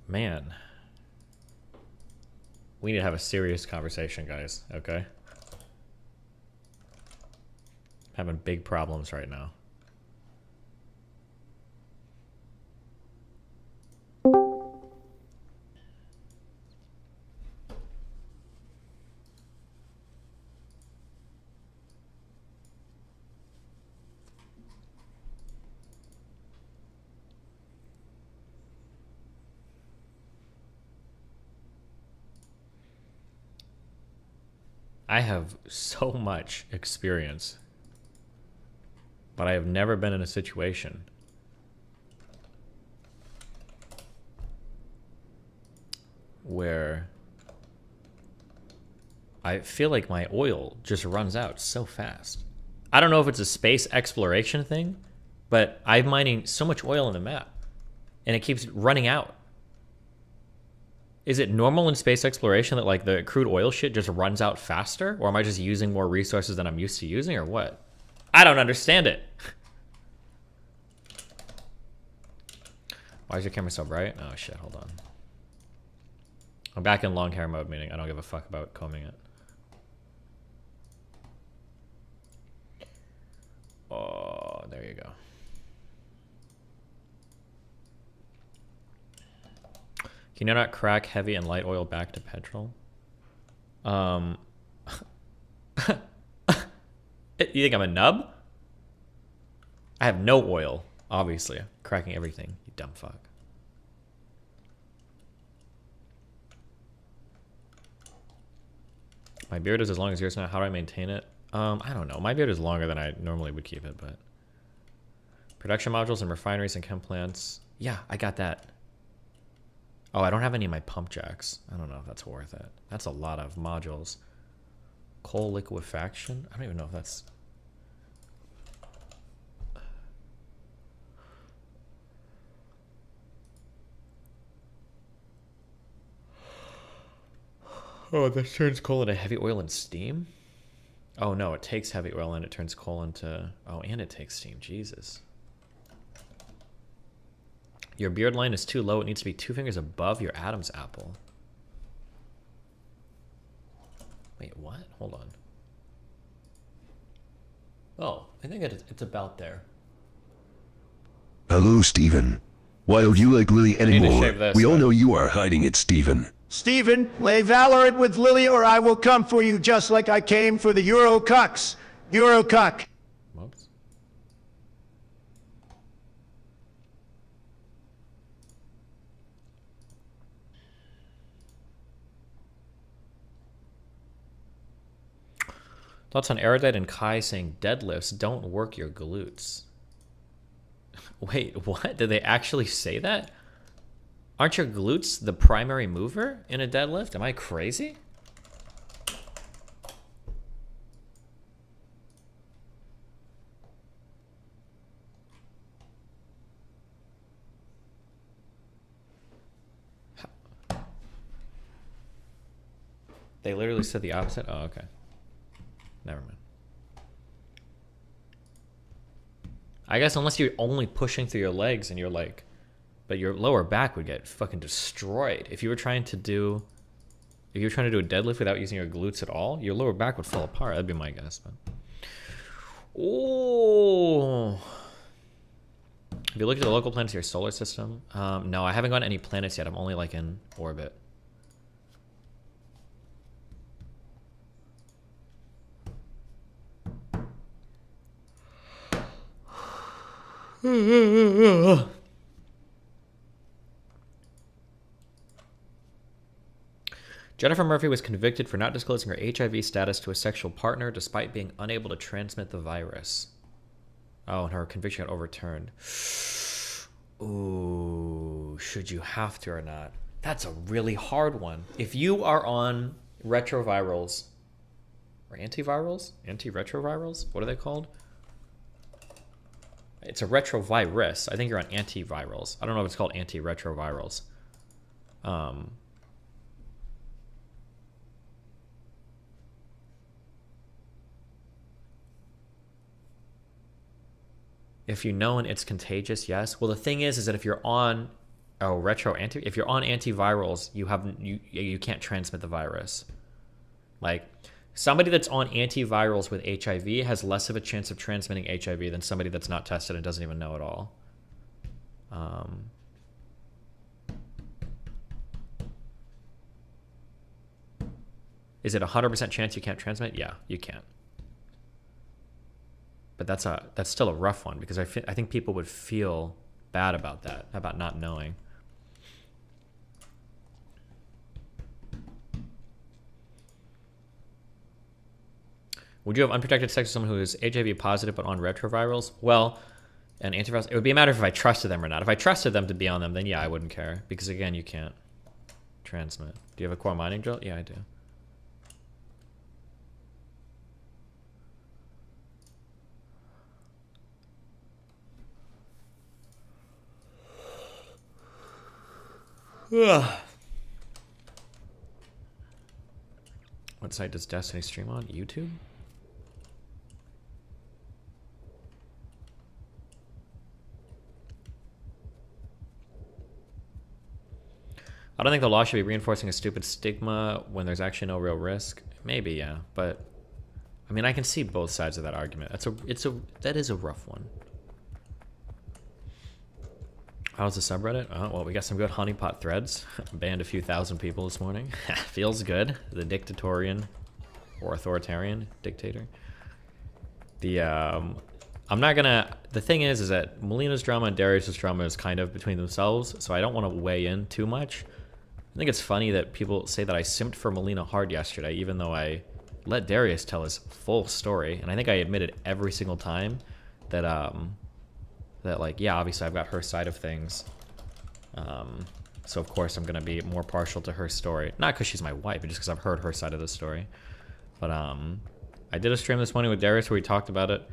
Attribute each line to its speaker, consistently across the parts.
Speaker 1: Man. We need to have a serious conversation, guys, okay? Having big problems right now. I have so much experience, but I have never been in a situation where I feel like my oil just runs out so fast. I don't know if it's a space exploration thing, but I'm mining so much oil in the map, and it keeps running out. Is it normal in space exploration that like the crude oil shit just runs out faster? Or am I just using more resources than I'm used to using, or what? I don't understand it. Why is your camera so bright? Oh shit, hold on. I'm back in long hair mode, meaning I don't give a fuck about combing it. Oh, there you go. Can you not crack heavy and light oil back to petrol? You think I'm a nub? I have no oil, obviously. Cracking everything, you dumb fuck. My beard is as long as yours now. How do I maintain it? I don't know. My beard is longer than I normally would keep it, but... Production modules and refineries and chem plants. Yeah, I got that. Oh, I don't have any of my pump jacks. I don't know if that's worth it. That's a lot of modules. Coal liquefaction? I don't even know if that's... Oh, this turns coal into heavy oil and steam? Oh no, it takes heavy oil and it turns coal into... Oh, and it takes steam. Jesus. Your beard line is too low. It needs to be 2 fingers above your Adam's apple. Wait, what? Hold on. Oh, I think it's about there.
Speaker 2: Hello, Steven. Why don't you like Lily anymore? We all know you are hiding it, Steven.
Speaker 3: Steven, lay Valorant with Lily or I will come for you just like I came for the Eurocucks. Eurocuck.
Speaker 1: Whoops. Thoughts on Erudite and Kai saying deadlifts don't work your glutes. Wait, what? Did they actually say that? Aren't your glutes the primary mover in a deadlift? Am I crazy? They literally said the opposite? Oh, okay. Never mind. I guess unless you're only pushing through your legs and you're like... But your lower back would get fucking destroyed. If you were trying to do... If you were trying to do a deadlift without using your glutes at all, your lower back would fall apart. That'd be my guess. But... Oh. Have you looked at the local planets of your solar system? No, I haven't gone to any planets yet. I'm only like in orbit. Jennifer Murphy was convicted for not disclosing her HIV status to a sexual partner despite being unable to transmit the virus. Oh, and her conviction got overturned. Ooh, should you have to or not? That's a really hard one. If you are on retrovirals, or antivirals? Antiretrovirals? What are they called? It's a retrovirus. I think you're on antivirals. I don't know if it's called antiretrovirals. If you know and it's contagious, yes. Well, the thing is that if you're on if you're on antivirals, you can't transmit the virus. Like somebody that's on antivirals with HIV has less of a chance of transmitting HIV than somebody that's not tested and doesn't even know at all. Is it 100% chance you can't transmit? Yeah, you can't. But that's still a rough one because I think people would feel bad about that, about not knowing. Would you have unprotected sex with someone who is HIV positive but on retrovirals? Well, and antivirals, it would be a matter of if I trusted them or not. If I trusted them to be on them, then yeah, I wouldn't care. Because again, you can't transmit. Do you have a core mining drill? Yeah, I do. What site does Destiny stream on? YouTube? I don't think the law should be reinforcing a stupid stigma when there's actually no real risk. Maybe, yeah, but I mean, I can see both sides of that argument. That is a rough one. How's the subreddit? Oh, well, we got some good honeypot threads. Banned a few thousand people this morning. Feels good. The dictatorian or authoritarian dictator. The I'm not gonna. The thing is that Melina's drama and Darius's drama is kind of between themselves, so I don't want to weigh in too much. I think it's funny that people say that I simped for Melina hard yesterday, even though I let Darius tell his full story, and I think I admitted every single time that that like, yeah, obviously I've got her side of things, so of course I'm gonna be more partial to her story, not because she's my wife, but just because I've heard her side of the story. But I did a stream this morning with Darius where we talked about it.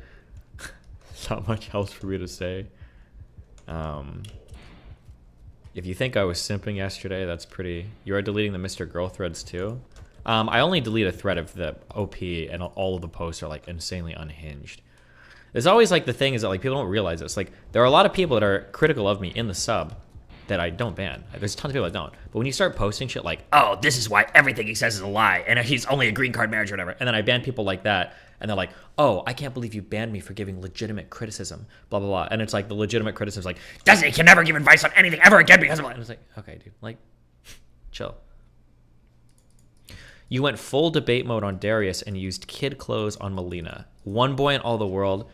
Speaker 1: Not much else for me to say. If you think I was simping yesterday, that's pretty... You are deleting the Mr. Girl threads too? I only delete a thread if the OP and all of the posts are like insanely unhinged. There's always like the thing is that like people don't realize this. Like there are a lot of people that are critical of me in the sub that I don't ban. There's tons of people that don't. But when you start posting shit like, oh, this is why everything he says is a lie, and he's only a green card marriage or whatever, and then I ban people like that, and they're like, oh, I can't believe you banned me for giving legitimate criticism, blah, blah, blah. And it's like the legitimate criticism is like, Destiny can never give advice on anything ever again because of... And it's like, okay, dude, like, chill. You went full debate mode on Darius and used kid clothes on Melina. One boy in all the world.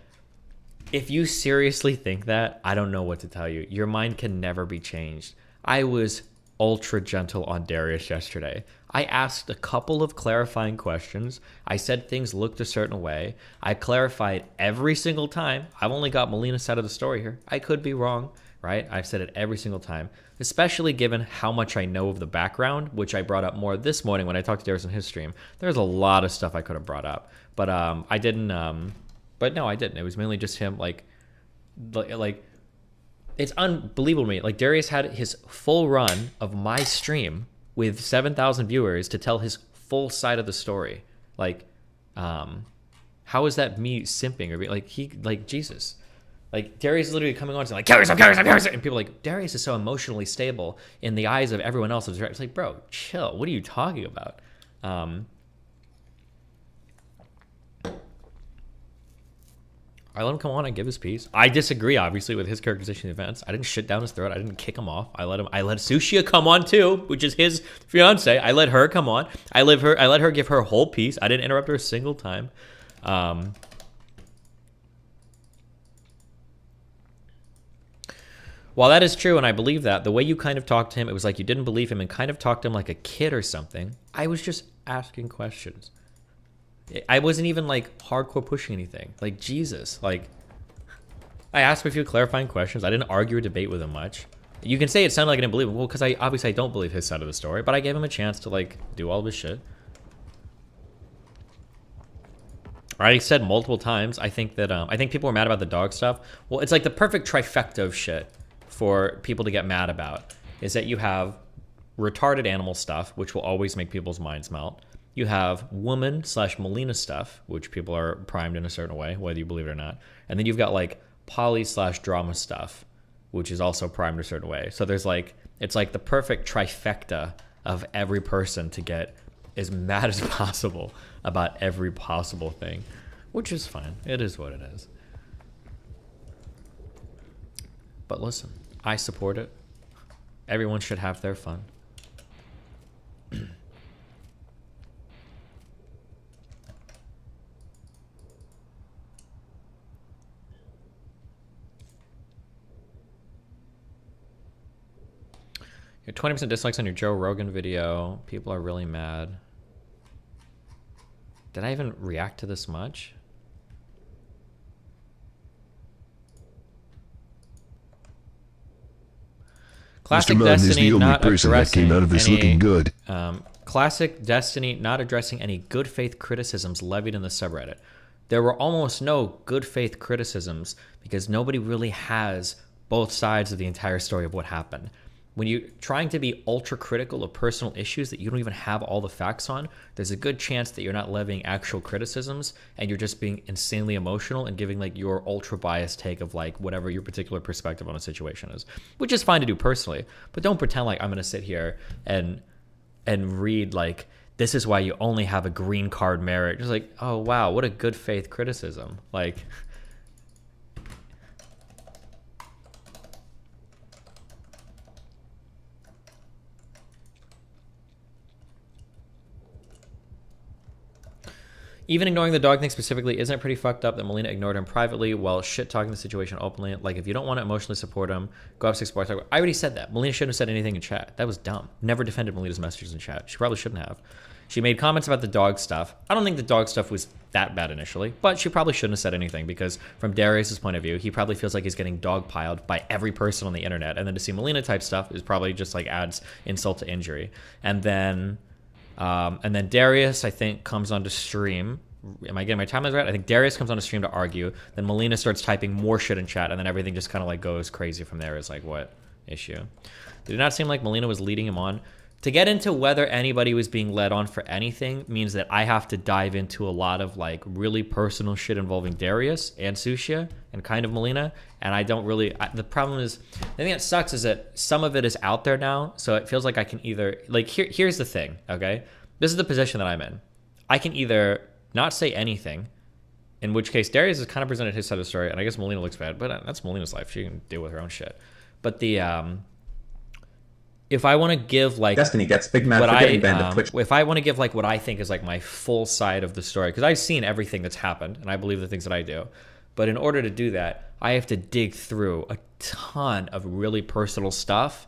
Speaker 1: If you seriously think that, I don't know what to tell you. Your mind can never be changed. I was ultra gentle on Darius yesterday. I asked a couple of clarifying questions. I said things looked a certain way. I clarified every single time. I've only got Melina's side of the story here. I could be wrong, right? I've said it every single time, especially given how much I know of the background, which I brought up more this morning when I talked to Darius on his stream. There's a lot of stuff I could have brought up, but I didn't. But no, I didn't. It was mainly just him, like it's unbelievable to me. Like Darius had his full run of my stream with 7,000 viewers to tell his full side of the story. Like, how is that me simping or like Jesus? Like Darius is literally coming on and saying like, kill yourself, kill yourself, kill yourself. And people are like, Darius is so emotionally stable in the eyes of everyone else. It's like, bro, chill. What are you talking about? I let him come on and give his piece. I disagree, obviously, with his characterization of events. I didn't shit down his throat. I didn't kick him off. I let Sushia come on too, which is his fiance. I let her come on. I let her give her whole piece. I didn't interrupt her a single time. While that is true, and I believe that, the way you kind of talked to him, it was like you didn't believe him and kind of talked to him like a kid or something. I was just asking questions. I wasn't even like hardcore pushing anything. Like Jesus, like I asked him a few clarifying questions. I didn't argue or debate with him much. You can say it sounded like I didn't believe him. Well, because I obviously don't believe his side of the story, but I gave him a chance to like do all of his shit. I said multiple times. I think that I think people were mad about the dog stuff. Well, it's like the perfect trifecta of shit for people to get mad about. Is that you have retarded animal stuff, which will always make people's minds melt. You have woman/Melina stuff, which people are primed in a certain way, whether you believe it or not. And then you've got like poly/drama stuff, which is also primed a certain way. So there's like, it's like the perfect trifecta of every person to get as mad as possible about every possible thing, which is fine. It is what it is. But listen, I support it. Everyone should have their fun. You're 20% dislikes on your Joe Rogan video. People are really mad. Did I even react to this much? Classic Destiny not addressing any good. Classic Destiny not addressing any good faith criticisms levied in the subreddit. There were almost no good faith criticisms because nobody really has both sides of the entire story of what happened. When you're trying to be ultra critical of personal issues that you don't even have all the facts on, there's a good chance that you're not levying actual criticisms and you're just being insanely emotional and giving like your ultra biased take of like whatever your particular perspective on a situation is, which is fine to do personally, but don't pretend like I'm going to sit here and read like, this is why you only have a green card marriage. It's like, oh wow, what a good faith criticism. Like, Even ignoring the dog thing specifically, isn't it pretty fucked up that Melina ignored him privately while shit-talking the situation openly? Like, if you don't want to emotionally support him, go up 6 bars. I already said that. Melina shouldn't have said anything in chat. That was dumb. Never defended Melina's messages in chat. She probably shouldn't have. She made comments about the dog stuff. I don't think the dog stuff was that bad initially, but she probably shouldn't have said anything because from Darius's point of view, he probably feels like he's getting dogpiled by every person on the internet. And then to see Melina type stuff is probably just like adds insult to injury. And then Darius, I think, comes onto stream. Am I getting my timelines right? I think Darius comes on a stream to argue. Then Melina starts typing more shit in chat, and then everything just kind of like goes crazy from there. It's like, what issue? Did it not seem like Melina was leading him on? To get into whether anybody was being led on for anything means that I have to dive into a lot of like really personal shit involving Darius and Sushia and kind of Melina. And I don't really, the problem is, the thing that sucks is that some of it is out there now. So it feels like I can either, like, here's the thing, okay? This is the position that I'm in. I can either not say anything, in which case Darius has kind of presented his side of the story, and I guess Melina looks bad, but that's Melina's life. She can deal with her own shit. But if I want to give like
Speaker 4: Destiny gets big mad for getting banned at Twitch.
Speaker 1: If I want to give like what I think is like my full side of the story, because I've seen everything that's happened and I believe the things that I do, but in order to do that, I have to dig through a ton of really personal stuff,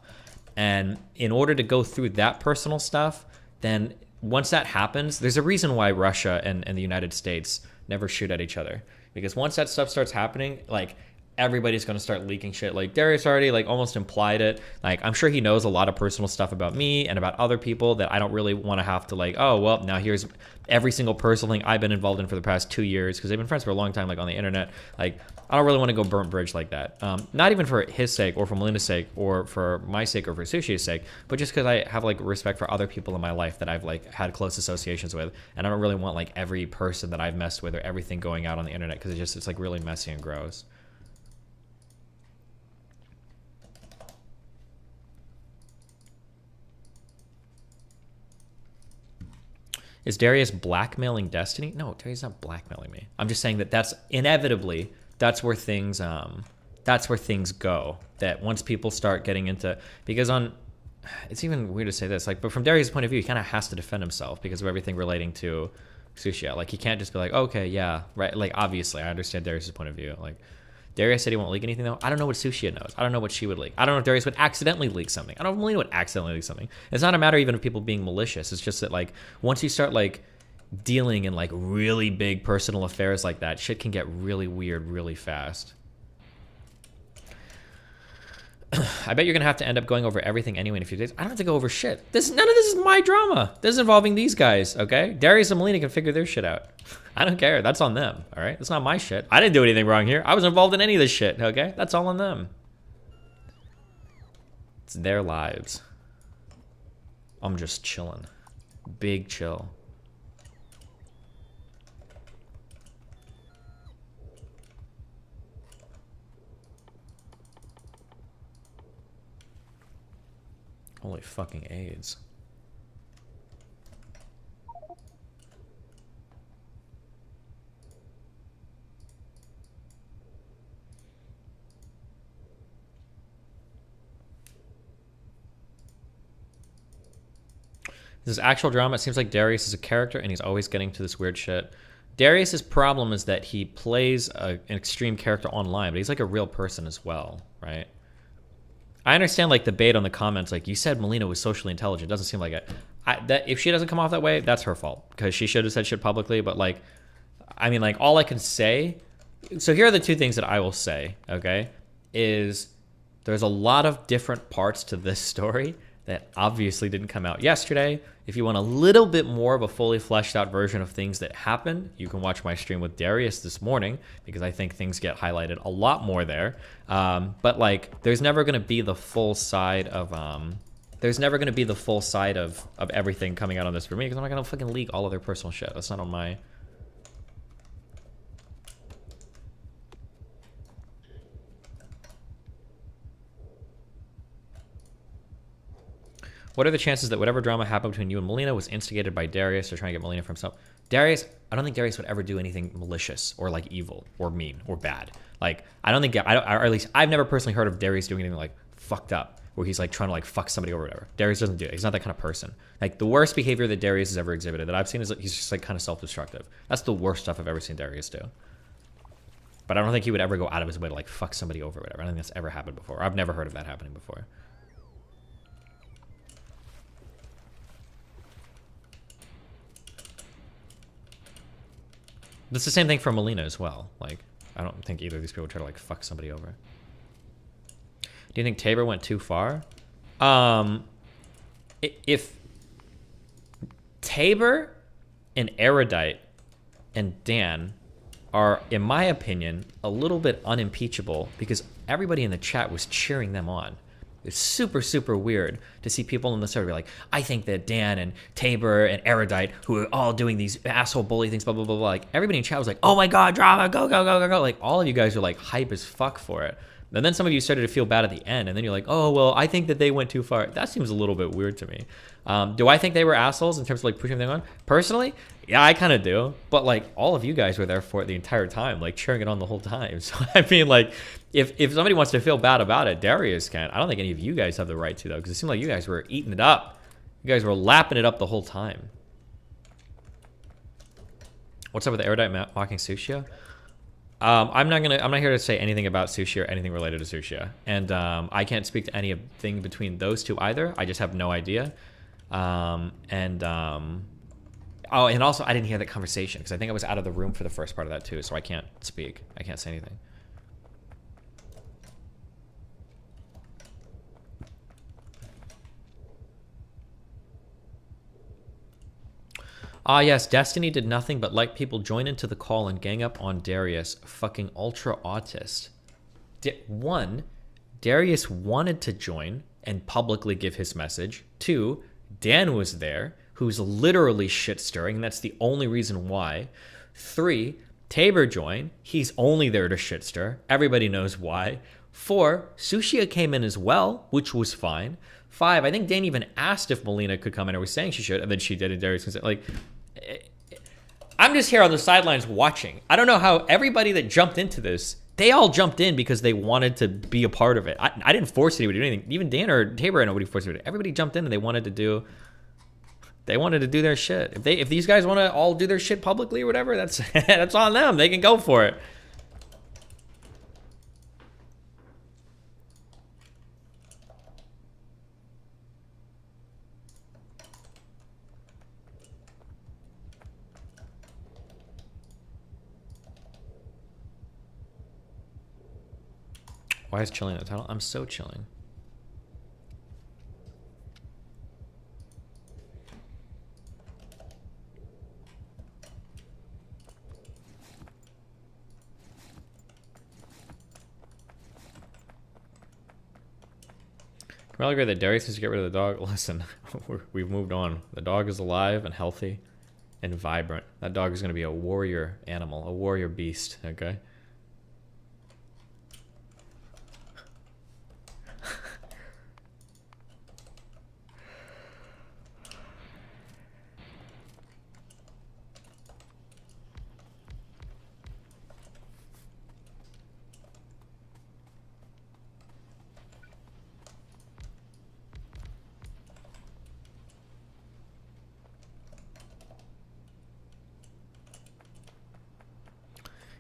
Speaker 1: and in order to go through that personal stuff, then once that happens, there's a reason why Russia and the United States never shoot at each other, because once that stuff starts happening, like, everybody's going to start leaking shit. Like, Darius already like almost implied it. Like, I'm sure he knows a lot of personal stuff about me and about other people that I don't really want to have to like, oh, well, now here's every single personal thing I've been involved in for the past 2 years, because they've been friends for a long time, like on the internet. Like, I don't really want to go burnt bridge like that. Not even for his sake or for Melina's sake or for my sake or for Sushi's sake, but just because I have like respect for other people in my life that I've like had close associations with. And I don't really want like every person that I've messed with or everything going out on the internet, because it's like really messy and gross. Is Darius blackmailing Destiny? No, Darius is not blackmailing me. I'm just saying that that's inevitably, that's where things go. That once people start getting into, because it's even weird to say this, like, but from Darius' point of view, he kind of has to defend himself because of everything relating to Sushia. Like, he can't just be like, okay, yeah, right. Like, obviously, I understand Darius' point of view. Like, Darius said he won't leak anything, though. I don't know what Sushia knows. I don't know what she would leak. I don't know if Darius would accidentally leak something. I don't know if Melina would accidentally leak something. It's not a matter even of people being malicious. It's just that, like, once you start, like, dealing in, like, really big personal affairs like that, shit can get really weird really fast. I bet you're going to have to end up going over everything anyway in a few days. I don't have to go over shit. None of this is my drama. This is involving these guys, okay? Darius and Melina can figure their shit out. I don't care. That's on them, all right? That's not my shit. I didn't do anything wrong here. I wasn't involved in any of this shit, okay? That's all on them. It's their lives. I'm just chilling. Big chill. Holy fucking AIDS. This is actual drama. It seems like Darius is a character and he's always getting to this weird shit. Darius's problem is that he plays an extreme character online, but he's like a real person as well, right? I understand like the bait on the comments, like, you said Melina was socially intelligent. Doesn't seem like it. That if she doesn't come off that way, that's her fault, because she should have said shit publicly. But like, I mean, like, all I can say. So here are the two things that I will say. Okay, is there's a lot of different parts to this story that obviously didn't come out yesterday. If you want a little bit more of a fully fleshed out version of things that happened, you can watch my stream with Darius this morning, because I think things get highlighted a lot more there. But like, there's never going to be the full side of everything coming out on this for me, because I'm not going to fucking leak all of their personal shit. That's not on my... What are the chances that whatever drama happened between you and Melina was instigated by Darius or trying to get Melina for himself? Darius, I don't think Darius would ever do anything malicious or like evil or mean or bad. Like, I don't think, or at least I've never personally heard of Darius doing anything like fucked up. where he's like trying to like fuck somebody or whatever. Darius doesn't do it. He's not that kind of person. Like the worst behavior that Darius has ever exhibited that I've seen is like, he's just like kind of self-destructive. That's the worst stuff I've ever seen Darius do. But I don't think he would ever go out of his way to like fuck somebody over or whatever. I don't think that's ever happened before. I've never heard of that happening before. That's the same thing for Melina as well. Like, I don't think either of these people try to like fuck somebody over. Do you think Tabor went too far? If Tabor and Erudite and Dan are, in my opinion, a little bit unimpeachable because everybody in the chat was cheering them on. It's super, super weird to see people in the server be like, I think that Dan and Tabor and Erudite, who are all doing these asshole bully things, blah, blah, blah, blah. Like, everybody in chat was like, oh my God, drama, go, go, go, go, go. Like, all of you guys are like hype as fuck for it. And then some of you started to feel bad at the end, and then you're like, oh, well, I think that they went too far. That seems a little bit weird to me. Do I think they were assholes in terms of like pushing them on? Personally, yeah, I kind of do. But like all of you guys were there for it the entire time, like cheering it on the whole time. So I mean, like, if somebody wants to feel bad about it, Darius can. I don't think any of you guys have the right to, though, because it seemed like you guys were eating it up. You guys were lapping it up the whole time. What's up with the Erudite mocking Sushia? I'm not here to say anything about Sushi or anything related to Sushi, and I can't speak to anything between those two either. I just have no idea. Oh, and also I didn't hear that conversation because I think I was out of the room for the first part of that too, so I can't speak. I can't say anything. Ah, yes, Destiny did nothing but let people join into the call and gang up on Darius, fucking ultra autist. One, Darius wanted to join and publicly give his message. Two, Dan was there, who's literally shit-stirring, and that's the only reason why. Three, Tabor joined. He's only there to shit-stir. Everybody knows why. Four, Sushia came in as well, which was fine. Five, I think Dan even asked if Melina could come in, or was saying she should, and then she did, and Darius was like... I'm just here on the sidelines watching. I don't know how everybody that jumped into this, they all jumped in because they wanted to be a part of it. I didn't force anybody to do anything. Even Dan or Tabor, nobody forced anybody. Everybody jumped in and they wanted to do their shit. If these guys want to all do their shit publicly or whatever, that's that's on them. They can go for it. Why is chilling the title? I'm so chilling. Can we all agree that Darius needs to get rid of the dog? Listen, we've moved on. The dog is alive and healthy and vibrant. That dog is going to be a warrior animal, a warrior beast, okay?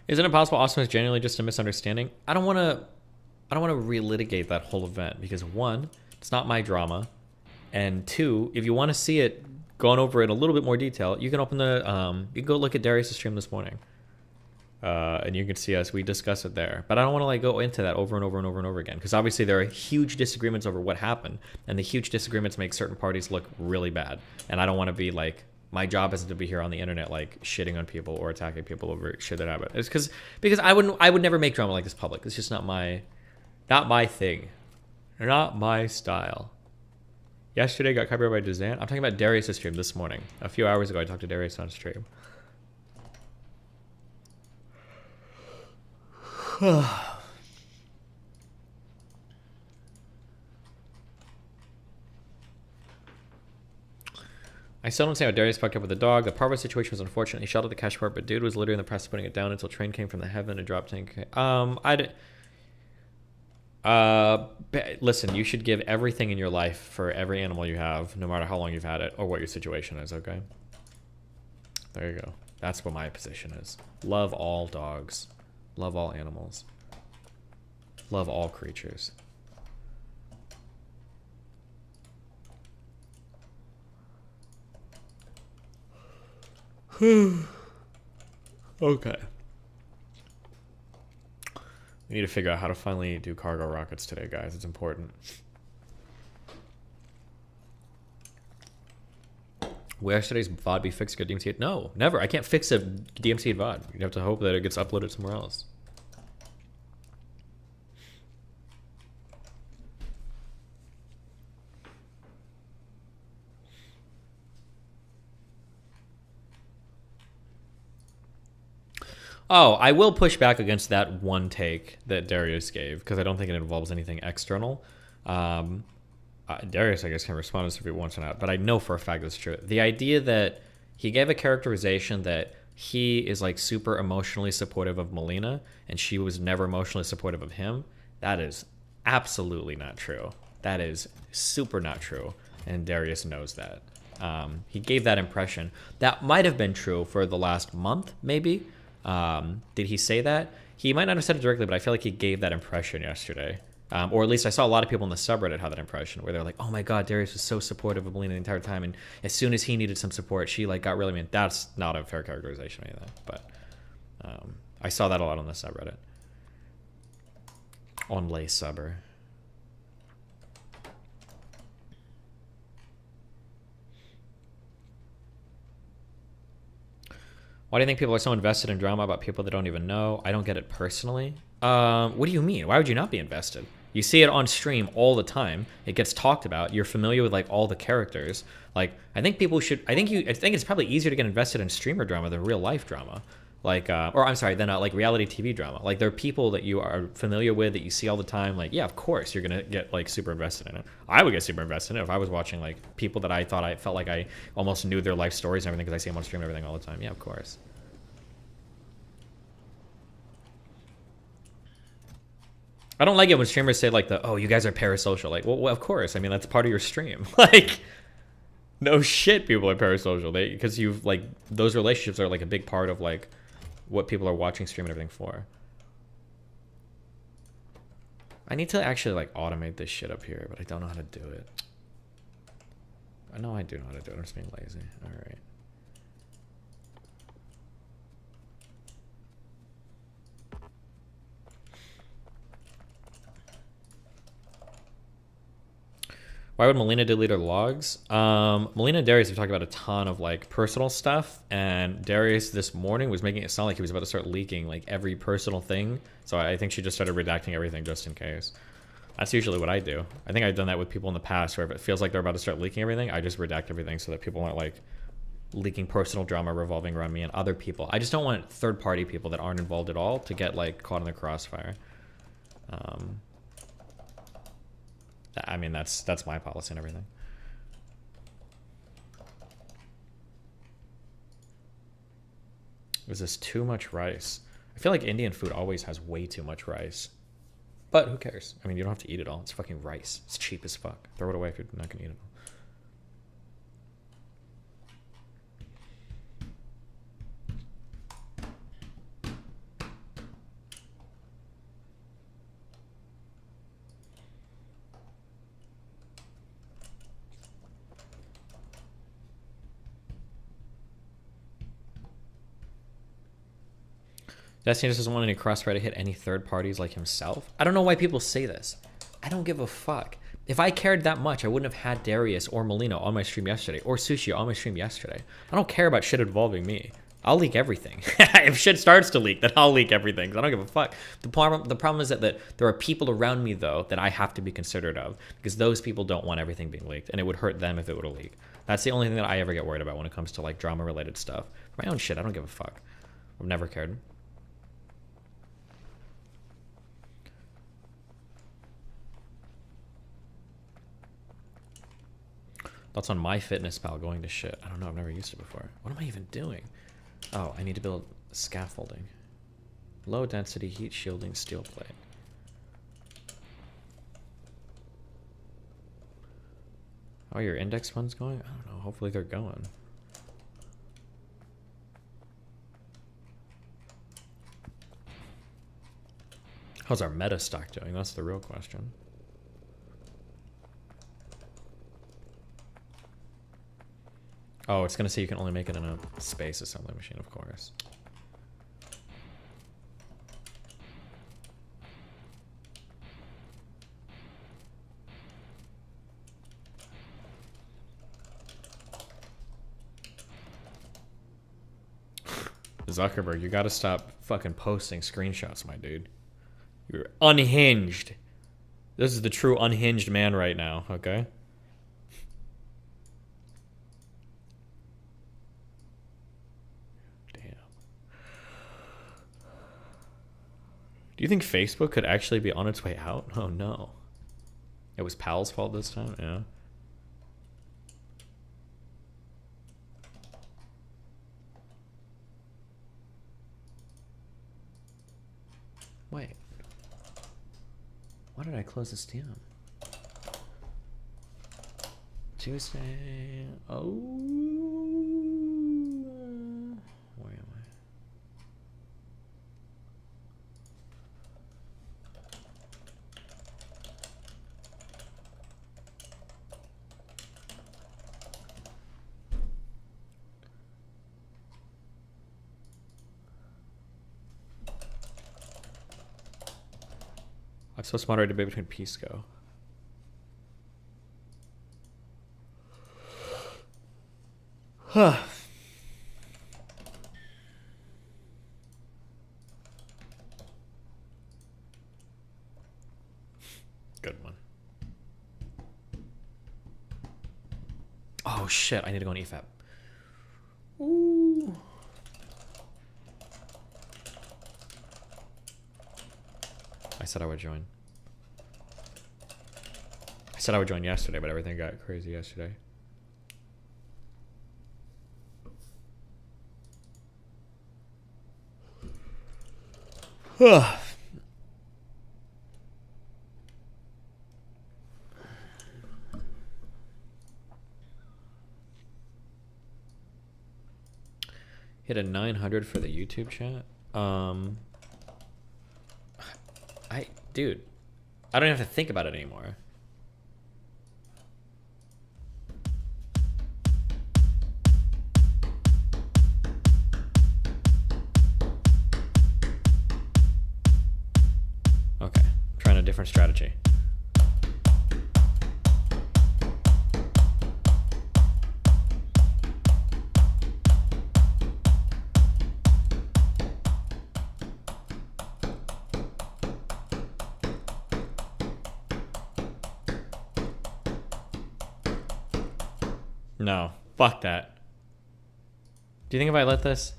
Speaker 1: Isn't it possible Austin is genuinely just a misunderstanding? I don't want to relitigate that whole event because one, it's not my drama, and two, if you want to see it gone over in a little bit more detail, you can open the you can go look at Darius' stream this morning, and you can see us. We discuss it there, but I don't want to like go into that over and over and over and over again because obviously there are huge disagreements over what happened, and the huge disagreements make certain parties look really bad, and I don't want to be like. My job isn't to be here on the internet like shitting on people or attacking people over shit that happened. It's because I would never make drama like this public. It's just not my thing. Not my style. Yesterday got copyrighted by Dizan. I'm talking about Darius' stream this morning. A few hours ago I talked to Darius on stream. I still don't see how Darius fucked up with the dog. The Parvo situation was unfortunate. He shot at the cash part, but dude was literally in the process of putting it down until train came from the heaven and dropped 10K. Listen, you should give everything in your life for every animal you have, no matter how long you've had it or what your situation is, okay? There you go. That's what my position is. Love all dogs. Love all animals. Love all creatures. Okay. We need to figure out how to finally do cargo rockets today, guys. It's important. Will yesterday's VOD be fixed? Good DMC? No, never. I can't fix a DMC VOD. You have to hope that it gets uploaded somewhere else. Oh, I will push back against that one take that Darius gave, because I don't think it involves anything external. Darius, I guess, can respond to this if he wants or not, but I know for a fact that's true. The idea that he gave a characterization that he is like super emotionally supportive of Melina, and she was never emotionally supportive of him, that is absolutely not true. That is super not true, and Darius knows that. He gave that impression. That might have been true for the last month, maybe. Did he say that? He might not have said it directly, but I feel like he gave that impression yesterday. Or at least I saw a lot of people in the subreddit have that impression, where they're like, oh my god, Darius was so supportive of Melina the entire time, and as soon as he needed some support, she like got really mean. That's not a fair characterization of anything, but I saw that a lot on the subreddit. On Lay Subber. Why do you think people are so invested in drama about people they don't even know? I don't get it personally. What do you mean? Why would you not be invested? You see it on stream all the time. It gets talked about. You're familiar with like all the characters. Like, I think people should. I think it's probably easier to get invested in streamer drama than real life drama. Like, or I'm sorry, than like reality TV drama. Like, there are people that you are familiar with that you see all the time. Like, yeah, of course you're gonna get like super invested in it. I would get super invested in it if I was watching like people that I felt like I almost knew their life stories and everything because I see them on stream and everything all the time. Yeah, of course. I don't like it when streamers say like oh, you guys are parasocial. Like, well, of course. I mean, that's part of your stream. Like, no shit, people are parasocial. Because you've like, those relationships are like a big part of like what people are watching stream and everything for. I need to actually like automate this shit up here, but I don't know how to do it. I know I do know how to do it. I'm just being lazy. All right. Why would Melina delete her logs? Melina and Darius have talked about a ton of like personal stuff, and Darius this morning was making it sound like he was about to start leaking like every personal thing. So I think she just started redacting everything just in case. That's usually what I do. I think I've done that with people in the past, where if it feels like they're about to start leaking everything, I just redact everything so that people aren't like leaking personal drama revolving around me and other people. I just don't want third-party people that aren't involved at all to get like caught in the crossfire. I mean, that's my policy and everything. Is this too much rice? I feel like Indian food always has way too much rice. But who cares? I mean, you don't have to eat it all. It's fucking rice. It's cheap as fuck. Throw it away if you're not gonna eat it all. Destiny just doesn't want any crossfire to hit any third parties like himself. I don't know why people say this. I don't give a fuck. If I cared that much, I wouldn't have had Darius or Melina on my stream yesterday, or Sushi on my stream yesterday. I don't care about shit involving me. I'll leak everything. If shit starts to leak, then I'll leak everything. I don't give a fuck. The problem is that there are people around me, though, that I have to be considerate of, because those people don't want everything being leaked, and it would hurt them if it were to leak. That's the only thing that I ever get worried about when it comes to like drama-related stuff. For my own shit, I don't give a fuck. I've never cared. Thoughts on MyFitnessPal going to shit? I don't know. I've never used it before. What am I even doing? Oh, I need to build scaffolding. Low density heat shielding steel plate. Oh, your index funds going? I don't know. Hopefully they're going. How's our meta stock doing? That's the real question. Oh, it's gonna say you can only make it in a space assembly machine, of course. Zuckerberg, you gotta stop fucking posting screenshots, my dude. You're unhinged. This is the true unhinged man right now, okay? Damn. Do you think Facebook could actually be on its way out? Oh no. It was Pal's fault this time? Yeah. Wait. Why did I close this down? Tuesday. Oh. Where am I? I'm supposed to moderate a debate between Pisco. Huh. Good one. Oh shit, I need to go on EFAP. Ooh. I said I would join. I said I would join yesterday, but everything got crazy yesterday. Hit a 900 for the YouTube chat. Dude, I don't have to think about it anymore. Okay, trying a different strategy. No, fuck that. Do you think if I let this?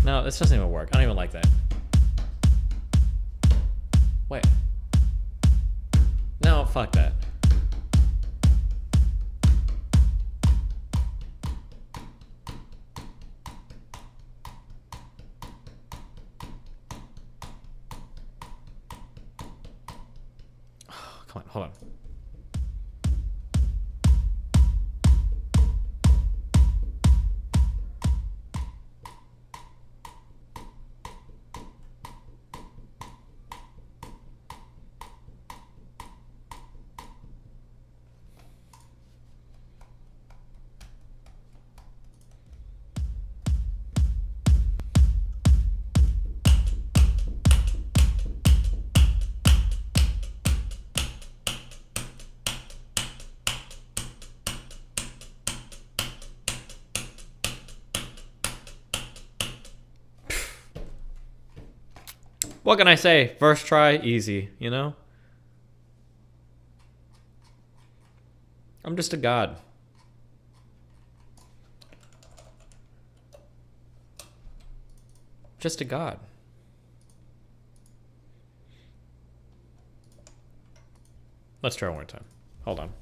Speaker 1: No, this doesn't even work. I don't even like that. Wait. No, fuck that. Come on, hold on. What can I say? First try, easy, you know? I'm just a god. Just a god. Let's try one more time. Hold on.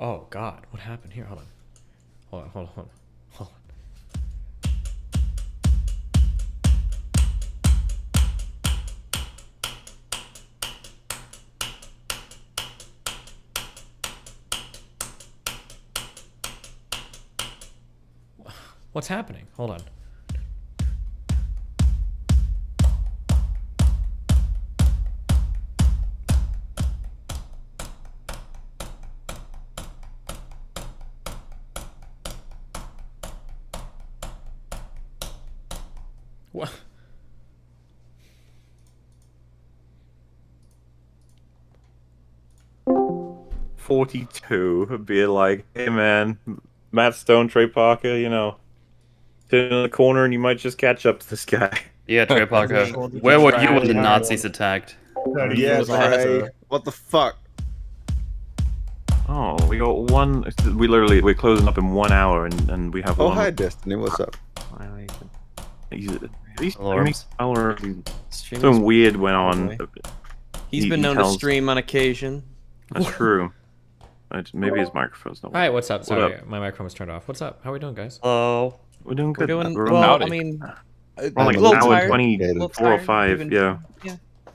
Speaker 1: Oh God, what happened here? Hold on. What's happening? Hold on. What?
Speaker 5: .42 would be like, hey man, Matt Stone, Trey Parker, you know, sit in the corner and you might just catch up to this guy.
Speaker 6: Yeah, Trey Parker. Where were you when the Nazis attacked?
Speaker 7: Yeah, Trey. What the fuck?
Speaker 5: Oh, we got one. We're closing up in 1 hour, and we have one.
Speaker 7: Oh, hi, Destiny. What's up?
Speaker 5: Something weird went on.
Speaker 8: He's been known to stream on occasion.
Speaker 5: That's true. Maybe his microphone's not working.
Speaker 1: Alright, what's up? Sorry, my microphone was turned off. What's up? How are we doing, guys?
Speaker 8: Hello.
Speaker 5: We're doing good.
Speaker 8: We're well, I mean...
Speaker 5: We're like an hour 24 or 5, yeah.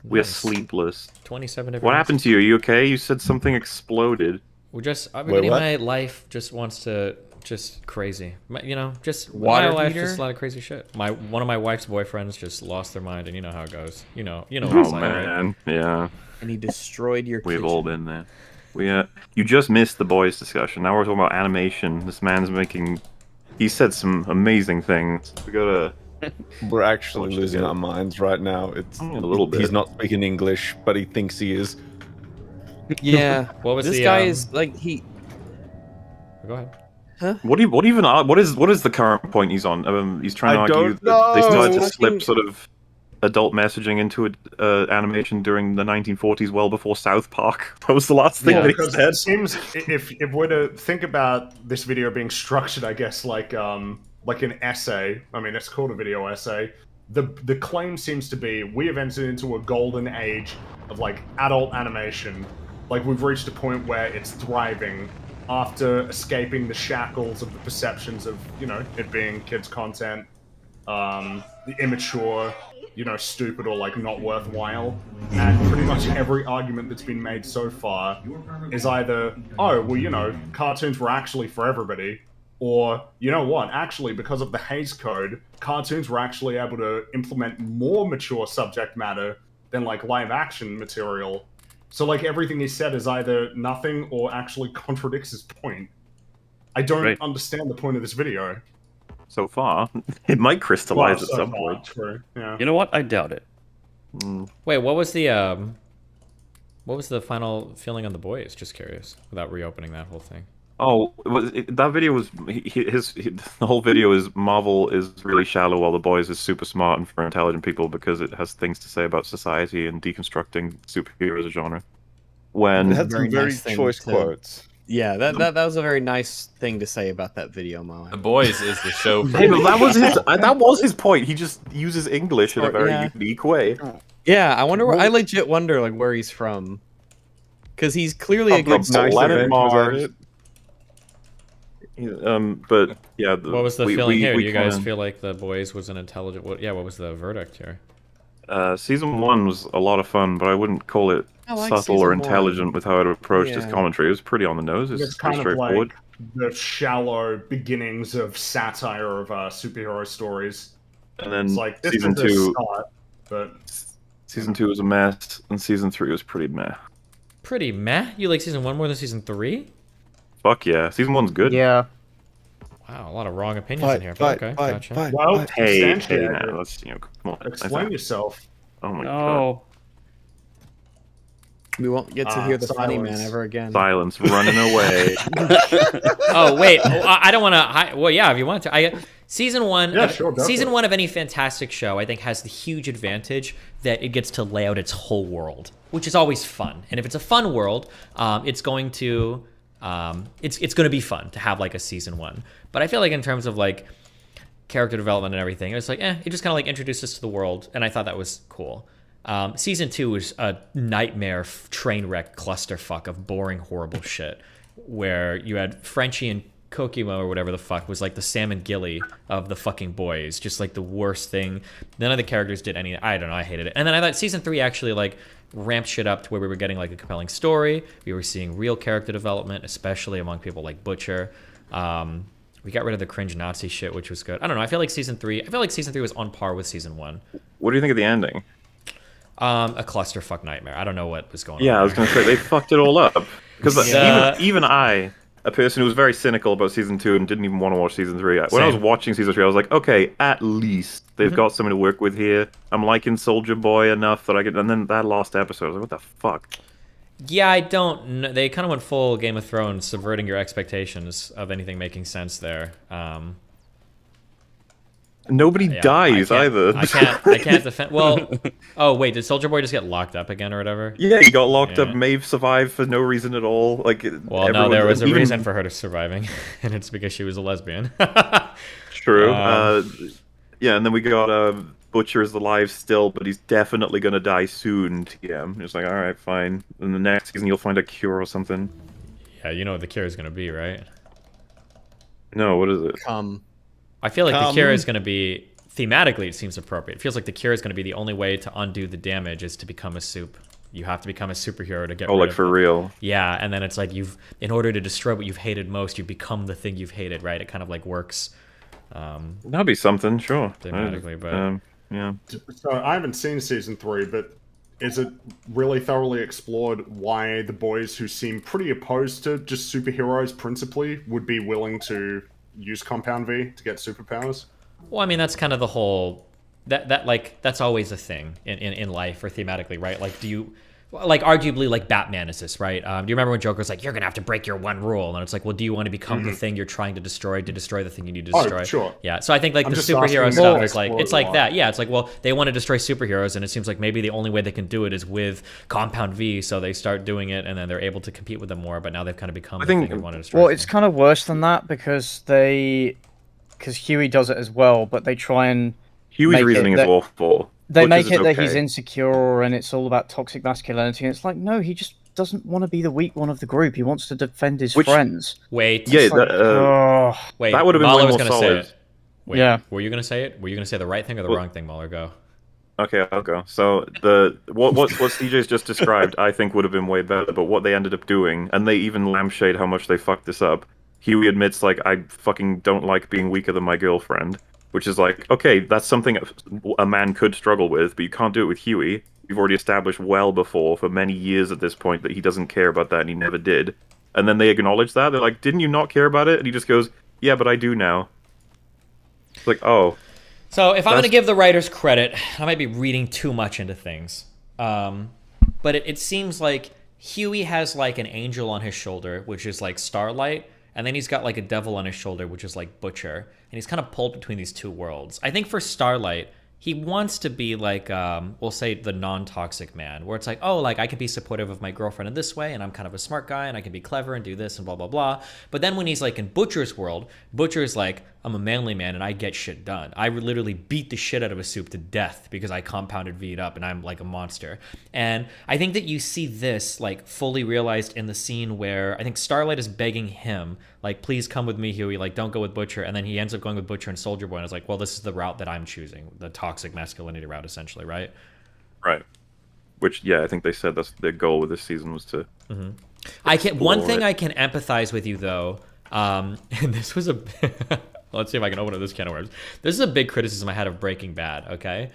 Speaker 5: We're sleepless.
Speaker 1: 27 different...
Speaker 5: What happened to you? Are you okay? You said something exploded.
Speaker 1: We're just... Everybody in my life just wants to... Just crazy. You know, just... My life, just a lot of crazy shit. One of my wife's boyfriends just lost their mind, and you know how it goes. You know what it's like,
Speaker 5: man. Right? Yeah.
Speaker 8: And he destroyed your kitchen.
Speaker 5: We've all been there. You just missed the boys discussion. Now we're talking about animation. This man's making... He said some amazing things. We gotta...
Speaker 7: We're actually losing our minds right now. It's
Speaker 5: a little bit.
Speaker 7: He's not speaking English, but he thinks he is.
Speaker 8: Yeah.
Speaker 1: What was
Speaker 8: this guy is like
Speaker 1: Go ahead.
Speaker 8: Huh?
Speaker 5: What is the current point he's on? He's trying to argue that they started to slip sort of adult messaging into animation during the 1940s, well before South Park. That was the last thing that he said.
Speaker 9: It seems if we're to think about this video being structured, I guess like an essay. I mean, it's called a video essay. The claim seems to be we have entered into a golden age of like adult animation. Like we've reached a point where it's thriving after escaping the shackles of the perceptions of, you know, it being kids content, the immature, you know, stupid or like not worthwhile. And pretty much every argument that's been made so far is either, oh, well, you know, cartoons were actually for everybody, or, you know what, actually, because of the Hays Code, cartoons were actually able to implement more mature subject matter than, like, live-action material. So, like, everything he said is either nothing or actually contradicts his point. I don't understand the point of this video.
Speaker 5: So far. It might crystallize at some point.
Speaker 9: True. Yeah.
Speaker 6: You know what? I doubt it.
Speaker 1: Wait, what was the final feeling on the boys? Just curious, without reopening that whole thing.
Speaker 5: Oh, that video was the whole video is Marvel is really shallow while the boys is super smart and for intelligent people because it has things to say about society and deconstructing superheroes as a genre. When
Speaker 7: it had some very choice quotes.
Speaker 8: Yeah, that was a very nice thing to say about that video, Mo.
Speaker 10: The Boys is the show for
Speaker 5: hey, that was his point. He just uses English in a very unique way.
Speaker 8: Yeah, I wonder I legit wonder like where he's from. Cuz he's clearly a good
Speaker 5: planet Mars. But yeah,
Speaker 1: what was the feeling here? Do you guys feel like The Boys was an intelligent? What was the verdict here?
Speaker 5: Season 1 was a lot of fun, but I wouldn't call it subtle or intelligent with how it approached its commentary. It was pretty on the nose. It's
Speaker 9: kind
Speaker 5: straightforward.
Speaker 9: Of like the shallow beginnings of satire of superhero stories.
Speaker 5: And then
Speaker 9: it's like,
Speaker 5: season 2,
Speaker 9: start, but
Speaker 5: season 2 was a mess, and season 3 was pretty meh.
Speaker 1: Pretty meh? You like season 1 more than season 3?
Speaker 5: Fuck yeah, season 1's good.
Speaker 8: Yeah.
Speaker 1: Wow, a lot of wrong opinions in here. But okay, gotcha.
Speaker 9: Well,
Speaker 5: hey, man, let's come on.
Speaker 9: Explain yourself.
Speaker 5: Oh my god.
Speaker 8: We won't get to hear the funny man ever again.
Speaker 5: Silence, running away.
Speaker 1: Oh wait, I don't want to. Well, yeah, if you want to. Season 1.
Speaker 9: Yeah, sure.
Speaker 1: Season 1 of any fantastic show, I think, has the huge advantage that it gets to lay out its whole world, which is always fun. And if it's a fun world, it's going to. It's going to be fun to have like a season 1, but I feel like in terms of like character development and everything, it was like it just kind of like introduced us to the world, and I thought that was cool. Season 2 was a nightmare train wreck clusterfuck of boring, horrible shit, where you had Frenchie and Kokimo or whatever the fuck was like the Sam and Gilly of the fucking boys, just like the worst thing. None of the characters did any. I don't know. I hated it. And then I thought season 3 actually like ramped shit up to where we were getting like a compelling story. We were seeing real character development, especially among people like Butcher. We got rid of the cringe Nazi shit, which was good. I don't know. I feel like season 3 was on par with season 1.
Speaker 5: What do you think of the ending?
Speaker 1: A clusterfuck nightmare. I don't know what was going on.
Speaker 5: Yeah, I was gonna say they fucked it all up because even I, a person who was very cynical about season 2 and didn't even want to watch season 3. When I was watching season 3, I was like, okay, at least they've got something to work with here. I'm liking Soldier Boy enough that I could. And then that last episode, I was like, what the fuck?
Speaker 1: Yeah, I don't know. They kind of went full Game of Thrones, subverting your expectations of anything making sense there.
Speaker 5: Nobody dies either.
Speaker 1: I can't defend. Well, oh wait, did Soldier Boy just get locked up again or whatever?
Speaker 5: Yeah, he got locked up. Maeve survived for no reason at all. Like,
Speaker 1: well, no, there was a reason for her surviving, and it's because she was a lesbian.
Speaker 5: True. Yeah, and then we got Butcher is alive still, but he's definitely gonna die soon. TM. It's like, all right, fine. In the next season, you'll find a cure or something.
Speaker 1: Yeah, you know what the cure is gonna be, right?
Speaker 5: No, what is it?
Speaker 1: I feel like the cure is going to be, thematically it seems appropriate. It feels like the cure is going to be the only way to undo the damage is to become a soup. You have to become a superhero to get rid
Speaker 5: like
Speaker 1: of
Speaker 5: for real?
Speaker 1: Yeah, and then it's like in order to destroy what you've hated most, you become the thing you've hated, right? It kind of like works.
Speaker 5: That'd be something, sure.
Speaker 1: Thematically, but...
Speaker 5: yeah.
Speaker 9: So I haven't seen season 3, but is it really thoroughly explored why the boys who seem pretty opposed to just superheroes principally would be willing to use Compound V to get superpowers?
Speaker 1: Well, I mean, that's kind of the whole that's always a thing in life or thematically, right? Like, arguably, like Batman is this, right? Do you remember when Joker's like, you're gonna have to break your one rule, and it's like, well, do you want to become the thing you're trying to destroy the thing you need to destroy?
Speaker 9: Oh, sure.
Speaker 1: Yeah. So I think like the superhero stuff is like, it's like that. Yeah. It's like, well, they want to destroy superheroes, and it seems like maybe the only way they can do it is with Compound V. So they start doing it, and then they're able to compete with them more. But now they've kind of become the thing they want to destroy.
Speaker 10: Well, it's kind of worse than that because Huey does it as well, but they try and
Speaker 5: Huey's reasoning is awful.
Speaker 10: They make it that he's insecure and it's all about toxic masculinity. And it's like, no, he just doesn't want to be the weak one of the group. He wants to defend his friends.
Speaker 1: Wait.
Speaker 5: Yeah,
Speaker 1: wait.
Speaker 5: That would have been way more solid.
Speaker 1: Wait, yeah. Were you going to say it? Were you going to say the right thing or the wrong thing, Muller? Go.
Speaker 5: Okay, I'll go. So what CJ's just described, I think would have been way better. But what they ended up doing, and they even lampshade how much they fucked this up. Huey admits, like, I fucking don't like being weaker than my girlfriend. Which is like, okay, that's something a man could struggle with, but you can't do it with Huey. You've already established well before, for many years at this point, that he doesn't care about that, and he never did. And then they acknowledge that. They're like, didn't you not care about it? And he just goes, yeah, but I do now. It's like, oh.
Speaker 1: So if I'm going to give the writers credit, I might be reading too much into things. But it seems like Huey has like an angel on his shoulder, which is like Starlight. And then he's got like a devil on his shoulder, which is like Butcher. And he's kind of pulled between these two worlds. I think for Starlight, he wants to be like, we'll say the non-toxic man, where it's like, oh, like I can be supportive of my girlfriend in this way, and I'm kind of a smart guy, and I can be clever and do this and blah, blah, blah. But then when he's like in Butcher's world, Butcher's like, I'm a manly man and I get shit done. I would literally beat the shit out of a soup to death because I compounded V'd up and I'm like a monster. And I think that you see this like fully realized in the scene where I think Starlight is begging him, like, please come with me, Huey, like, don't go with Butcher. And then he ends up going with Butcher and Soldier Boy, and it's like, well, this is the route that I'm choosing, the toxic masculinity route, essentially, right?
Speaker 5: Right. Which, yeah, I think they said that's their goal with this season was to...
Speaker 1: One thing I can empathize with you, though, and this was a... Let's see if I can open up this can of worms. This is a big criticism I had of Breaking Bad, okay?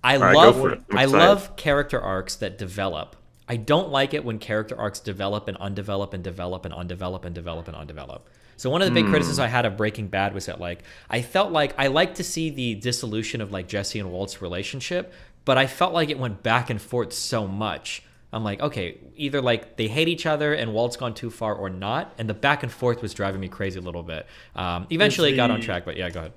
Speaker 1: I love character arcs that develop. I don't like it when character arcs develop and undevelop and develop and undevelop and develop and undevelop. So one of the big criticisms I had of Breaking Bad was that, like, I felt like I liked to see the dissolution of, like, Jesse and Walt's relationship, but I felt like it went back and forth so much. I'm like, okay, either, like, they hate each other and Walt's gone too far or not, and the back and forth was driving me crazy a little bit. Eventually it got on track, but yeah, go ahead.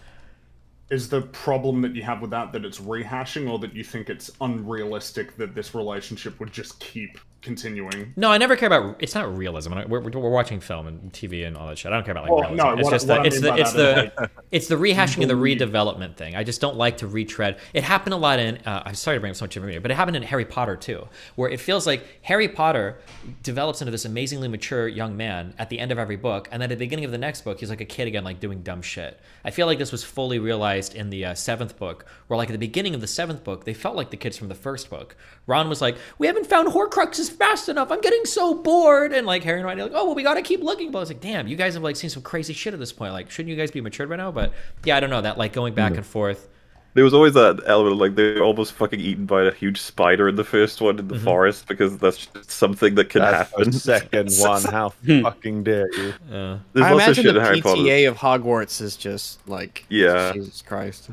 Speaker 9: Is the problem that you have with that it's rehashing, or that you think it's unrealistic that this relationship would just keep continuing.
Speaker 1: No, I never care about. It's not realism. We're watching film and TV and all that shit. I don't care about like realism.
Speaker 9: No,
Speaker 1: it's the rehashing and the redevelopment thing. I just don't like to retread. It happened a lot in. I'm sorry to bring up so much information, but it happened in Harry Potter too, where it feels like Harry Potter develops into this amazingly mature young man at the end of every book, and then at the beginning of the next book, he's like a kid again, like doing dumb shit. I feel like this was fully realized in the 7th book, where like at the beginning of the 7th book, they felt like the kids from the 1st book. Ron was like, "We haven't found Horcruxes fast enough. I'm getting so bored." And like Harry and Ron are like, "Oh well, we gotta keep looking." But I was like, "Damn, you guys have like seen some crazy shit at this point. Like, shouldn't you guys be matured by now?" But yeah, I don't know, that like going back and forth.
Speaker 5: There was always that element of like they're almost fucking eaten by a huge spider in the first one in the forest, because that's just something that can happen.
Speaker 7: The second one, how fucking dare you?
Speaker 8: I imagine the PTA of Hogwarts is just like, Jesus Christ.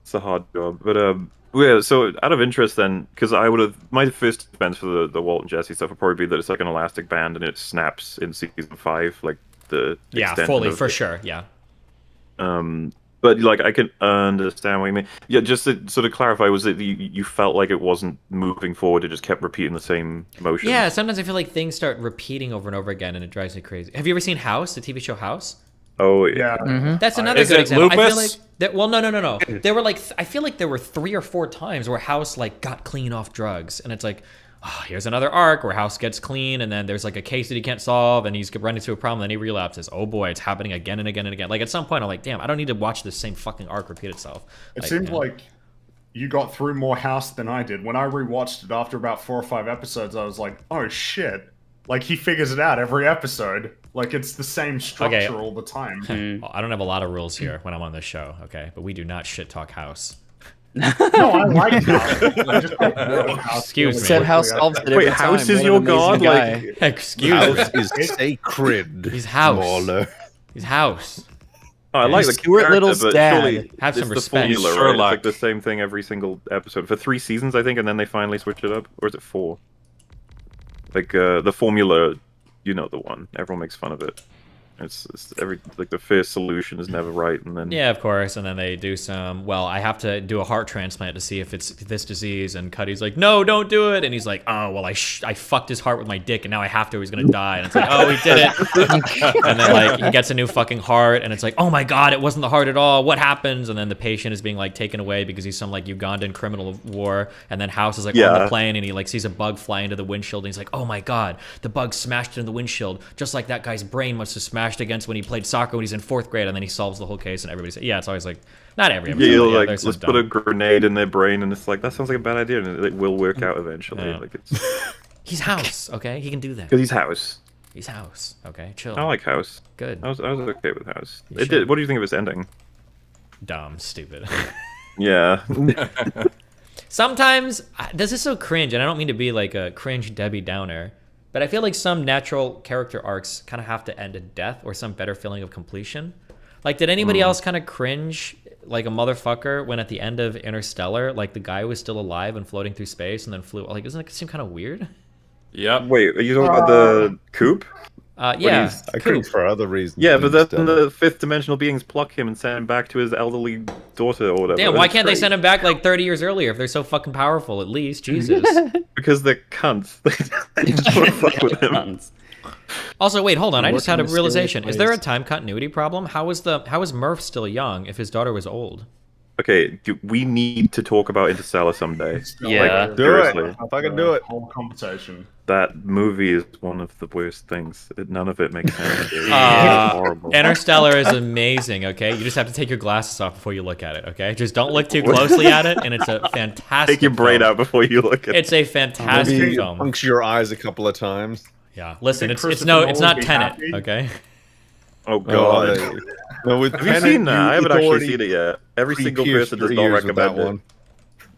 Speaker 5: It's a hard job, but yeah. So out of interest, then, because I would have my first defense for the Walt and Jesse stuff would probably be that it's like an elastic band and it snaps in season 5, like the
Speaker 1: fully for sure, yeah.
Speaker 5: But like I can understand what you mean. Yeah, just to sort of clarify, was it you felt like it wasn't moving forward; it just kept repeating the same motion?
Speaker 1: Yeah, sometimes I feel like things start repeating over and over again, and it drives me crazy. Have you ever seen House, the TV show House?
Speaker 5: Oh yeah,
Speaker 1: that's another good example. I feel like that. Well, no. There were like I feel like there were 3 or 4 times where House like got clean off drugs, and it's like, oh, here's another arc where House gets clean, and then there's like a case that he can't solve, and he's running into a problem, and then he relapses. Oh boy, it's happening again and again and again. Like at some point, I'm like, damn, I don't need to watch this same fucking arc repeat itself.
Speaker 9: It seems like you got through more House than I did. When I rewatched it after about 4 or 5 episodes, I was like, oh shit. Like he figures it out every episode. Like it's the same structure all the time.
Speaker 1: Well, I don't have a lot of rules here when I'm on this show, okay? But we do not shit talk House.
Speaker 9: No, I like House. I just don't know House.
Speaker 1: Excuse me.
Speaker 8: Said House solves it every
Speaker 5: Wait,
Speaker 8: time.
Speaker 5: House is your god? Like,
Speaker 1: excuse
Speaker 7: House
Speaker 1: me.
Speaker 7: is sacred.
Speaker 1: He's House.
Speaker 7: Smaller.
Speaker 1: He's House.
Speaker 5: Oh, I like the
Speaker 8: Stuart Little's
Speaker 5: but
Speaker 8: dad.
Speaker 5: surely
Speaker 1: Have some
Speaker 5: it's
Speaker 1: respect.
Speaker 5: the formula, right? It's like the same thing every single episode for 3 seasons, I think, and then they finally switch it up, or is it 4? Like the formula, you know the one. Everyone makes fun of it. It's every like the first solution is never right, and then
Speaker 1: yeah, of course, and then they do some. Well, I have to do a heart transplant to see if it's this disease, and Cuddy's like, no, don't do it, and he's like, oh well, I fucked his heart with my dick, and now I have to. He's gonna die, and it's like, oh, he did it, and then like he gets a new fucking heart, and it's like, oh my god, it wasn't the heart at all. What happens? And then the patient is being like taken away because he's some like Ugandan criminal of war, and then House is like on the plane, and he like sees a bug fly into the windshield, and he's like, oh my god, the bug smashed into the windshield, just like that guy's brain must have smashed against when he played soccer when he's in 4th grade, and then he solves the whole case, and everybody's yeah, it's always like not every episode.
Speaker 5: Yeah, like let's put a grenade in their brain, and it's like that sounds like a bad idea, and it will work out eventually. Yeah. Like it's
Speaker 1: he's House, okay, he can do that
Speaker 5: because he's House.
Speaker 1: He's House, okay, chill.
Speaker 5: I like House.
Speaker 1: Good.
Speaker 5: I was okay with House. It did. What do you think of its ending?
Speaker 1: Dumb, stupid.
Speaker 5: Yeah.
Speaker 1: Sometimes this is so cringe, and I don't mean to be like a cringe Debbie Downer. But I feel like some natural character arcs kind of have to end in death or some better feeling of completion. Like, did anybody else kind of cringe like a motherfucker when at the end of Interstellar, like the guy was still alive and floating through space and then flew? Like, doesn't it seem kind of weird?
Speaker 6: Yep.
Speaker 5: Wait, are you talking about the Coop?
Speaker 1: Yeah.
Speaker 7: I couldn't for other reasons.
Speaker 5: Yeah, but then the 5th dimensional beings pluck him and send him back to his elderly daughter or whatever.
Speaker 1: Damn, why can't they send him back like 30 years earlier if they're so fucking powerful, at least? Jesus.
Speaker 5: Because they're cunts. They just want to fuck with him.
Speaker 1: Also, wait, hold on. I just had a realization. Is there a time continuity problem? How is Murph still young if his daughter was old?
Speaker 5: Okay, we need to talk about Interstellar someday.
Speaker 6: Yeah,
Speaker 5: like, seriously.
Speaker 7: If I can do it.
Speaker 9: Whole conversation.
Speaker 5: That movie is one of the worst things. None of it makes sense. It's horrible.
Speaker 1: Interstellar is amazing, okay? You just have to take your glasses off before you look at it, okay? Just don't look too closely at it, and it's a fantastic
Speaker 5: Take your brain out before you look at it.
Speaker 1: It's a fantastic film.
Speaker 7: Puncture your eyes a couple of times.
Speaker 1: Yeah, listen, it's not Tenet, okay?
Speaker 5: Oh god.
Speaker 7: No,
Speaker 5: have you seen that? I haven't actually seen it yet. Every single person does not recommend it.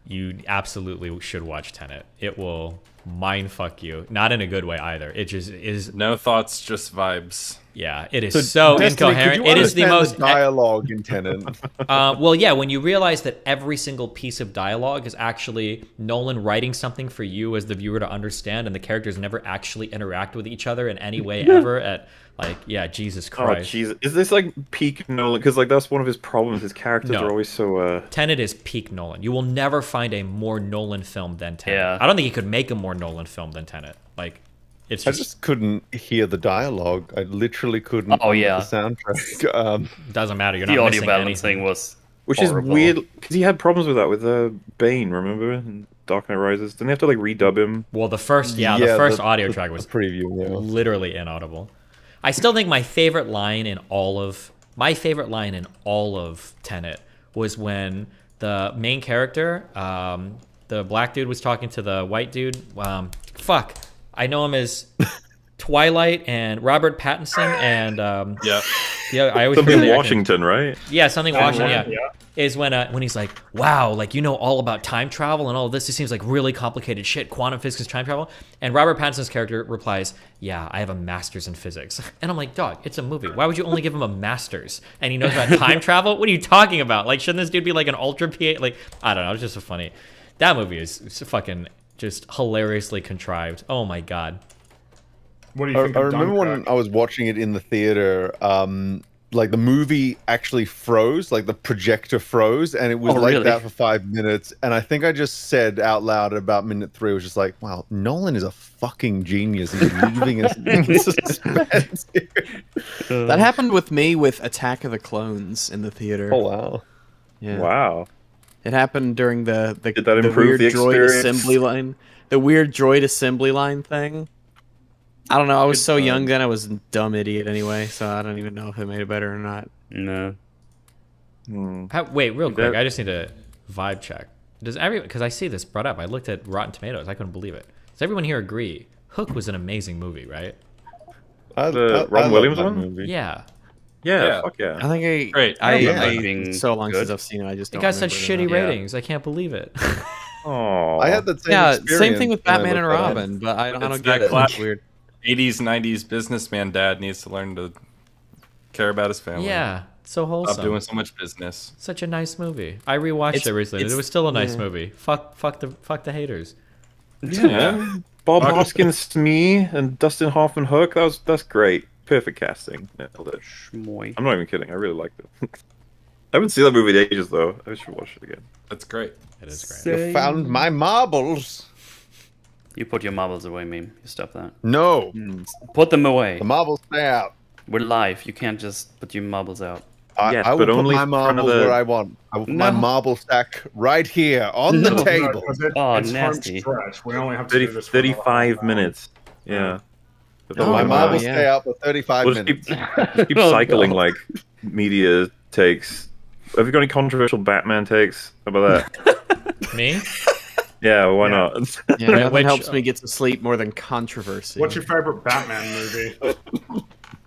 Speaker 1: You absolutely should watch Tenet. It will mindfuck you. Not in a good way either. It just is.
Speaker 6: No thoughts, just vibes.
Speaker 1: Yeah, it is so incoherent. It is the most
Speaker 7: dialogue in Tenet.
Speaker 1: Well, yeah, when you realize that every single piece of dialogue is actually Nolan writing something for you as the viewer to understand, and the characters never actually interact with each other in any way ever. At like, yeah, Jesus Christ.
Speaker 5: Oh, Jesus. Is this like peak Nolan? Because like that's one of his problems. His characters are always so.
Speaker 1: Tenet is peak Nolan. You will never find a more Nolan film than Tenet.
Speaker 6: Yeah.
Speaker 1: I don't think he could make a more Nolan film than Tenet. Like, it's
Speaker 7: I just couldn't hear the dialogue. I literally couldn't.
Speaker 6: Oh yeah,
Speaker 7: the soundtrack.
Speaker 1: Doesn't matter. You're
Speaker 6: the
Speaker 1: not
Speaker 6: audio
Speaker 1: missing
Speaker 6: balancing
Speaker 1: anything.
Speaker 6: was
Speaker 5: which
Speaker 6: horrible.
Speaker 5: is weird because he had problems with that with Bane. Remember in Dark Knight Rises? Didn't they have to like redub him?
Speaker 1: Well, the first audio track was
Speaker 7: preview,
Speaker 1: literally inaudible. I still think my favorite line in all of Tenet was when the main character, the black dude, was talking to the white dude. Fuck, I know him as Twilight and Robert Pattinson and
Speaker 5: yeah,
Speaker 1: I always
Speaker 5: something Washington, right?
Speaker 1: Yeah, something Washington. Yeah. Is when he's like, wow, like you know all about time travel and all of this. It seems like really complicated shit. Quantum physics, time travel. And Robert Pattinson's character replies, yeah, I have a master's in physics. And I'm like, dog, it's a movie. Why would you only give him a master's? And he knows about time travel? What are you talking about? Like, shouldn't this dude be like an ultra PA? Like, I don't know. It's just so funny. That movie is fucking just hilariously contrived. Oh my god.
Speaker 9: What do you think?
Speaker 7: I remember when I was watching it in the theater. Like the movie actually froze, like the projector froze, and it was that for 5 minutes. And I think I just said out loud at about minute 3, I was just like, wow, Nolan is a fucking genius. He's leaving us in suspense here.
Speaker 8: That happened with me with Attack of the Clones in the theater.
Speaker 7: Oh, wow.
Speaker 8: Yeah.
Speaker 5: Wow.
Speaker 8: It happened during the
Speaker 5: Did that improve
Speaker 8: weird
Speaker 5: the
Speaker 8: droid
Speaker 5: experience?
Speaker 8: assembly line. The weird droid assembly line thing. I don't know. I was so young then. I was a dumb idiot anyway, so I don't even know if it made it better or not.
Speaker 6: No.
Speaker 1: Wait, real quick. I just need a vibe check. Because I see this brought up. I looked at Rotten Tomatoes. I couldn't believe it. Does everyone here agree? Hook was an amazing movie, right?
Speaker 5: The Robin Williams one?
Speaker 7: Movie.
Speaker 1: Yeah.
Speaker 5: Yeah, fuck yeah.
Speaker 8: I think it's so long since I've seen it. I just don't.
Speaker 1: It got such shitty ratings. I can't believe it.
Speaker 5: Oh,
Speaker 7: I had the same
Speaker 8: same thing with Batman and Robin, but I don't get it. It's weird.
Speaker 11: 80s, 90s businessman dad needs to learn to care about his family.
Speaker 1: Yeah, so wholesome.
Speaker 11: Stop doing so much business.
Speaker 1: Such a nice movie. I rewatched it recently. It was still a nice movie. Fuck the haters.
Speaker 5: Yeah. Bob Hoskins, Smee, and Dustin Hoffman Hook. That's great. Perfect casting. Nailed it.
Speaker 6: Schmoy.
Speaker 5: I'm not even kidding. I really liked it. I haven't seen that movie in ages though. I should watch it again.
Speaker 11: That's great.
Speaker 1: It is great.
Speaker 7: You found my marbles.
Speaker 6: You put your marbles away, meme. You stop that.
Speaker 7: No.
Speaker 6: Put them away.
Speaker 7: The marbles stay out.
Speaker 6: We're live. You can't just put your marbles out.
Speaker 7: I will put my marbles where I want. I will put my marble stack right here on the table.
Speaker 6: It's nasty.
Speaker 9: We only have to do this for
Speaker 5: 35 minutes. Yeah.
Speaker 7: My marbles stay out for 35 minutes.
Speaker 5: Keep cycling like media takes. Have you got any controversial Batman takes? How about
Speaker 1: that? Me?
Speaker 5: Yeah, why not?
Speaker 8: Yeah, nothing helps me get to sleep more than controversy.
Speaker 9: What's your favorite Batman movie?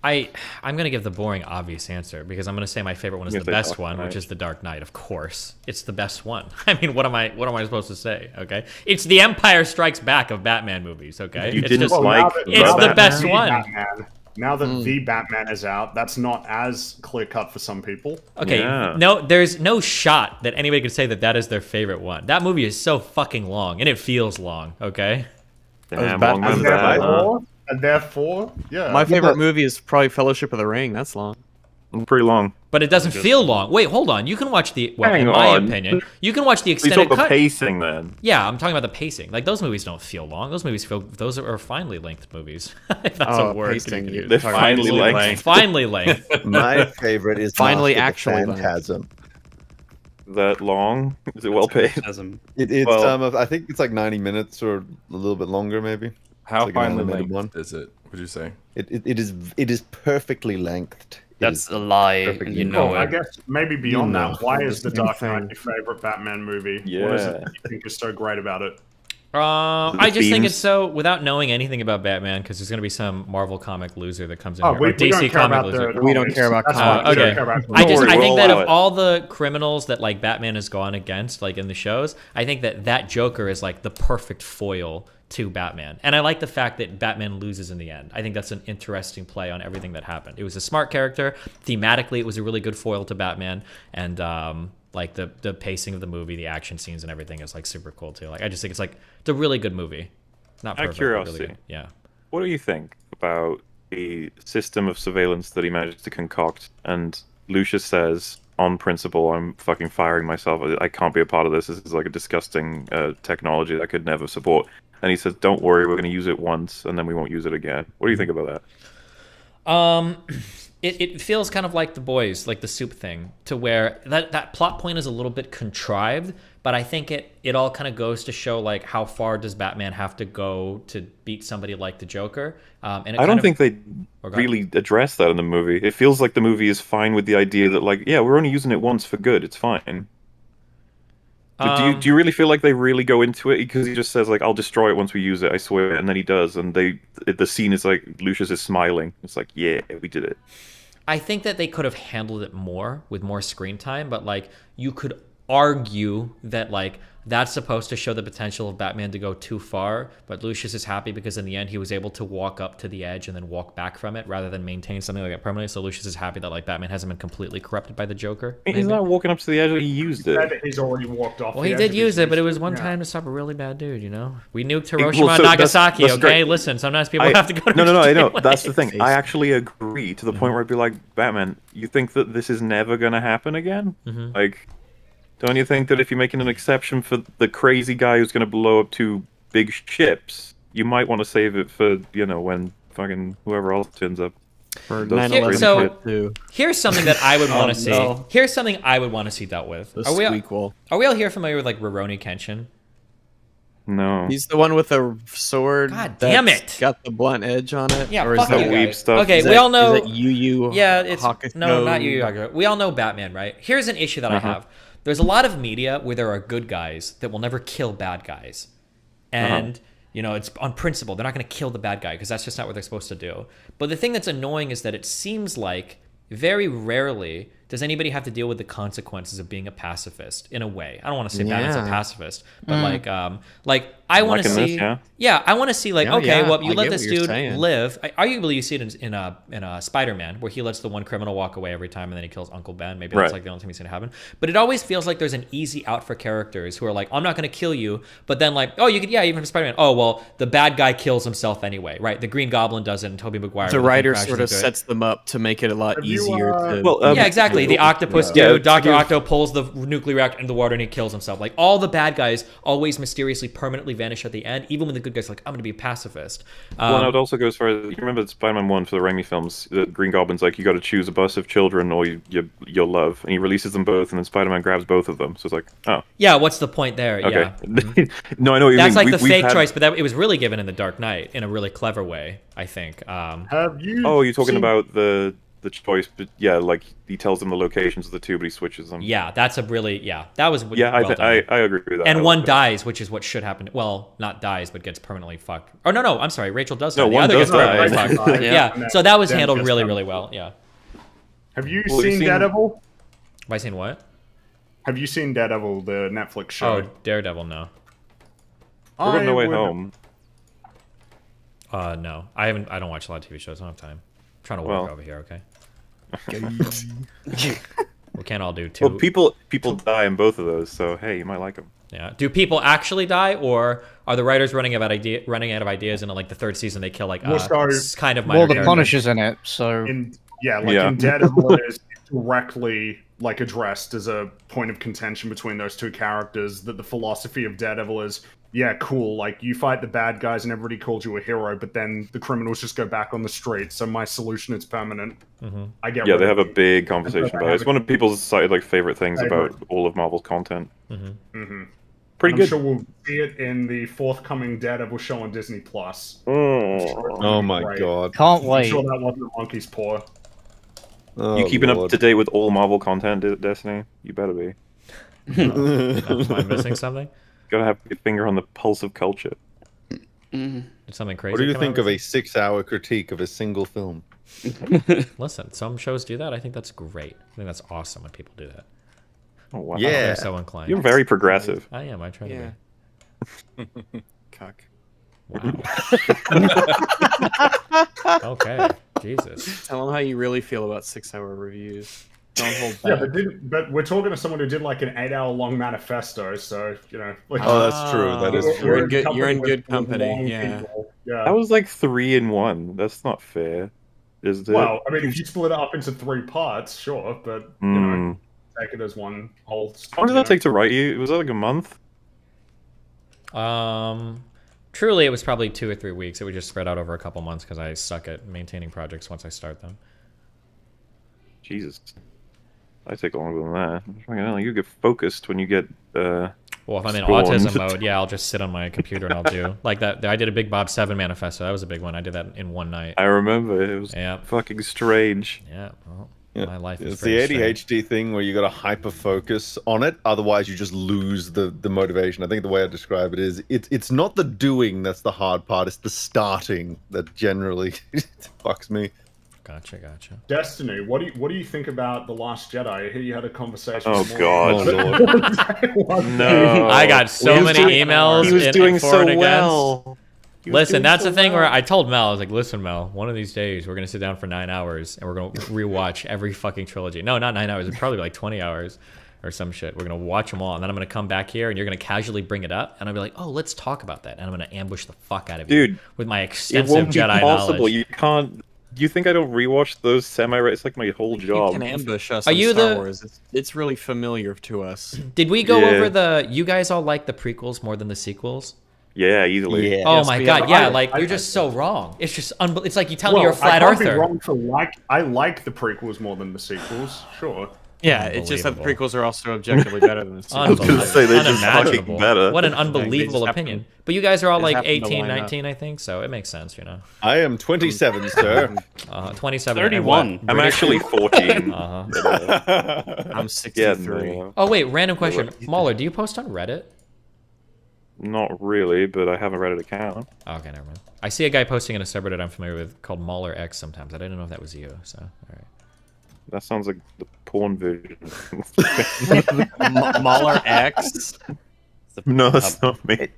Speaker 1: I'm gonna give the boring, obvious answer because I'm gonna say my favorite one is the best one, which is The Dark Knight. Of course, it's the best one. I mean, what am I supposed to say? Okay, it's the Empire Strikes Back of Batman movies. Okay,
Speaker 5: it's the
Speaker 1: best one.
Speaker 9: Batman. Now that the Batman is out, that's not as clear cut for some people.
Speaker 1: Okay, no, there's no shot that anybody could say that is their favorite one. That movie is so fucking long, and it feels long. Okay.
Speaker 9: And therefore, yeah.
Speaker 8: My favorite movie is probably Fellowship of the Ring. That's long.
Speaker 5: Pretty long.
Speaker 1: But it doesn't feel long. Wait, hold on. You can watch in my opinion, you can watch the extended cut.
Speaker 5: The pacing then.
Speaker 1: Yeah, I'm talking about the pacing. Like those movies don't feel long. Those are finely length movies. If that's a word.
Speaker 5: They're finely length.
Speaker 1: Finely length.
Speaker 7: My favorite is
Speaker 8: finally actually
Speaker 7: Phantasm.
Speaker 5: That long? Is it well paced?
Speaker 7: It's I think it's like 90 minutes or a little bit longer maybe.
Speaker 11: How finely length is it? Would you say?
Speaker 7: It is perfectly lengthed.
Speaker 6: That's a lie, and you know it.
Speaker 9: I guess maybe beyond that, why is The Dark Knight your favorite Batman movie?
Speaker 5: Yeah.
Speaker 9: What is it that you think is so great about it?
Speaker 1: I just think it's so, without knowing anything about Batman, because there's going to be some Marvel comic loser that comes in here.
Speaker 9: We
Speaker 1: DC comic loser.
Speaker 8: We don't care about comics.
Speaker 1: Okay. I think that of all the criminals that like Batman has gone against, like in the shows, I think that Joker is like the perfect foil to Batman. And I like the fact that Batman loses in the end. I think that's an interesting play on everything that happened. It was a smart character. Thematically, it was a really good foil to Batman. And like the pacing of the movie, the action scenes and everything is like super cool too. Like I just think it's a really good movie. Not perfect,
Speaker 5: out of curiosity,
Speaker 1: really good. Yeah.
Speaker 5: What do you think about the system of surveillance that he managed to concoct? And Lucius says, on principle, I'm fucking firing myself. I can't be a part of this. This is like a disgusting technology that I could never support. and he says, "Don't worry, we're going to use it once, and then we won't use it again." What do you think about
Speaker 1: that? It feels kind of like The Boys, like the soup thing, to where that plot point is a little bit contrived, but I think it all kind of goes to show like how far does Batman have to go to beat somebody like the Joker. And
Speaker 5: I don't think they really address that in the movie. It feels like the movie is fine with the idea that like, yeah, we're only using it once for good. It's fine. Do you really feel like they really go into it? Because he just says like, "I'll destroy it once we use it, I swear," and then he does, and the scene is like Lucius is smiling. It's like, yeah, we did it.
Speaker 1: I think that they could have handled it more with more screen time, but like you could argue that like that's supposed to show the potential of Batman to go too far, but Lucius is happy because in the end he was able to walk up to the edge and then walk back from it rather than maintain something like that permanently. So Lucius is happy that like Batman hasn't been completely corrupted by the Joker.
Speaker 5: Maybe. He's not walking up to the edge; he used it.
Speaker 9: He's already walked off.
Speaker 1: Well, he did use it, but it was one time to stop a really bad dude. You know, we nuked Hiroshima and Nagasaki. That's okay, great. Listen, sometimes people have to go. To
Speaker 5: no, I know. That's the thing. I actually agree to the point where I'd be like, Batman, you think that this is never going to happen again? Like. Don't you think that if you're making an exception for the crazy guy who's going to blow up 2 big ships, you might want to save it for, you know, when fucking whoever else turns up?
Speaker 8: For 9/11
Speaker 1: here's something that I would want to see. Here's something I would want to see dealt with. Are we all here familiar with like Rurouni Kenshin?
Speaker 5: No.
Speaker 8: He's the one with a sword.
Speaker 1: God damn it!
Speaker 8: Got the blunt edge on it.
Speaker 1: Yeah,
Speaker 8: or
Speaker 1: fuck
Speaker 8: is
Speaker 1: you
Speaker 8: that
Speaker 1: guys. Stuff? Okay, we all know.
Speaker 8: Is it Yu
Speaker 1: Yeah, it's no, not Yu Yu. We all know Batman, right? Here's an issue that I have. There's a lot of media where there are good guys that will never kill bad guys. And, you know, it's on principle. They're not going to kill the bad guy because that's just not what they're supposed to do. But the thing that's annoying is that it seems like very rarely does anybody have to deal with the consequences of being a pacifist in a way. I don't want to say Batman's a pacifist, but like I want to see, I want to see like, okay, well, you let this dude live. Arguably, you see it in a Spider-Man where he lets the one criminal walk away every time and then he kills Uncle Ben. Maybe that's like the only time he's gonna happen. But it always feels like there's an easy out for characters who are like, I'm not gonna kill you, but then like, oh, you could, even from Spider-Man. Oh, well, the bad guy kills himself anyway, right? The Green Goblin does it, and Tobey Maguire.
Speaker 8: The writer sort of sets them up to make it a lot easier to.
Speaker 1: Well, yeah, exactly. The octopus dude, Dr. Octo pulls the nuclear reactor into the water and he kills himself. Like all the bad guys always mysteriously permanently vanish at the end, even when the good guys are like, I'm going to be a pacifist.
Speaker 5: Well, I would also go as far as, you remember Spider-Man 1 for the Raimi films, the Green Goblin's like, you got to choose a bus of children or your love, and he releases them both, and then Spider-Man grabs both of them. So it's like, oh.
Speaker 1: Yeah, what's the point there?
Speaker 5: Okay.
Speaker 1: Yeah.
Speaker 5: No, I know what you mean.
Speaker 1: That's like the fake choice, but it was really given in The Dark Knight in a really clever way, I think.
Speaker 9: Have you
Speaker 5: you're talking about the choice, but yeah, like he tells them the locations of the two, but he switches them.
Speaker 1: Yeah, that's a really that was
Speaker 5: I agree with that.
Speaker 1: And one dies, which is what should happen. Well, not dies, but gets permanently fucked. Oh no, I'm sorry, Rachel does. No, one does die. Fucked. Yeah, so that was handled really well. Yeah.
Speaker 9: Have you seen Daredevil?
Speaker 1: Have I seen what?
Speaker 9: Have you seen Daredevil, the Netflix show?
Speaker 1: Oh, Daredevil, no.
Speaker 5: We're going No Way Home.
Speaker 1: No, I haven't. I don't watch a lot of TV shows. I don't have time. I'm trying to work over here. Okay. We can't all do 2.
Speaker 5: Well, people die in both of those, so hey, you might like them.
Speaker 1: Yeah. Do people actually die, or are the writers running out of ideas, and in like the 3rd season they kill like kind of minor
Speaker 10: well, the Punisher's in it, so
Speaker 9: in Daredevil it is directly like addressed as a point of contention between those two characters, that the philosophy of Daredevil is, yeah, cool, like you fight the bad guys and everybody calls you a hero, but then the criminals just go back on the street, so my solution is permanent. I get
Speaker 5: they have a big conversation about it. It's one of people's favorite things about all of Marvel's content. Pretty good.
Speaker 9: I'm sure we'll see it in the forthcoming Daredevil show on Disney Plus.
Speaker 7: Oh my god.
Speaker 10: Can't wait.
Speaker 9: I'm sure that wasn't a monkey's paw.
Speaker 5: You keeping up to date with all Marvel content, Destiny? You better be.
Speaker 1: Am I missing something?
Speaker 5: Gotta have your finger on the pulse of culture.
Speaker 1: Did something crazy?
Speaker 7: What do you think of a 6-hour critique of a single film?
Speaker 1: Listen, some shows do that. I think that's great. I think that's awesome when people do that.
Speaker 5: Oh, wow.
Speaker 7: Yeah.
Speaker 1: They're so inclined.
Speaker 5: You're very progressive.
Speaker 1: I am. I try to be.
Speaker 11: Cuck.
Speaker 1: Wow. Okay. Jesus.
Speaker 8: Tell them how you really feel about 6-hour reviews. Don't hold back.
Speaker 9: Yeah, but we're talking to someone who did like an 8-hour-long manifesto, so you know. Like,
Speaker 7: that's true. That is true.
Speaker 8: You're in good company. Yeah.
Speaker 5: That was like 3 in 1. That's not fair, is it?
Speaker 9: Well, I mean, if you split it up into 3 parts, sure, but you know, take it as one whole.
Speaker 5: How long did that take to write you? Was that like a month?
Speaker 1: Truly, it was probably 2 or 3 weeks. It would just spread out over a couple months because I suck at maintaining projects once I start them.
Speaker 5: Jesus. I take longer than that. You get focused when you get
Speaker 1: well, if I'm in autism mode, yeah, I'll just sit on my computer and I'll do like that. I did a Big Bob 7 manifesto. That was a big one. I did that in one night.
Speaker 5: I remember it was fucking strange.
Speaker 1: Yeah, well, my life is.
Speaker 7: It's the ADHD thing where you got to hyper focus on it, otherwise you just lose the motivation. I think the way I describe it is it's not the doing that's the hard part; it's the starting that generally fucks me.
Speaker 1: Gotcha.
Speaker 9: Destiny, what do you think about The Last Jedi? I hear you had a conversation.
Speaker 5: Oh God,
Speaker 1: no! I got so many emails.
Speaker 11: He was doing so well.
Speaker 1: Listen, that's the thing where I told Mel, I was like, listen, Mel, one of these days we're gonna sit down for 9 hours and we're gonna rewatch every fucking trilogy. No, not 9 hours. It's probably like 20 hours or some shit. We're gonna watch them all, and then I'm gonna come back here and you're gonna casually bring it up, and I'll be like, oh, let's talk about that, and I'm gonna ambush the fuck out of you, with my extensive Jedi knowledge.
Speaker 5: You can't. Do you think I don't rewatch those semi-right? It's like my whole job.
Speaker 8: You can ambush us in Star Wars. It's really familiar to us.
Speaker 1: Did we go over the... You guys all like the prequels more than the sequels?
Speaker 5: Yeah, easily.
Speaker 1: Yeah. Oh my God, yeah, like, you're just so wrong. It's just... It's like you tell me you're a flat earther.
Speaker 9: I can't be wrong for I like the prequels more than the sequels, sure.
Speaker 8: Yeah, it's just that the prequels are also objectively better than the sequels.
Speaker 5: I was going to say they're just fucking better.
Speaker 1: What an unbelievable opinion. But you guys are all like 18, 19, I think, so it makes sense, you know.
Speaker 7: I am 27, sir.
Speaker 1: 27.
Speaker 6: 31.
Speaker 5: I'm actually 14.
Speaker 8: I'm 63.
Speaker 1: Oh wait, random question. Mauler, do you post on Reddit?
Speaker 5: Not really, but I have a Reddit account.
Speaker 1: Oh, okay, never mind. I see a guy posting in a subreddit I'm familiar with called Mauler X sometimes. I didn't know if that was you, so alright.
Speaker 5: That sounds like the porn version.
Speaker 8: Mauler X?
Speaker 5: No, that's not me.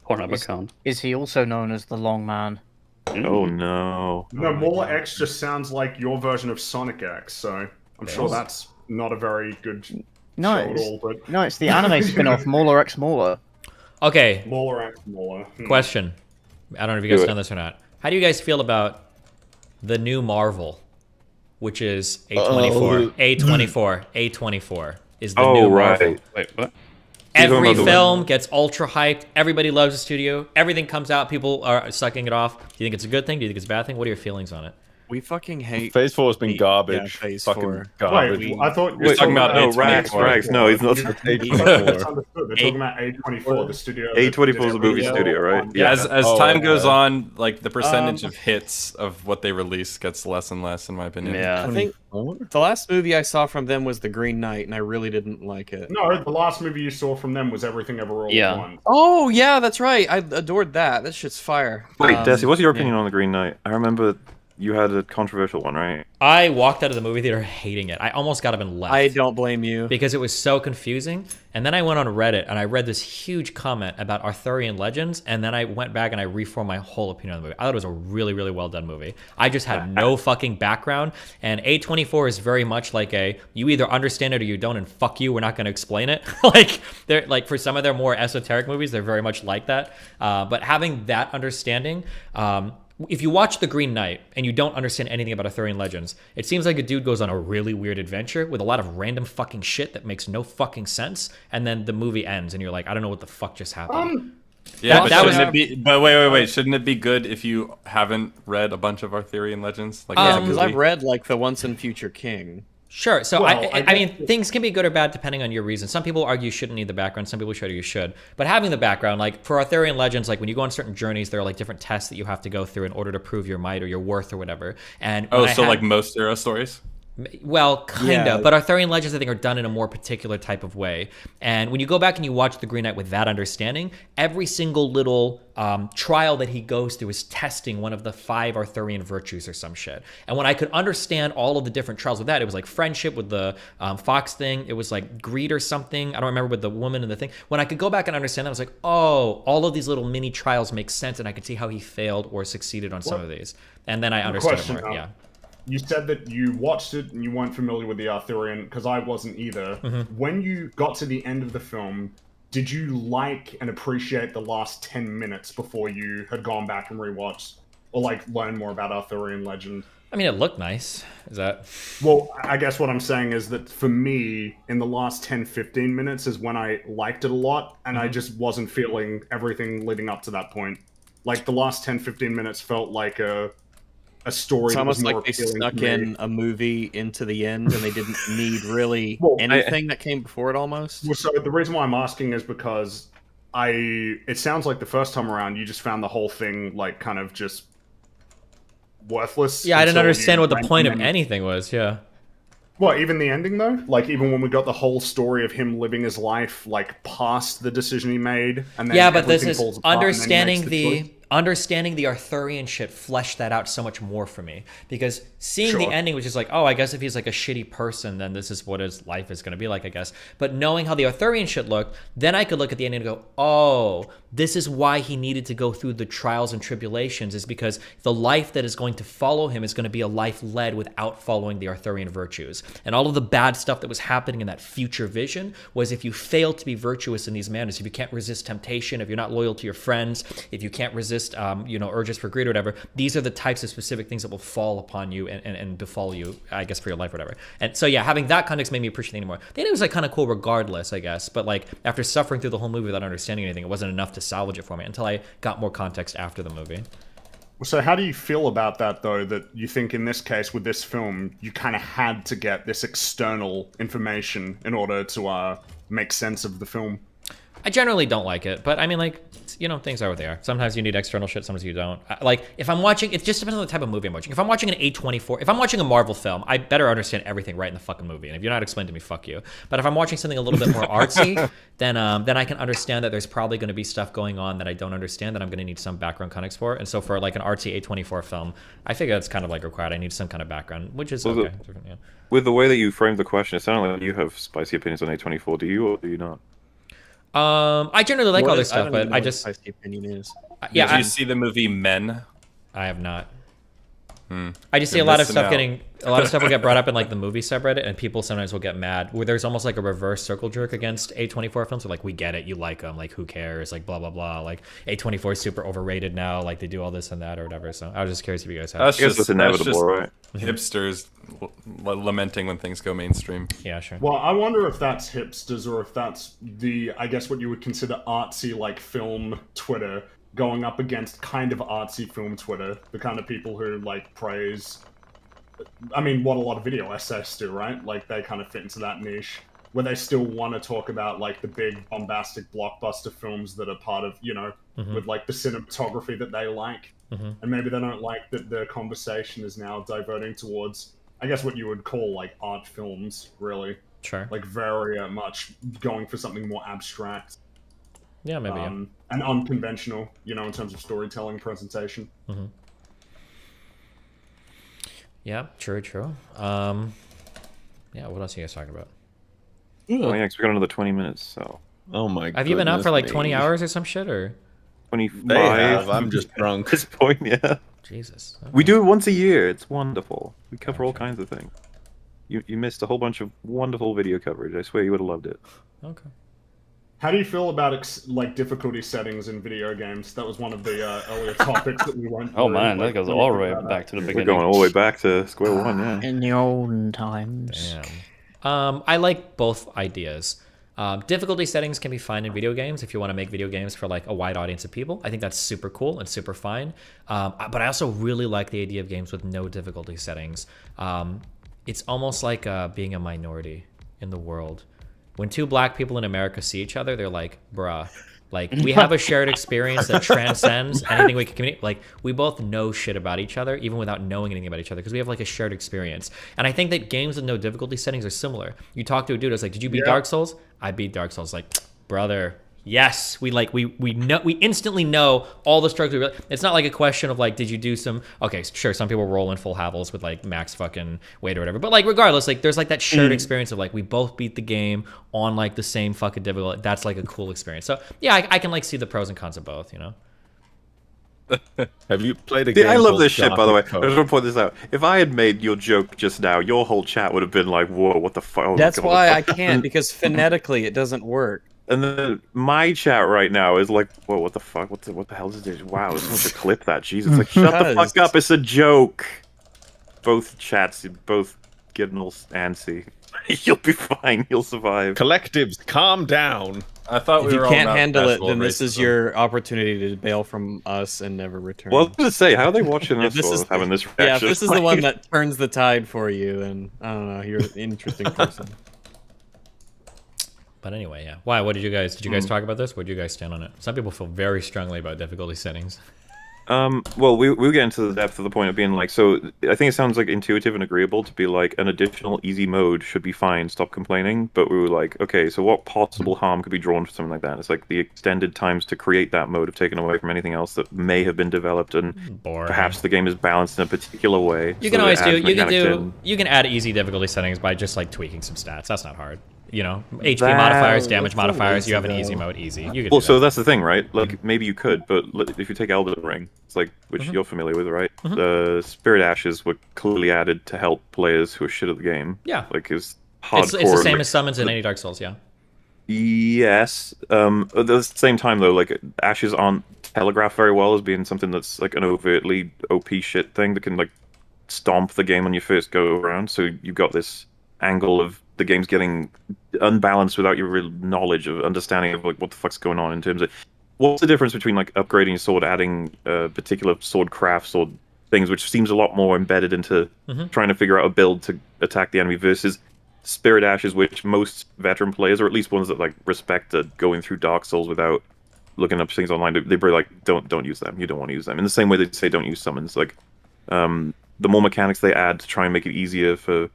Speaker 6: Pornhub account.
Speaker 10: Is he also known as the Long Man?
Speaker 5: Oh no.
Speaker 9: No, Mauler X just sounds like your version of Sonic X, so I'm sure that's not a very good show at all. But...
Speaker 10: No, it's the anime spin-off, Mauler X Mauler.
Speaker 1: Okay.
Speaker 9: Mauler X Mauler.
Speaker 1: Question. I don't know if you guys know this or not. How do you guys feel about the new Marvel? Which is A24. A24 is the new Marvel.
Speaker 6: Wait, what?
Speaker 1: Every film gets ultra hyped. Everybody loves the studio. Everything comes out. People are sucking it off. Do you think it's a good thing? Do you think it's a bad thing? What are your feelings on it?
Speaker 8: We fucking hate...
Speaker 7: Phase 4 has been garbage.
Speaker 8: Yeah, Phase
Speaker 7: fucking
Speaker 8: 4.
Speaker 7: Garbage.
Speaker 9: Wait, I thought you
Speaker 5: were talking about Rags. No, he's not.
Speaker 9: They're talking about A24, the studio.
Speaker 5: A24 is a movie studio, right?
Speaker 11: Yeah. As time goes on, like the percentage of hits of what they release gets less and less, in my opinion.
Speaker 8: Yeah, I think the last movie I saw from them was The Green Knight, and I really didn't like it.
Speaker 9: No, the last movie you saw from them was Everything Ever All at Once.
Speaker 8: Oh yeah, that's right. I adored that. That shit's fire.
Speaker 5: Wait, Desi, what's your opinion on The Green Knight? I remember you had a controversial one, right?
Speaker 1: I walked out of the movie theater hating it. I almost got up and left.
Speaker 8: I don't blame you.
Speaker 1: Because it was so confusing. And then I went on Reddit and I read this huge comment about Arthurian legends, and then I went back and I reformed my whole opinion on the movie. I thought it was a really, really well done movie. I just had no fucking background, and A24 is very much like you either understand it or you don't, and fuck you, we're not going to explain it. They're like, for some of their more esoteric movies, they're very much like that. But having that understanding, if you watch The Green Knight and you don't understand anything about Arthurian legends, it seems like a dude goes on a really weird adventure with a lot of random fucking shit that makes no fucking sense, and then the movie ends and you're like, I don't know what the fuck just happened.
Speaker 11: Yeah, but wait. Shouldn't it be good if you haven't read a bunch of Arthurian legends? Like,
Speaker 8: yeah, because I've read like The Once and Future King.
Speaker 1: Sure. So, well, I mean, things can be good or bad depending on your reason. Some people argue you shouldn't need the background. Some people should you should. But having the background, like for Arthurian legends, like when you go on certain journeys, there are like different tests that you have to go through in order to prove your might or your worth or whatever. And
Speaker 11: like most hero stories?
Speaker 1: Well, kind of, but Arthurian legends, I think, are done in a more particular type of way. And when you go back and you watch The Green Knight with that understanding, every single little trial that he goes through is testing one of the 5 Arthurian virtues or some shit. And when I could understand all of the different trials with that, it was like friendship with the fox thing. It was like greed or something. I don't remember with the woman and the thing. When I could go back and understand that, I was like, oh, all of these little mini trials make sense, and I could see how he failed or succeeded on some of these. And then I understood it more. Yeah.
Speaker 9: You said that you watched it and you weren't familiar with the Arthurian, because I wasn't either. When you got to the end of the film, did you like and appreciate the last 10 minutes before you had gone back and rewatched, or like learn more about Arthurian legend?
Speaker 1: I mean, it looked nice. Is that...
Speaker 9: Well, I guess what I'm saying is that for me, in the last 10-15 minutes is when I liked it a lot, and I just wasn't feeling everything leading up to that point. Like, the last 10-15 minutes felt like a story.
Speaker 8: It's
Speaker 9: that
Speaker 8: almost
Speaker 9: was more
Speaker 8: like they
Speaker 9: appealing
Speaker 8: snuck
Speaker 9: to me.
Speaker 8: in a movie into the end, and they didn't need really anything that came before it almost.
Speaker 9: Well, so the reason why I'm asking is because it sounds like the first time around, you just found the whole thing, like, kind of just worthless.
Speaker 1: Yeah, I didn't understand what the point of anything was, yeah.
Speaker 9: Well, even the ending, though? Like, even when we got the whole story of him living his life, like, past the decision he made, and then
Speaker 1: but this is
Speaker 9: falls apart,
Speaker 1: understanding the Arthurian shit fleshed that out so much more for me, because seeing the ending was just like, oh, I guess if he's like a shitty person, then this is what his life is going to be like, I guess. But knowing how the Arthurian shit looked, then I could look at the ending and go, oh, this is why he needed to go through the trials and tribulations, is because the life that is going to follow him is going to be a life led without following the Arthurian virtues. And all of the bad stuff that was happening in that future vision was, if you fail to be virtuous in these manners, if you can't resist temptation, if you're not loyal to your friends, if you can't resist urges for greed or whatever, these are the types of specific things that will fall upon you and befall you, I guess, for your life or whatever. And so, yeah, having that context made me appreciate it more. The ending was, like, kind of cool regardless, I guess, but, like, after suffering through the whole movie without understanding anything, it wasn't enough to salvage it for me until I got more context after the movie.
Speaker 9: So how do you feel about that, though, that you think in this case with this film, you kind of had to get this external information in order to make sense of the film?
Speaker 1: I generally don't like it, but I mean, like, things are what they are. Sometimes you need external shit, sometimes you don't. Like, if I'm watching, it just depends on the type of movie I'm watching. If I'm watching an A24, if I'm watching a Marvel film, I better understand everything right in the fucking movie. And if you're not explaining to me, fuck you. But if I'm watching something a little bit more artsy, then I can understand that there's probably going to be stuff going on that I don't understand, that I'm going to need some background context for. And so for, like, an artsy A24 film, I figure that's kind of, like, required. I need some kind of background, which is okay. Yeah.
Speaker 5: With the way that you framed the question, it sounded like you have spicy opinions on A24. Do you, or do you not?
Speaker 1: I generally like all this stuff, but I just...
Speaker 8: What opinion is.
Speaker 1: Yeah,
Speaker 11: Did you see the movie Men?
Speaker 1: I have not. I just see a lot of stuff will get brought up in, like, the movie subreddit, and people sometimes will get mad where there's almost like a reverse circle jerk against A24 films. They're like, we get it, you like them, like, who cares, like, blah blah blah, like, A24 is super overrated now, like, they do all this and that or whatever. So I was just curious if you guys have.
Speaker 5: That's just inevitable, right?
Speaker 11: Hipsters lamenting when things go mainstream.
Speaker 1: Yeah, sure.
Speaker 9: Well, I wonder if that's hipsters or if that's I guess what you would consider artsy, like, film Twitter, going up against kind of artsy film Twitter, the kind of people who, like, praise, I mean, what a lot of video essays do, right? Like, they kind of fit into that niche, where they still want to talk about, like, the big bombastic blockbuster films that are part of, with, like, the cinematography that they like. And maybe they don't like that the conversation is now diverting towards, I guess, what you would call, like, art films, really.
Speaker 1: Sure.
Speaker 9: Like, very much going for something more abstract.
Speaker 1: Yeah, maybe.
Speaker 9: And unconventional, in terms of storytelling presentation.
Speaker 1: Yeah, true. Yeah, what else are you guys talking about?
Speaker 5: Oh, yeah, because we got another 20 minutes, so...
Speaker 7: Oh my god.
Speaker 1: Have you been out for, like, 20 hours or some shit, or...?
Speaker 5: 25.
Speaker 7: I'm just drunk.
Speaker 5: At this point, yeah.
Speaker 1: Jesus. Okay.
Speaker 5: We do it once a year. It's wonderful. We cover all kinds of things. You missed a whole bunch of wonderful video coverage. I swear you would have loved it.
Speaker 1: Okay.
Speaker 9: How do you feel about like difficulty settings in video games? That was one of the earlier topics that we went through.
Speaker 6: Oh man, that goes all the way back to the beginning.
Speaker 5: We're going all the way back to square one, yeah.
Speaker 10: In the olden times.
Speaker 1: Damn. I like both ideas. Difficulty settings can be fine in video games if you want to make video games for, like, a wide audience of people. I think that's super cool and super fine. But I also really like the idea of games with no difficulty settings. It's almost like being a minority in the world. When two black people in America see each other, they're like, bruh, like, we have a shared experience that transcends anything we can communicate. Like, we both know shit about each other, even without knowing anything about each other, because we have, like, a shared experience. And I think that games with no difficulty settings are similar. You talk to a dude who's like, did you beat Dark Souls? I beat Dark Souls. Like, brother, yes, we know, we instantly know all the struggles. It's not like a question of, like, did you do some, okay, sure, some people roll in full Havels with, like, max fucking weight or whatever, but, like, regardless, like, there's, like, that shared experience of, like, we both beat the game on, like, the same fucking difficulty. That's, like, a cool experience. So yeah, I can, like, see the pros and cons of both,
Speaker 7: Have you played a game?
Speaker 5: I love this shit, by the way. I just want to point this out. If I had made your joke just now, your whole chat would have been like, whoa, what the fuck? Oh,
Speaker 8: that's why I can't, because phonetically it doesn't work.
Speaker 5: And then my chat right now is like, whoa, what the fuck? What the hell is this? Wow, it's supposed to clip that. Jesus, like, shut the fuck up, it's a joke. both chats, you're both getting all antsy. You'll be fine. You'll survive.
Speaker 7: Collectives, calm down.
Speaker 11: I thought
Speaker 8: if
Speaker 11: we
Speaker 8: you
Speaker 11: were
Speaker 8: can't
Speaker 11: all
Speaker 8: handle it, then this is your opportunity to bail from us and never return.
Speaker 5: Well, I was going to say, how are they watching us for having this reaction?
Speaker 8: Yeah, if this is the one that turns the tide for you, then I don't know, you're an interesting person.
Speaker 1: But anyway, yeah. Why? What did you guys talk about this? Where do you guys stand on it? Some people feel very strongly about difficulty settings.
Speaker 5: Well, we'll get into the depth of the point of being like, so I think it sounds like intuitive and agreeable to be like an additional easy mode should be fine, stop complaining. But we were like, okay, so what possible harm could be drawn from something like that? It's like the extended times to create that mode have taken away from anything else that may have been developed, and perhaps the game is balanced in a particular way.
Speaker 1: You can always you can add easy difficulty settings by just like tweaking some stats. That's not hard. You know, HP modifiers, damage modifiers. You have an easy mode, easy. You can
Speaker 5: well, so that's the thing, right? Like maybe you could, but if you take Elden Ring, it's like which you're familiar with, right? The Spirit Ashes were clearly added to help players who are shit at the game.
Speaker 1: Yeah,
Speaker 5: like is hardcore.
Speaker 1: It's the same as summons in any Dark Souls. Yeah.
Speaker 5: Yes. At the same time, though, like Ashes aren't telegraphed very well as being something that's like an overtly OP shit thing that can like stomp the game on your first go around. So you've got this angle of the game's getting unbalanced without your real knowledge of understanding of like what the fuck's going on in terms of what's the difference between like upgrading your sword, adding particular sword crafts or things, which seems a lot more embedded into trying to figure out a build to attack the enemy, versus Spirit Ashes, which most veteran players, or at least ones that like respect going through Dark Souls without looking up things online, they're like, don't use them. You don't want to use them. In the same way they say don't use summons. Like the more mechanics they add to try and make it easier for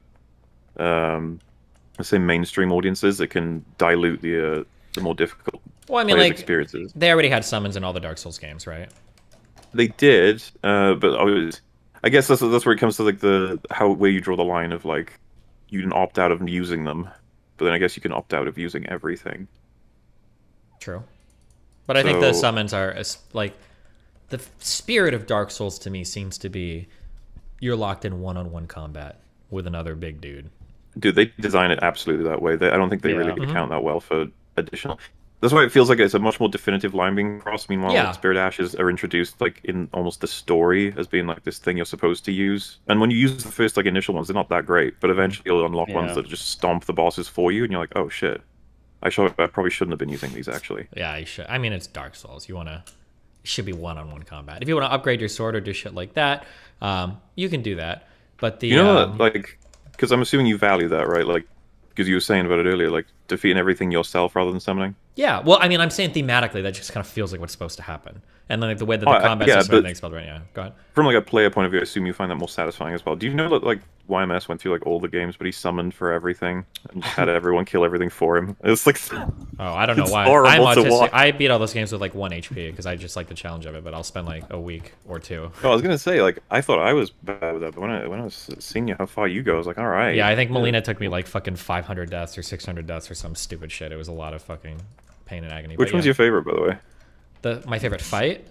Speaker 5: say mainstream audiences, it can dilute the more difficult experiences.
Speaker 1: They already had summons in all the Dark Souls games, right?
Speaker 5: They did, but I guess that's where it comes to like where you draw the line of like you can opt out of using them, but then I guess you can opt out of using everything.
Speaker 1: True, but I think the summons are like the spirit of Dark Souls to me seems to be you're locked in one-on-one combat with another big dude.
Speaker 5: Dude, they design it absolutely that way. I don't think they really account that well for additional. That's why it feels like it's a much more definitive line being crossed. Meanwhile, Spirit Ashes are introduced like in almost the story as being like this thing you're supposed to use. And when you use the first like initial ones, they're not that great. But eventually you'll unlock ones that just stomp the bosses for you, and you're like, oh shit, I probably shouldn't have been using these actually.
Speaker 1: Yeah, you should. I mean, it's Dark Souls. It should be one-on-one combat. If you want to upgrade your sword or do shit like that, you can do that. But
Speaker 5: you know what, like. Because I'm assuming you value that, right? Like, because you were saying about it earlier, like defeating everything yourself rather than summoning.
Speaker 1: Yeah, well, I mean, I'm saying thematically that just kind of feels like what's supposed to happen, and then like the way that the combat system makes spelled right. Yeah, go ahead.
Speaker 5: From like a player point of view, I assume you find that more satisfying as well. Do you know that like YMS went through like all the games, but he summoned for everything and just had everyone kill everthing for him? It's like,
Speaker 1: I don't know why. I'm autistic. I beat all those games with like 1 HP because I just like the challenge of it, but I'll spend like a week or two.
Speaker 5: Oh, I was gonna say like I thought I was bad with that, but when I was seeing how far you go, I was like, all right.
Speaker 1: Yeah, I think Molina took me like fucking 500 deaths or 600 deaths or some stupid shit. It was a lot of fucking pain and agony.
Speaker 5: Which one's your favorite, by the way?
Speaker 1: My favorite fight?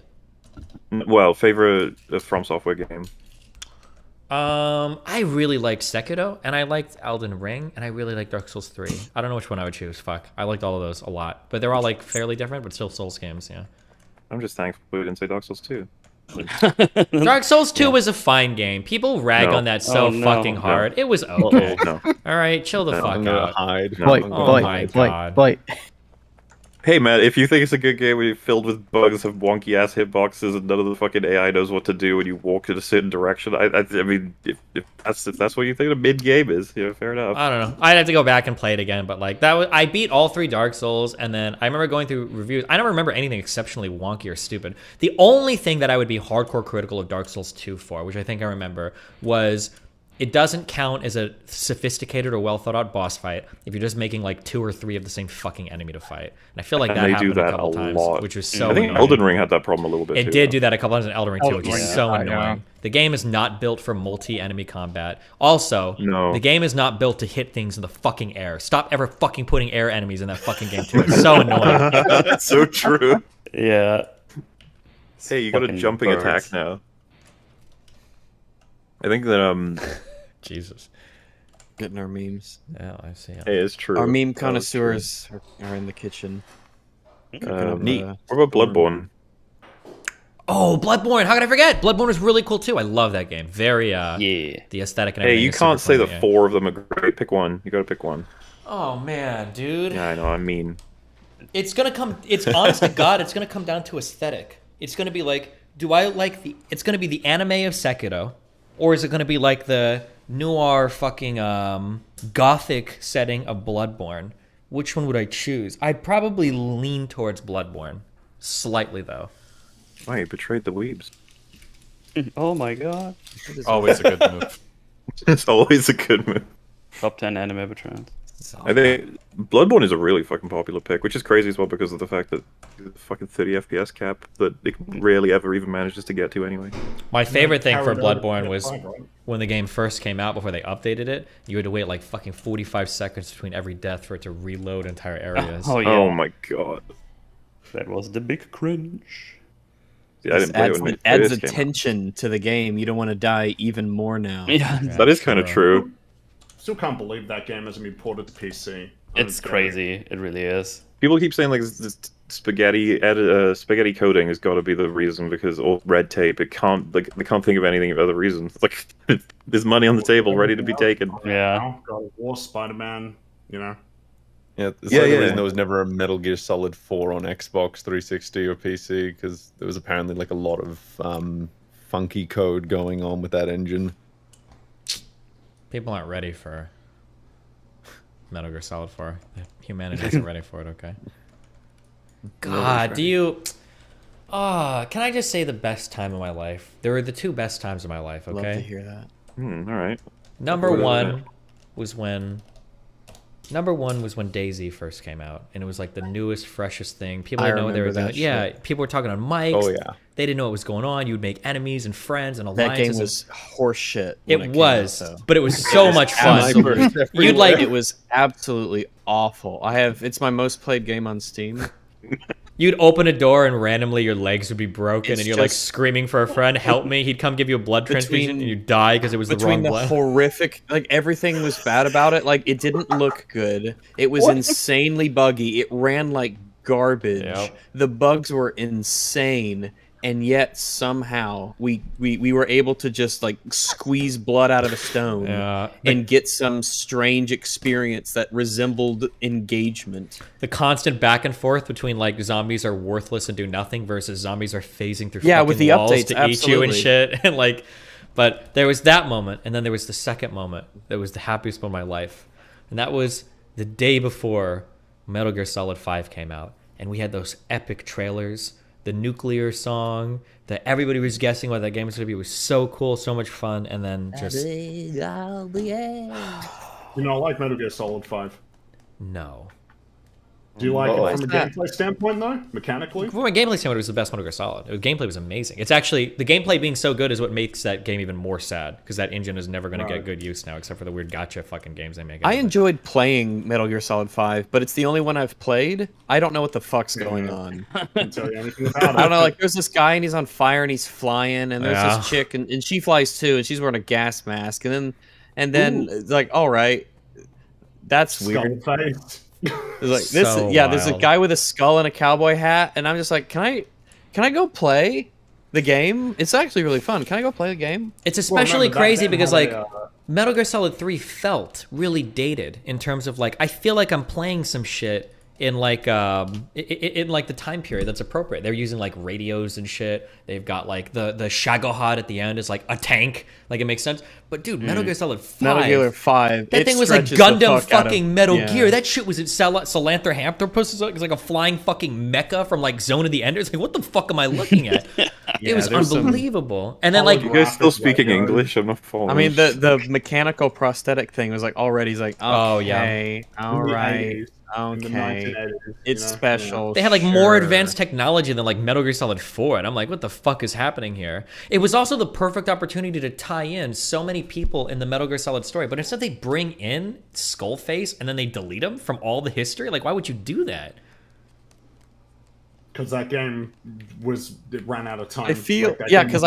Speaker 5: Well, favorite From Software game.
Speaker 1: I really liked Sekiro, and I liked Elden Ring, and I really liked Dark Souls 3. I don't know which one I would choose. Fuck, I liked all of those a lot, but they're all like fairly different, but still Souls games. Yeah.
Speaker 5: I'm just thankful we didn't say Dark Souls 2.
Speaker 1: Dark Souls 2 was a fine game. People rag on that fucking hard. It was okay. All right, chill the fuck out.
Speaker 10: Oh my god.
Speaker 5: Hey man, if you think it's a good game where you're filled with bugs, have wonky ass hitboxes, and none of the fucking AI knows what to do when you walk in a certain direction, I mean, if that's what you think a mid game is, fair enough.
Speaker 1: I don't know. I'd have to go back and play it again, but like I beat all 3 Dark Souls, and then I remember going through reviews. I don't remember anything exceptionally wonky or stupid. The only thing that I would be hardcore critical of Dark Souls 2 for, which I think I remember, was it doesn't count as a sophisticated or well thought out boss fight if you're just making like 2 or 3 of the same fucking enemy to fight. And I feel like that happened a couple times, which was so annoying.
Speaker 5: I think Elden Ring had that problem a little bit.
Speaker 1: It did do that a couple times in Elden Ring too, which is so annoying. Yeah. The game is not built for multi-enemy combat. Also, the game is not built to hit things in the fucking air. Stop ever fucking putting air enemies in that fucking game too. It's so annoying.
Speaker 5: That's so true.
Speaker 6: Yeah.
Speaker 5: Hey, you got a jumping attack now. I think that
Speaker 1: Jesus.
Speaker 8: Getting our memes.
Speaker 1: Yeah, I see.
Speaker 5: Hey, it's true.
Speaker 8: Our meme connoisseurs are in the kitchen.
Speaker 5: Neat. What about Bloodborne?
Speaker 1: Oh, Bloodborne! How could I forget? Bloodborne was really cool too. I love that game. Very the aesthetic and everything.
Speaker 5: Hey, you can't say that 4 of them are great. Pick one. You gotta pick one.
Speaker 1: Oh man, dude.
Speaker 5: Yeah, I know. I mean,
Speaker 1: it's gonna come. It's honest to God, it's gonna come down to aesthetic. It's gonna be like, do I like the? It's gonna be the anime of Sekiro, or is it gonna be like the noir fucking gothic setting of Bloodborne? Which one would I choose? I'd probably lean towards Bloodborne, slightly though.
Speaker 5: Why, you betrayed the weebs.
Speaker 6: Oh my god.
Speaker 11: Always a good move.
Speaker 5: It's always a good move.
Speaker 6: Top 10 anime veterans.
Speaker 5: I think Bloodborne is a really fucking popular pick, which is crazy as well because of the fact that the fucking 30 FPS cap that it rarely ever even manages to get to anyway.
Speaker 1: My favorite thing for Bloodborne was when the game first came out, before they updated it, you had to wait like fucking 45 seconds between every death for it to reload entire areas.
Speaker 6: Oh, yeah.
Speaker 5: Oh my god.
Speaker 6: That was the big cringe.
Speaker 5: Yeah, I didn't play it when it
Speaker 8: adds
Speaker 5: first came
Speaker 8: attention to the game. You don't want to die even more now.
Speaker 6: Yeah,
Speaker 5: that is kind of true.
Speaker 9: Still can't believe that game hasn't been ported to PC.
Speaker 6: It's crazy. It really is.
Speaker 5: People keep saying like this spaghetti coding has got to be the reason because or red tape. It can't like they can't think of anything of other reasons. Like there's money on the table ready to be taken.
Speaker 6: Yeah.
Speaker 9: God of War, Spider-Man, you know.
Speaker 7: Yeah, it's like the reason there was never a Metal Gear Solid 4 on Xbox 360 or PC because there was apparently like a lot of funky code going on with that engine.
Speaker 1: People aren't ready for Metal Gear Solid 4. Humanity isn't ready for it, okay? God, do you... can I just say the best time of my life? There were the 2 best times of my life, okay?
Speaker 8: Love to hear that.
Speaker 5: Alright.
Speaker 1: Number one was when DayZ first came out, and it was like the newest, freshest thing. People didn't know what they were doing. Yeah, people were talking on mics.
Speaker 7: Oh yeah.
Speaker 1: They didn't know what was going on. You'd make enemies and friends and alliances.
Speaker 8: That game was horseshit.
Speaker 1: It was, but it was so much fun.
Speaker 8: You'd like it was absolutely awful. It's my most played game on Steam.
Speaker 1: You'd open a door and randomly your legs would be broken and you're like screaming for a friend, help me. He'd come give you a blood transfusion and you die because it was the wrong blood.
Speaker 8: Horrific, like everything was bad about it. Like it didn't look good. It was insanely buggy. It ran like garbage. Yep. The bugs were insane. And yet somehow we were able to just like squeeze blood out of a stone and get some strange experience that resembled engagement.
Speaker 1: The constant back and forth between like zombies are worthless and do nothing versus zombies are phasing through fucking
Speaker 8: with the
Speaker 1: walls
Speaker 8: updates,
Speaker 1: to eat you and shit. And like, but there was that moment, and then there was the second moment that was the happiest moment of my life, and that was the day before Metal Gear Solid 5 came out, and we had those epic trailers. The nuclear song that everybody was guessing what that game was going to be was so cool, so much fun, and then just...
Speaker 9: You know, I like Metal Gear Solid 5.
Speaker 1: No.
Speaker 9: Do you like it from a gameplay standpoint, though? Mechanically?
Speaker 1: From a gameplay standpoint, it was the best Metal Gear Solid. The gameplay was amazing. It's actually... The gameplay being so good is what makes that game even more sad, because that engine is never going to get good use now, except for the weird gacha fucking games they make.
Speaker 8: I enjoyed playing Metal Gear Solid 5, but it's the only one I've played. I don't know what the fuck's going on.
Speaker 9: I can't tell you anything about it.
Speaker 8: I don't know, like, there's this guy, and he's on fire, and he's flying, and there's this chick, and she flies too, and she's wearing a gas mask, and then it's like, all right, that's weird. Like this, there's a guy with a skull and a cowboy hat, and I'm just like, can I go play the game? It's actually really fun. Can I go play the game?
Speaker 1: It's especially crazy because like Metal Gear Solid 3 felt really dated in terms of like I feel like I'm playing some shit in like in like the time period that's appropriate. They're using like radios and shit. They've got like the Shagohod at the end is like a tank. Like it makes sense. But dude, Metal Gear Solid 5.
Speaker 8: Metal Gear 5.
Speaker 1: That thing was like Gundam fucking Metal Gear. That shit was in Salanthropus. It's like a flying fucking mecha from like Zone of the Enders. Like what the fuck am I looking at? It was unbelievable. And then like
Speaker 5: you guys still speaking English? I'm not following.
Speaker 8: I mean the mechanical prosthetic thing was like already like okay, all right. Okay, it's special.
Speaker 1: They had like more advanced technology than like Metal Gear Solid 4, and I'm like, what the fuck is happening here? It was also the perfect opportunity to tie in so many people in the Metal Gear Solid story, but instead they bring in Skullface and then they delete him from all the history. Like, why would you do that?
Speaker 9: Because that game it ran out of time.
Speaker 8: I feel because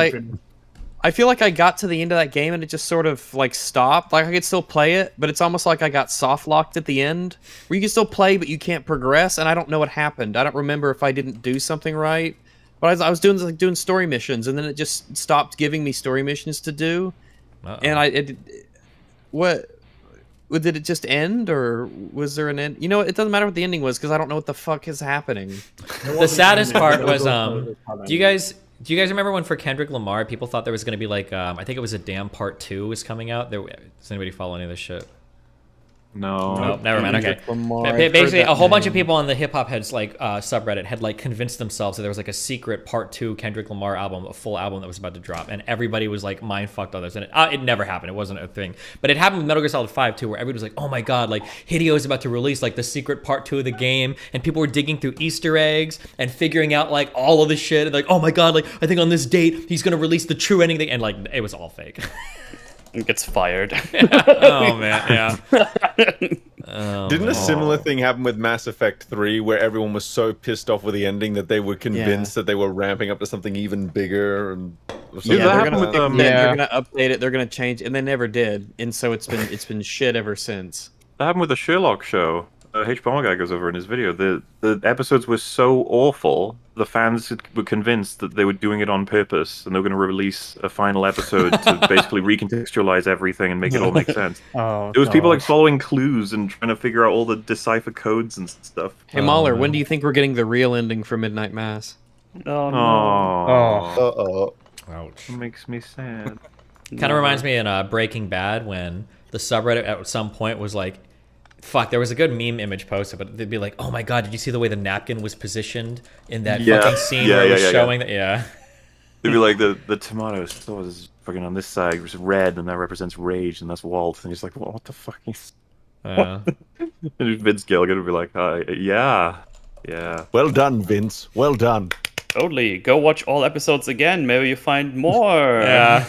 Speaker 8: I feel like I got to the end of that game and it just sort of like stopped. Like I could still play it, but it's almost like I got soft locked at the end, where you can still play but you can't progress. And I don't know what happened. I don't remember if I didn't do something right, But I was doing story missions, and then it just stopped giving me story missions to do. And what did it just end, or was there an end? You know, it doesn't matter what the ending was because I don't know what the fuck is happening.
Speaker 1: The saddest part was do you guys remember when for Kendrick Lamar people thought there was going to be like I think it was a Damn Part 2 was coming out? Does anybody follow any of this shit?
Speaker 5: No.
Speaker 1: Nope, never mind. Okay. Basically, a whole bunch of people on the Hip Hop Heads like subreddit had like convinced themselves that there was like a secret Part 2 Kendrick Lamar album, a full album that was about to drop, and everybody was like mind fucked on this. And it never happened. It wasn't a thing. But it happened with Metal Gear Solid 5 too, where everybody was like, "Oh my god, like Hideo is about to release like the secret Part 2 of the game," and people were digging through Easter eggs and figuring out like all of this shit. And, like, "Oh my god, like I think on this date he's gonna release the true ending," and like it was all fake.
Speaker 6: It gets fired.
Speaker 1: Oh man, yeah.
Speaker 7: Didn't a similar thing happen with Mass Effect 3, where everyone was so pissed off with the ending that they were convinced that they were ramping up to something even bigger? And
Speaker 8: they're gonna update it. They're gonna change, and they never did. And so it's been shit ever since.
Speaker 5: That happened with the Sherlock show. H. Bomber Guy goes over in his video. The episodes were so awful, the fans were convinced that they were doing it on purpose, and they were going to release a final episode to basically recontextualize everything and make it all make sense. It was people like following clues and trying to figure out all the decipher codes and stuff.
Speaker 8: Hey Mahler, when do you think we're getting the real ending for Midnight Mass?
Speaker 6: Oh no.
Speaker 1: Ouch.
Speaker 5: It makes me sad.
Speaker 1: Kind of reminds me in Breaking Bad when the subreddit at some point was like, fuck, there was a good meme image posted, but they'd be like, "Oh my god, did you see the way the napkin was positioned in that fucking scene where it was showing that?" Yeah.
Speaker 5: They'd be like, the tomato sauce is fucking on this side, it's red, and that represents rage, and that's Walt. And he's like, what the fuck? And Vince Gilligan would be like, yeah.
Speaker 7: Well done, Vince. Well done.
Speaker 6: Totally. Go watch all episodes again. Maybe you find more.
Speaker 1: Yeah.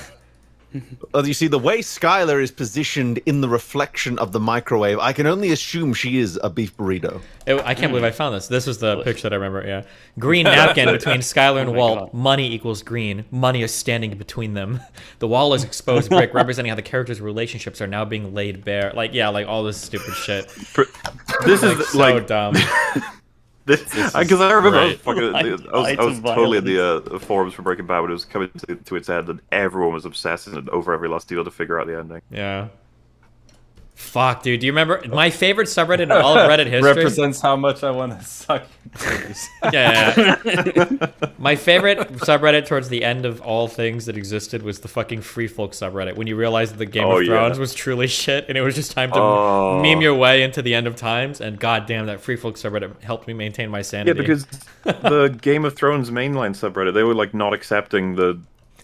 Speaker 7: You see, the way Skylar is positioned in the reflection of the microwave, I can only assume she is a beef burrito.
Speaker 1: I can't believe I found this. This was the picture that I remember, yeah. Green napkin between Skylar and Walt. God. Money equals green. Money is standing between them. The wall is exposed brick, representing how the characters' relationships are now being laid bare. Like, yeah, like all this stupid shit.
Speaker 5: This
Speaker 1: like,
Speaker 5: is
Speaker 1: so
Speaker 5: like
Speaker 1: dumb.
Speaker 5: Because I remember I was totally in the forums for Breaking Bad when it was coming to its end, and everyone was obsessing over every last deal to figure out the ending.
Speaker 1: Yeah. Fuck, dude. Do you remember my favorite subreddit in all of Reddit history?
Speaker 11: Represents how much I want to suck.
Speaker 1: Yeah. My favorite subreddit towards the end of all things that existed was the fucking Free Folk subreddit. When you realized that the Game of Thrones was truly shit, and it was just time to meme your way into the end of times. And goddamn, that Free Folk subreddit helped me maintain my sanity.
Speaker 5: Yeah, because the Game of Thrones mainline subreddit, they were like not accepting the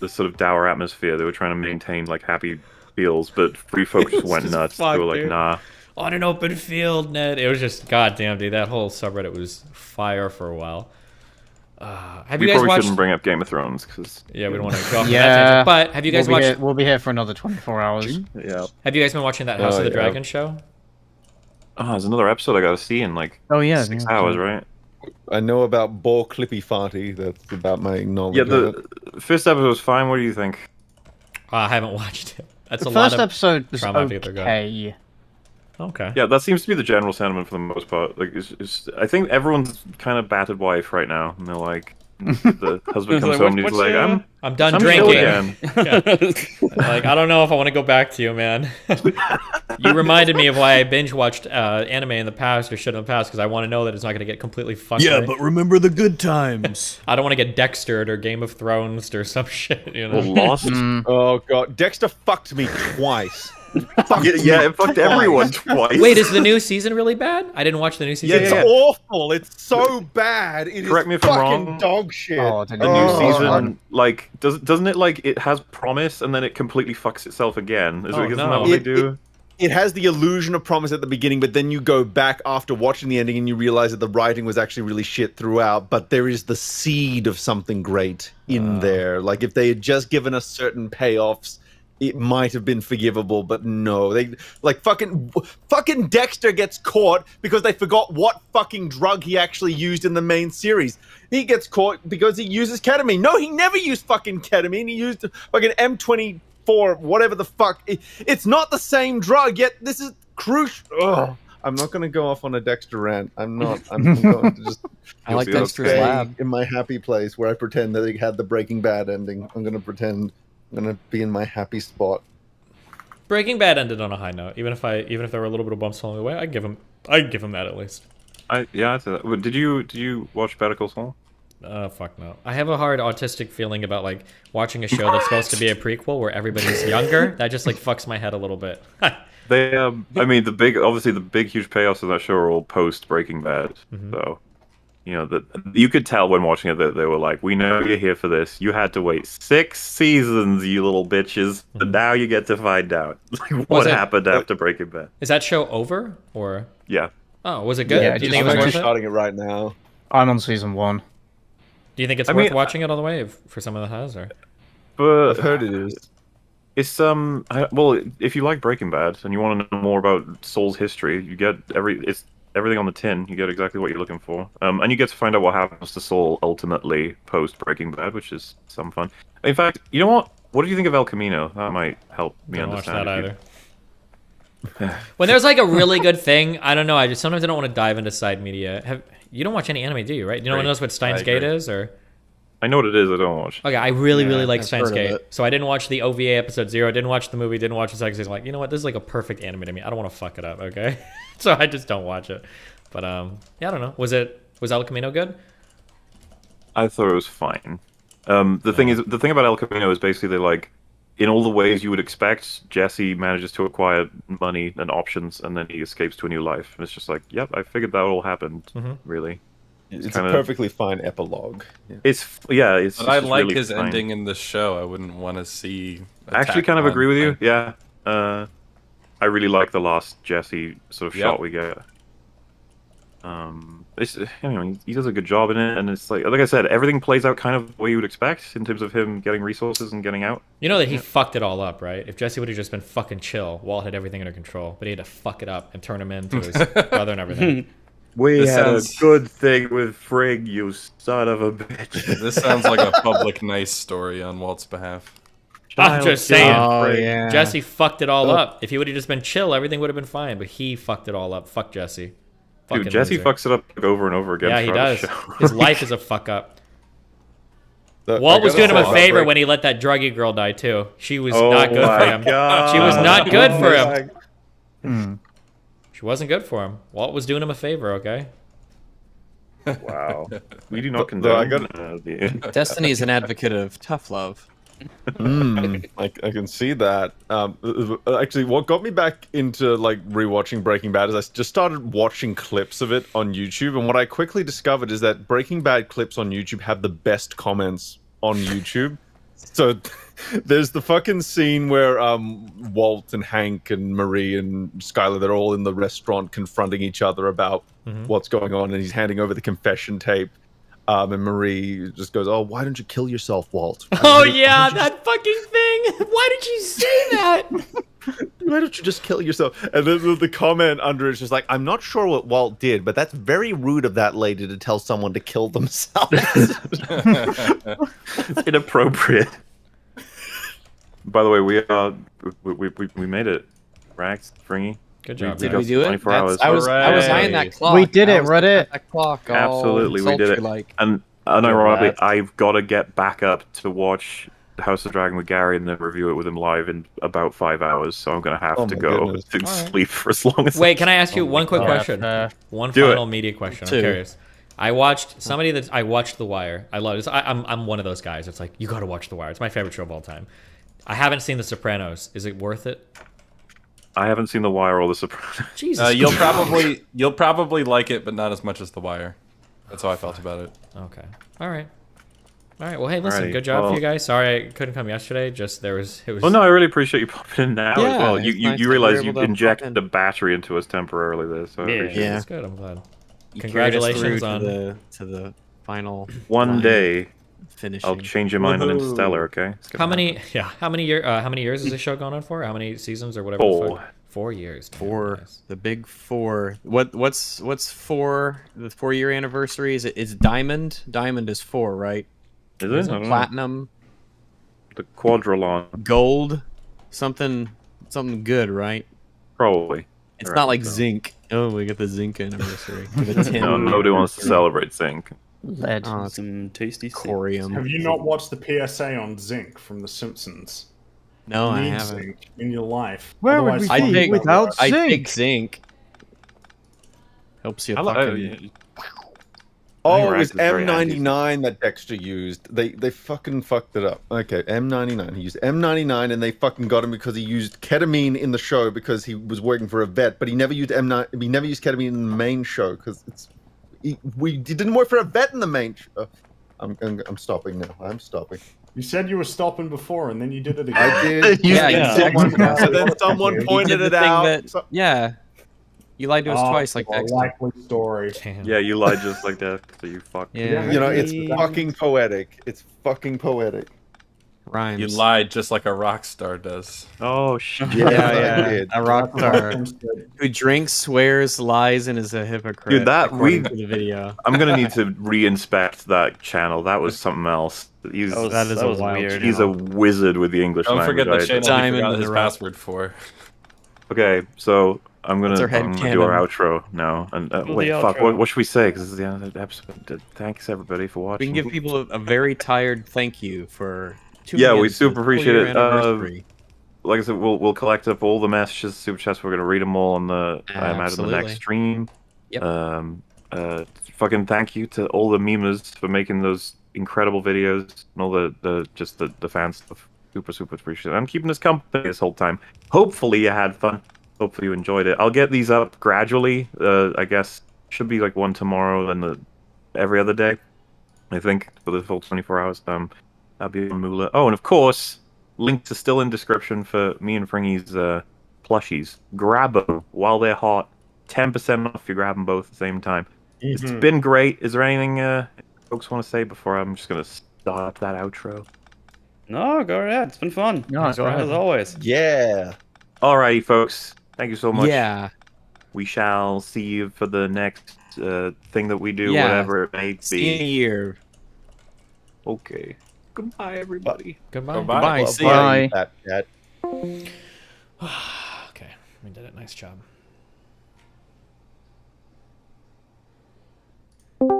Speaker 5: sort of dour atmosphere. They were trying to maintain like happy feels, but Free Folk just went nuts. They were like, nah.
Speaker 1: On an open field, Ned. It was just goddamn, dude. That whole subreddit was fire for a while. Have you guys watched?
Speaker 5: Shouldn't bring up Game of Thrones because
Speaker 1: we don't want to go off that. But have you guys watched?
Speaker 10: We'll be here for another 24 hours.
Speaker 5: Yeah.
Speaker 1: Have you guys been watching that House of the Dragon show?
Speaker 5: Oh, there's another episode I got to see in like 6 hours, right?
Speaker 7: I know about Bo Clippy Farty. That's about my knowledge.
Speaker 5: Yeah, the first episode was fine. What do you think?
Speaker 1: I haven't watched it. That's
Speaker 10: the
Speaker 1: a lot
Speaker 10: first
Speaker 1: of
Speaker 10: episode was okay.
Speaker 1: Okay.
Speaker 5: Yeah, that seems to be the general sentiment for the most part. Like, I think everyone's kind of battered wife right now, and they're like, the husband comes home and he's like,
Speaker 1: I'm done drinking. Like, I don't know if I want to go back to you, man. You reminded me of why I binge watched anime in the past or shit in the past, because I want to know that it's not going to get completely fucked.
Speaker 8: Yeah, but remember the good times.
Speaker 1: I don't want to get Dextered or Game of Thrones or some shit, you know.
Speaker 5: Lost.
Speaker 7: Oh god, Dexter fucked me twice.
Speaker 5: Yeah, it fucked everyone twice.
Speaker 1: Wait, is the new season really bad? I didn't watch the new season.
Speaker 7: It's awful. It's so bad. It
Speaker 5: Correct me if I'm wrong.
Speaker 7: Dog shit.
Speaker 5: The new season, like, doesn't it like it has promise and then it completely fucks itself again? Isn't that what they do?
Speaker 7: It has the illusion of promise at the beginning, but then you go back after watching the ending and you realize that the writing was actually really shit throughout. But there is the seed of something great in there. Like if they had just given us certain payoffs, it might have been forgivable, but no. They like fucking Dexter gets caught because they forgot what fucking drug he actually used in the main series. He gets caught because he uses ketamine. No, he never used fucking ketamine. He used fucking M24, whatever the fuck. It's not the same drug, yet this is crucial. I'm not going to go off on a Dexter rant. I'm not. I'm going to just.
Speaker 8: I like Dexter's Lab.
Speaker 7: In my happy place where I pretend that it had the Breaking Bad ending. I'm going to pretend I'm going to be in my happy spot.
Speaker 1: Breaking Bad ended on a high note. Even if there were a little bit of bumps along the way, I'd give him that at least.
Speaker 5: Yeah, I'd say that. Did you watch Better Call Saul?
Speaker 1: Fuck no. I have a hard autistic feeling about like watching a show that's supposed to be a prequel where everybody's younger. That just like fucks my head a little bit.
Speaker 5: They, I mean, the big huge payoffs of that show are all post Breaking Bad. So, you know, you could tell when watching it that they were like, "We know you're here for this. You had to wait 6 seasons, you little bitches, and now you get to find out like, what happened after Breaking Bad."
Speaker 1: Is that show over or?
Speaker 5: Yeah.
Speaker 1: Oh, was it good?
Speaker 7: Yeah,
Speaker 1: do you think it was worth it?
Speaker 7: Starting it right now.
Speaker 10: I'm on season 1.
Speaker 1: Do you think it's worth watching it all the way for someone that has, or?
Speaker 5: But
Speaker 7: I've heard it is.
Speaker 5: It's well, if you like Breaking Bad and you want to know more about Saul's history, you get everything on the tin. You get exactly what you're looking for, and you get to find out what happens to Saul ultimately post Breaking Bad, which is some fun. In fact, you know what? What do you think of El Camino? That might help me understand.
Speaker 1: Watch that either. When there's like a really good thing, I don't know. Sometimes I don't want to dive into side media. You don't watch any anime, do you? Right? You don't know what Steins Gate is, or?
Speaker 5: I know what it is. I don't watch.
Speaker 1: Okay, I really like Steins Gate. So I didn't watch the OVA episode 0. Didn't watch the movie. Didn't watch the second season. Like, you know what? This is like a perfect anime to me. I don't want to fuck it up. Okay, so I just don't watch it. But yeah, I don't know. Was El Camino good?
Speaker 5: I thought it was fine. The thing about El Camino is basically like, in all the ways you would expect, Jesse manages to acquire money and options, and then he escapes to a new life. And it's just like, yep, I figured that all happened. Really.
Speaker 7: It's a perfectly fine epilogue.
Speaker 5: It's
Speaker 11: But I like really his ending in this show. I wouldn't want to see.
Speaker 5: I actually kind of agree with you. Yeah, I really like the last Jesse sort of shot we get. He does a good job in it, and it's like I said, everything plays out kind of the way you would expect in terms of him getting resources and getting out.
Speaker 1: You know that he fucked it all up, right? If Jesse would have just been fucking chill, Walt had everything under control, but he had to fuck it up and turn him into his brother and everything.
Speaker 5: We had a good thing with Frigg, you son of a bitch.
Speaker 11: This sounds like a public nice story on Walt's behalf.
Speaker 1: I'm just saying, Jesse fucked it all up. If he would have just been chill, everything would have been fine, but he fucked it all up. Fuck Jesse.
Speaker 5: Dude, Jesse fucks it up over and over again.
Speaker 1: Yeah, he does. His life is a fuck up. Walt was doing him a favor when he let that druggy girl die, too. She was not good for him. God. She was not good for him. She wasn't good for him. Walt was doing him a favor, okay?
Speaker 5: Wow. We do not condone.
Speaker 8: Destiny is an advocate of tough love.
Speaker 7: I can see that. Actually, what got me back into like rewatching Breaking Bad is I just started watching clips of it on YouTube, and what I quickly discovered is that Breaking Bad clips on YouTube have the best comments on YouTube. So there's the fucking scene where Walt and Hank and Marie and Skylar, they're all in the restaurant confronting each other about what's going on, and he's handing over the confession tape. And Marie just goes, "Oh, why don't you kill yourself, Walt?"
Speaker 1: Oh yeah, that fucking thing. Why did you say that?
Speaker 7: Why don't you just kill yourself? And then the comment under is just like, "I'm not sure what Walt did, but that's very rude of that lady to tell someone to kill themselves."
Speaker 5: It's inappropriate. By the way, we made it. Rags, Fringy.
Speaker 1: Good job.
Speaker 8: Did we do it?
Speaker 5: 24 hours.
Speaker 8: I was eyeing that clock.
Speaker 10: We did it, Reddit.
Speaker 8: That clock.
Speaker 5: Absolutely, we did it. And ironically, I've got to get back up to watch House of Dragon with Gary and then review it with him live in about 5 hours. So I'm going to have to go to sleep for as long as.
Speaker 1: Wait, can I ask you one quick question? One final media question. I'm curious. I watched I watched The Wire. I love this. I'm one of those guys. It's like, you got to watch The Wire. It's my favorite show of all time. I haven't seen The Sopranos. Is it worth it?
Speaker 5: I haven't seen The Wire or The Sopranos.
Speaker 1: Jesus.
Speaker 11: You'll probably like it, but not as much as The Wire. That's how I felt about it.
Speaker 1: Okay. All right. Well, hey, listen. Good job for you guys. Sorry I couldn't come yesterday. Just it was.
Speaker 5: Well, no, I really appreciate you popping in now as well. You realize you injected the battery into us temporarily there, so I appreciate it.
Speaker 1: That's good. I'm glad. Congratulations on
Speaker 8: to the final.
Speaker 5: One day.
Speaker 8: Finishing.
Speaker 5: I'll change your mind on Interstellar, okay?
Speaker 1: How many years has this show gone on for? How many seasons or whatever?
Speaker 5: 4.
Speaker 1: 4 years.
Speaker 8: 4. Nice. The big 4. What's 4? The 4-year anniversary? Is Diamond? Diamond is 4, right?
Speaker 5: Is it?
Speaker 8: Platinum.
Speaker 5: The Quadrilon.
Speaker 8: Gold. Something good, right?
Speaker 5: Probably.
Speaker 8: It's not like zinc. Oh, we got the zinc anniversary.
Speaker 5: No, nobody wants to celebrate zinc.
Speaker 10: Lead.
Speaker 6: Oh, some tasty
Speaker 8: Corium.
Speaker 9: Have you not watched the PSA on zinc from The Simpsons?
Speaker 8: No,
Speaker 9: you
Speaker 8: I
Speaker 9: need
Speaker 8: haven't.
Speaker 9: zinc in your life.
Speaker 10: Where would we be without zinc?
Speaker 8: I take zinc. Helps you fucking...
Speaker 7: Oh, it was M99 that Dexter used. They fucking fucked it up. Okay, M99. He used M99 and they fucking got him because he used ketamine in the show because he was working for a vet, but he never used He never used ketamine in the main show because he didn't work for a vet in the main show. I'm stopping now. I'm stopping.
Speaker 9: You said you were stopping before and then you did it again.
Speaker 7: I did. So then someone pointed it out.
Speaker 8: Yeah. You lied to us twice, like Dexter.
Speaker 9: Likely story.
Speaker 5: Yeah, you lied just like that. So you fucked.
Speaker 8: Yeah.
Speaker 7: You know, it's fucking poetic. It's fucking poetic.
Speaker 8: Rhymes.
Speaker 11: You lied just like a rock star does.
Speaker 5: Oh shit!
Speaker 8: Yeah. A rock star who drinks, swears, lies, and is a hypocrite.
Speaker 5: Dude, that
Speaker 8: the video.
Speaker 5: I'm gonna need to re-inspect that channel. That was something else.
Speaker 6: That was weird.
Speaker 5: He's a wizard with the English language.
Speaker 11: Don't forget the channel he forgot his password for.
Speaker 5: Okay, so I'm gonna do our
Speaker 8: headcanon.
Speaker 5: outro now. And wait, fuck. What should we say? Because this is the end of the episode. Thanks everybody for watching.
Speaker 8: We can give people a very tired thank you for.
Speaker 5: Yeah, we super appreciate it. Like I said, we'll collect up all the messages, super chats. We're gonna read them all on the I imagine the next stream.
Speaker 8: Yep.
Speaker 5: Fucking thank you to all the memers for making those incredible videos and all the fan stuff. Super appreciate it. I'm keeping us company this whole time. Hopefully you had fun. Hopefully you enjoyed it. I'll get these up gradually. I guess should be like one tomorrow and every other day. I think for the full 24 hours. That'll be on Moolah. Oh, and of course, links are still in description for me and Fringy's plushies. Grab them while they're hot. 10% off if you grab them both at the same time. It's been great. Is there anything folks want to say before I'm just going to start that outro?
Speaker 6: No, go ahead. It's been fun.
Speaker 10: No, go ahead.
Speaker 6: As always.
Speaker 7: Yeah.
Speaker 5: Alrighty, folks. Thank you so much.
Speaker 8: Yeah.
Speaker 5: We shall see you for the next thing that we do, whatever it may be.
Speaker 8: See you in a year.
Speaker 5: Okay. Goodbye, everybody.
Speaker 8: Goodbye. See
Speaker 10: ya.
Speaker 1: Okay, we did it. Nice job. Let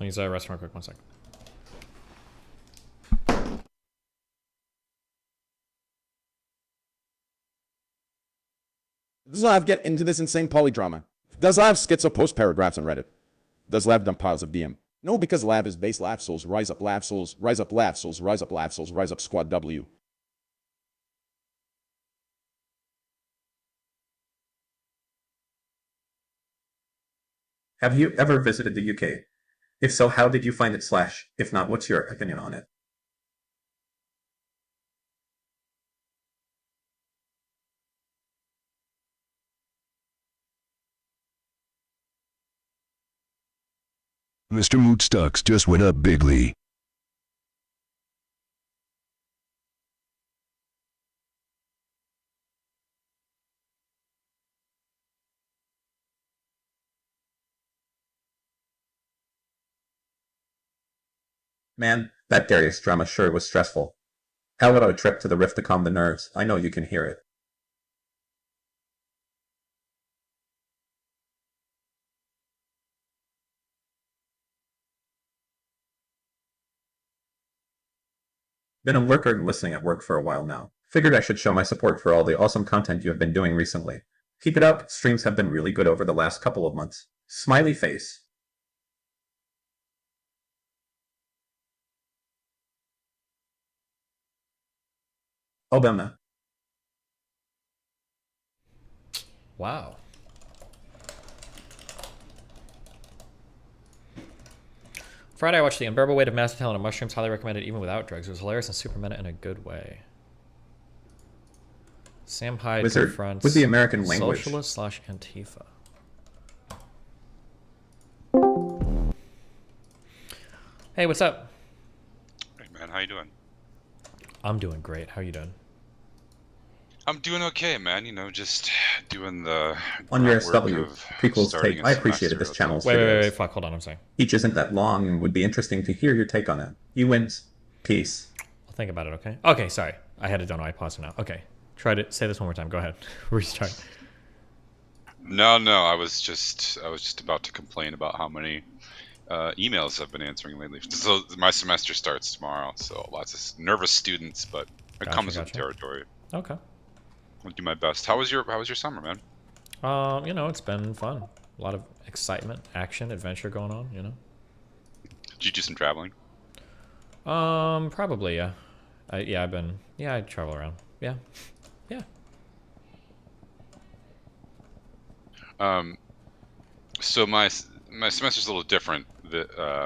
Speaker 1: me use a restaurant real quick. 1 second.
Speaker 12: Does Lav get into this insane polydrama? Does Lav schizo post paragraphs on Reddit? Does Lav dump piles of DM? No, because Lav is base Lav Souls, rise up Lav Souls, rise up Lav Souls, rise up Lav Souls, rise up Squad W.
Speaker 4: Have you ever visited the UK? If so, how did you find it / if not, what's your opinion on it?
Speaker 2: Mr. Moot Stocks just went up bigly.
Speaker 4: Man, that Darius drama sure was stressful. How about a trip to the Rift to calm the nerves? I know you can hear it. Been a lurker listening at work for a while now. Figured I should show my support for all the awesome content you have been doing recently. Keep it up, streams have been really good over the last couple of months. Smiley face. Obama.
Speaker 1: Wow. Friday, I watched The Unbearable Weight of Master Talent and Mushrooms. Highly recommended even without drugs. It was hilarious and super meta in a good way. Sam Hyde
Speaker 4: Wizard
Speaker 1: confronts
Speaker 4: with the American language.
Speaker 1: Socialist / Antifa. Hey, what's up?
Speaker 13: Hey, man. How you doing?
Speaker 1: I'm doing great. How you doing?
Speaker 13: I'm doing okay, man. You know, just doing the
Speaker 4: On your SW, Prequel's take. I appreciated this channel's videos.
Speaker 1: Wait, fuck, hold on, I'm saying.
Speaker 4: Each isn't that long and would be interesting to hear your take on it. You wins. Peace.
Speaker 1: I'll think about it, okay? Okay, sorry. I had it done. I pause it now. Okay. Try to say this one more time. Go ahead. Restart.
Speaker 13: No, I was just about to complain about how many emails I've been answering lately. So my semester starts tomorrow, so lots of nervous students, but it comes with territory.
Speaker 1: Okay.
Speaker 13: I'll do my best. How was your summer, man?
Speaker 1: You know, it's been fun. A lot of excitement, action, adventure going on, you know.
Speaker 13: Did you do some traveling?
Speaker 1: Probably, yeah. I travel around. Yeah. Yeah.
Speaker 13: So my semester's a little different.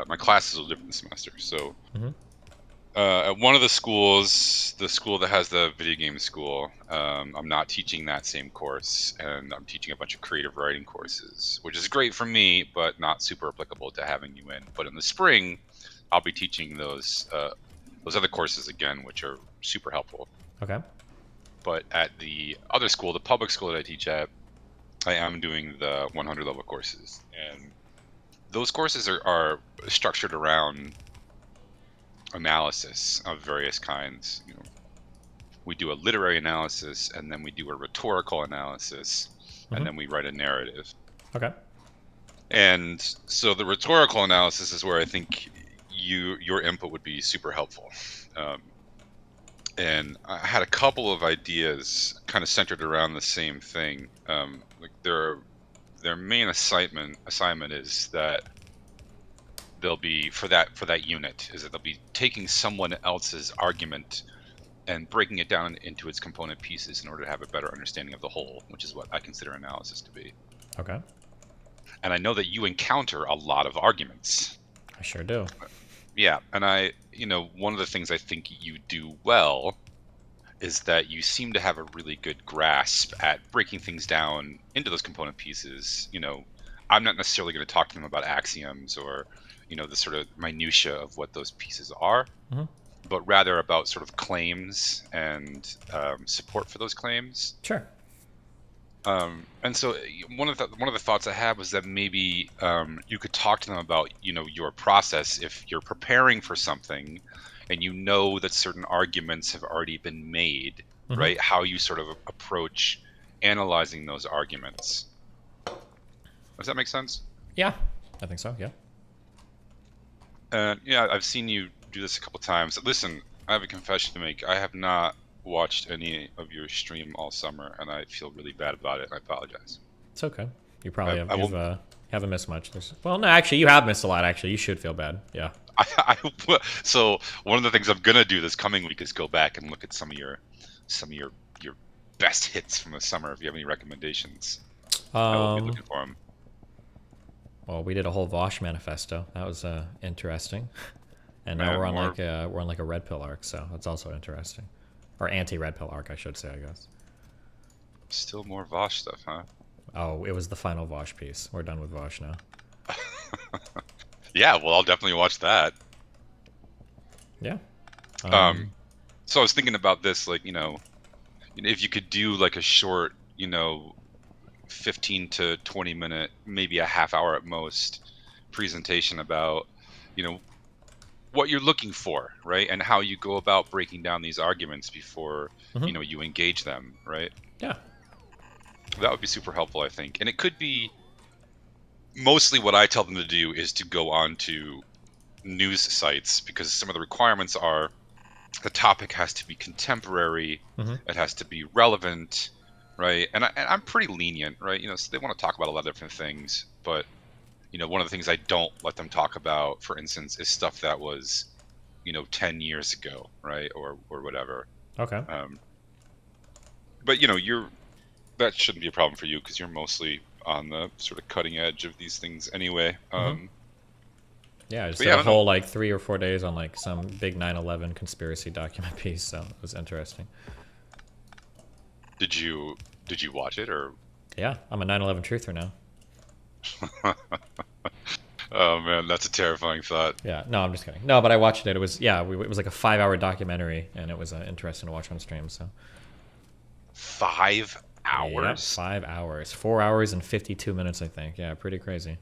Speaker 13: My class is a little different this semester. So, at one of the schools, the school that has the video game school, I'm not teaching that same course, and I'm teaching a bunch of creative writing courses, which is great for me, but not super applicable to having you in. But in the spring, I'll be teaching those other courses again, which are super helpful.
Speaker 1: Okay.
Speaker 13: But at the other school, the public school that I teach at, I am doing the 100 level courses, and those courses are structured around analysis of various kinds. You know, we do a literary analysis, and then we do a rhetorical analysis, and then we write a narrative.
Speaker 1: Okay.
Speaker 13: And so the rhetorical analysis is where I think your input would be super helpful. And I had a couple of ideas kind of centered around the same thing. Like their main assignment is that they'll be for that unit is that they'll be taking someone else's argument and breaking it down into its component pieces in order to have a better understanding of the whole, which is what I consider analysis to be.
Speaker 1: Okay.
Speaker 13: And I know that you encounter a lot of arguments.
Speaker 1: I sure do.
Speaker 13: Yeah, and one of the things I think you do well is that you seem to have a really good grasp at breaking things down into those component pieces. You know, I'm not necessarily going to talk to them about axioms or, the sort of minutia of what those pieces are, but rather about sort of claims and support for those claims.
Speaker 1: Sure.
Speaker 13: And so one of the thoughts I had was that maybe you could talk to them about your process if you're preparing for something, and that certain arguments have already been made, right? How you sort of approach analyzing those arguments. Does that make sense?
Speaker 1: Yeah, I think so. Yeah.
Speaker 13: Yeah, I've seen you do this a couple times. Listen, I have a confession to make. I have not watched any of your stream all summer, and I feel really bad about it. I apologize.
Speaker 1: It's okay. You probably haven't missed much. Well, no, actually, you have missed a lot. Actually, you should feel bad. Yeah.
Speaker 13: So one of the things I'm gonna do this coming week is go back and look at some of your best hits from the summer. If you have any recommendations, I will be looking for them.
Speaker 1: Well, we did a whole Vosh manifesto. That was interesting. And now we're on like a red pill arc, so that's also interesting. Or anti-red pill arc, I should say, I guess.
Speaker 13: Still more Vosh stuff, huh?
Speaker 1: Oh, it was the final Vosh piece. We're done with Vosh now.
Speaker 13: Yeah, well, I'll definitely watch that.
Speaker 1: Yeah.
Speaker 13: So I was thinking about this, like, if you could do like a short, 15 to 20 minute, maybe a half hour at most, presentation about, what you're looking for, right? And how you go about breaking down these arguments before, you engage them, right?
Speaker 1: Yeah.
Speaker 13: That would be super helpful, I think. And it could be mostly what I tell them to do is to go on to news sites, because some of the requirements are the topic has to be contemporary, it has to be relevant, right? And I'm pretty lenient, right? So they want to talk about a lot of different things, but one of the things I don't let them talk about, for instance, is stuff that was 10 years ago, right? Or whatever.
Speaker 1: Okay.
Speaker 13: But that shouldn't be a problem for you because you're mostly on the sort of cutting edge of these things anyway.
Speaker 1: Yeah, I just did a whole like 3 or 4 days on like some big 9/11 conspiracy document piece, so it was interesting.
Speaker 13: Did you watch it or?
Speaker 1: Yeah, I'm a 9/11 truther now.
Speaker 13: Oh man, that's a terrifying thought.
Speaker 1: Yeah, no, I'm just kidding. No, but I watched it. It was it was like a 5-hour documentary, and it was interesting to watch on stream. So
Speaker 13: 5 hours?
Speaker 1: Yeah, 5 hours, 4 hours and 52 minutes, I think. Yeah, pretty crazy.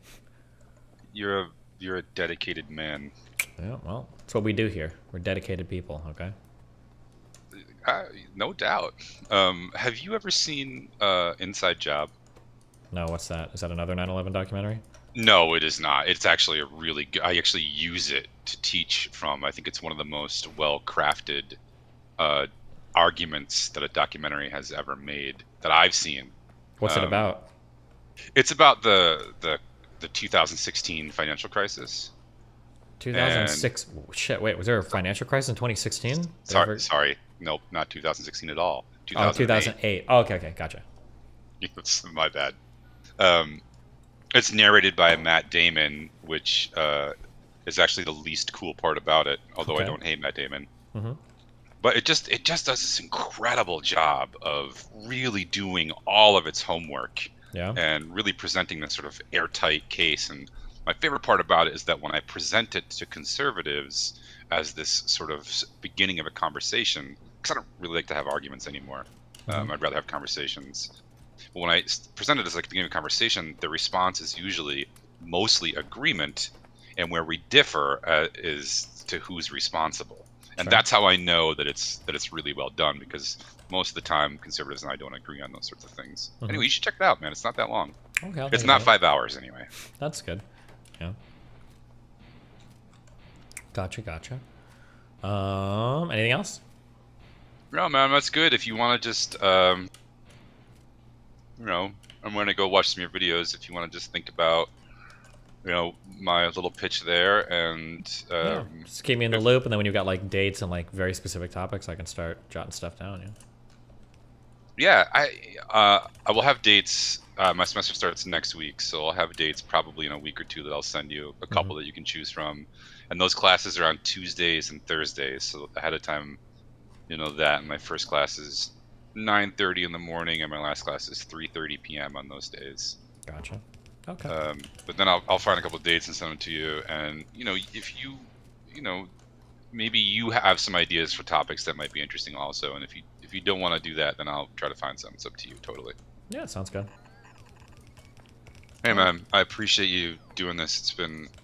Speaker 13: You're a dedicated man.
Speaker 1: Yeah, well, that's what we do here. We're dedicated people. Okay.
Speaker 13: No doubt. Have you ever seen Inside Job?
Speaker 1: No, what's that? Is that another 9/11 documentary?
Speaker 13: No, it is not. It's actually a really good. I actually use it to teach from. I think it's one of the most well-crafted arguments that a documentary has ever made that I've seen.
Speaker 1: What's it about?
Speaker 13: It's about the 2016 financial crisis.
Speaker 1: 2006. Shit. Wait, was there a financial crisis in 2016?
Speaker 13: Sorry. Nope, not 2016 at all.
Speaker 1: 2008. 2008. Oh, okay, gotcha.
Speaker 13: My bad. It's narrated by Matt Damon, which is actually the least cool part about it. Although I don't hate Matt Damon.
Speaker 1: Mm-hmm.
Speaker 13: But it just does this incredible job of really doing all of its homework.
Speaker 1: Yeah.
Speaker 13: And really presenting this sort of airtight case. And my favorite part about it is that when I present it to conservatives as this sort of beginning of a conversation, because I don't really like to have arguments anymore. I'd rather have conversations. But when I present it as like the beginning of a conversation, the response is usually mostly agreement, and where we differ is to who's responsible. And that's how I know that it's really well done, because most of the time conservatives and I don't agree on those sorts of things. Anyway, you should check it out, man. It's not that long.
Speaker 1: Okay,
Speaker 13: it's not 5 hours anyway.
Speaker 1: That's good. Yeah. Gotcha. Anything else?
Speaker 13: No, man, that's good. If you want to just, I'm going to go watch some of your videos. If you want to just think about, my little pitch there, and
Speaker 1: just keep me in the loop, and then when you've got like dates and like very specific topics, I can start jotting stuff down.
Speaker 13: Yeah, I will have dates. My semester starts next week, so I'll have dates probably in a week or two that I'll send you a couple that you can choose from, and those classes are on Tuesdays and Thursdays. So ahead of time, that. And my first class is 9:30 in the morning, and my last class is 3:30 p.m. on those days.
Speaker 1: Gotcha. Okay.
Speaker 13: But then I'll find a couple of dates and send them to you. And if you, maybe you have some ideas for topics that might be interesting also. And if you don't want to do that, then I'll try to find some. It's up to you, totally.
Speaker 1: Yeah, sounds good.
Speaker 13: Hey man, I appreciate you doing this.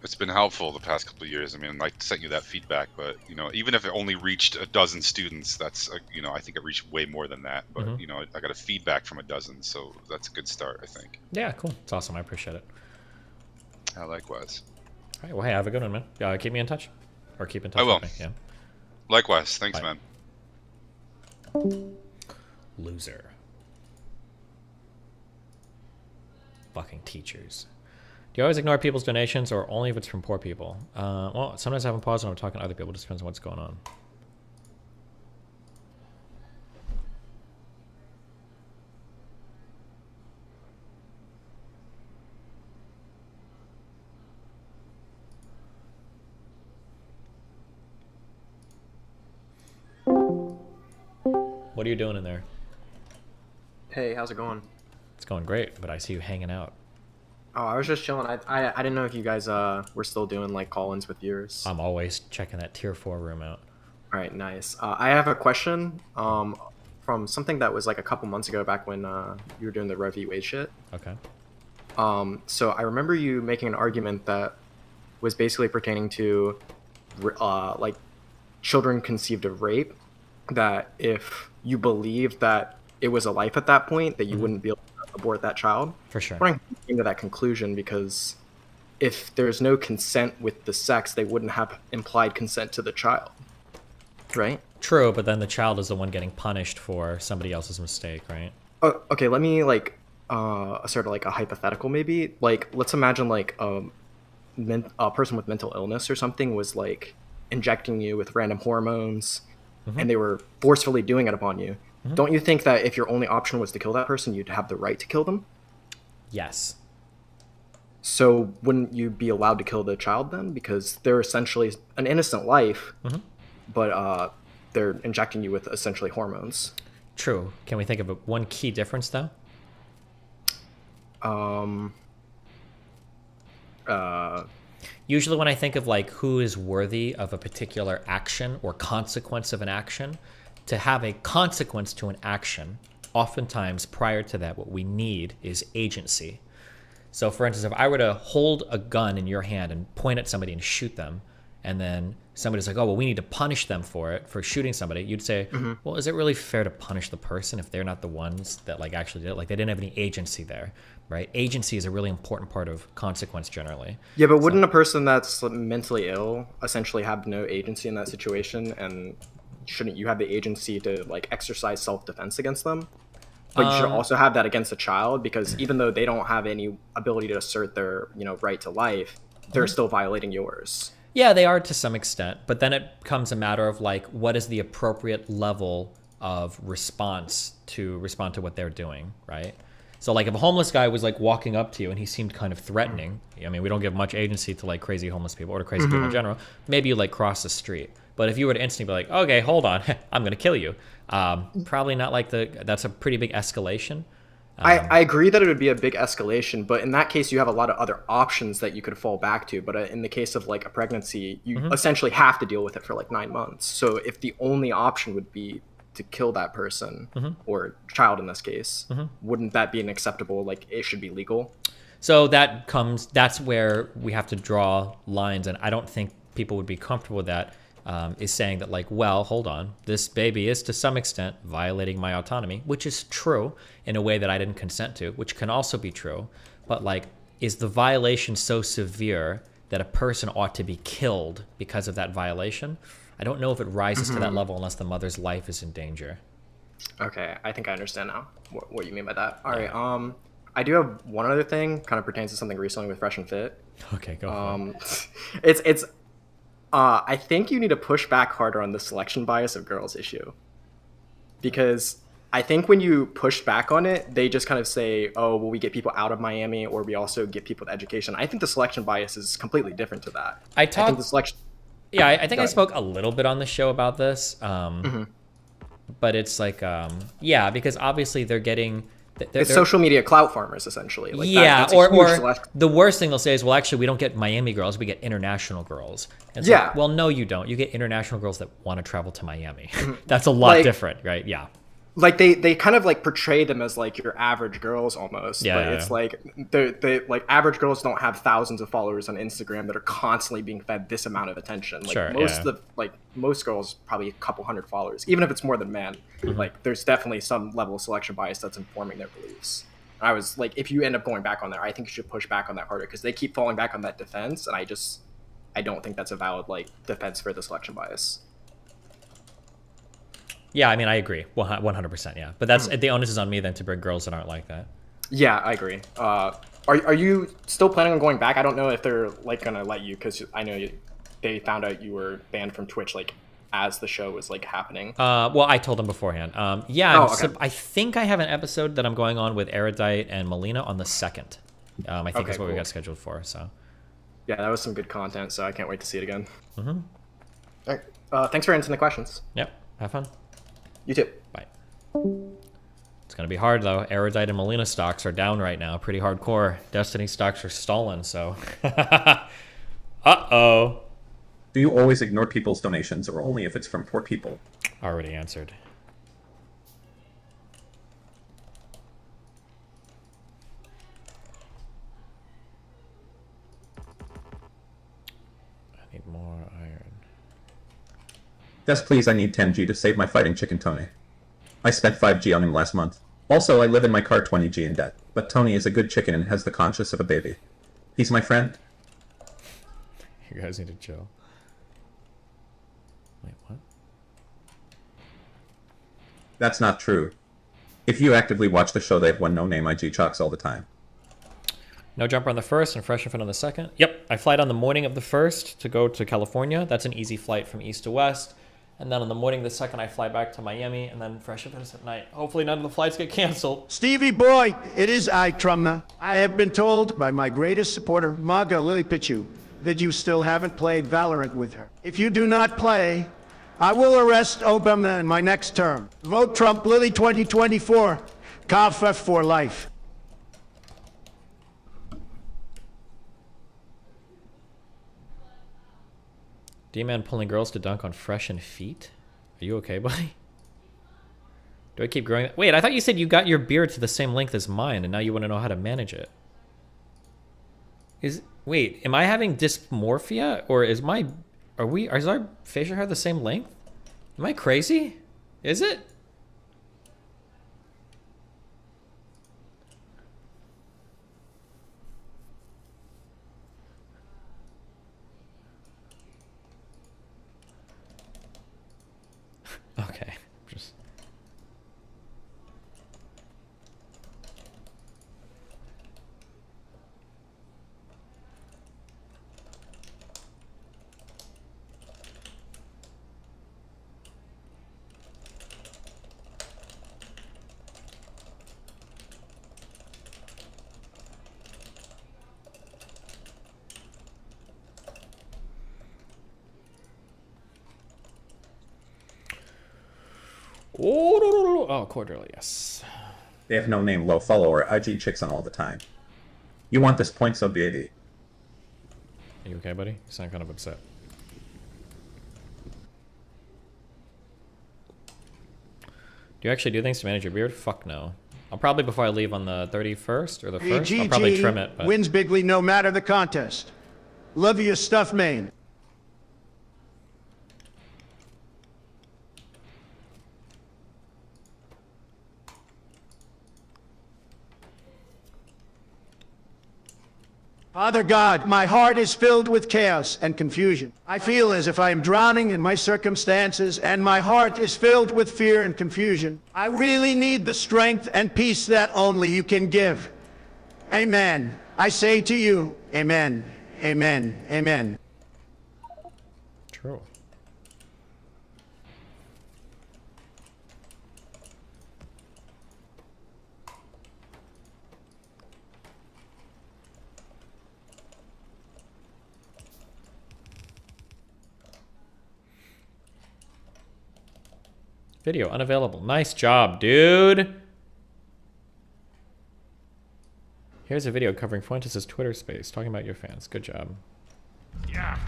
Speaker 13: It's been helpful the past couple of years. I mean, I sent you that feedback, but even if it only reached a dozen students, that's I think it reached way more than that. But I got a feedback from a dozen, so that's a good start, I think.
Speaker 1: Yeah, cool. It's awesome. I appreciate it.
Speaker 13: Likewise.
Speaker 1: All right. Well, hey, have a good one, man. Keep me in touch, or keep in touch.
Speaker 13: I will.
Speaker 1: With me. Yeah.
Speaker 13: Likewise. Thanks, man.
Speaker 1: Loser. Fucking teachers. Do you always ignore people's donations, or only if it's from poor people? Well, sometimes I have them pause when I'm talking to other people. It just depends on what's going on. What are you doing in there?
Speaker 14: Hey, how's it going?
Speaker 1: It's going great, but I see you hanging out.
Speaker 14: Oh, I was just chilling. I didn't know if you guys were still doing like call-ins with viewers.
Speaker 1: I'm always checking that tier 4 room out.
Speaker 14: All right, nice. I have a question from something that was like a couple months ago, back when you were doing the Roe v. Wade shit.
Speaker 1: Okay.
Speaker 14: So I remember you making an argument that was basically pertaining to like children conceived of rape, that if you believed that it was a life at that point, that you wouldn't be able to abort that child.
Speaker 1: For sure.
Speaker 14: I came to that conclusion because if there's no consent with the sex, they wouldn't have implied consent to the child, right?
Speaker 1: True, but then the child is the one getting punished for somebody else's mistake, right?
Speaker 14: Okay, let me like sort of like a hypothetical maybe. Like, let's imagine like a person with mental illness or something was like injecting you with random hormones, and they were forcefully doing it upon you. Don't you think that if your only option was to kill that person, you'd have the right to kill them?
Speaker 1: Yes.
Speaker 14: So wouldn't you be allowed to kill the child then? Because they're essentially an innocent life, but they're injecting you with essentially hormones.
Speaker 1: True. Can we think of one key difference though? Usually when I think of like who is worthy of a particular action or consequence of an action, to have a consequence to an action, oftentimes prior to that, what we need is agency. So for instance, if I were to hold a gun in your hand and point at somebody and shoot them, and then somebody's like, oh, well, we need to punish them for it, for shooting somebody, you'd say, well, is it really fair to punish the person if they're not the ones that like actually did it? Like they didn't have any agency there, right? Agency is a really important part of consequence generally.
Speaker 14: Yeah, but wouldn't a person that's mentally ill essentially have no agency in that situation? And shouldn't you have the agency to like exercise self-defense against them? But you should also have that against a child, because even though they don't have any ability to assert their, right to life, they're still violating yours.
Speaker 1: Yeah, they are to some extent, but then it becomes a matter of like, what is the appropriate level of response to respond to what they're doing, right? So like if a homeless guy was like walking up to you and he seemed kind of threatening, I mean, we don't give much agency to like crazy homeless people or to crazy people in general. Maybe you like cross the street. But if you were to instantly be like, okay, hold on, I'm going to kill you. Probably not like that's a pretty big escalation.
Speaker 14: I agree that it would be a big escalation, but in that case, you have a lot of other options that you could fall back to. But in the case of like a pregnancy, you essentially have to deal with it for like 9 months. So if the only option would be to kill that person or child in this case, wouldn't that be an acceptable, like it should be legal?
Speaker 1: So that's where we have to draw lines. And I don't think people would be comfortable with that. Is saying that like, well, hold on, this baby is to some extent violating my autonomy, which is true in a way that I didn't consent to, which can also be true. But like, is the violation so severe that a person ought to be killed because of that violation? I don't know if it rises to that level unless the mother's life is in danger. Okay,
Speaker 14: I think I understand now what you mean by that. All right, I do have one other thing, kind of pertains to something recently with Fresh and Fit.
Speaker 1: Okay, go for it.
Speaker 14: It's I think you need to push back harder on the selection bias of girls issue, because I think when you push back on it, they just kind of say, oh, well, we get people out of Miami, or we also get people with education. I think the selection bias is completely different to that.
Speaker 1: I think the selection. Yeah, I think I spoke a little bit on the show about this, but it's like, yeah, because obviously they're getting.
Speaker 14: It's social media clout farmers, essentially. Like
Speaker 1: yeah, or the worst thing they'll say is, well, actually, we don't get Miami girls, we get international girls. And it's like, well, no, you don't. You get international girls that want to travel to Miami. That's a lot different, right? Yeah.
Speaker 14: Like they kind of like portray them as like your average girls almost.
Speaker 1: Yeah,
Speaker 14: but it's like they like average girls don't have thousands of followers on Instagram that are constantly being fed this amount of attention. Like most girls probably a couple hundred followers, even if it's more than men. Like there's definitely some level of selection bias that's informing their beliefs. And I was like, if you end up going back on there, I think you should push back on that harder, because they keep falling back on that defense, and I don't think that's a valid like defense for the selection bias.
Speaker 1: Yeah, I mean, I agree, 100%. Yeah, but that's the onus is on me then to bring girls that aren't like that.
Speaker 14: Yeah, I agree. Are you still planning on going back? I don't know if they're like gonna let you, because I know they found out you were banned from Twitch like as the show was like happening.
Speaker 1: Well, I told them beforehand. I think I have an episode that I'm going on with Erudite and Melina on the 2nd. I think that's what we got scheduled for. So.
Speaker 14: Yeah, that was some good content. So I can't wait to see it again. All right. Thanks for answering the questions.
Speaker 1: Yep. Have fun.
Speaker 14: You too.
Speaker 1: Bye. It's going to be hard, though. Erudite and Melina stocks are down right now. Pretty hardcore. Destiny stocks are stolen, so... Uh-oh.
Speaker 4: Do you always ignore people's donations, or only if it's from poor people?
Speaker 1: Already answered. I need more iron.
Speaker 4: Yes, please, I need 10G to save my fighting chicken Tony. I spent 5G on him last month. Also, I live in my car 20G in debt, but Tony is a good chicken and has the conscience of a baby. He's my friend.
Speaker 1: You guys need to chill. Wait, what?
Speaker 4: That's not true. If you actively watch the show, they have one no-name IG chalks all the time.
Speaker 1: No jumper on the 1st and Fresh and Fit on the 2nd. Yep, I flight on the morning of the 1st to go to California. That's an easy flight from east to west. And then on the morning of the 2nd, I fly back to Miami, and then Fresh and Fit is at night. Hopefully none of the flights get canceled.
Speaker 3: Stevie boy, it is I, Trumna. I have been told by my greatest supporter, Maga Lily Pichu, that you still haven't played Valorant with her. If you do not play, I will arrest Obama in my next term. Vote Trump Lily 2024. Kafa for life.
Speaker 1: D-Man pulling girls to dunk on Fresh and Feet? Are you okay, buddy? Do I keep growing? Wait, I thought you said you got your beard to the same length as mine, and now you want to know how to manage it. Wait, am I having dysmorphia, or is my Is our facial hair the same length? Am I crazy? Is it? Okay, just... Oh, quarterly, yes.
Speaker 4: They have no name, low follower, IG chicks on all the time. You want this point, so baby.
Speaker 1: Are you okay, buddy? You sound kind of upset. Do you actually do things to manage your beard? Fuck no. I'll probably, before I leave on the 31st or the 1st, I'll probably trim it. But...
Speaker 3: wins bigly no matter the contest. Love you, stuff main. Father God, my heart is filled with chaos and confusion. I feel as if I am drowning in my circumstances, and my heart is filled with fear and confusion. I really need the strength and peace that only you can give. Amen. I say to you, amen, amen, amen.
Speaker 1: True. Video unavailable. Nice job, dude. Here's a video covering Fuentes' Twitter space, talking about your fans. Good job.
Speaker 15: Yeah.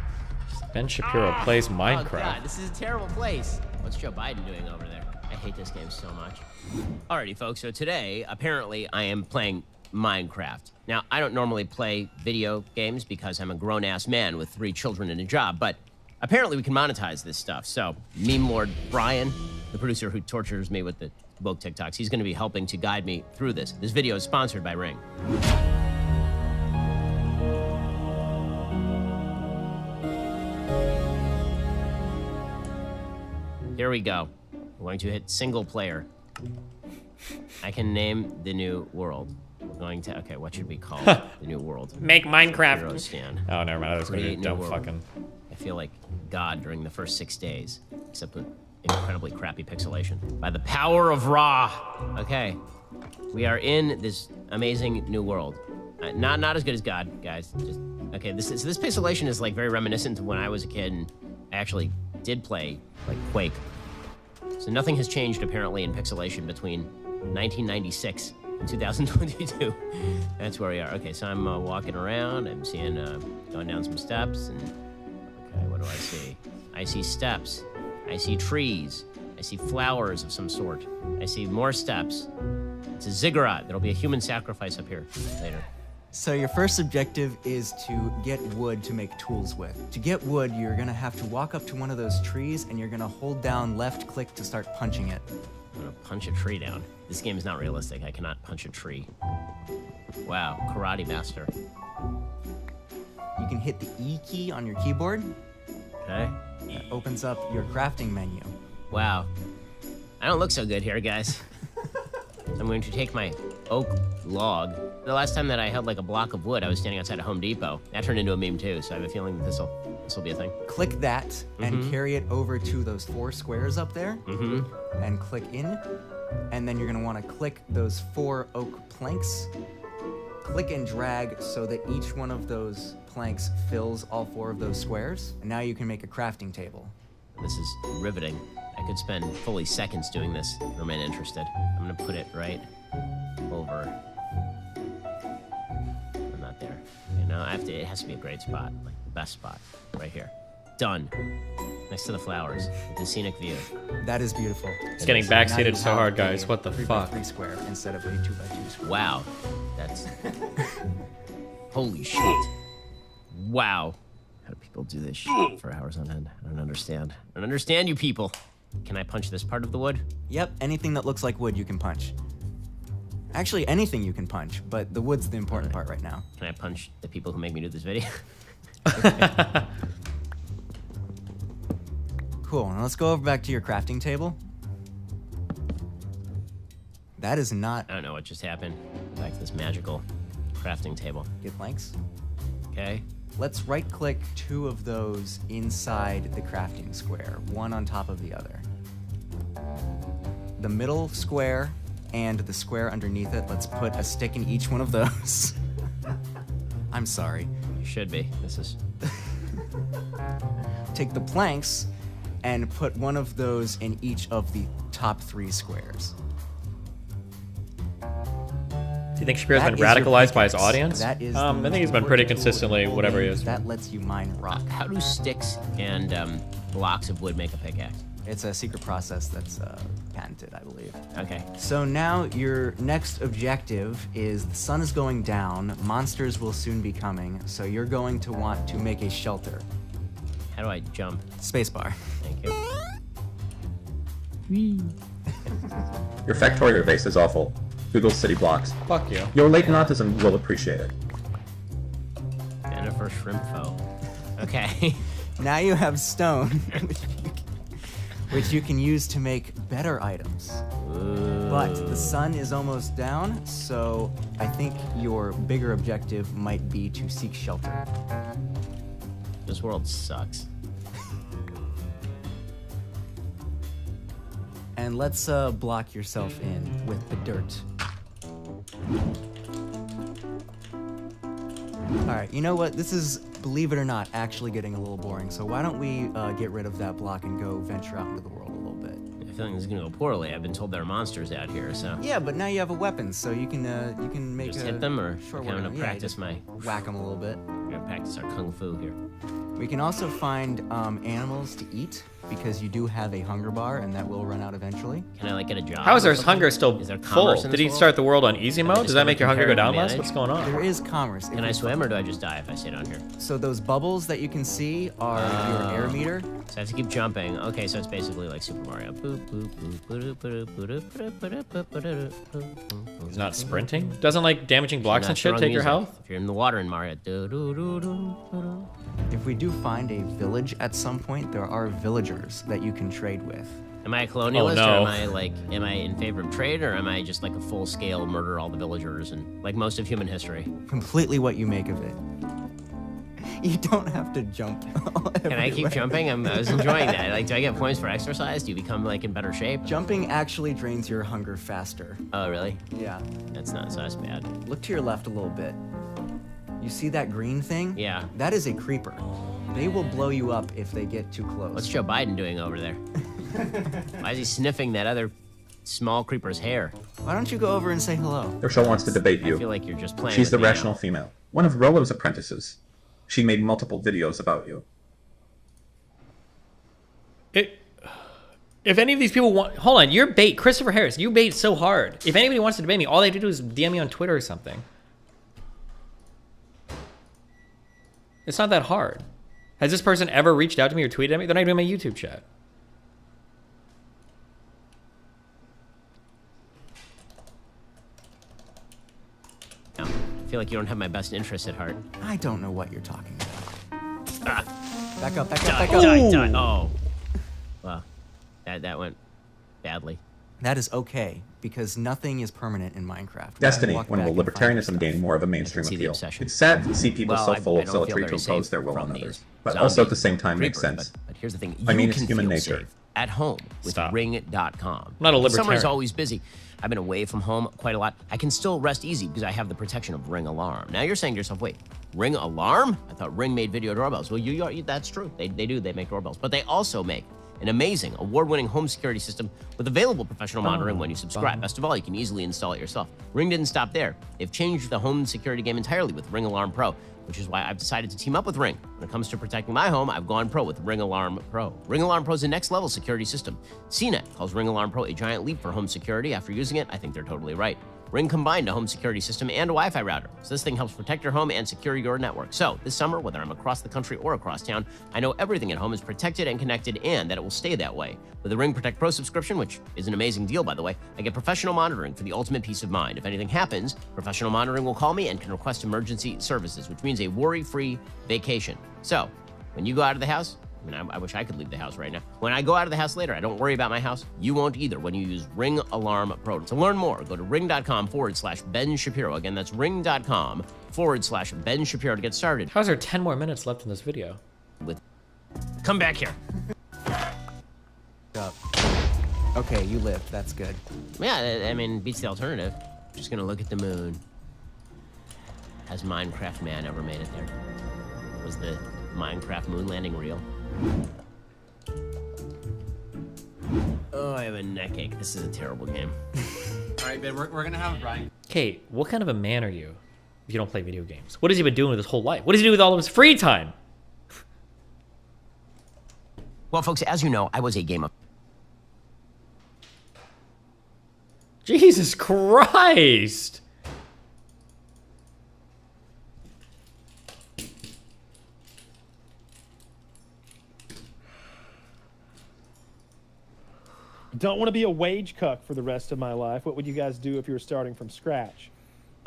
Speaker 1: Ben Shapiro plays Minecraft.
Speaker 15: Oh God, this is a terrible place. What's Joe Biden doing over there? I hate this game so much. Alrighty, folks. So today, apparently, I am playing Minecraft. Now, I don't normally play video games because I'm a grown-ass man with 3 children and a job, but apparently we can monetize this stuff. So, Meme Lord Brian, the producer who tortures me with the woke TikToks, he's going to be helping to guide me through this. This video is sponsored by Ring. Here we go. We're going to hit single player. I can name the new world. We're going to... Okay, what should we call the new world?
Speaker 1: Make Minecraft.
Speaker 15: Hero stand.
Speaker 1: Oh, never mind. That was going to be dumb fucking...
Speaker 15: I feel like God during the first 6 days, except with incredibly crappy pixelation. By the power of Ra. Okay. We are in this amazing new world. Not as good as God, guys. Just okay. This pixelation is like very reminiscent to when I was a kid and I actually did play like Quake. So nothing has changed apparently in pixelation between 1996 and 2022. That's where we are. Okay, so I'm walking around. I'm seeing going down some steps and okay, what do I see? I see steps. I see trees. I see flowers of some sort. I see more steps. It's a ziggurat. There'll be a human sacrifice up here later.
Speaker 16: So your first objective is to get wood to make tools with. To get wood, you're gonna have to walk up to one of those trees and you're gonna hold down left click to start punching it.
Speaker 15: I'm gonna punch a tree down. This game is not realistic. I cannot punch a tree. Wow, karate master.
Speaker 16: You can hit the E key on your keyboard.
Speaker 15: Okay.
Speaker 16: That opens up your crafting menu.
Speaker 15: Wow. I don't look so good here, guys. I'm going to take my oak log. The last time that I held like a block of wood, I was standing outside a Home Depot. That turned into a meme too, so I have a feeling that this will be a thing.
Speaker 16: Click that and carry it over to those 4 squares up there. And click in. And then you're gonna wanna click those 4 oak planks. Click and drag so that each one of those planks fills all 4 of those squares. And now you can make a crafting table.
Speaker 15: This is riveting. I could spend fully seconds doing this, remain interested. I'm gonna put it right over. I'm not there. You know, it has to be a great spot, like the best spot, right here. Done. Next to the flowers, with the scenic view.
Speaker 16: That is beautiful.
Speaker 1: It's getting backseated so hard, guys. What the fuck?
Speaker 16: 3x3 square instead of a 2x2 square.
Speaker 15: Wow. That's... Holy shit. Wow. How do people do this shit for hours on end? I don't understand. I don't understand you people. Can I punch this part of the wood?
Speaker 16: Yep, anything that looks like wood you can punch. Actually, anything you can punch, but the wood's the important part right now.
Speaker 15: Can I punch the people who make me do this video?
Speaker 16: Cool, now let's go over back to your crafting table. That is not...
Speaker 15: I don't know what just happened. Back to this magical crafting table.
Speaker 16: Get planks.
Speaker 15: Okay.
Speaker 16: Let's right-click 2 of those inside the crafting square, one on top of the other. The middle square and the square underneath it, let's put a stick in each one of those. I'm sorry.
Speaker 15: You should be. This is...
Speaker 16: Take the planks and put one of those in each of the top 3 squares.
Speaker 1: Do you think Shapiro's been radicalized by his audience? I think he's been pretty consistently whatever he is.
Speaker 16: That lets you mine rock.
Speaker 15: How do sticks and blocks of wood make a pickaxe?
Speaker 16: It's a secret process that's patented, I believe.
Speaker 15: Okay.
Speaker 16: So now your next objective is the sun is going down, monsters will soon be coming, so you're going to want to make a shelter.
Speaker 15: How do I jump?
Speaker 16: Spacebar.
Speaker 15: Thank you.
Speaker 4: Whee. Your Factorio base is awful. Google city blocks.
Speaker 1: Fuck you.
Speaker 4: Your latent autism will appreciate it.
Speaker 15: Jennifer Shrimpfo. Okay.
Speaker 16: Now you have stone, which you can use to make better items.
Speaker 15: Ooh.
Speaker 16: But the sun is almost down, so I think your bigger objective might be to seek shelter.
Speaker 15: This world sucks.
Speaker 16: And let's block yourself in with the dirt. Alright, you know what? This is, believe it or not, actually getting a little boring. So why don't we get rid of that block and go venture out into the world a little bit?
Speaker 15: I feel like this is gonna go poorly. I've been told there are monsters out here, so...
Speaker 16: Yeah, but now you have a weapon, so you can make
Speaker 15: just hit them, or
Speaker 16: short
Speaker 15: kind of
Speaker 16: yeah,
Speaker 15: practice my...
Speaker 16: Whack them a little bit.
Speaker 15: We're gonna practice our kung fu here.
Speaker 16: We can also find animals to eat, because you do have a hunger bar, and that will run out eventually.
Speaker 15: Can I, like, get a job?
Speaker 1: How is our hunger still full? Did he
Speaker 15: world?
Speaker 1: start the world on easy mode? Does that make your hunger go down less? What's going on?
Speaker 16: There is commerce.
Speaker 15: Can I swim, or do I just die if I stay down here?
Speaker 16: So those bubbles that you can see are your air meter.
Speaker 15: So I have to keep jumping. Okay, so it's basically like Super Mario.
Speaker 1: He's not sprinting? Doesn't, like, damaging blocks and shit take your health?
Speaker 15: If you're in the water in Mario.
Speaker 16: If we do find a village at some point, there are villagers that you can trade with.
Speaker 15: Am I a colonialist, or am I in favor of trade, or am I just like a full-scale murder all the villagers and like most of human history?
Speaker 16: Completely what you make of it. You don't have to jump.
Speaker 15: Can I keep jumping? I was enjoying that. Like, do I get points for exercise? Do you become like in better shape?
Speaker 16: Jumping actually drains your hunger faster.
Speaker 15: Oh, really?
Speaker 16: Yeah.
Speaker 15: That's not so that's bad.
Speaker 16: Look to your left a little bit. You see that green thing?
Speaker 15: Yeah.
Speaker 16: That is a creeper. They will blow you up if they get too close.
Speaker 15: What's Joe Biden doing over there? Why is he sniffing that other small creeper's hair?
Speaker 16: Why don't you go over and say hello?
Speaker 4: Urshel wants to debate you.
Speaker 15: I feel like you're just playing.
Speaker 4: She's the
Speaker 15: with me
Speaker 4: rational
Speaker 15: now.
Speaker 4: female. One of Rolo's apprentices. She made multiple videos about you.
Speaker 1: If any of these people want... Hold on, you're bait. Christopher Harris, you bait so hard. If anybody wants to debate me, all they have to do is DM me on Twitter or something. It's not that hard. Has this person ever reached out to me or tweeted at me? They're not even in my YouTube chat.
Speaker 15: No, I feel like you don't have my best interests at heart.
Speaker 16: I don't know what you're talking about. Back up, back up,
Speaker 15: Die,
Speaker 16: back up.
Speaker 15: die. Oh. Well, that went badly.
Speaker 16: That is okay, because nothing is permanent in Minecraft.
Speaker 4: Destiny, when will libertarianism gain more of a mainstream appeal? It's sad to see people so full of zealotry to oppose their will on others, but also at the same time makes sense.
Speaker 15: But here's the thing,
Speaker 4: I mean,
Speaker 15: you
Speaker 4: it's
Speaker 15: can
Speaker 4: human
Speaker 15: feel
Speaker 4: nature.
Speaker 15: safe at home with ring.com.
Speaker 1: Not a libertarian.
Speaker 15: Summer's always busy. I've been away from home quite a lot. I can still rest easy because I have the protection of Ring Alarm. Now you're saying to yourself, wait, Ring Alarm? I thought Ring made video doorbells. Well, that's true. They do. They make doorbells. But they also make an amazing, award-winning home security system with available professional monitoring when you subscribe. Best of all, you can easily install it yourself. Ring didn't stop there. They've changed the home security game entirely with Ring Alarm Pro, which is why I've decided to team up with Ring. When it comes to protecting my home, I've gone pro with Ring Alarm Pro. Ring Alarm Pro is a next-level security system. CNET calls Ring Alarm Pro a giant leap for home security. After using it, I think they're totally right. Ring combined a home security system and a Wi-Fi router. So this thing helps protect your home and secure your network. So this summer, whether I'm across the country or across town, I know everything at home is protected and connected and that it will stay that way. With the Ring Protect Pro subscription, which is an amazing deal, by the way, I get professional monitoring for the ultimate peace of mind. If anything happens, professional monitoring will call me and can request emergency services, which means a worry-free vacation. So when you go out of the house, I mean, I wish I could leave the house right now. When I go out of the house later, I don't worry about my house. You won't either when you use Ring Alarm Pro. To learn more, go to ring.com/Ben Shapiro. Again, that's ring.com/Ben Shapiro to get started.
Speaker 1: How's there 10 more minutes left in this video?
Speaker 15: Come back here.
Speaker 16: Up. Okay, you live. That's good.
Speaker 15: Yeah, I mean, beats the alternative. Just gonna look at the moon. Has Minecraft man ever made it there? Was the Minecraft moon landing real? Oh, I have a neck ache. This is a terrible game.
Speaker 17: All right, Ben, we're gonna have Ryan.
Speaker 1: Kate, what kind of a man are you if you don't play video games? What has he been doing with his whole life? What does he do with all of his free time?
Speaker 15: Well, folks, as you know, I was a gamer.
Speaker 1: Jesus Christ!
Speaker 18: Don't want to be a wage cuck for the rest of my life. What would you guys do if you were starting from scratch?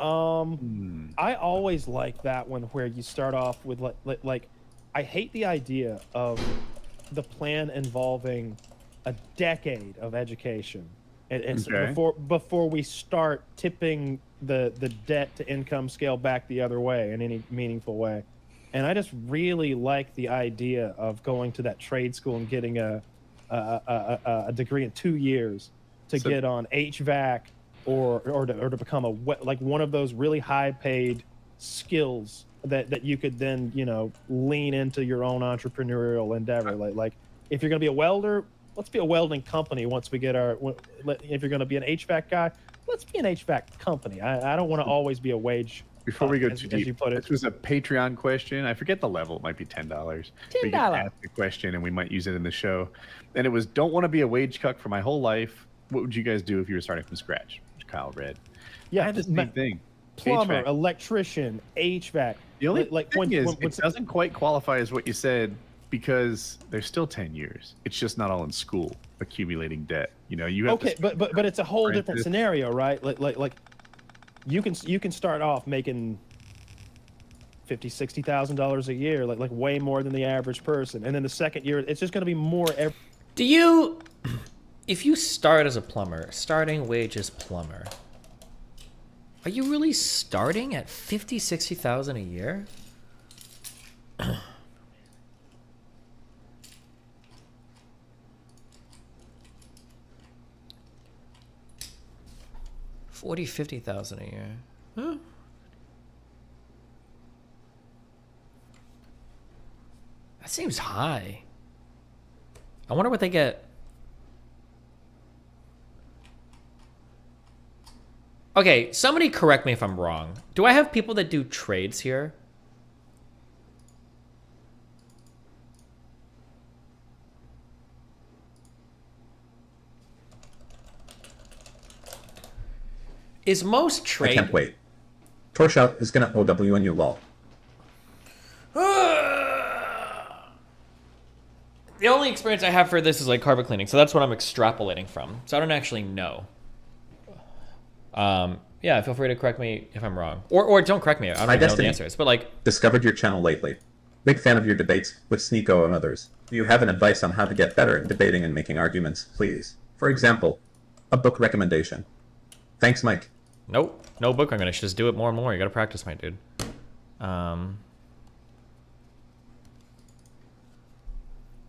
Speaker 18: I always like that one where you start off with like I hate the idea of the plan involving a decade of education. And
Speaker 9: Okay.
Speaker 18: before we start tipping the debt to income scale back the other way in any meaningful way. And I just really like the idea of going to that trade school and getting a degree in 2 years to get on HVAC or to become like one of those really high paid skills that you could then, you know, lean into your own entrepreneurial endeavor. Like if you're going to be a welder, let's be a welding company once we get our, if you're going to be an HVAC guy, let's be an HVAC company. I don't want to always be a wage.
Speaker 19: Before we go
Speaker 18: as
Speaker 19: too
Speaker 18: you
Speaker 19: deep,
Speaker 18: put it.
Speaker 19: this was a Patreon question. I forget the level. It might be $10.
Speaker 18: $10.
Speaker 19: We can ask the question, and we might use it in the show. And it was, don't want to be a wage cuck for my whole life. What would you guys do if you were starting from scratch? Which Kyle read.
Speaker 18: Yeah,
Speaker 19: I had the same thing.
Speaker 18: Plumber,
Speaker 19: HVAC.
Speaker 18: electrician, HVAC.
Speaker 19: The only
Speaker 18: like
Speaker 19: thing is,
Speaker 18: when
Speaker 19: it doesn't quite qualify as what you said because there's still 10 years. It's just not all in school, accumulating debt. You know, you have
Speaker 18: okay,
Speaker 19: to
Speaker 18: but it's a whole different
Speaker 19: apprentice.
Speaker 18: scenario, right? Like you can start off making $50,000-$60,000 a year, like way more than the average person, and then the second year it's just going to be more.
Speaker 1: Do you, if you start as a plumber, starting wage as plumber, are you really starting at $50,000-$60,000 a year? $50,000 a year. Huh? That seems high. I wonder what they get. Okay, somebody correct me if I'm wrong. Do I have people that do trades here? Is most trade...
Speaker 4: I can't wait. Torshout is gonna OW on you, lol.
Speaker 1: The only experience I have for this is like carpet cleaning, so that's what I'm extrapolating from. So I don't actually know. Yeah, feel free to correct me if I'm wrong. Or don't correct me. I don't even know the answers. But like,
Speaker 4: discovered your channel lately. Big fan of your debates with Sneeko and others. Do you have an advice on how to get better at debating and making arguments, please? For example, a book recommendation. Thanks, Mike.
Speaker 1: Nope. No book recommendation. Just do it more and more. You gotta practice, my dude.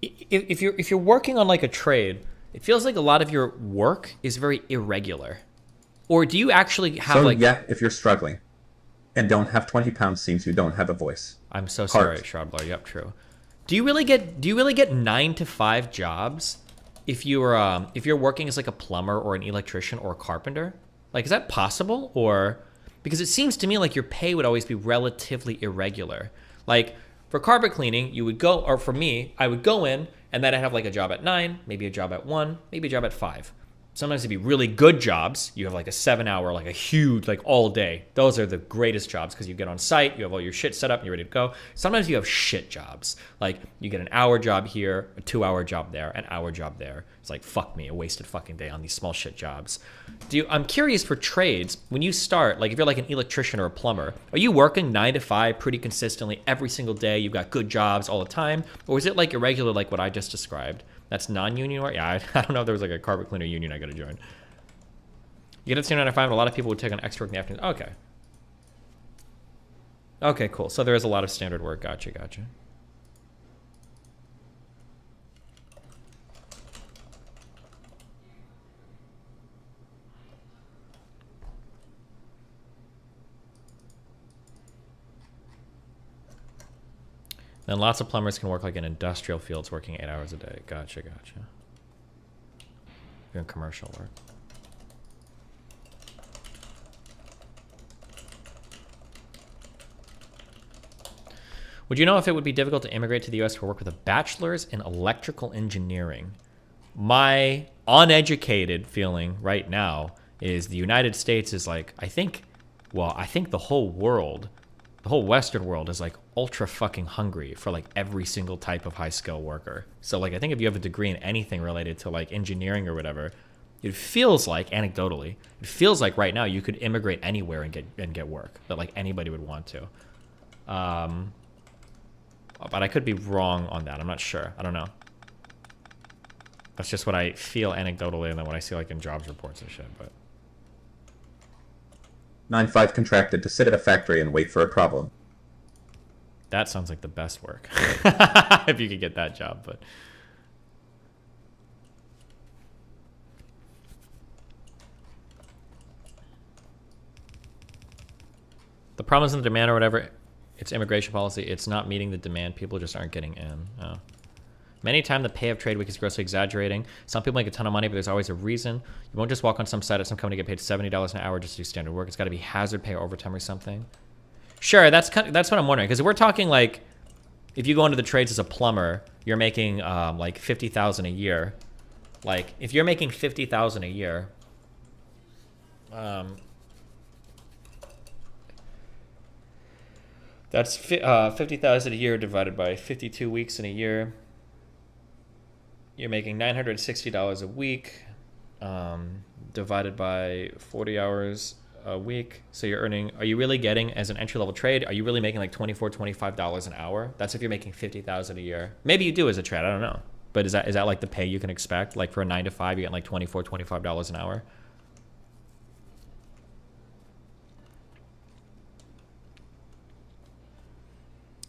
Speaker 1: If you're working on like a trade, it feels like a lot of your work is very irregular. Or do you actually have
Speaker 4: so,
Speaker 1: like...
Speaker 4: yeah, if you're struggling and don't have 20 pounds seems you don't have a voice.
Speaker 1: I'm so sorry, Shroudblur. Yep, true. Do you really get 9 to 5 jobs if you're working as like a plumber or an electrician or a carpenter? Like, is that possible? Or because it seems to me like your pay would always be relatively irregular. Like for carpet cleaning, you would go, or for me, I would go in and then I'd have like a job at 9, maybe a job at 1, maybe a job at 5. Sometimes it'd be really good jobs. You have like a 7-hour, like a huge, like all day. Those are the greatest jobs because you get on site, you have all your shit set up, and you're ready to go. Sometimes you have shit jobs. Like you get an hour job here, a 2-hour job there, an hour job there. It's like, fuck me, a wasted fucking day on these small shit jobs. I'm curious for trades, when you start, like if you're like an electrician or a plumber, are you working 9 to 5 pretty consistently every single day? You've got good jobs all the time? Or is it like irregular like what I just described? That's non-union work? Yeah, I don't know if there was like a carpet cleaner union I gotta join. You get it to 9 to 5, and a lot of people would take on extra work in the afternoon. Okay. Okay, cool. So there is a lot of standard work. Gotcha, gotcha. Then lots of plumbers can work like in industrial fields working 8 hours a day. Gotcha, gotcha. Doing commercial work. Would you know if it would be difficult to immigrate to the US for work with a bachelor's in electrical engineering? My uneducated feeling right now is the United States is like, I think the whole world, the whole Western world is like ultra fucking hungry for like every single type of high skill worker. So like, I think if you have a degree in anything related to like engineering or whatever, it feels like, anecdotally, it feels like right now you could immigrate anywhere and get work that like anybody would want to. But I could be wrong on that. I'm not sure. I don't know. That's just what I feel anecdotally, and then what I see like in jobs reports and shit. But
Speaker 4: 9-5 contracted to sit at a factory and wait for a problem.
Speaker 1: That sounds like the best work. If you could get that job, but the problem isn't the demand or whatever. It's immigration policy. It's not meeting the demand. People just aren't getting in. Oh. Many times the pay of trade week is grossly exaggerating. Some people make a ton of money, but there's always a reason. You won't just walk on some site at some company and get paid $70 an hour just to do standard work. It's got to be hazard pay or overtime or something. Sure, that's what I'm wondering. Because we're talking like, if you go into the trades as a plumber, you're making like $50,000 a year. Like if you're making $50,000 a year, that's $50,000 a year divided by 52 weeks in a year. You're making $960 a week, divided by 40 hours a week. So you're earning, are you really getting, as an entry-level trade, are you really making like $24, $25 an hour? That's if you're making $50,000 a year. Maybe you do as a trade, I don't know. But is that like the pay you can expect? Like for a 9 to 5, you get like $24, $25 an hour?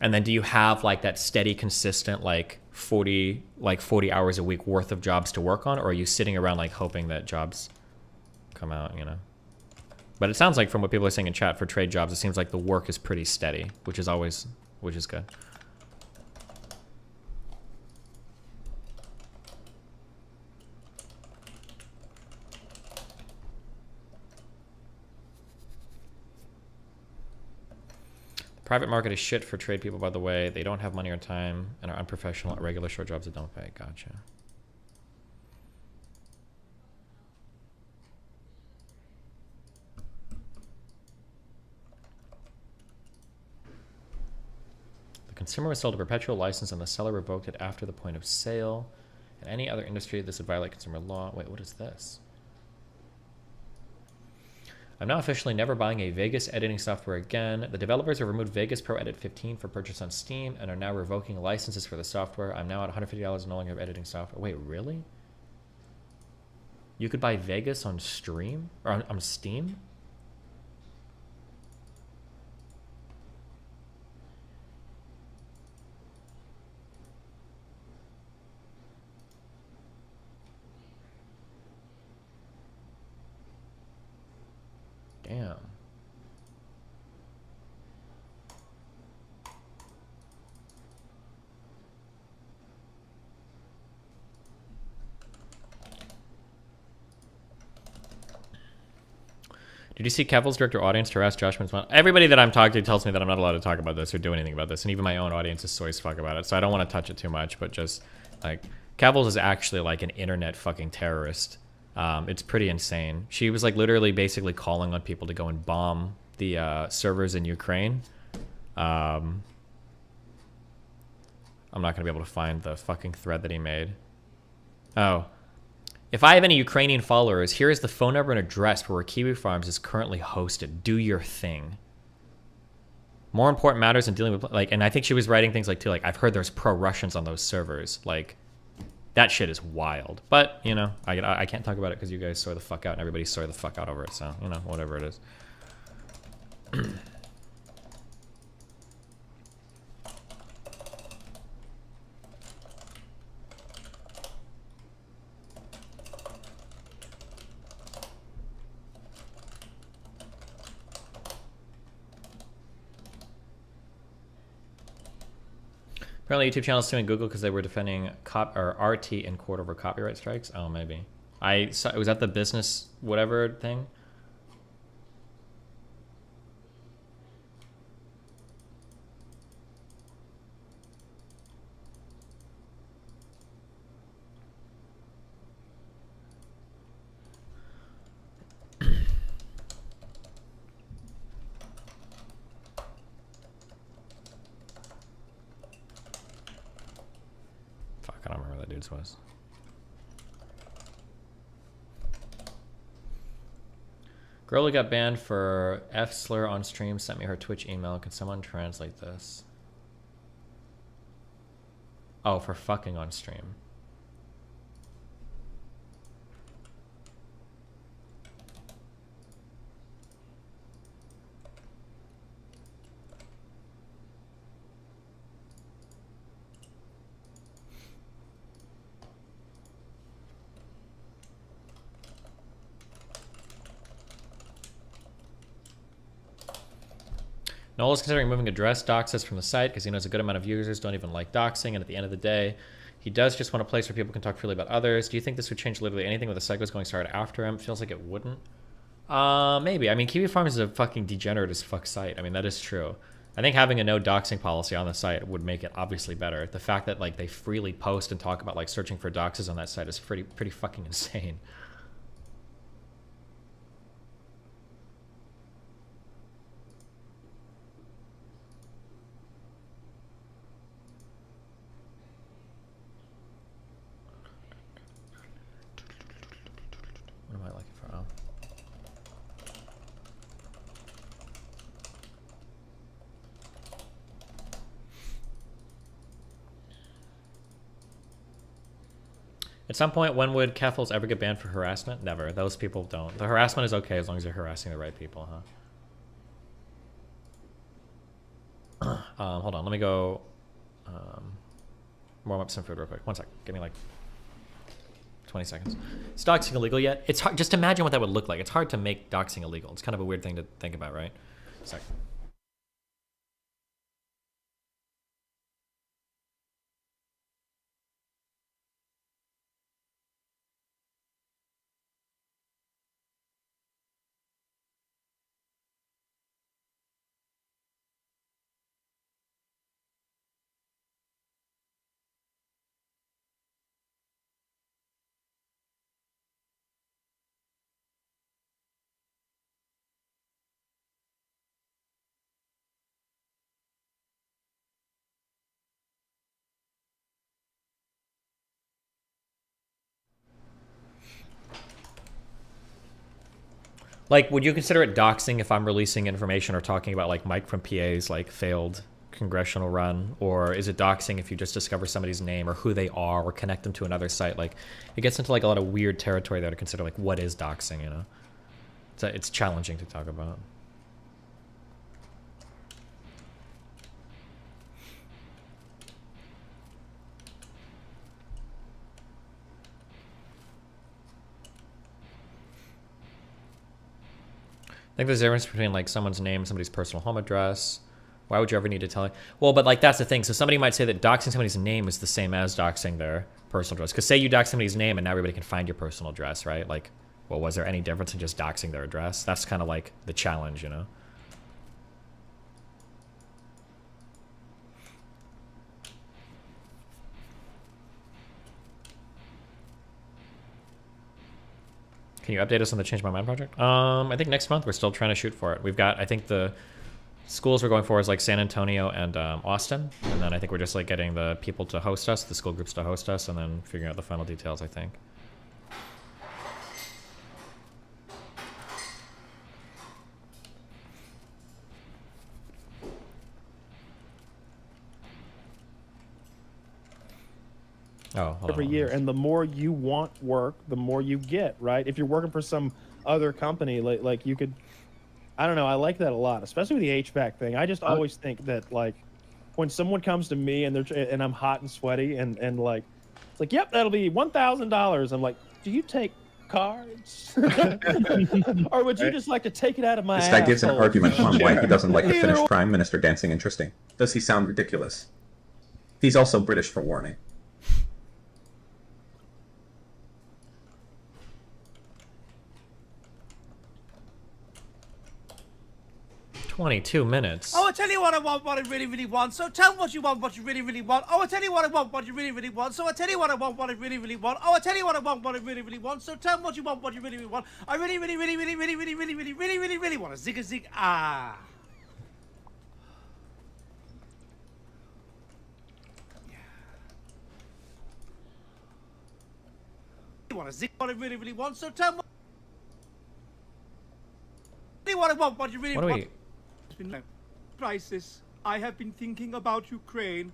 Speaker 1: And then do you have like that steady, consistent, like 40 hours a week worth of jobs to work on? Or are you sitting around like hoping that jobs come out, you know? But it sounds like from what people are saying in chat for trade jobs, it seems like the work is pretty steady, which is good. Private market is shit for trade people, by the way. They don't have money or time and are unprofessional at regular short jobs that don't pay. Gotcha. The consumer was sold a perpetual license and the seller revoked it after the point of sale. In any other industry, this would violate consumer law. Wait, what is this? I'm now officially never buying a Vegas editing software again. The developers have removed Vegas Pro Edit 15 for purchase on Steam and are now revoking licenses for the software. I'm now at $150 and no longer have editing software. Wait, really? You could buy Vegas on Stream? Or on Steam? Damn. Did you see Kevil's director audience harass Josh Minsman? Everybody that I'm talking to tells me that I'm not allowed to talk about this or do anything about this, and even my own audience is so as fuck about it, so I don't want to touch it too much, but just, like, Kevil's is actually like an internet fucking terrorist. It's pretty insane. She was like literally basically calling on people to go and bomb the servers in Ukraine. I'm not gonna be able to find the fucking thread that he made. Oh. If I have any Ukrainian followers, here is the phone number and address where Kiwi Farms is currently hosted. Do your thing. More important matters than dealing with, like, and I think she was writing things like, too, like, I've heard there's pro-Russians on those servers. Like, that shit is wild. But, you know, I can't talk about it because you guys soy the fuck out and everybody's soy the fuck out over it. So, you know, whatever it is. Apparently YouTube channels suing Google because they were defending RT in court over copyright strikes. Oh, maybe. I saw, was that the business whatever thing? I don't remember what that dude's was. Girl who got banned for F slur on stream sent me her Twitch email. Can someone translate this? Oh, for fucking on stream. Noel is considering moving address doxes from the site because he knows a good amount of users don't even like doxing, and at the end of the day, he does just want a place where people can talk freely about others. Do you think this would change literally anything with the psychos going started after him? Feels like it wouldn't. Maybe. I mean, Kiwi Farms is a fucking degenerate as fuck site. I mean, that is true. I think having a no doxing policy on the site would make it obviously better. The fact that like they freely post and talk about like searching for doxes on that site is pretty fucking insane. What am I looking for? Oh. At some point, when would Keffels ever get banned for harassment? Never. Those people don't. The harassment is okay as long as you're harassing the right people, huh? Hold on. Let me go warm up some food real quick. One sec. Give me like 20 seconds. Is doxing illegal yet? It's hard. Just imagine what that would look like. It's hard to make doxing illegal. It's kind of a weird thing to think about, right? Sec. Like, would you consider it doxing if I'm releasing information or talking about, like, Mike from PA's, like, failed congressional run? Or is it doxing if you just discover somebody's name or who they are or connect them to another site? Like, it gets into, like, a lot of weird territory there to consider, like, what is doxing, you know? It's challenging to talk about. I think there's a difference between like someone's name and somebody's personal home address. Why would you ever need to tell? Well, but like that's the thing. So somebody might say that doxing somebody's name is the same as doxing their personal address. Because say you dox somebody's name and now everybody can find your personal address, right? Like, well, was there any difference in just doxing their address? That's kind of like the challenge, you know? Can you update us on the Change My Mind project? I think next month we're still trying to shoot for it. We've got, I think the schools we're going for is like San Antonio and Austin, and then I think we're just like getting the people to host us, the school groups to host us, and then figuring out the final details, I think. Oh,
Speaker 18: every year, and the more you want work, the more you get, right? If you're working for some other company, like you could, I don't know, I like that a lot, especially with the HVAC thing. I just always think that like when someone comes to me and I'm hot and sweaty and like it's like, yep, that'll be $1,000. I'm like, do you take cards, or would you just like to take it out of my?
Speaker 4: This guy gives an argument on why he doesn't like the
Speaker 18: Either
Speaker 4: Finnish Prime Minister dancing interesting. Does he sound ridiculous? He's also British, for warning.
Speaker 1: 22 minutes.
Speaker 20: Oh, I tell you what I want, what I really, really want. So tell me what you want, what you really, really want. Oh, I tell you what I want, what you really, really want. So I tell you what I want, what I really, really want. Oh, I tell you what I want, what I really, really want. So tell me what you want, what you really, really want. I really, really, really, really, really, really, really, really, really, really, really want a zig a zig ah. You want a zig? What I really, really want. So tell me what I want, what you really want. It's been a crisis. I have been thinking about Ukraine.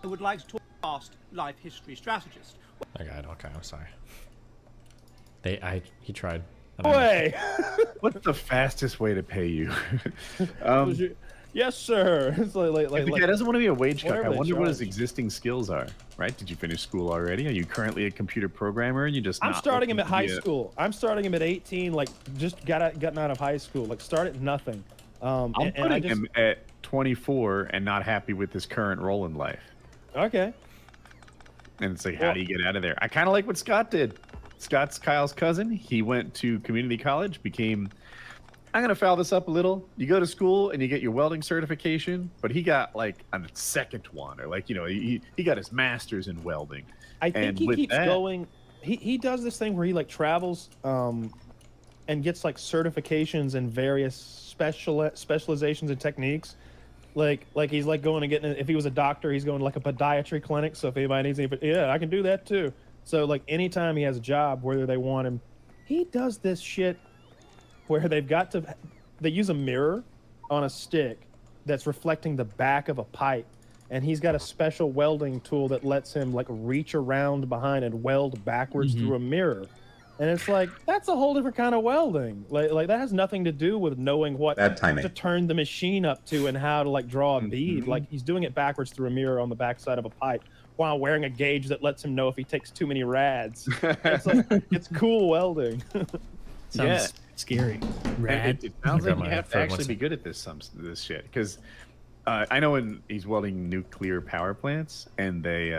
Speaker 20: I would like to talk past life history strategist.
Speaker 1: Okay, I'm sorry. He tried.
Speaker 18: Way.
Speaker 19: What's the fastest way to pay you?
Speaker 18: Yes, sir. It's like
Speaker 19: if the guy doesn't want to be a wage cuck, I wonder what his
Speaker 18: charge.
Speaker 19: existing skills are. Right? Did you finish school already? Are you currently a computer programmer? You just
Speaker 18: I'm starting him at high school. I'm starting him at 18, like just gotten out of high school. Like start at nothing.
Speaker 19: I'm putting him at 24 and not happy with his current role in life.
Speaker 18: Okay.
Speaker 19: And it's like, how do you get out of there? I kind of like what Scott did. Scott's Kyle's cousin. He went to community college, became... I'm going to foul this up a little. You go to school and you get your welding certification, but he got like a second one, or like, you know, he got his master's in welding.
Speaker 18: I think he keeps going. He does this thing where he like travels and gets like certifications in various specializations and techniques. Like he's like going to get, if he was a doctor, he's going to like a podiatry clinic. So if anybody needs any, yeah, I can do that too. So like anytime he has a job, whether they want him, he does this shit where they use a mirror on a stick that's reflecting the back of a pipe, and he's got a special welding tool that lets him like reach around behind and weld backwards through a mirror. And it's like, that's a whole different kind of welding. Like that has nothing to do with knowing what to turn the machine up to and how to like draw a bead. Like he's doing it backwards through a mirror on the backside of a pipe while wearing a gauge that lets him know if he takes too many rads. It's like, it's cool welding.
Speaker 21: Sounds scary. Rad.
Speaker 19: It sounds like you have to actually be good at this shit, because I know when he's welding nuclear power plants and they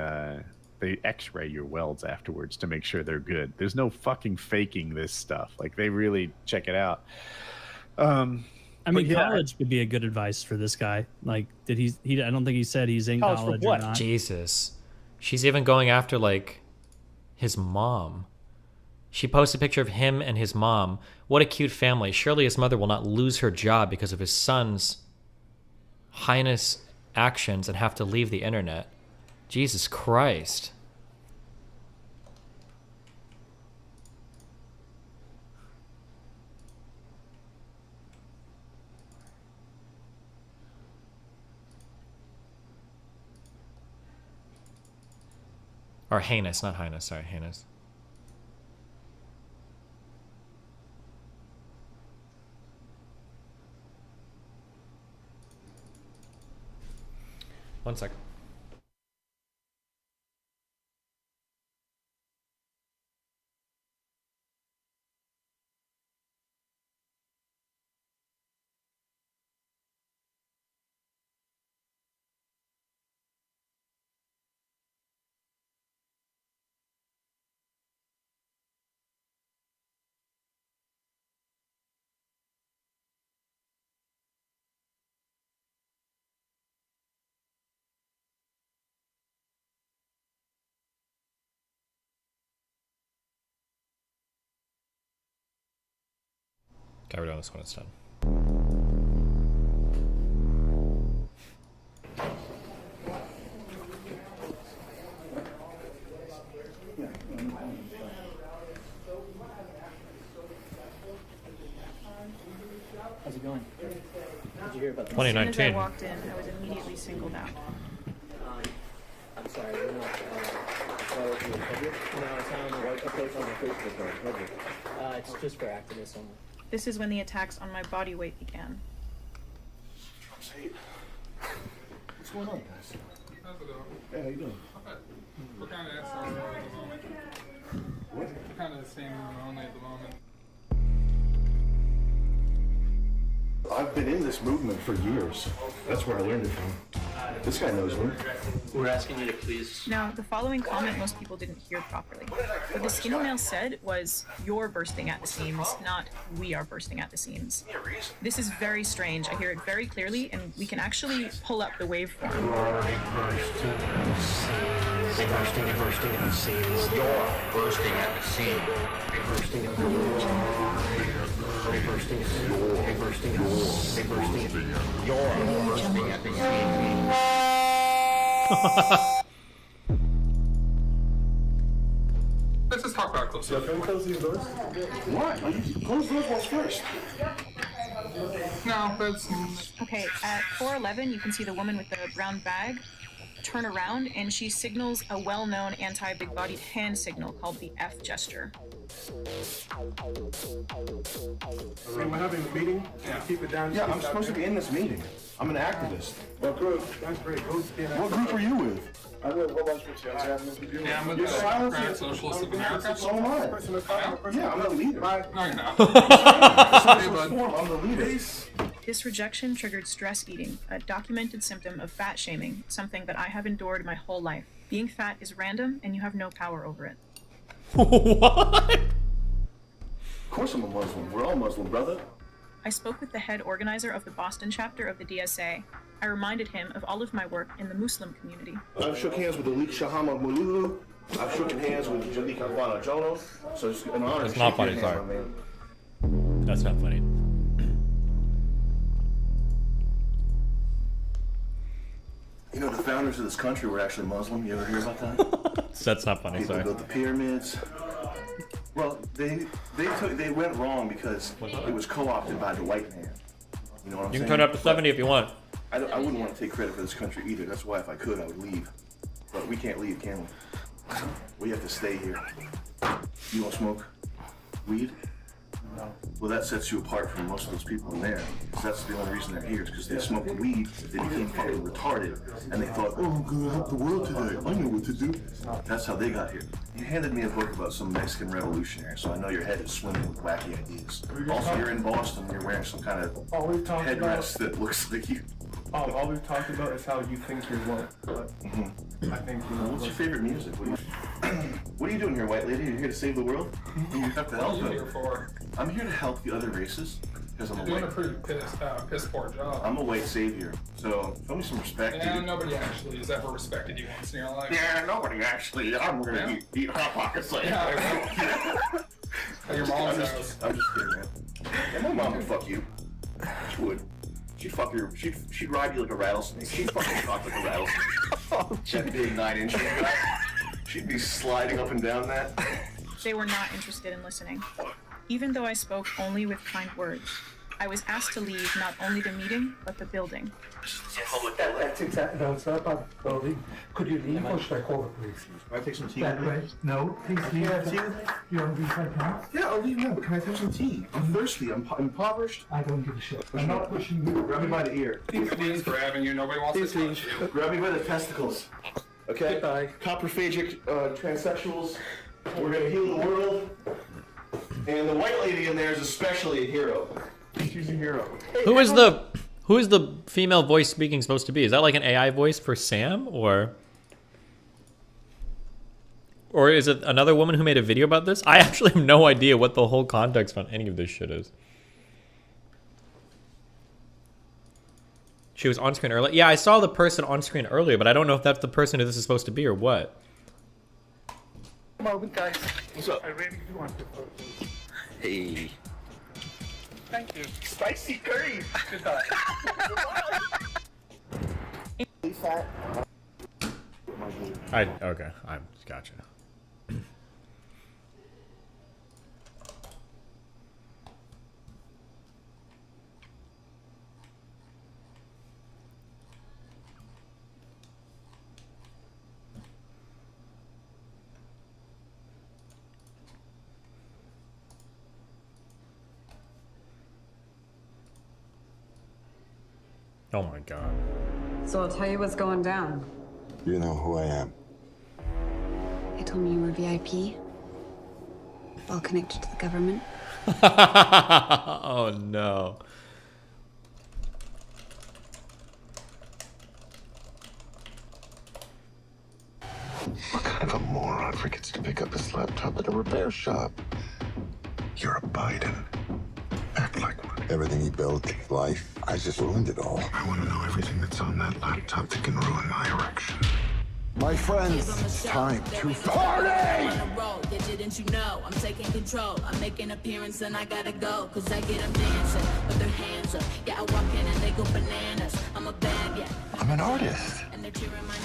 Speaker 19: X-ray your welds afterwards to make sure they're good. There's no fucking faking this stuff. Like they really check it out.
Speaker 21: I mean, college would be a good advice for this guy. Like, I don't think he said he's in college or not.
Speaker 1: Jesus, she's even going after like his mom. She posted a picture of him and his mom. What a cute family. Surely his mother will not lose her job because of his son's heinous actions and have to leave the internet. Jesus Christ. Or heinous, not heinous. Sorry, heinous. One second. Okay, we're doing this when it's done.
Speaker 11: How's it going? Did you hear about
Speaker 1: 2019.
Speaker 22: As soon as I walked in, I was immediately singled out.
Speaker 11: I'm sorry, we're not public? No, it's not on the updates on the Facebook or public. It's just for activists only.
Speaker 22: This is when the attacks on my body weight began.
Speaker 11: What's going on, guys? Hey, how you doing?
Speaker 23: We're kind of at the moment. We're kind of the same only at the moment.
Speaker 24: I've been in this movement for years. That's where I learned it from. This guy knows me.
Speaker 11: We're asking you to please...
Speaker 22: Now, the following comment most people didn't hear properly. What the skinny male said was, "You're bursting at the seams," not "we are bursting at the seams." This is very strange. I hear it very clearly, and we can actually pull up the waveform.
Speaker 11: Bursting at the seams. You're bursting at the seams. Bursting at the seams. You're bursting at the seams.
Speaker 23: Let's just talk about close.
Speaker 24: Close these doors? Why? Close those ones first.
Speaker 23: No, that's...
Speaker 22: Okay, at 411, you can see the woman with the brown bag turn around, and she signals a well-known anti-big-bodied hand signal called the F gesture.
Speaker 24: We're having a meeting. Yeah. Keep it down. Yeah, I'm supposed to be in this meeting. I'm an activist. What group? That's great. What group are you with? I'm with Robots for
Speaker 23: Yeah, I'm with the Democratic Socialists of America.
Speaker 24: So am I. Yeah, I'm the leader.
Speaker 23: No, you're not.
Speaker 24: I'm the leader.
Speaker 22: This rejection triggered stress eating, a documented symptom of fat shaming, something that I have endured my whole life. Being fat is random, and you have no power over it.
Speaker 1: What?
Speaker 24: Of course I'm a Muslim. We're all Muslim, brother.
Speaker 22: I spoke with the head organizer of the Boston chapter of the DSA. I reminded him of all of my work in the Muslim community.
Speaker 24: I've shook hands with Alik Shahama Mululu. I've shook hands with Jalik Havana Jono. So it's an honor.
Speaker 1: It's not funny, sorry. That's not funny.
Speaker 24: You know, the founders of this country were actually Muslim. You ever hear about that?
Speaker 1: That's not funny,
Speaker 24: People
Speaker 1: sorry.
Speaker 24: built the pyramids. Well, they went wrong because it was co-opted by the white man. You know what I'm saying?
Speaker 1: You can turn it up to 70 if you want.
Speaker 24: I wouldn't want to take credit for this country either. That's why if I could, I would leave. But we can't leave, can we? We have to stay here. You don't smoke weed? No. Well, that sets you apart from most of those people in there. Because that's the only reason they're here, is because they smoked weed, they became fucking retarded, and they thought, oh, I'm gonna help the world today. I know what to do. That's how they got here. You handed me a book about some Mexican revolutionary, so I know your head is swimming with wacky ideas. Also, you're in Boston, you're wearing some kind of headdress that looks like you.
Speaker 25: All we've talked about is how you think you're woke, but I think you know.
Speaker 24: What's your favorite music? What are you doing here, white lady? You're here to save the world? You have to help
Speaker 23: What are you
Speaker 24: them.
Speaker 23: here for?
Speaker 24: I'm here to help the other races because I'm a
Speaker 23: You're doing a
Speaker 24: white.
Speaker 23: pretty piss poor job.
Speaker 24: I'm a white savior, so show me some respect.
Speaker 23: Yeah,
Speaker 24: dude.
Speaker 23: nobody actually has ever respected you once in your life.
Speaker 24: Yeah, nobody actually. I'm gonna eat hot pockets like
Speaker 23: At your mom's
Speaker 24: I'm
Speaker 23: house.
Speaker 24: I'm just kidding, man. Yeah, my mom would fuck you. She would. She'd fuck your. She'd ride you like a rattlesnake. She'd fucking talk like a rattlesnake. That big 9-inch guy. She'd be sliding up and down that.
Speaker 22: They were not interested in listening. Even though I spoke only with kind words, I was asked to leave not only the meeting, but the building.
Speaker 25: That's exactly, no, it's not about the building. Could you leave or should I call the police?
Speaker 24: Can I take some tea?
Speaker 25: That way? No, please leave.
Speaker 24: Can I have tea with me?
Speaker 25: You want to leave right now?
Speaker 24: Yeah, I'll leave now, but can I have some tea? I'm thirsty. I'm impoverished.
Speaker 25: I don't give a shit. I'm not pushing you.
Speaker 24: Grab me by the ear.
Speaker 23: He's grabbing you. Nobody wants to touch you.
Speaker 24: Grab me by the testicles. Okay?
Speaker 25: Goodbye.
Speaker 24: Coprophagic transsexuals. We're gonna heal the world. And the white lady in there is especially a hero. She's a hero.
Speaker 1: Who is the female voice speaking supposed to be? Is that like an AI voice for Sam, or is it another woman who made a video about this? I actually have no idea what the whole context on any of this shit is. She was on screen earlier. Yeah, I saw the person on screen earlier, but I don't know if that's the person who this is supposed to be or what.
Speaker 25: Moment, guys.
Speaker 24: What's up?
Speaker 25: I really do want to.
Speaker 24: Hey. Thank you. Spicy curry. Good thought.
Speaker 1: Okay, I gotcha. Oh my god.
Speaker 5: So I'll tell you what's going down.
Speaker 2: You know who I am.
Speaker 5: They told me you were VIP. Well connected to the government.
Speaker 1: Oh no.
Speaker 2: What kind of a moron forgets to pick up his laptop at a repair shop? You're a Biden. Act like one. Everything he built, life, I just ruined it all. I want to know everything that's on that laptop that can ruin my erection. My friends, it's time to party!
Speaker 6: Didn't you know I'm taking control? I'm making appearance and I gotta go. Cause I get them dancing with their hands up. Yeah, I walk in and they go bananas. I'm a bad, yeah.
Speaker 2: I'm an artist.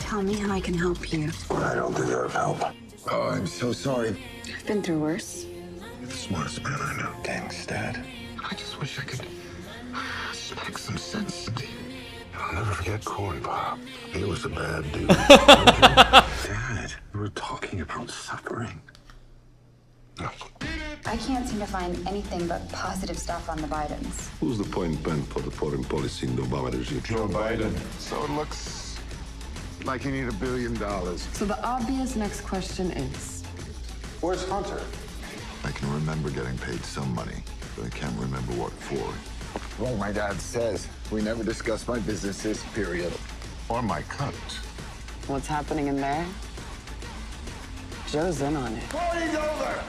Speaker 5: Tell me how I can help you.
Speaker 2: I don't deserve help. Oh, I'm so sorry.
Speaker 5: I've been through worse.
Speaker 2: You're the smartest man I know. Thanks, Dad. I just wish I could speak some sense into you. I'll never forget Corn Pop. He was a bad dude. Dad, we were talking about suffering.
Speaker 5: I can't seem to find anything but positive stuff on the Bidens.
Speaker 2: Who's the point man for the foreign policy in the Obama regime? Joe Biden. So it looks like you need $1 billion.
Speaker 5: So the obvious next question is,
Speaker 2: Where's Hunter? I can remember getting paid some money, but I can't remember what for. Well, my dad says we never discuss my businesses, period. Or my cut.
Speaker 5: what's happening in there? Joe's in on it.
Speaker 2: Party's over!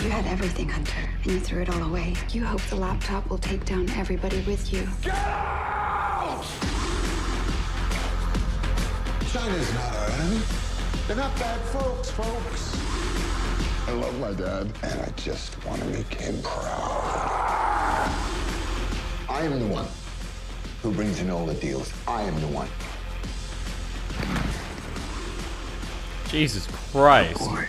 Speaker 5: You had everything, Hunter, and you threw it all away. You hope the laptop will take down everybody with you.
Speaker 2: Get out! China's not our enemy. They're not bad folks. I love my dad, and I just want to make him proud. I am the one who brings in all the deals. I am the one.
Speaker 1: Jesus Christ.
Speaker 2: Boy.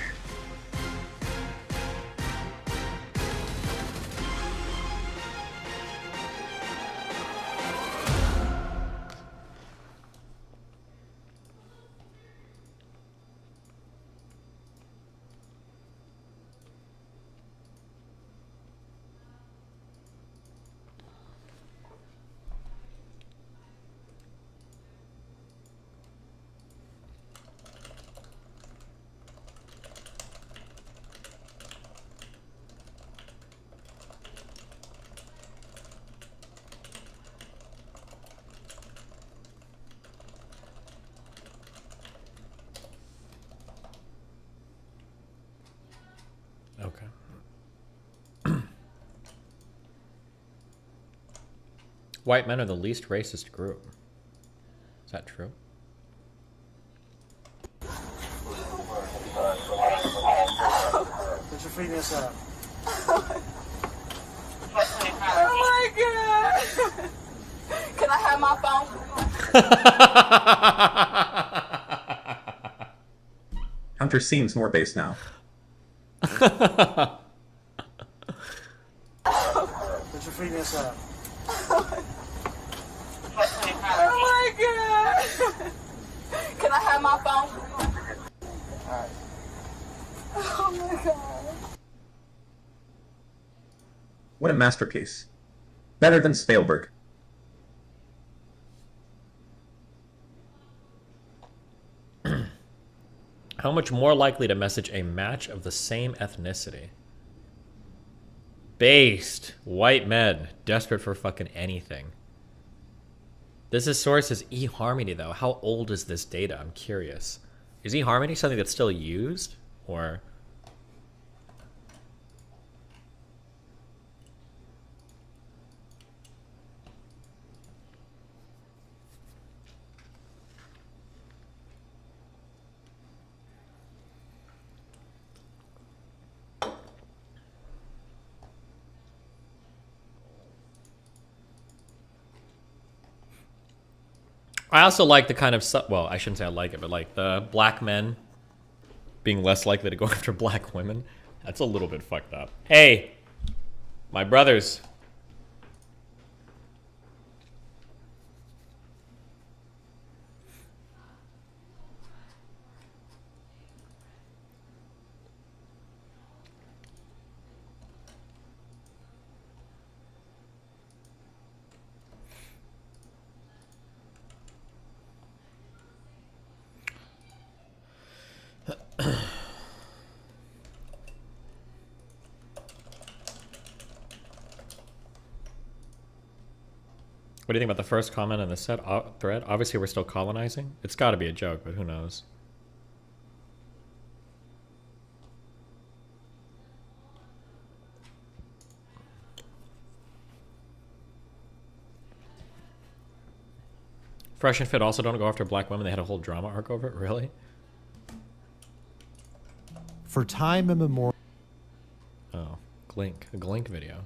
Speaker 1: White men are the least racist group. Is that true?
Speaker 20: Put your feet inside.
Speaker 6: Oh my god! Can I have my phone?
Speaker 4: Hunter seems more based now.
Speaker 20: Put your feet inside.
Speaker 6: Oh my god! Can I have my phone?
Speaker 20: Alright.
Speaker 6: Oh my god.
Speaker 4: What a masterpiece. Better than Spielberg.
Speaker 1: How much more likely to message a match of the same ethnicity? Based. White men. Desperate for fucking anything. This source is eHarmony, though. How old is this data? I'm curious. Is eHarmony something that's still used? Or... I also like the kind of well, I shouldn't say I like it, but like the black men being less likely to go after black women. That's a little bit fucked up. Hey, my brothers. What do you think about the first comment in the set thread? Obviously, we're still colonizing. It's got to be a joke, but who knows? Fresh and Fit also don't go after black women. They had a whole drama arc over it. Really?
Speaker 7: For time immemorial.
Speaker 1: Oh, Glink. A Glink video.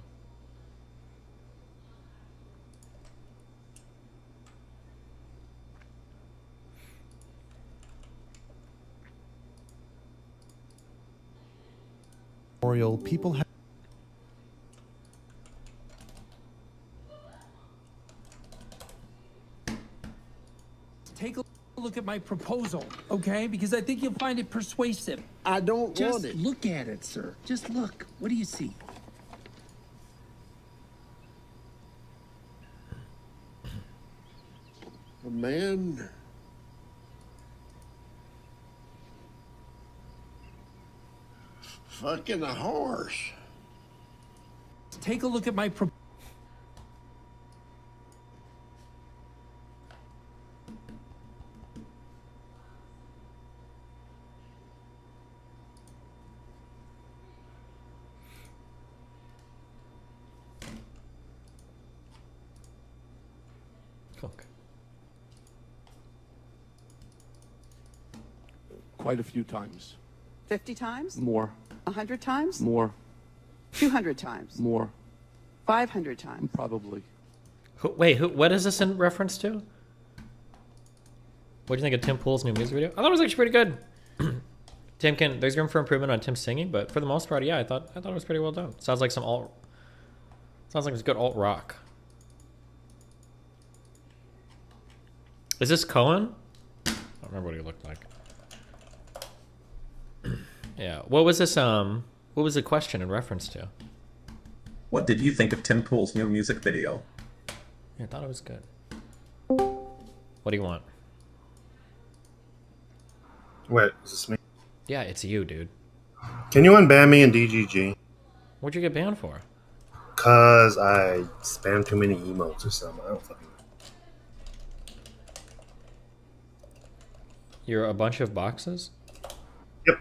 Speaker 7: People have
Speaker 8: take a look at my proposal, okay? Because I think you'll find it persuasive.
Speaker 10: I don't
Speaker 8: Just
Speaker 10: want it.
Speaker 8: look at it, sir. Just look. What do you see?
Speaker 10: A man. Fucking a horse.
Speaker 8: Take a look at my proposal.
Speaker 1: Okay.
Speaker 10: Quite a few times.
Speaker 12: 50 times?
Speaker 10: More.
Speaker 12: 100 times?
Speaker 10: More.
Speaker 12: 200 times?
Speaker 10: More.
Speaker 12: 500 times?
Speaker 10: Probably.
Speaker 1: Wait, what is this in reference to? What do you think of Tim Pool's new music video? I thought it was actually pretty good. There's room for improvement on Tim's singing, but for the most part, yeah, I thought it was pretty well done. Sounds like it's good alt rock. Is this Cohen? I don't remember what he looked like. Yeah. What was this? What was the question in reference to?
Speaker 4: What did you think of Tim Pool's new music video?
Speaker 1: Yeah, I thought it was good. What do you want?
Speaker 13: Wait, is this me?
Speaker 1: Yeah, it's you, dude.
Speaker 13: Can you unban me in DGG?
Speaker 1: What'd you get banned for?
Speaker 13: Cause I spammed too many emotes or something. I don't fucking know.
Speaker 1: You're a bunch of boxes?
Speaker 13: Yep.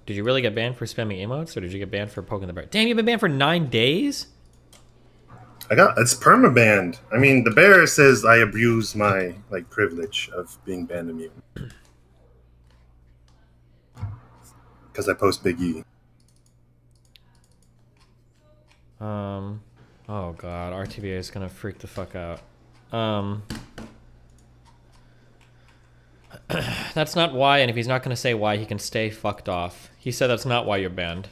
Speaker 1: Did you really get banned for spamming emotes, or did you get banned for poking the bear? Damn, you've been banned for 9 days?
Speaker 13: It's permabanned. I mean, the bear says I abuse my privilege of being banned immune. Because I post Big E.
Speaker 1: Oh god, RTBA is gonna freak the fuck out. That's not why, and if he's not gonna say why, he can stay fucked off. He said that's not why you're banned.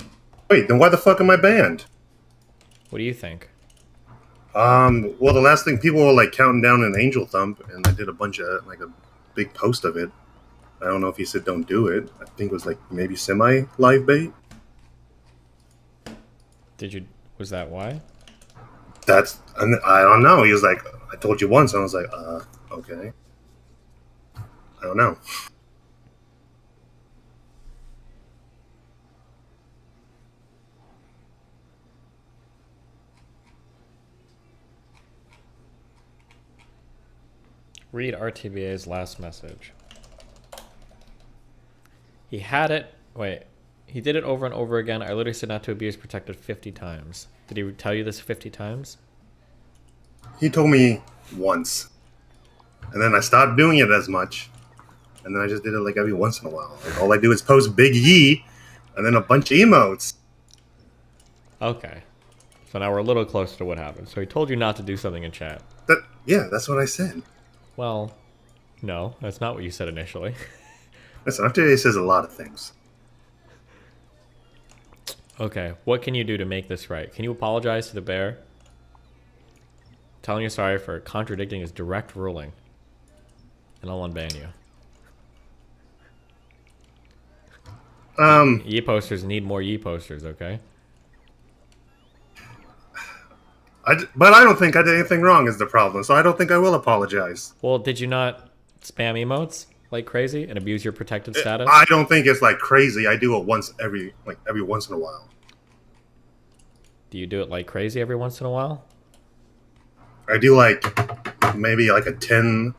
Speaker 13: Wait, then why the fuck am I banned?
Speaker 1: What do you think?
Speaker 13: Well, the last thing, people were counting down an angel thump, and I did a bunch of a big post of it. I don't know if he said don't do it. I think it was maybe semi live bait.
Speaker 1: Was that why?
Speaker 13: I don't know. He was like, I told you once, and I was like, okay. I don't know.
Speaker 1: Read RTBA's last message. He had it. Wait. He did it over and over again. I literally said not to abuse protected 50 times. Did he tell you this 50 times?
Speaker 13: He told me once. And then I stopped doing it as much. And then I just did it every once in a while. All I do is post Big E and then a bunch of emotes.
Speaker 1: Okay. So now we're a little closer to what happened. So he told you not to do something in chat.
Speaker 13: Yeah, that's what I said.
Speaker 1: Well, no, that's not what you said initially.
Speaker 13: Listen, FTDA says a lot of things.
Speaker 1: Okay, what can you do to make this right? Can you apologize to the bear? Telling you sorry for contradicting his direct ruling. And I'll unban you. Ye posters need more ye posters, okay?
Speaker 13: But I don't think I did anything wrong is the problem, so I don't think I will apologize.
Speaker 1: Well, did you not spam emotes like crazy and abuse your protected status?
Speaker 13: I don't think it's like crazy. I do it every once in a while.
Speaker 1: Do you do it like crazy every once in a while?
Speaker 13: I do maybe a 10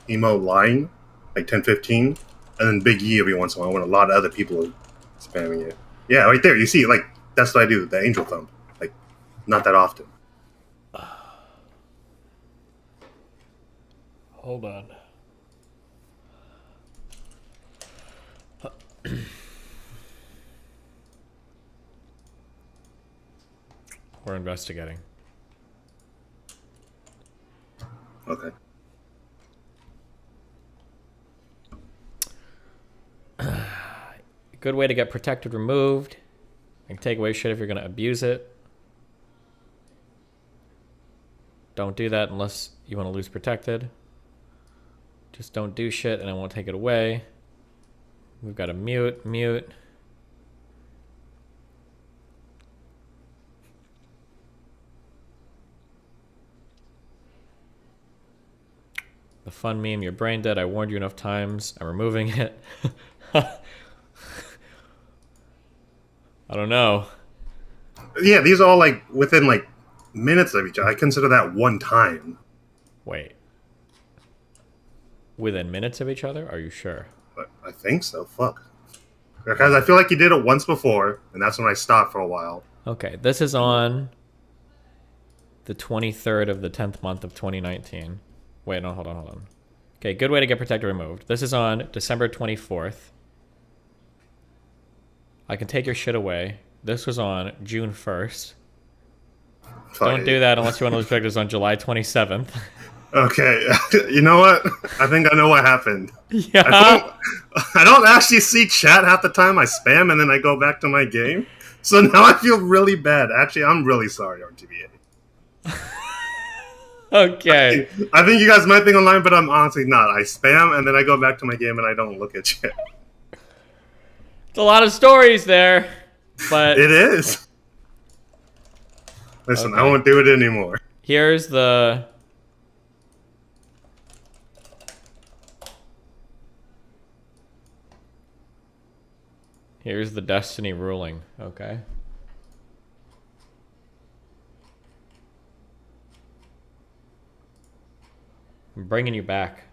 Speaker 13: emo line, 10, 15, and then Big E every once in a while when a lot of other people are spamming it. Yeah, right there. You see, that's what I do. The angel thumb. Not that often.
Speaker 1: Hold on. We're investigating.
Speaker 13: Okay.
Speaker 1: Good way to get protected removed. I can take away shit if you're going to abuse it. Don't do that unless you want to lose protected. Just don't do shit and I won't take it away. We've got a mute. The fun meme, you're brain dead. I warned you enough times. I'm removing it. I don't know.
Speaker 13: Yeah, these are all within minutes of each other. I consider that one time.
Speaker 1: Wait. Within minutes of each other? Are you sure?
Speaker 13: I think so. Fuck. Because I feel like you did it once before, and that's when I stopped for a while.
Speaker 1: Okay, this is on the 23rd of the 10th month of 2019. Wait, no, hold on. Okay, good way to get protected removed. This is on December 24th. I can take your shit away. This was on June 1st. Don't do that unless you want to lose protectors on July 27th.
Speaker 13: Okay, you know what? I think I know what happened.
Speaker 1: Yeah.
Speaker 13: I don't actually see chat half the time. I spam and then I go back to my game. So now I feel really bad. Actually, I'm really sorry, RTBA.
Speaker 1: Okay.
Speaker 13: I think you guys might think online, but I'm honestly not. I spam and then I go back to my game and I don't look at chat.
Speaker 1: It's a lot of stories there, but...
Speaker 13: It is. Listen,
Speaker 1: okay.
Speaker 13: I won't do it anymore.
Speaker 1: Here's the... Here's the Destiny ruling, okay? I'm bringing you back,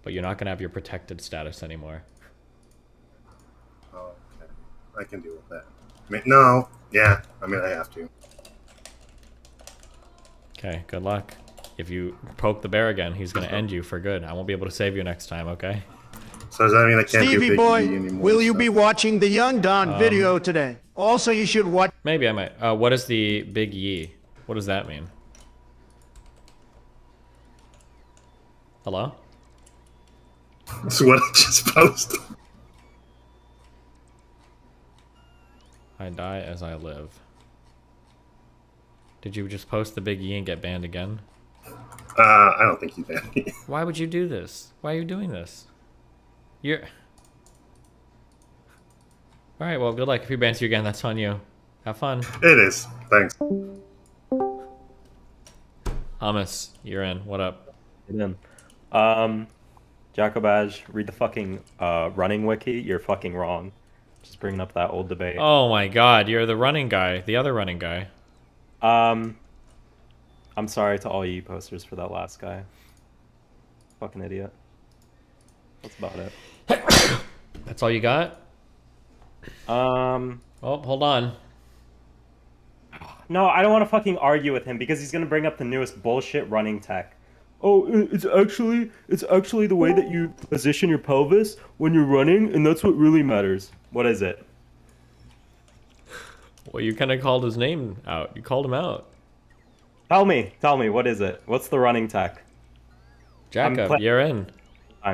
Speaker 1: but you're not going to have your protected status anymore.
Speaker 13: Oh, okay. I can deal with that. No. Yeah, I have to.
Speaker 1: Okay, good luck. If you poke the bear again, he's going to end you for good. I won't be able to save you next time, okay?
Speaker 13: So does that mean I can't do Big
Speaker 3: boy,
Speaker 13: E anymore?
Speaker 3: will you be watching the Young Don video today? Also, you should watch...
Speaker 1: Maybe I might. What is the Big Yi? What does that mean? Hello?
Speaker 13: That's what I just posted.
Speaker 1: I die as I live. Did you just post the Big E and get banned again?
Speaker 13: I don't think you banned me.
Speaker 1: Why would you do this? Why are you doing this? You're... Alright, well, good luck. If he bans you again, that's on you. Have fun.
Speaker 13: It is. Thanks.
Speaker 1: Hummus, you're in. What up?
Speaker 14: In. Jacobaj, read the fucking running wiki. You're fucking wrong. Just bringing up that old debate.
Speaker 1: Oh my god, you're the running guy. The other running guy.
Speaker 14: I'm sorry to all you posters for that last guy. Fucking idiot. That's about it.
Speaker 1: That's all you got? Oh, hold on.
Speaker 14: No, I don't want to fucking argue with him because he's gonna bring up the newest bullshit running tech. Oh, it's actually the way that you position your pelvis when you're running, and that's what really matters. What is it?
Speaker 1: Well, you kind of called his name out. You called him out.
Speaker 14: Tell me, what is it? What's the running tech?
Speaker 1: Jacob, you're in.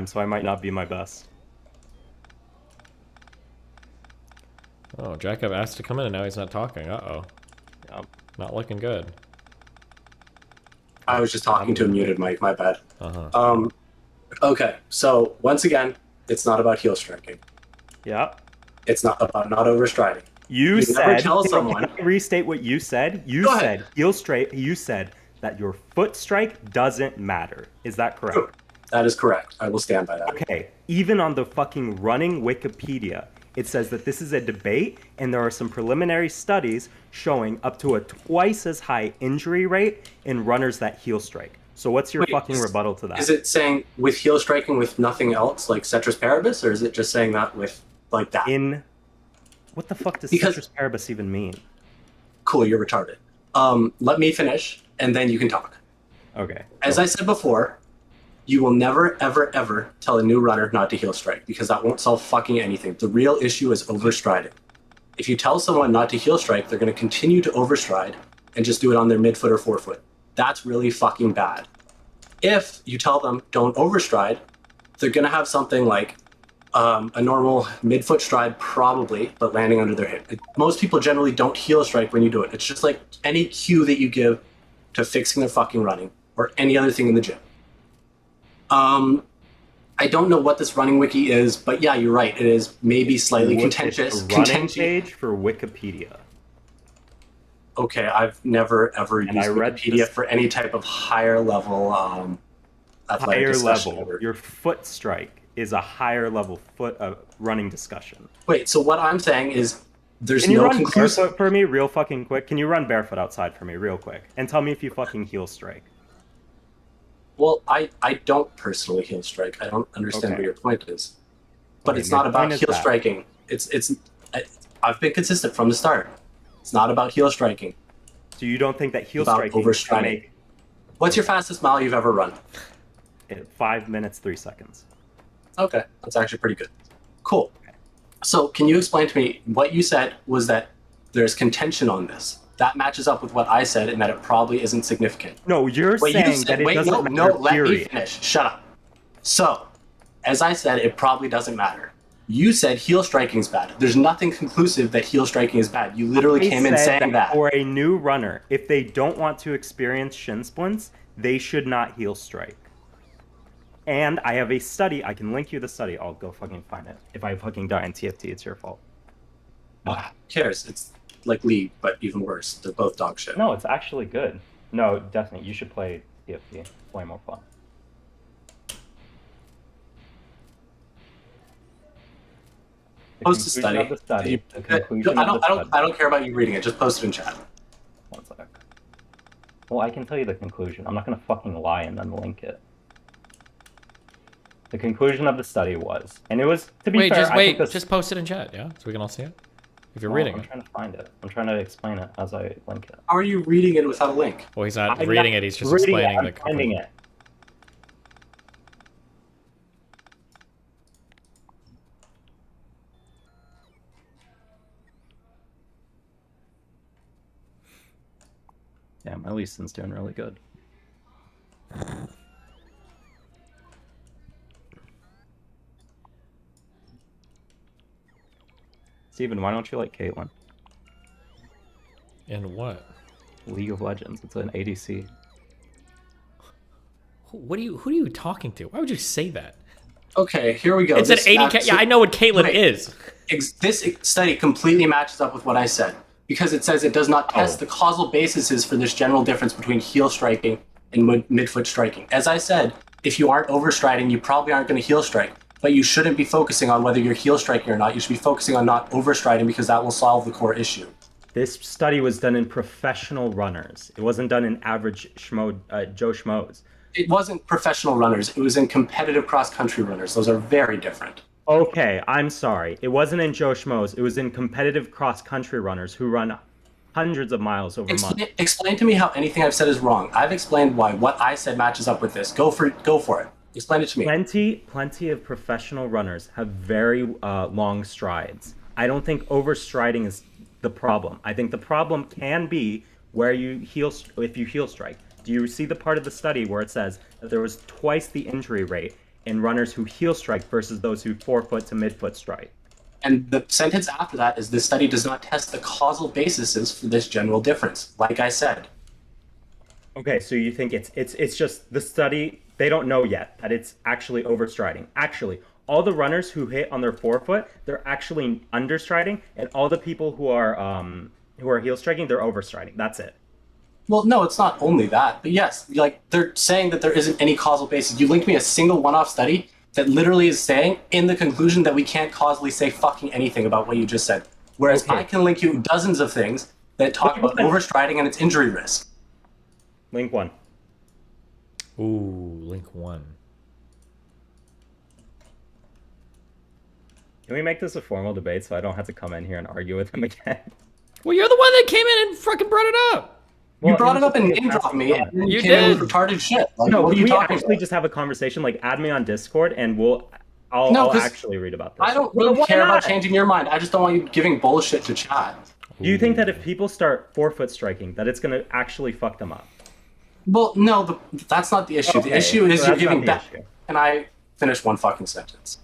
Speaker 14: So I might not be my best.
Speaker 1: Oh, Jacob asked to come in and now he's not talking. Uh-oh.
Speaker 14: Yep.
Speaker 1: Not looking good.
Speaker 9: I was just talking to a muted mic, my bad.
Speaker 1: Uh-huh.
Speaker 9: Okay, so once again, it's not about heel striking.
Speaker 14: Yeah.
Speaker 9: It's not about not overstriding.
Speaker 14: You
Speaker 9: said,
Speaker 14: never
Speaker 9: tell someone.
Speaker 14: Can I restate what you said? You
Speaker 9: Go
Speaker 14: said
Speaker 9: ahead.
Speaker 14: heel straight. You said that your foot strike doesn't matter. Is that correct?
Speaker 9: True. That is correct. I will stand by that.
Speaker 14: Okay. Even on the fucking running Wikipedia, it says that this is a debate, and there are some preliminary studies showing up to a twice as high injury rate in runners that heel strike. So what's your fucking rebuttal to that?
Speaker 9: Is it saying with heel striking with nothing else, like ceteris paribus, or is it just saying that with like that?
Speaker 14: What the fuck does ceteris paribus even mean?
Speaker 9: Cool, you're retarded. Let me finish, and then you can talk.
Speaker 14: Okay.
Speaker 9: As I said before, you will never, ever, ever tell a new runner not to heel strike, because that won't solve fucking anything. The real issue is overstriding. If you tell someone not to heel strike, they're going to continue to overstride and just do it on their midfoot or forefoot. That's really fucking bad. If you tell them don't overstride, they're going to have something like a normal midfoot stride probably, but landing under their hip. Most people generally don't heel strike when you do it. It's just like any cue that you give to fixing their fucking running or any other thing in the gym. I don't know what this running wiki is, but yeah, you're right. It is maybe slightly contentious.
Speaker 14: It's a running page for Wikipedia.
Speaker 9: Okay, I've never ever used Wikipedia for any type of higher level athletic
Speaker 14: Higher
Speaker 9: discussion
Speaker 14: level.
Speaker 9: ever.
Speaker 14: Your foot strike is a higher level foot running discussion.
Speaker 9: Wait, so what I'm saying is there's
Speaker 14: Can you
Speaker 9: no
Speaker 14: run
Speaker 9: conclusive.
Speaker 14: barefoot for me real fucking quick? Can you run barefoot outside for me real quick? And tell me if you fucking heel strike.
Speaker 9: Well, I don't personally heel strike. I don't understand what your point is. But
Speaker 14: Okay,
Speaker 9: it's not
Speaker 14: my
Speaker 9: about
Speaker 14: point is
Speaker 9: heel
Speaker 14: that.
Speaker 9: striking. I've been consistent from the start. It's not about heel striking.
Speaker 14: So you don't think that heel
Speaker 9: About
Speaker 14: striking
Speaker 9: overstriding.
Speaker 14: can make
Speaker 9: What's your fastest mile you've ever run?
Speaker 14: 5 minutes 3 seconds?
Speaker 9: Okay, that's actually pretty good. Cool. So can you explain to me what you said was that there's contention on this? That matches up with what I said and that it probably isn't significant.
Speaker 14: No, you're
Speaker 9: Wait, you
Speaker 14: saying
Speaker 9: said-
Speaker 14: that it
Speaker 9: wait,
Speaker 14: doesn't
Speaker 9: no,
Speaker 14: matter,
Speaker 9: No, let me
Speaker 14: period.
Speaker 9: finish. Shut up. So, as I said, it probably doesn't matter. You said heel striking is bad. There's nothing conclusive that heel striking is bad. You literally
Speaker 14: They
Speaker 9: came in
Speaker 14: said
Speaker 9: saying that.
Speaker 14: For a new runner, if they don't want to experience shin splints, they should not heel strike. And I have a study. I can link you the study. I'll go fucking find it. If I fucking die in TFT, it's your fault.
Speaker 9: Who cares? It's like League, but even worse. They're both dog shit.
Speaker 14: No, it's actually good. No, definitely. You should play TFT. It's way more fun.
Speaker 9: Post a
Speaker 14: conclusion
Speaker 9: study.
Speaker 14: of the study. The conclusion
Speaker 9: I
Speaker 14: of the study.
Speaker 9: don't care about you reading it. Just post it in chat.
Speaker 14: One sec. Well, I can tell you the conclusion. I'm not going to fucking lie and then link it. The conclusion of the study was, and it was, to be
Speaker 1: Wait,
Speaker 14: fair,
Speaker 1: just
Speaker 14: I
Speaker 1: wait.
Speaker 14: think this-
Speaker 1: Just post it in chat, yeah? So we can all see it. If you're
Speaker 14: Well,
Speaker 1: reading
Speaker 14: I'm
Speaker 1: it.
Speaker 14: trying to find it. I'm trying to explain it as I link it.
Speaker 9: How are you reading it without a link?
Speaker 1: Well, he's not
Speaker 14: I'm
Speaker 1: reading
Speaker 14: not
Speaker 1: it. He's just
Speaker 14: reading it,
Speaker 1: explaining
Speaker 14: I'm
Speaker 1: the
Speaker 14: finding
Speaker 1: conclusion.
Speaker 14: it. Yeah, my Leeson's doing really good. Steven, why don't you like Caitlyn?
Speaker 1: And what?
Speaker 14: League of Legends. It's an ADC.
Speaker 1: Who are you talking to? Why would you say that?
Speaker 9: Okay, here we go.
Speaker 1: It's
Speaker 9: This
Speaker 1: an 80K.
Speaker 9: matches-
Speaker 1: Yeah, I know what Caitlyn
Speaker 9: Wait.
Speaker 1: is.
Speaker 9: This study completely matches up with what I said because it says it does not test the causal bases for this general difference between heel striking and midfoot striking. As I said, if you aren't overstriding, you probably aren't going to heel strike. But you shouldn't be focusing on whether you're heel striking or not. You should be focusing on not overstriding because that will solve the core issue.
Speaker 14: This study was done in professional runners. It wasn't done in average Joe Schmoes.
Speaker 9: It wasn't professional runners. It was in competitive cross-country runners. Those are very different.
Speaker 14: Okay, I'm sorry. It wasn't in Joe Schmoes. It was in competitive cross-country runners who run hundreds of miles over months.
Speaker 9: Explain to me how anything I've said is wrong. I've explained why what I said matches up with this. Go for it. Explain it to me.
Speaker 14: Plenty of professional runners have very long strides. I don't think overstriding is the problem. I think the problem can be where you if you heel strike. Do you see the part of the study where it says that there was twice the injury rate in runners who heel strike versus those who forefoot to midfoot strike?
Speaker 9: And the sentence after that is this study does not test the causal basis for this general difference, like I said.
Speaker 14: Okay, so you think it's just the study, they don't know yet that it's actually overstriding. Actually, all the runners who hit on their forefoot, they're actually understriding, and all the people who are heel striking, they're overstriding. That's it.
Speaker 9: Well, no, it's not only that, but yes, like they're saying that there isn't any causal basis. You linked me a single one-off study that literally is saying in the conclusion that we can't causally say fucking anything about what you just said. Whereas I can link you dozens of things that talk about overstriding and its injury risk.
Speaker 14: Link 1.
Speaker 1: Ooh, link 1.
Speaker 14: Can we make this a formal debate so I don't have to come in here and argue with him again?
Speaker 1: Well, you're the one that came in and fucking brought it up.
Speaker 9: You brought it up and name dropped me, and then you came in with retarded shit. Like,
Speaker 14: No,
Speaker 9: what are you
Speaker 14: we
Speaker 9: talking
Speaker 14: actually
Speaker 9: about?
Speaker 14: just have a conversation. Like, add me on Discord, and I'll actually read about this.
Speaker 9: I don't really care about changing your mind. I just don't want you giving bullshit to chat.
Speaker 14: Do you think that if people start forefoot striking, that it's going to actually fuck them up?
Speaker 9: Well, no, that's not the issue.
Speaker 14: Okay,
Speaker 9: The issue is
Speaker 14: so
Speaker 9: you're
Speaker 14: that's not
Speaker 9: giving
Speaker 14: the
Speaker 9: bad.
Speaker 14: issue.
Speaker 9: Can I finish one fucking sentence?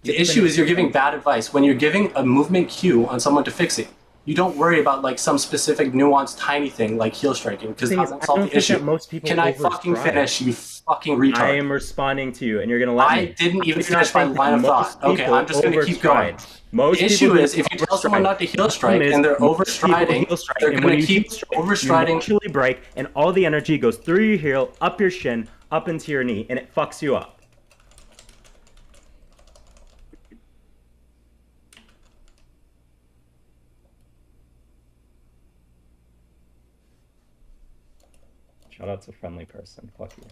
Speaker 9: The issue is you're giving bad advice when you're giving a movement cue on someone to fix it. You don't worry about like some specific nuanced tiny thing like heel striking because that won't solve the issue. Can I fucking finish, you fucking retard?
Speaker 14: I am responding to you, and you're gonna let me.
Speaker 9: I didn't even finish my line of thought. Okay, I'm just gonna keep going. The issue is if you tell someone not to heel strike and they're overstriding, they're gonna keep overstriding.
Speaker 14: You actually break, and all the energy goes through your heel, up your shin, up into your knee, and it fucks you up. Shout out to friendly person. Fuck you.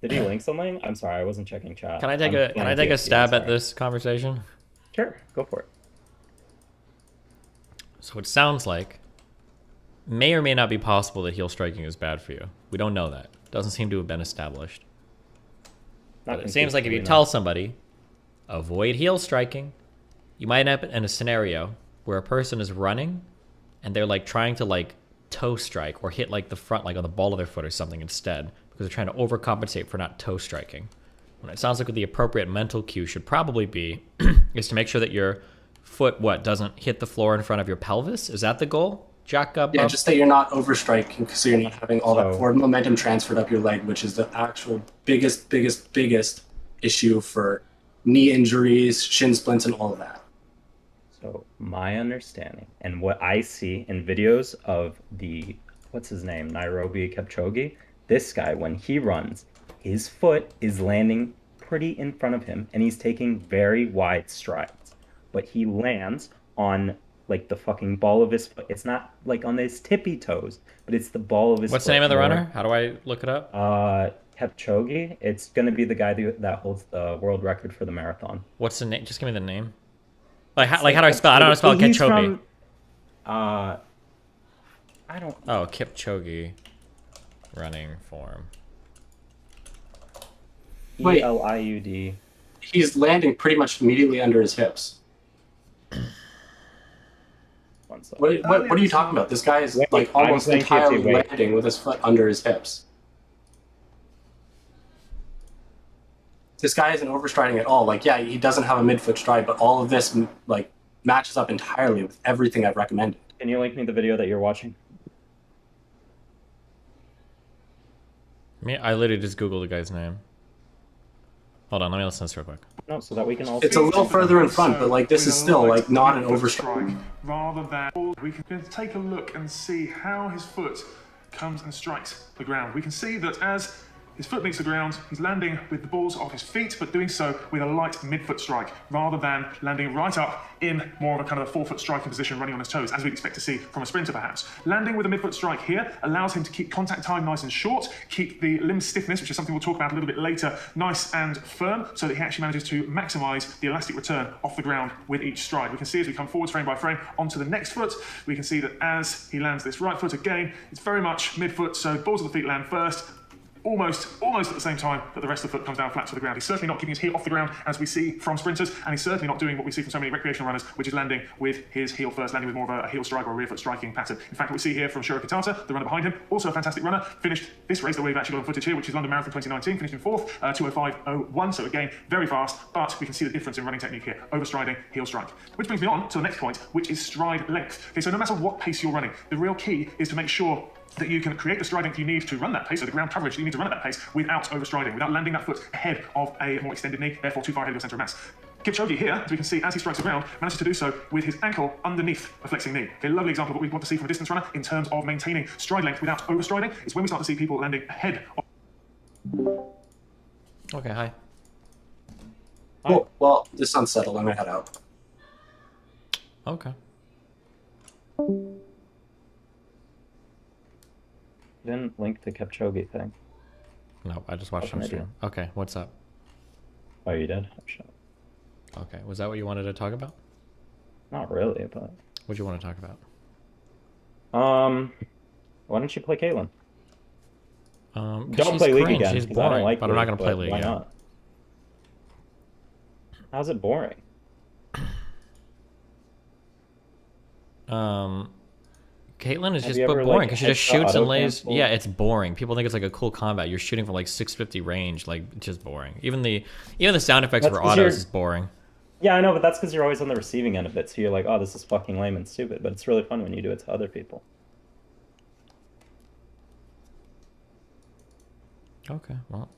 Speaker 14: Did he link something? I'm sorry, I wasn't checking chat.
Speaker 1: Can I take a stab at this conversation?
Speaker 14: Sure, go for it.
Speaker 1: So it sounds like may or may not be possible that heel striking is bad for you. We don't know that. Doesn't seem to have been established. But it seems like if you tell somebody, avoid heel striking, you might end up in a scenario where a person is running and they're like trying to like toe strike or hit like the front, like on the ball of their foot or something instead, because they're trying to overcompensate for not toe striking. When it sounds like what the appropriate mental cue should probably be is to make sure that your foot, doesn't hit the floor in front of your pelvis? Is that the goal? Jack up?
Speaker 9: Yeah, just that you're not overstriking so you're not having all that forward momentum transferred up your leg, which is the actual biggest issue for knee injuries, shin splints, and all of that.
Speaker 14: So my understanding and what I see in videos of the, what's his name, Nairobi Kipchoge, this guy, when he runs, his foot is landing pretty in front of him and he's taking very wide strides. But he lands on like the fucking ball of his foot. It's not like on his tippy toes, but it's the ball of his foot.
Speaker 1: What's the name of the runner? How do I look it up?
Speaker 14: Kipchoge. It's going to be the guy that holds the world record for the marathon.
Speaker 1: What's the name? Just give me the name. Like how do I spell? I don't know how to spell Kipchoge.
Speaker 14: I don't.
Speaker 1: Oh, Kipchoge, running form.
Speaker 9: Wait.
Speaker 14: ELIUD.
Speaker 9: He's landing pretty much immediately under his hips. What are you talking about? This guy is like almost entirely landing with his foot under his hips. This guy isn't overstriding at all. Like, yeah, he doesn't have a midfoot stride, but all of this like matches up entirely with everything I've recommended.
Speaker 14: Can you link me the video that you're watching?
Speaker 1: I literally just Googled the guy's name. Hold on, let me listen to this real quick.
Speaker 14: No, so that we can all.
Speaker 9: It's a little further in front, but like this is still like not an overstrike.
Speaker 15: Rather than we can take a look and see how his foot comes and strikes the ground. We can see that as his foot meets the ground, he's landing with the balls of his feet, but doing so with a light midfoot strike, rather than landing right up in more of a kind of a forefoot striking position, running on his toes, as we'd expect to see from a sprinter perhaps. Landing with a midfoot strike here allows him to keep contact time nice and short, keep the limb stiffness, which is something we'll talk about a little bit later, nice and firm, so that he actually manages to maximize the elastic return off the ground with each stride. We can see as we come forwards frame by frame onto the next foot, we can see that as he lands this right foot again, it's very much midfoot, so balls of the feet land first, almost at the same time that the rest of the foot comes down flat to the ground. He's certainly not keeping his heel off the ground as we see from sprinters, and he's certainly not doing what we see from so many recreational runners, which is landing with his heel first, landing with more of a heel strike or a rear foot striking pattern. In fact, what we see here from Shiro Kitata, the runner behind him, also a fantastic runner, finished this race that we've actually got on footage here, which is London Marathon 2019, finished in 4th, 2:05:01, so again, very fast, but we can see the difference in running technique here, overstriding, heel strike. Which brings me on to the next point, which is stride length. Okay, so no matter what pace you're running, the real key is to make sure that you can create the stride length you need to run that pace, or the ground coverage that you need to run at that pace without overstriding, without landing that foot ahead of a more extended knee, therefore too far ahead of your centre of mass. Kipchoge here, as we can see, as he strikes the ground, manages to do so with his ankle underneath a flexing knee. Okay, lovely example of what we want to see from a distance runner in terms of maintaining stride length without overstriding. It's when we start to see people landing ahead of...
Speaker 1: Okay, hi.
Speaker 9: Cool. Well, the sun's settled. I'm gonna head out.
Speaker 1: Okay.
Speaker 14: Didn't link the Kipchoge thing.
Speaker 1: No, I just watched him stream. Okay, what's up?
Speaker 14: Oh, you did? Oh, shit.
Speaker 1: Okay, was that what you wanted to talk about?
Speaker 14: Not really, but...
Speaker 1: What do you want to talk about?
Speaker 14: Why don't you play Caitlyn?
Speaker 1: Don't
Speaker 14: play League again.
Speaker 1: She's
Speaker 14: because I don't
Speaker 1: boring,
Speaker 14: like
Speaker 1: but I'm not going to play League
Speaker 14: why
Speaker 1: again.
Speaker 14: not? How's it boring?
Speaker 1: Caitlyn is
Speaker 14: Have
Speaker 1: just
Speaker 14: you ever,
Speaker 1: boring
Speaker 14: like,
Speaker 1: because she just
Speaker 14: headshot
Speaker 1: shoots and
Speaker 14: auto
Speaker 1: lays.
Speaker 14: cancel?
Speaker 1: Yeah, it's boring. People think it's like a cool combat. You're shooting from like 650 range, like it's just boring. Even the sound effects
Speaker 14: That's
Speaker 1: for
Speaker 14: 'cause
Speaker 1: autos
Speaker 14: you're-
Speaker 1: is boring.
Speaker 14: Yeah, I know, but that's because you're always on the receiving end of it, so you're like, oh, this is fucking lame and stupid, but it's really fun when you do it to other people.
Speaker 1: Okay, well.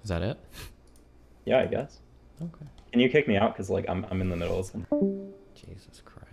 Speaker 1: Is that it?
Speaker 14: Yeah, I guess.
Speaker 1: Okay.
Speaker 14: Can you kick me out? Because, like, I'm in the middle of something.
Speaker 1: Jesus Christ.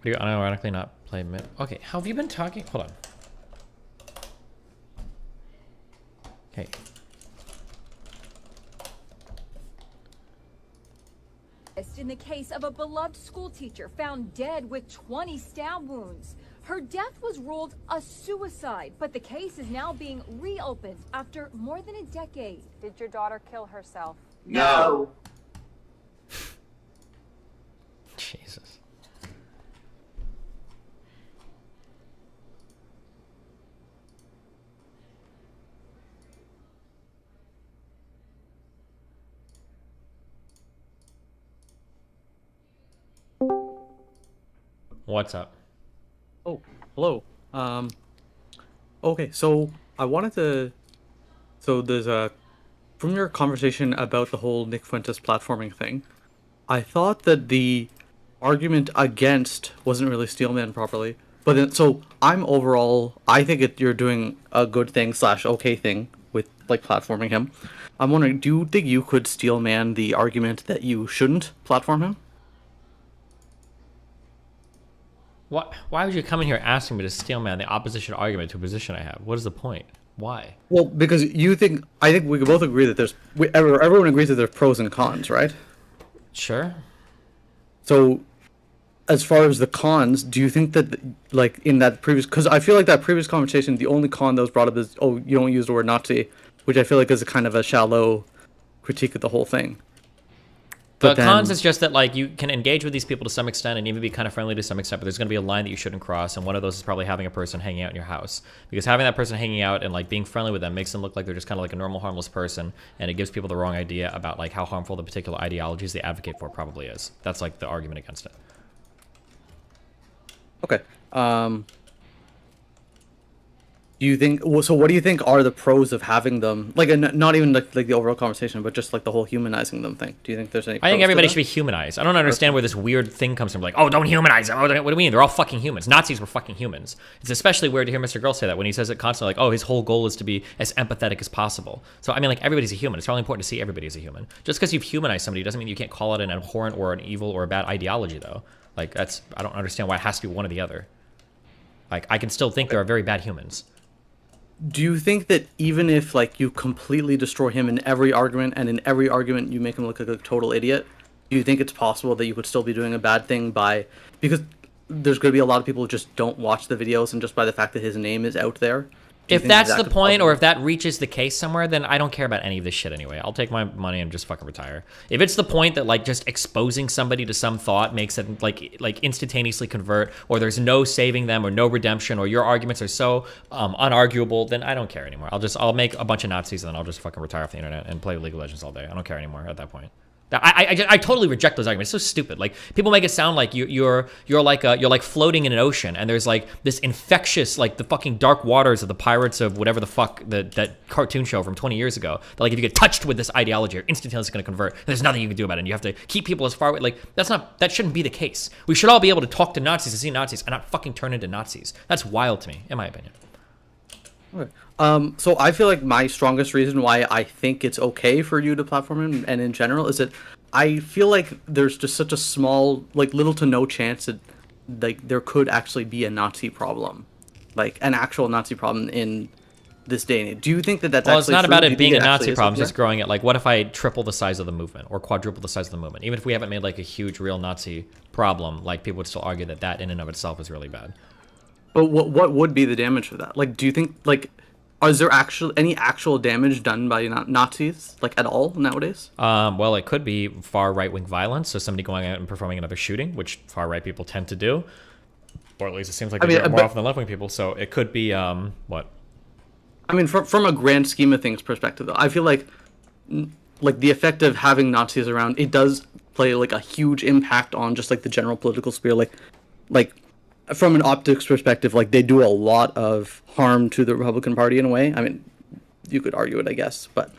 Speaker 1: Do you unironically not play mid? Okay, how have you been talking? Hold on. Okay.
Speaker 16: In the case of a beloved schoolteacher found dead with 20 stab wounds. Her death was ruled a suicide, but the case is now being reopened after more than a decade.
Speaker 17: Did your daughter kill herself?
Speaker 9: No.
Speaker 1: Jesus. What's up?
Speaker 18: Oh, hello. Okay, so I wanted to. So there's a. From your conversation about the whole Nick Fuentes platforming thing, I thought that the argument against wasn't really Steelman properly. But then, so I'm overall, I think you're doing a good thing / okay thing with like platforming him. I'm wondering, do you think you could Steelman the argument that you shouldn't platform him?
Speaker 1: Why would you come in here asking me to steelman the opposition argument to a position I have? What is the point? Why?
Speaker 18: Well, because I think we can both agree that everyone agrees that there's pros and cons, right?
Speaker 1: Sure.
Speaker 18: So, as far as the cons, do you think that, like, in that previous, because I feel like that previous conversation, the only con that was brought up is, oh, you don't use the word Nazi, which I feel like is a kind of a shallow critique of the whole thing.
Speaker 1: The cons is just that, like, you can engage with these people to some extent and even be kind of friendly to some extent, but there's going to be a line that you shouldn't cross, and one of those is probably having a person hanging out in your house. Because having that person hanging out and, like, being friendly with them makes them look like they're just kind of like a normal, harmless person, and it gives people the wrong idea about, like, how harmful the particular ideologies they advocate for probably is. That's, like, the argument against it.
Speaker 18: Okay. Do you think? Well, so what do you think are the pros of having them? Like, not even like the overall conversation, but just like the whole humanizing them thing. Do you think there's any?
Speaker 1: I think
Speaker 18: pros to
Speaker 1: everybody
Speaker 18: that?
Speaker 1: should be humanized. I don't understand where this weird thing comes from. Like, oh, don't humanize them. Oh, what do you mean? They're all fucking humans. Nazis were fucking humans. It's especially weird to hear Mr. Girl say that when he says it constantly, like, oh, his whole goal is to be as empathetic as possible. So, I mean, like, everybody's a human. It's really important to see everybody as a human. Just because you've humanized somebody doesn't mean you can't call it an abhorrent or an evil or a bad ideology, though. Like, I don't understand why it has to be one or the other. Like, I can still think there are very bad humans.
Speaker 18: Do you think that even if like you completely destroy him in every argument, and in every argument you make him look like a total idiot, do you think it's possible that you could still be doing a bad thing because there's going to be a lot of people who just don't watch the videos, and just by the fact that his name is out there?
Speaker 1: If that's the point, or if that reaches the case somewhere, then I don't care about any of this shit anyway. I'll take my money and just fucking retire. If it's the point that like just exposing somebody to some thought makes it like instantaneously convert, or there's no saving them or no redemption, or your arguments are so unarguable, then I don't care anymore. I'll make a bunch of Nazis and then I'll just fucking retire off the internet and play League of Legends all day. I don't care anymore at that point. I totally reject those arguments. It's so stupid. Like, people make it sound like you're like floating in an ocean, and there's like this infectious, like the fucking dark waters of the pirates of whatever the fuck that cartoon show from 20 years ago. That like if you get touched with this ideology, you're instantaneously going to convert. And there's nothing you can do about it. And you have to keep people as far away. Like, that shouldn't be the case. We should all be able to talk to Nazis and see Nazis and not fucking turn into Nazis. That's wild to me, in my opinion.
Speaker 18: Okay. So I feel like my strongest reason why I think it's okay for you to platform him, and in general, is that I feel like there's just such a small, like little to no chance that like there could actually be a Nazi problem, like an actual Nazi problem in this day and age. Do you think that that's
Speaker 1: well,
Speaker 18: actually
Speaker 1: it's not
Speaker 18: true?
Speaker 1: about
Speaker 18: Do you
Speaker 1: it being
Speaker 18: think
Speaker 1: a Nazi
Speaker 18: actually is
Speaker 1: problem,
Speaker 18: okay?
Speaker 1: just growing it. Like, what if I triple the size of the movement or quadruple the size of the movement? Even if we haven't made like a huge real Nazi problem, like people would still argue that that in and of itself is really bad.
Speaker 18: But what would be the damage for that? Like, do you think like is there any actual damage done by Nazis like at all nowadays?
Speaker 1: Well, it could be far right-wing violence, so somebody going out and performing another shooting, which far right people tend to do, or at least it seems like they do it more often than left-wing people. So it could be what?
Speaker 18: I mean, from a grand scheme of things perspective, though, I feel like the effect of having Nazis around, it does play like a huge impact on just like the general political sphere. Like from an optics perspective, like they do a lot of harm to the Republican Party in a way. I mean, you could argue it, I guess, but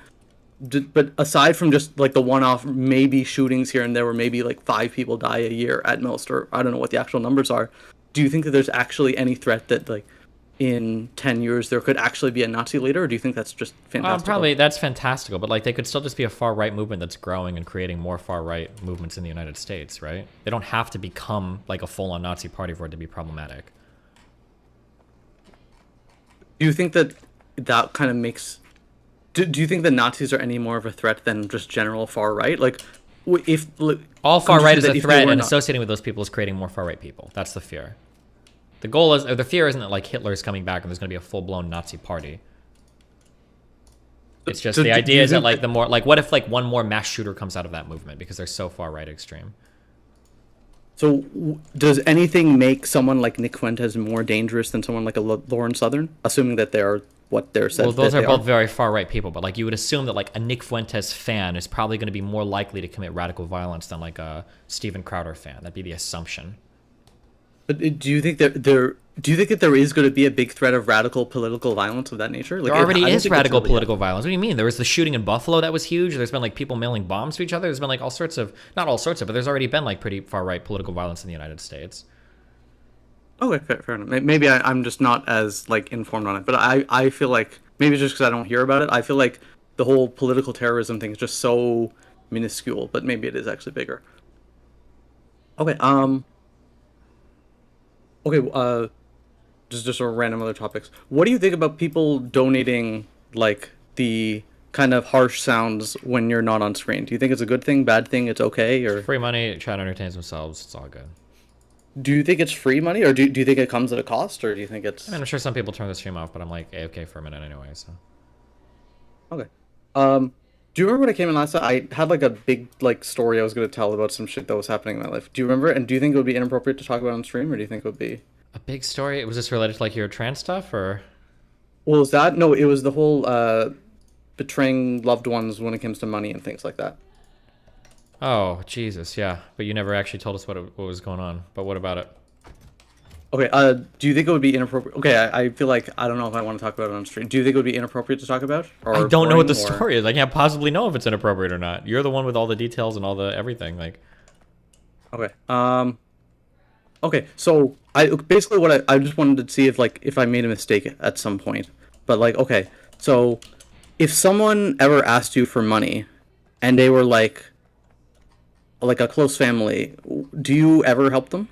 Speaker 18: aside from just like the one-off maybe shootings here and there, where maybe like 5 people die a year at most, or I don't know what the actual numbers are, do you think that there's actually any threat that like in 10 years there could actually be a Nazi leader, or do you think that's just fantastical?
Speaker 1: Probably that's fantastical, but like they could still just be a far right movement that's growing and creating more far right movements in the United States, right? They don't have to become like a full-on Nazi party for it to be problematic.
Speaker 18: Do you think that kind of makes... Do you think that Nazis are any more of a threat than just general far right? Like, if...
Speaker 1: All far right is a threat, and associating with those people is creating more far right people. That's the fear. The goal is, or the fear isn't that like Hitler's coming back and there's going to be a full-blown Nazi party. It's just the idea is that like the more, like what if like one more mass shooter comes out of that movement because they're so far right extreme.
Speaker 18: So does anything make someone like Nick Fuentes more dangerous than someone like a Lauren Southern, assuming that they're what they're said?
Speaker 1: Well, those are both very far right people, but like you would assume that like a Nick Fuentes fan is probably going to be more likely to commit radical violence than like a Steven Crowder fan. That'd be the assumption.
Speaker 18: But do you think that there is going to be a big threat of radical political violence of that nature? Like,
Speaker 1: there already is radical political violence. What do you mean? There was the shooting in Buffalo that was huge. There's been like people mailing bombs to each other. There's been like all sorts of, not all sorts of, but there's already been like pretty far right political violence in the United States.
Speaker 18: Okay, fair enough. Maybe I'm just not as like informed on it, but I feel like maybe just because I don't hear about it, I feel like the whole political terrorism thing is just so minuscule, but maybe it is actually bigger. Okay, just a random other topics. What do you think about people donating like the kind of harsh sounds when you're not on screen? Do you think it's a good thing, bad thing, it's okay, or
Speaker 1: free money? Chat entertains themselves. It's all good.
Speaker 18: Do you think it's free money, or do you think it comes at a cost, or do you think it's?
Speaker 1: I mean, I'm sure some people turn the stream off, but I'm like AFK for a minute anyway. So.
Speaker 18: Okay. Do you remember when I came in last time? I had like a big like story I was going to tell about some shit that was happening in my life. Do you remember? And do you think it would be inappropriate to talk about on stream, or do you think it would be
Speaker 1: a big story? Was this related to like your trans stuff, or?
Speaker 18: Well, is that no? It was the whole betraying loved ones when it comes to money and things like that.
Speaker 1: Oh Jesus, yeah. But you never actually told us what was going on. But what about it?
Speaker 18: Okay, do you think it would be inappropriate? Okay, I feel like I don't know if I want to talk about it on stream. Do you think it would be inappropriate to talk about? Or
Speaker 1: I don't know what the
Speaker 18: boring, or-
Speaker 1: story is. I can't possibly know if it's inappropriate or not. You're the one with all the details and all the everything. Like,
Speaker 18: Okay. Okay, so I basically what I just wanted to see if I made a mistake at some point. But like, okay, so if someone ever asked you for money, and they were like a close family, do you ever help them?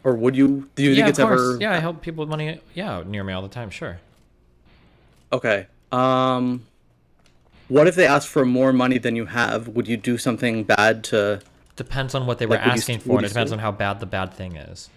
Speaker 18: Or would you? Do you think it's
Speaker 1: of course.
Speaker 18: ever?
Speaker 1: Yeah, I help people with money. Yeah, near me all the time. Sure.
Speaker 18: Okay. What if they ask for more money than you have? Would you do something bad to?
Speaker 1: Depends on what they were
Speaker 18: Like, would you
Speaker 1: asking
Speaker 18: st-
Speaker 1: for,
Speaker 18: would
Speaker 1: and it
Speaker 18: you
Speaker 1: depends
Speaker 18: steal?
Speaker 1: on how bad the bad thing is.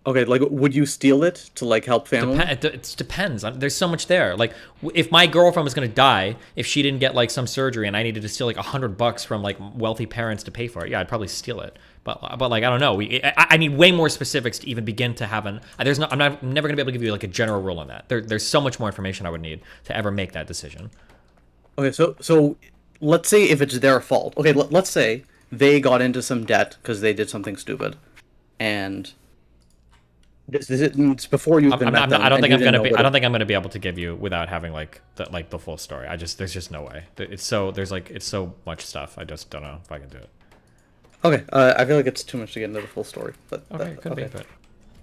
Speaker 18: Okay, like, would you steal it to like help family?
Speaker 1: It depends. There's so much there. Like, if my girlfriend was gonna die, if she didn't get like some surgery, and I needed to steal like $100 from like wealthy parents to pay for it, yeah, I'd probably steal it. But like, I don't know. I need way more specifics to even begin to have an. There's no. I'm never gonna be able to give you like a general rule on that. There's so much more information I would need to ever make that decision.
Speaker 18: Okay, so let's say if it's their fault. Okay, let's say they got into some debt because they did something stupid, and it's before you've been met them.
Speaker 1: I don't think
Speaker 18: and you
Speaker 1: I'm
Speaker 18: didn't
Speaker 1: gonna
Speaker 18: know
Speaker 1: be.
Speaker 18: what
Speaker 1: I
Speaker 18: it-
Speaker 1: don't think I'm gonna be able to give you without having like the full story. There's just no way. It's so it's so much stuff. I just don't know if I can do it.
Speaker 18: Okay, I feel like it's too much to get into the full story, but
Speaker 1: Okay, could be,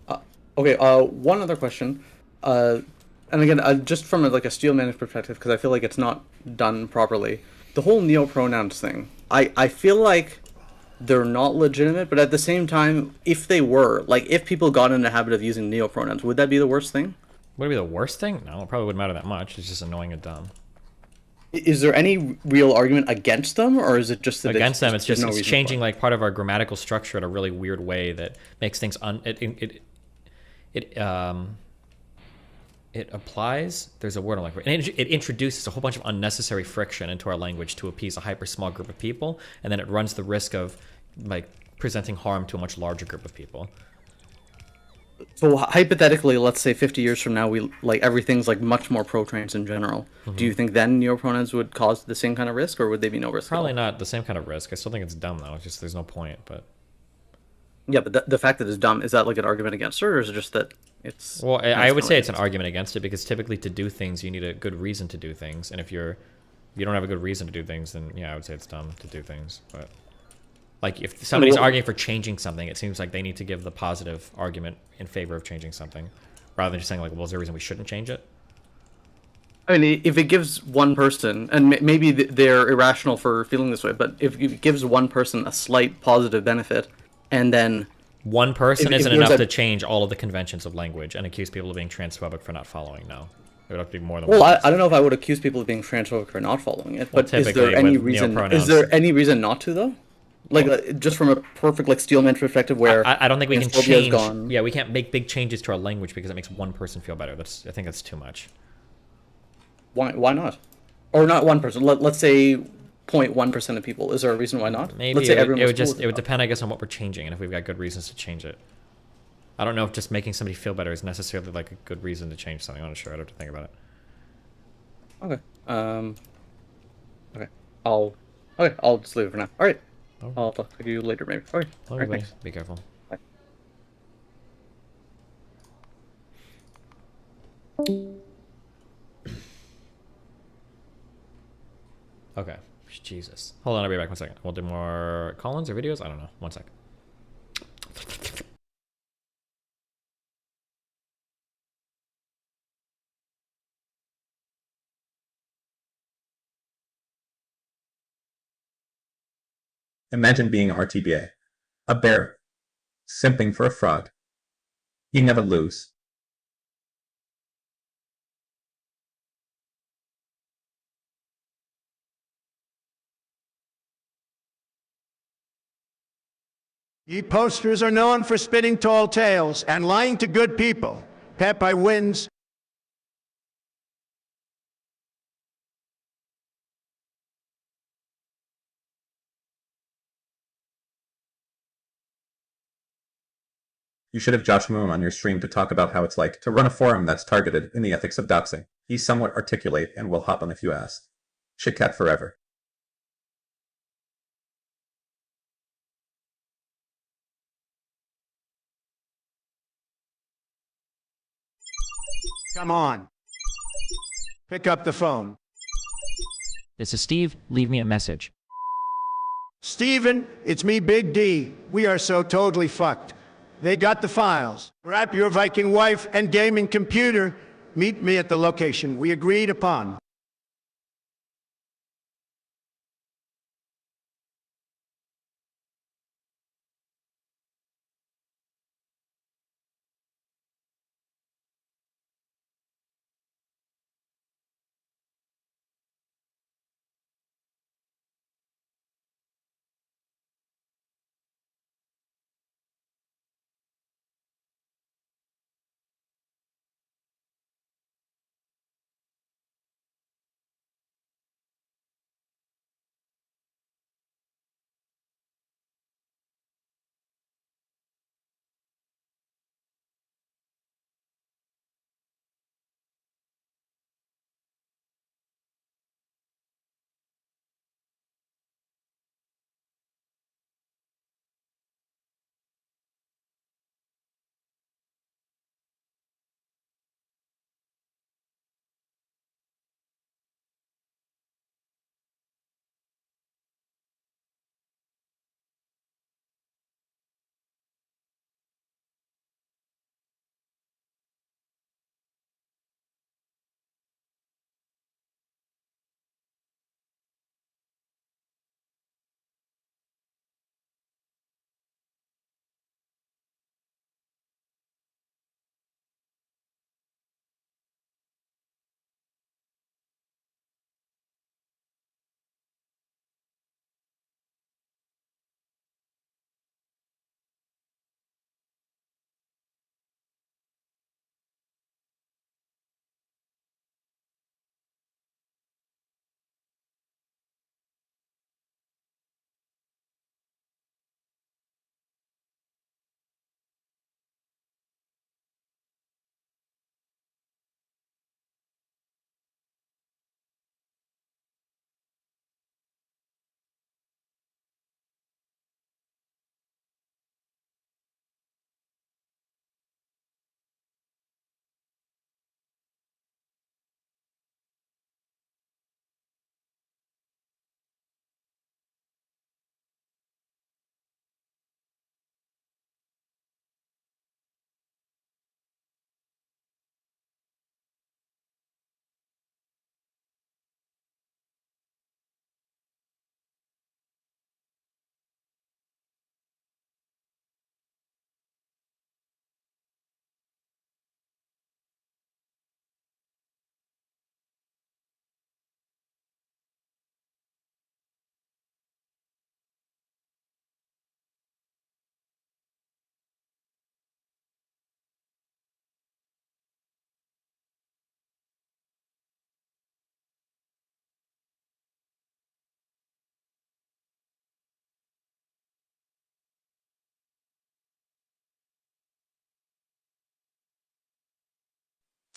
Speaker 1: but
Speaker 18: okay. One other question, and again, just from like a steel managed perspective, because I feel like it's not done properly. The whole neo-pronouns thing, I feel like they're not legitimate, but at the same time, if they were, like, if people got in the habit of using neo-pronouns, would that be the worst thing?
Speaker 1: Would it be the worst thing? No, it probably wouldn't matter that much. It's just annoying and dumb.
Speaker 18: Is there any real argument against them, or is it just that
Speaker 1: Against them,
Speaker 18: there's
Speaker 1: it's just
Speaker 18: no
Speaker 1: it's
Speaker 18: reason
Speaker 1: changing
Speaker 18: for it?
Speaker 1: like part of our grammatical structure in a really weird way that makes things it applies. There's a word I'm like, and it introduces a whole bunch of unnecessary friction into our language to appease a hyper small group of people, and then it runs the risk of like presenting harm to a much larger group of people.
Speaker 18: So hypothetically, let's say 50 years from now, we like everything's like much more pro-trans in general.
Speaker 1: Mhm.
Speaker 18: Do you think then neo-pronouns would cause the same kind of risk, or would they be no risk? at all?
Speaker 1: Probably not the same kind of risk. I still think it's dumb though. It's just there's no point. But
Speaker 18: Yeah, but the fact that it's dumb, is that like an argument against it, or is it just that it's...
Speaker 1: well, I would say it's an argument against it because typically to do things you need a good reason to do things, and if you don't have a good reason to do things, then yeah, I would say it's dumb to do things. But like if somebody's arguing for changing something, it seems like they need to give the positive argument in favor of changing something, rather than just saying like, well, is there a reason we shouldn't change it?
Speaker 18: I mean, if it gives one person, and maybe they're irrational for feeling this way, but if it gives one person a slight positive benefit, and then...
Speaker 1: One person
Speaker 18: if
Speaker 1: isn't
Speaker 18: there's
Speaker 1: enough
Speaker 18: a-
Speaker 1: to change all of the conventions of language and accuse people of being transphobic for not following. No. It would have to be more than
Speaker 18: Well,
Speaker 1: one.
Speaker 18: I don't know if I would accuse people of being transphobic for not following it,
Speaker 1: Well,
Speaker 18: but is
Speaker 1: typically
Speaker 18: there any
Speaker 1: with
Speaker 18: reason?
Speaker 1: neopronouns-
Speaker 18: Is there any reason not to though? Like just from a perfect like steelman perspective, where
Speaker 1: I don't think we can
Speaker 18: transphobia is
Speaker 1: change.
Speaker 18: gone.
Speaker 1: Yeah, we can't make big changes to our language because it makes one person feel better. I think that's too much.
Speaker 18: Why not? Or not one person. Let's say 0.1% of people. Is there a reason why not?
Speaker 1: Maybe
Speaker 18: Let's say
Speaker 1: it would,
Speaker 18: everyone
Speaker 1: it
Speaker 18: was
Speaker 1: would
Speaker 18: cool
Speaker 1: just
Speaker 18: with
Speaker 1: it would depend, I guess, on what we're changing and if we've got good reasons to change it. I don't know if just making somebody feel better is necessarily like a good reason to change something. I'm not sure. I'd have to think about it.
Speaker 18: Okay. Okay. I'll just leave it for now. All right.
Speaker 1: Oh.
Speaker 18: I'll talk to you later, maybe. All right. All right.
Speaker 1: Okay,
Speaker 18: Thanks.
Speaker 1: be careful.
Speaker 18: Bye.
Speaker 1: Okay. Jesus. Hold on, I'll be back 1 second. We'll do more call-ins or videos? I don't know. 1 sec.
Speaker 4: Imagine being RTBA. A bear. Simping for a frog. You never lose.
Speaker 3: Ye posters are known for spinning tall tales and lying to good people. Popeye wins.
Speaker 4: You should have Josh Moon on your stream to talk about how it's like to run a forum that's targeted in the ethics of doxing. He's somewhat articulate and will hop on if you ask. Shitcat forever.
Speaker 3: Come on. Pick up the phone.
Speaker 11: This is Steve. Leave me a message.
Speaker 3: Steven, it's me, Big D. We are so totally fucked. They got the files. Grab your Viking wife and gaming computer. Meet me at the location we agreed upon.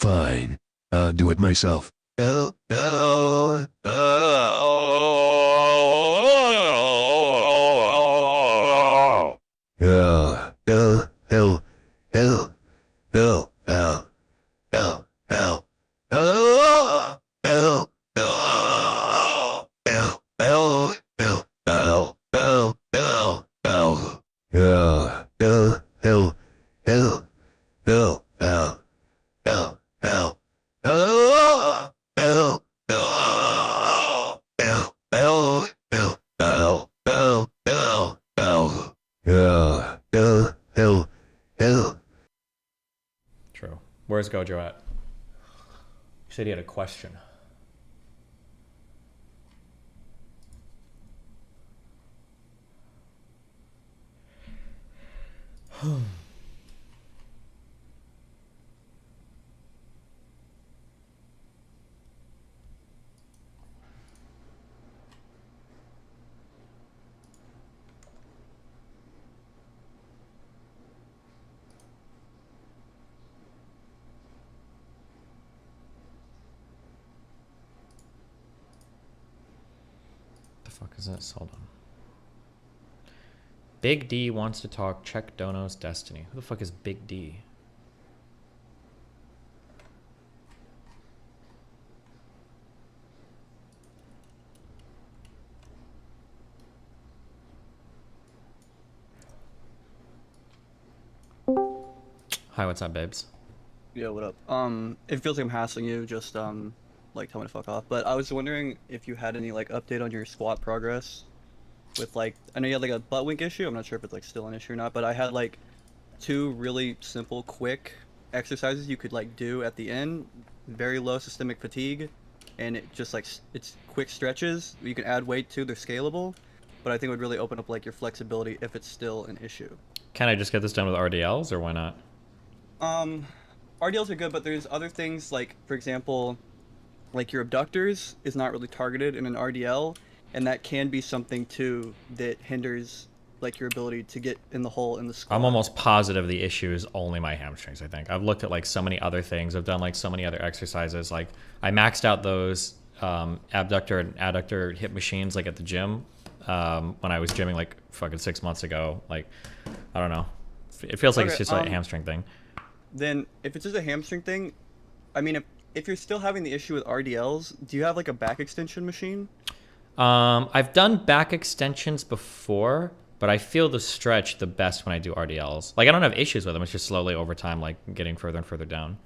Speaker 19: Fine. I'll do it myself.
Speaker 1: True. Where's Gojo at? He said he had a question. The fuck is this? Hold on. Big D wants to talk. Check Dono's Destiny. Who the fuck is Big D? Hi, what's up, babes?
Speaker 21: Yo, what up? It feels like I'm hassling you, just like tell me to fuck off. But I was wondering if you had any like update on your squat progress with like, I know you had like a butt wink issue. I'm not sure if it's like still an issue or not, but I had like 2 really simple, quick exercises you could like do at the end, very low systemic fatigue, and it just like it's quick stretches. You can add weight to, they're scalable, but I think it would really open up like your flexibility if it's still an issue.
Speaker 1: Can I just get this done with RDLs, or why not?
Speaker 21: RDLs are good, but there's other things like, for example, like your abductors is not really targeted in an RDL, and that can be something too that hinders like your ability to get in the hole in the squat.
Speaker 1: I'm almost positive the issue is only my hamstrings, I think. I've looked at like so many other things. I've done like so many other exercises. Like I maxed out those abductor and adductor hip machines like at the gym when I was gymming like fucking 6 months ago. Like, I don't know. It feels like it's just like a hamstring thing.
Speaker 21: Then if it's just a hamstring thing, I mean, if you're still having the issue with RDLs, do you have like a back extension machine?
Speaker 1: I've done back extensions before, but I feel the stretch the best when I do RDLs. Like I don't have issues with them. It's just slowly over time, like getting further and further down.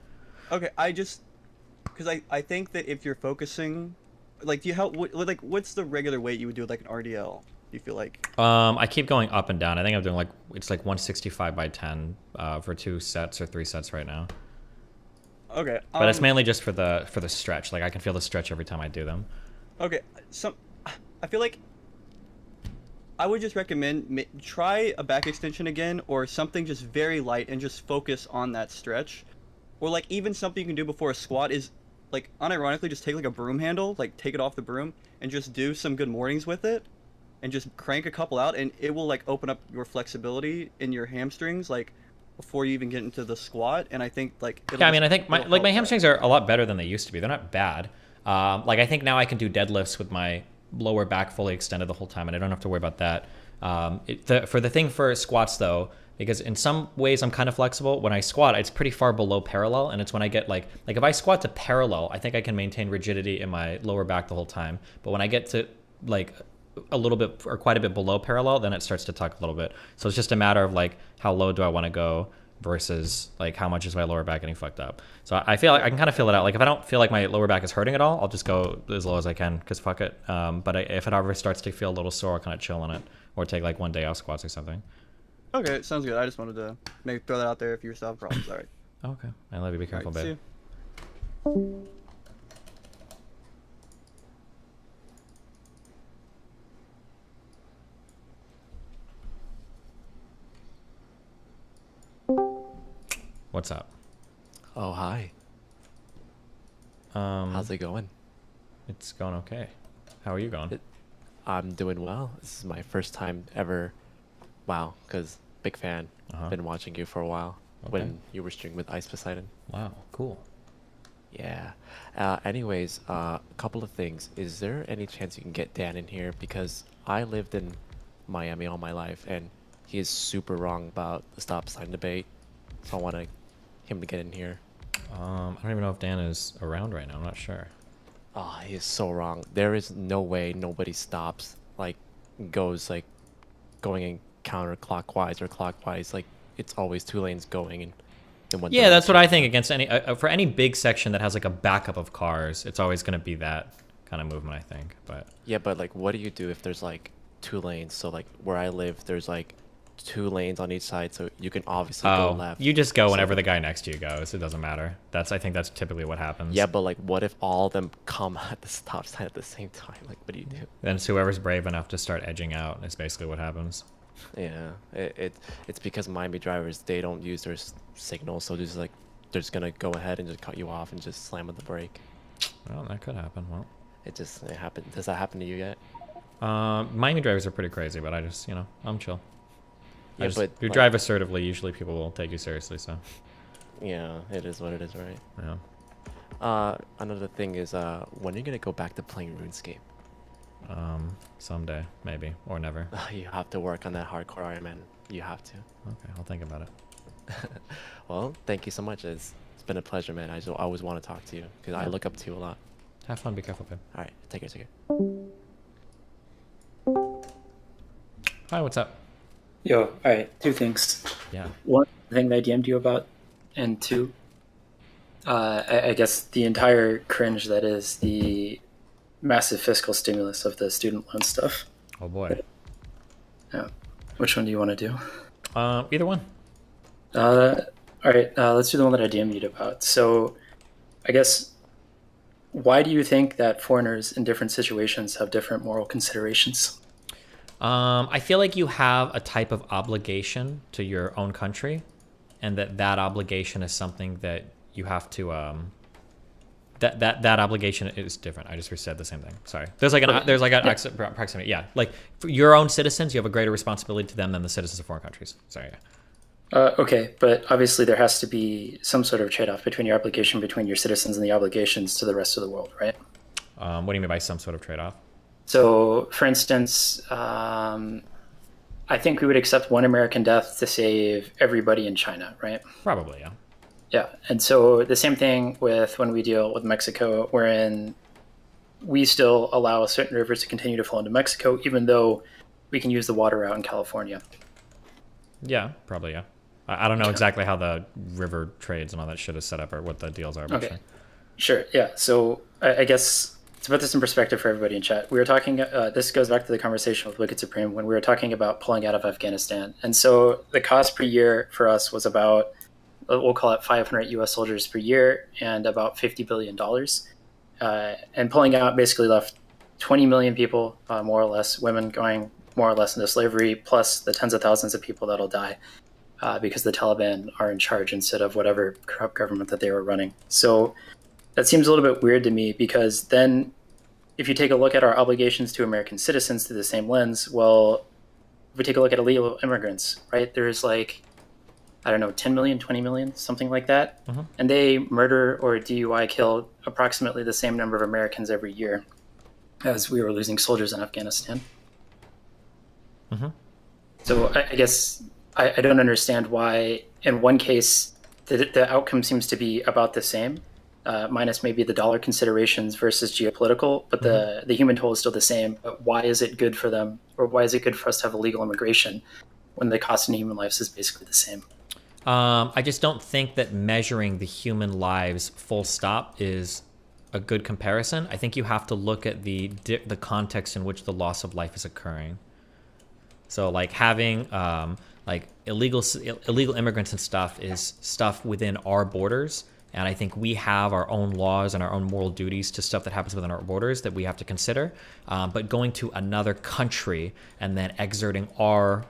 Speaker 21: Okay, because I think that if you're focusing, like, do you like what's the regular weight you would do with like an RDL? Do you feel like?
Speaker 1: I keep going up and down. I think I'm doing like it's like 165 by 10 for 2 sets or 3 sets right now.
Speaker 21: Okay.
Speaker 1: But it's mainly just for the stretch. Like I can feel the stretch every time I do them.
Speaker 21: Okay. I feel like I would just recommend try a back extension again, or something just very light and just focus on that stretch. Or like even something you can do before a squat is like unironically just take like a broom handle, like take it off the broom and just do some good mornings with it and just crank a couple out, and it will like open up your flexibility in your hamstrings like before you even get into the squat. And I think like
Speaker 1: yeah, I mean I think my hamstrings are a lot better than they used to be. They're not bad. Like I think now I can do deadlifts with my lower back fully extended the whole time, and I don't have to worry about that. For squats though, because in some ways I'm kind of flexible. When I squat, it's pretty far below parallel, and it's when I get like if I squat to parallel, I think I can maintain rigidity in my lower back the whole time. But when I get to like a little bit or quite a bit below parallel, then it starts to tuck a little bit. So it's just a matter of like how low do I want to go versus like how much is my lower back getting fucked up. So I feel like I can kind of feel it out. Like if I don't feel like my lower back is hurting at all, I'll just go as low as I can because fuck it. But if it ever starts to feel a little sore, I'll kind of chill on it or take like 1 day off squats or something.
Speaker 21: Okay, sounds good. I just wanted to maybe throw that out there if you still have problems. All right.
Speaker 1: Okay. I love you. Be careful, babe.
Speaker 21: See you.
Speaker 1: What's up?
Speaker 22: Oh, hi. How's it going?
Speaker 1: It's going okay. How are you going?
Speaker 22: I'm doing well. This is my first time ever. Wow, because big fan. Been watching you for a while when you were streaming with Ice Poseidon.
Speaker 1: Wow, cool.
Speaker 22: Yeah. Anyways, a couple of things. Is there any chance you can get Dan in here? Because I lived in Miami all my life, and he is super wrong about the stop sign debate. So I want him to get in here.
Speaker 1: I don't even know if Dan is around right now. I'm not sure.
Speaker 22: Oh, he is so wrong. There is no way nobody stops, like, goes, like, going in counterclockwise or clockwise. Like, it's always 2 lanes going in one
Speaker 1: Yeah, that's what I think against any, for any big section that has, like, a backup of cars, it's always going to be that kind of movement, I think. But
Speaker 22: yeah, but, like, what do you do if there's, like, 2 lanes? So, like, where I live, there's, like, 2 lanes on each side, so you can obviously go left.
Speaker 1: You just go whenever the guy next to you goes. It doesn't matter. I think that's typically what happens.
Speaker 22: Yeah, but like, what if all of them come at the stop sign at the same time? Like, what do you do?
Speaker 1: Then it's whoever's brave enough to start edging out. Is basically what happens.
Speaker 22: Yeah, it's because Miami drivers, they don't use their signal, so just like they're just gonna go ahead and just cut you off and just slam on the brake.
Speaker 1: Well, that could happen. Well,
Speaker 22: it happened. Does that happen to you yet?
Speaker 1: Miami drivers are pretty crazy, but I just, I'm chill.
Speaker 22: Yeah, but
Speaker 1: if you drive assertively, usually people will take you seriously. So
Speaker 22: yeah, it is what it is, right?
Speaker 1: Yeah.
Speaker 22: Another thing is, when are you gonna go back to playing RuneScape?
Speaker 1: Someday, maybe, or never.
Speaker 22: You have to work on that hardcore Iron Man. You have to.
Speaker 1: Okay, I'll think about it.
Speaker 22: Well, thank you so much. It's been a pleasure, man. I always want to talk to you because I look up to you a lot.
Speaker 1: Have fun. Be careful, babe.
Speaker 22: All right, take care.
Speaker 1: Hi, what's up?
Speaker 23: Yo, alright, 2 things.
Speaker 1: Yeah.
Speaker 23: One thing that I DM'd you about
Speaker 2: and two, I guess the entire cringe that is the massive fiscal stimulus of the student loan stuff.
Speaker 1: Oh boy.
Speaker 2: Yeah. Which one do you want to do?
Speaker 1: Either one.
Speaker 2: All right, let's do the one that I DM'd you about. So, I guess, why do you think that foreigners in different situations have different moral considerations?
Speaker 1: I feel like you have a type of obligation to your own country, and that obligation is something that you have to that obligation is different. I just said the same thing. Sorry. There's like an proximity. Yeah, like for your own citizens, you have a greater responsibility to them than the citizens of foreign countries. Sorry.
Speaker 2: Okay, but obviously there has to be some sort of trade-off between your obligation between your citizens and the obligations to the rest of the world, right?
Speaker 1: What do you mean by some sort of trade-off?
Speaker 2: So, for instance, I think we would accept one American death to save everybody in China, right?
Speaker 1: Probably, yeah.
Speaker 2: Yeah, and so the same thing with when we deal with Mexico, wherein we still allow certain rivers to continue to flow into Mexico, even though we can use the water out in California.
Speaker 1: Yeah, probably, yeah. I don't know exactly how the river trades and all that shit is set up or what the deals are. But
Speaker 2: okay, sure, yeah. So I guess to put this in perspective for everybody in chat, we were talking, this goes back to the conversation with Wicked Supreme when we were talking about pulling out of Afghanistan. And so the cost per year for us was about, we'll call it 500 US soldiers per year and about $50 billion. And pulling out basically left 20 million people, more or less, women going more or less into slavery, plus the tens of thousands of people that'll die because the Taliban are in charge instead of whatever corrupt government that they were running. So that seems a little bit weird to me, because then if you take a look at our obligations to American citizens through the same lens, well, if we take a look at illegal immigrants, right, there's like, I don't know, 10 million, 20 million, something like that.
Speaker 1: Mm-hmm.
Speaker 2: And they murder or DUI kill approximately the same number of Americans every year as we were losing soldiers in Afghanistan.
Speaker 1: Mm-hmm.
Speaker 2: So I guess I don't understand why in one case the outcome seems to be about the same, minus maybe the dollar considerations versus geopolitical, but the human toll is still the same. But why is it good for them, or why is it good for us to have illegal immigration when the cost in human lives is basically the same?
Speaker 1: I just don't think that measuring the human lives full stop is a good comparison. I think you have to look at the context in which the loss of life is occurring. So like having like illegal immigrants and stuff is stuff within our borders. And I think we have our own laws and our own moral duties to stuff that happens within our borders that we have to consider. But going to another country and then exerting our,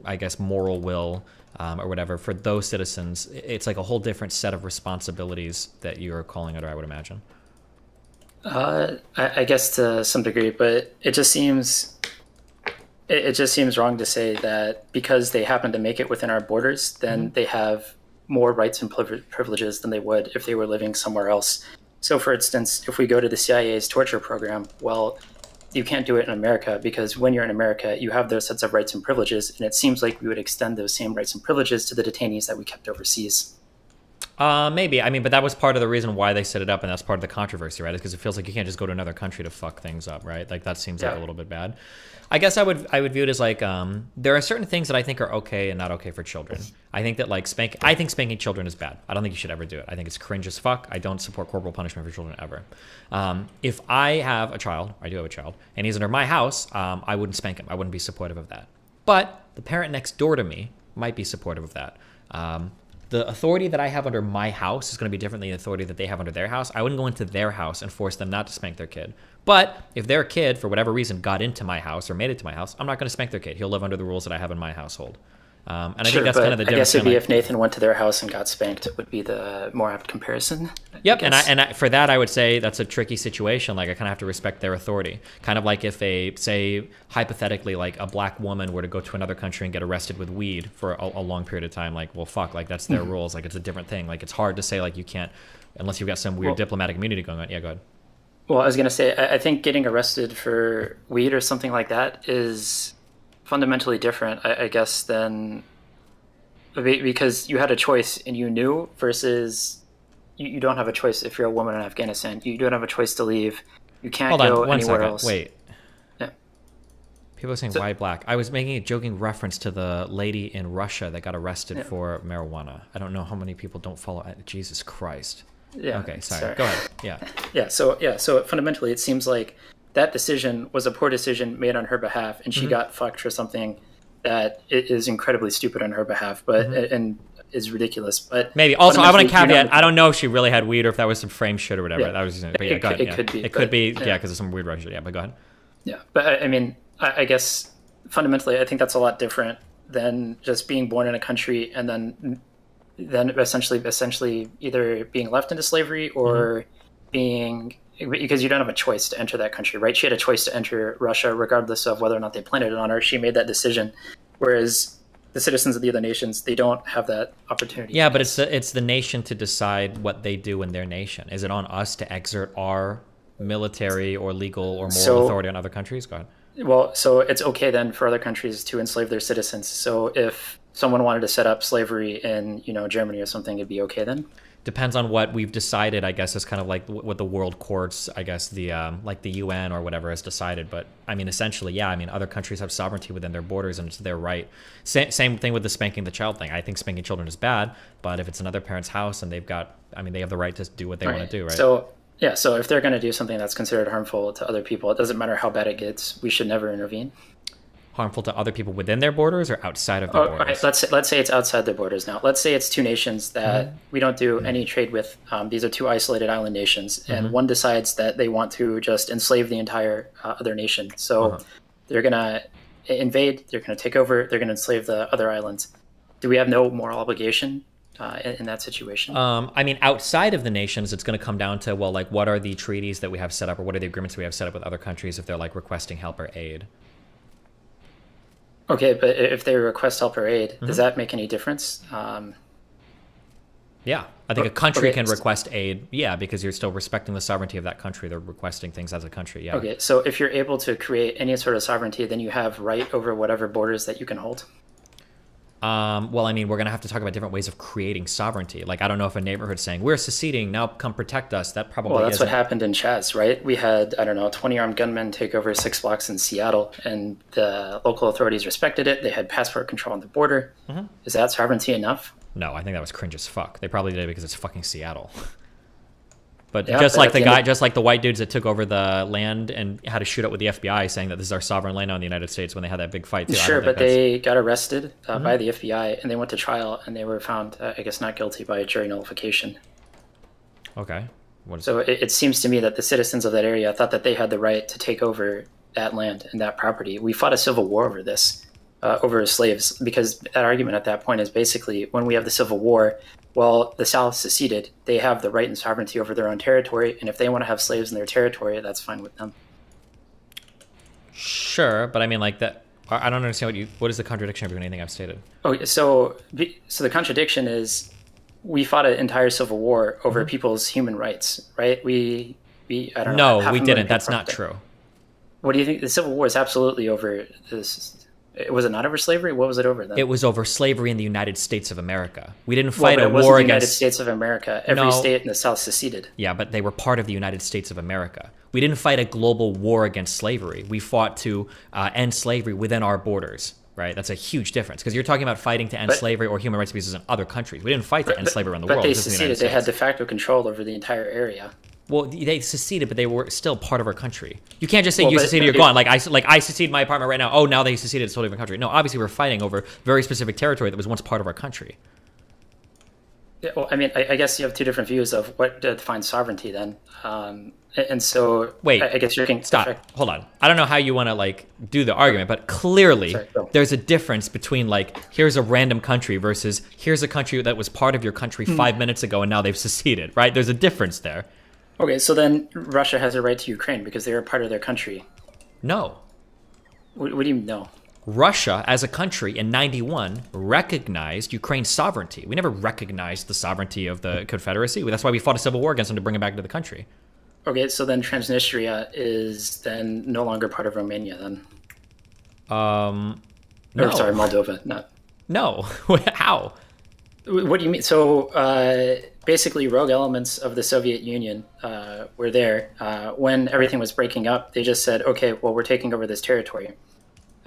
Speaker 1: I guess, moral will or whatever for those citizens, it's like a whole different set of responsibilities that you're calling it, or I would imagine.
Speaker 2: I guess to some degree, but it just seems wrong to say that because they happen to make it within our borders, then they have more rights and privileges than they would if they were living somewhere else. So, for instance, if we go to the CIA's torture program, well, you can't do it in America because when you're in America, you have those sets of rights and privileges, and it seems like we would extend those same rights and privileges to the detainees that we kept overseas.
Speaker 1: Maybe. I mean, but that was part of the reason why they set it up, and that's part of the controversy, right? Because it feels like you can't just go to another country to fuck things up, right? Like that seems like a little bit bad. I guess I would view it as like there are certain things that I think are okay and not okay for children. I think that like spanking children is bad. I don't think you should ever do it. I think it's cringe as fuck. I don't support corporal punishment for children ever. If I have a child, I do have a child, and he's under my house, I wouldn't spank him. I wouldn't be supportive of that. But the parent next door to me might be supportive of that. The authority that I have under my house is going to be different than the authority that they have under their house. I wouldn't go into their house and force them not to spank their kid. But if their kid, for whatever reason, got into my house or made it to my house, I'm not going to spank their kid. He'll live under the rules that I have in my household. And I think that's kind of the difference.
Speaker 2: I guess it'd be if Nathan went to their house and got spanked would be the more apt comparison.
Speaker 1: Yep, and for that I would say that's a tricky situation. Like I kind of have to respect their authority. Kind of like if say hypothetically like a black woman were to go to another country and get arrested with weed for a long period of time. Like, well, fuck, like that's their rules. Like it's a different thing. Like it's hard to say like you can't unless you've got some weird diplomatic immunity going on. Yeah, go ahead.
Speaker 2: Well, I was gonna say I think getting arrested for weed or something like that is fundamentally different, I guess, than because you had a choice and you knew versus you don't have a choice if you're a woman in Afghanistan. You don't have a choice to leave. You can't go anywhere else.
Speaker 1: Wait.
Speaker 2: Yeah.
Speaker 1: People are saying why black. I was making a joking reference to the lady in Russia that got arrested for marijuana. I don't know how many people don't follow. Jesus Christ.
Speaker 2: Yeah.
Speaker 1: Okay, sorry. Go ahead. Yeah.
Speaker 2: So fundamentally, it seems like that decision was a poor decision made on her behalf, and she got fucked for something that is incredibly stupid on her behalf, but and is ridiculous. But
Speaker 1: maybe also I want to caveat. I don't know if she really had weed or if that was some frame shit or whatever.
Speaker 2: Yeah.
Speaker 1: That was. But yeah, go ahead.
Speaker 2: It could be.
Speaker 1: It could be. Yeah, because of some weird Russian. Yeah, but go ahead.
Speaker 2: Yeah, but I mean, I guess fundamentally, I think that's a lot different than just being born in a country and then essentially either being left into slavery or being, because you don't have a choice to enter that country, right? She had a choice to enter Russia regardless of whether or not they planted it on her. She made that decision, whereas the citizens of the other nations, they don't have that opportunity.
Speaker 1: Yeah, but it's the nation to decide what they do in their nation. Is it on us to exert our military or legal or moral authority on other countries? Go ahead.
Speaker 2: Well, so it's okay then for other countries to enslave their citizens. So if someone wanted to set up slavery in, Germany or something, it'd be okay then?
Speaker 1: Depends on what we've decided, I guess, is kind of like what the world courts, I guess, the like the UN or whatever has decided. But I mean, essentially, yeah, I mean, other countries have sovereignty within their borders and it's their right. Same thing with the spanking the child thing. I think spanking children is bad, but if it's another parent's house and they have the right to do what they want to do, right?
Speaker 2: So if they're going to do something that's considered harmful to other people, it doesn't matter how bad it gets, we should never intervene.
Speaker 1: Harmful to other people within their borders or outside of their borders?
Speaker 2: Right. Let's say it's outside their borders now. Let's say it's two nations that we don't do any trade with. These are two isolated island nations, and one decides that they want to just enslave the entire other nation. So they're going to invade, they're going to take over, they're going to enslave the other islands. Do we have no moral obligation in that situation?
Speaker 1: I mean, outside of the nations, it's going to come down to, well, like, what are the treaties that we have set up, or what are the agreements we have set up with other countries if they're like requesting help or aid?
Speaker 2: Okay, but if they request help or aid, does that make any difference?
Speaker 1: Yeah, I think a country can request aid, because you're still respecting the sovereignty of that country. They're requesting things as a country, yeah.
Speaker 2: Okay, so if you're able to create any sort of sovereignty, then you have right over whatever borders that you can hold?
Speaker 1: Well, I mean, we're going to have to talk about different ways of creating sovereignty. Like, I don't know if a neighborhood's saying, we're seceding, now come protect us. That probably
Speaker 2: Well, that's what happened in Chaz, right? We had, 20 armed gunmen take over 6 blocks in Seattle, and the local authorities respected it. They had passport control on the border. Is that sovereignty enough?
Speaker 1: No, I think that was cringe as fuck. They probably did it because it's fucking Seattle. But
Speaker 2: Yeah,
Speaker 1: just
Speaker 2: but
Speaker 1: like just like the white dudes that took over the land and had a shootout with the FBI saying that this is our sovereign land now in the United States when they had that big fight too.
Speaker 2: Sure, but they got arrested by the FBI and they went to trial and they were found, I guess, not guilty by jury nullification.
Speaker 1: Okay.
Speaker 2: So it seems to me that the citizens of that area thought that they had the right to take over that land and that property. We fought a civil war over this, over slaves, because that argument at that point is basically when we have the Civil War, well, the South seceded. They have the right and sovereignty over their own territory, and if they want to have slaves in their territory, that's fine with them.
Speaker 1: Sure, but I mean, like that. I don't understand what is the contradiction between anything I've stated.
Speaker 2: Oh, so the contradiction is we fought an entire civil war over people's human rights, right? We I don't know.
Speaker 1: No, we didn't. That's not true.
Speaker 2: What do you think? The Civil War is absolutely over this. Was it not over slavery? What was it over then?
Speaker 1: It was over slavery in the United States of America. We didn't fight a war
Speaker 2: against the
Speaker 1: against
Speaker 2: United States of America. Every state in the South seceded.
Speaker 1: Yeah, but they were part of the United States of America. We didn't fight a global war against slavery. We fought to end slavery within our borders, right? That's a huge difference because you're talking about fighting to end slavery or human rights abuses in other countries. We didn't fight to end slavery around the world.
Speaker 2: But they seceded. They had de facto control over the entire area.
Speaker 1: Well, they seceded, but they were still part of our country. You can't just say you seceded, you're gone. Like I seceded my apartment right now. Oh, now they seceded, it's a totally different country. No, obviously we're fighting over very specific territory that was once part of our country.
Speaker 2: Yeah, well, I mean, I guess you have two different views of what defines sovereignty then. And so,
Speaker 1: wait,
Speaker 2: I guess you can
Speaker 1: stop. Hold on. I don't know how you want to do the argument, but clearly there's a difference between here's a random country versus here's a country that was part of your country 5 minutes ago and now they've seceded, right? There's a difference there.
Speaker 2: Okay, so then Russia has a right to Ukraine because they are part of their country.
Speaker 1: No.
Speaker 2: What do you mean, no?
Speaker 1: Russia, as a country, in 91, recognized Ukraine's sovereignty. We never recognized the sovereignty of the Confederacy. That's why we fought a civil war against them to bring it back into the country.
Speaker 2: Okay, so then Transnistria is then no longer part of Romania, then?
Speaker 1: No.
Speaker 2: Or, sorry, Moldova. Not.
Speaker 1: No. How?
Speaker 2: What do you mean? So basically, rogue elements of the Soviet Union were there when everything was breaking up. They just said, "Okay, well, we're taking over this territory."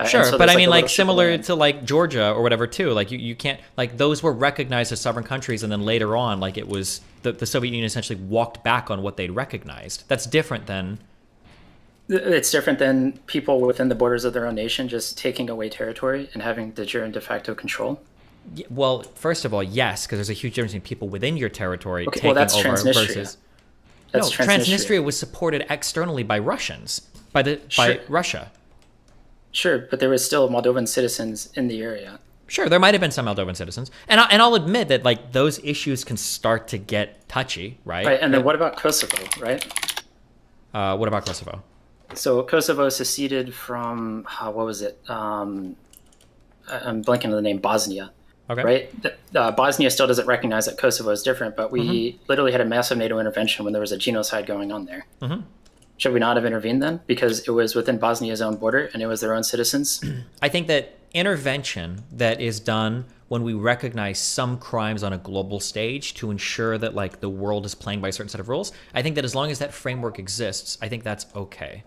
Speaker 1: Sure,
Speaker 2: so
Speaker 1: but
Speaker 2: there's,
Speaker 1: I mean,
Speaker 2: a
Speaker 1: like
Speaker 2: little
Speaker 1: similar
Speaker 2: trickle
Speaker 1: to like Georgia or whatever too. Like you can't like those were recognized as sovereign countries, and then later on, like it was the Soviet Union essentially walked back on what they'd recognized. That's different than.
Speaker 2: It's different than people within the borders of their own nation just taking away territory and having de jure and de facto control.
Speaker 1: Well, first of all, yes, because there's a huge difference between people within your territory
Speaker 2: Okay,
Speaker 1: taking
Speaker 2: well, that's
Speaker 1: over
Speaker 2: Transnistria.
Speaker 1: versus.
Speaker 2: That's
Speaker 1: No, Transnistria was supported externally by Russians, by Russia.
Speaker 2: Sure, but there was still Moldovan citizens in the area.
Speaker 1: Sure, there might have been some Moldovan citizens, and I'll admit that like those issues can start to get touchy, right?
Speaker 2: Right, and then what about Kosovo, right?
Speaker 1: What about Kosovo?
Speaker 2: So Kosovo seceded from what was it? I'm blanking on the name. Bosnia.
Speaker 1: Okay.
Speaker 2: Right. Bosnia still doesn't recognize that Kosovo is different, but we literally had a massive NATO intervention when there was a genocide going on there. Should we not have intervened then? Because it was within Bosnia's own border and it was their own citizens?
Speaker 1: I think that intervention that is done when we recognize some crimes on a global stage to ensure that like the world is playing by a certain set of rules, I think that as long as that framework exists, I think that's okay.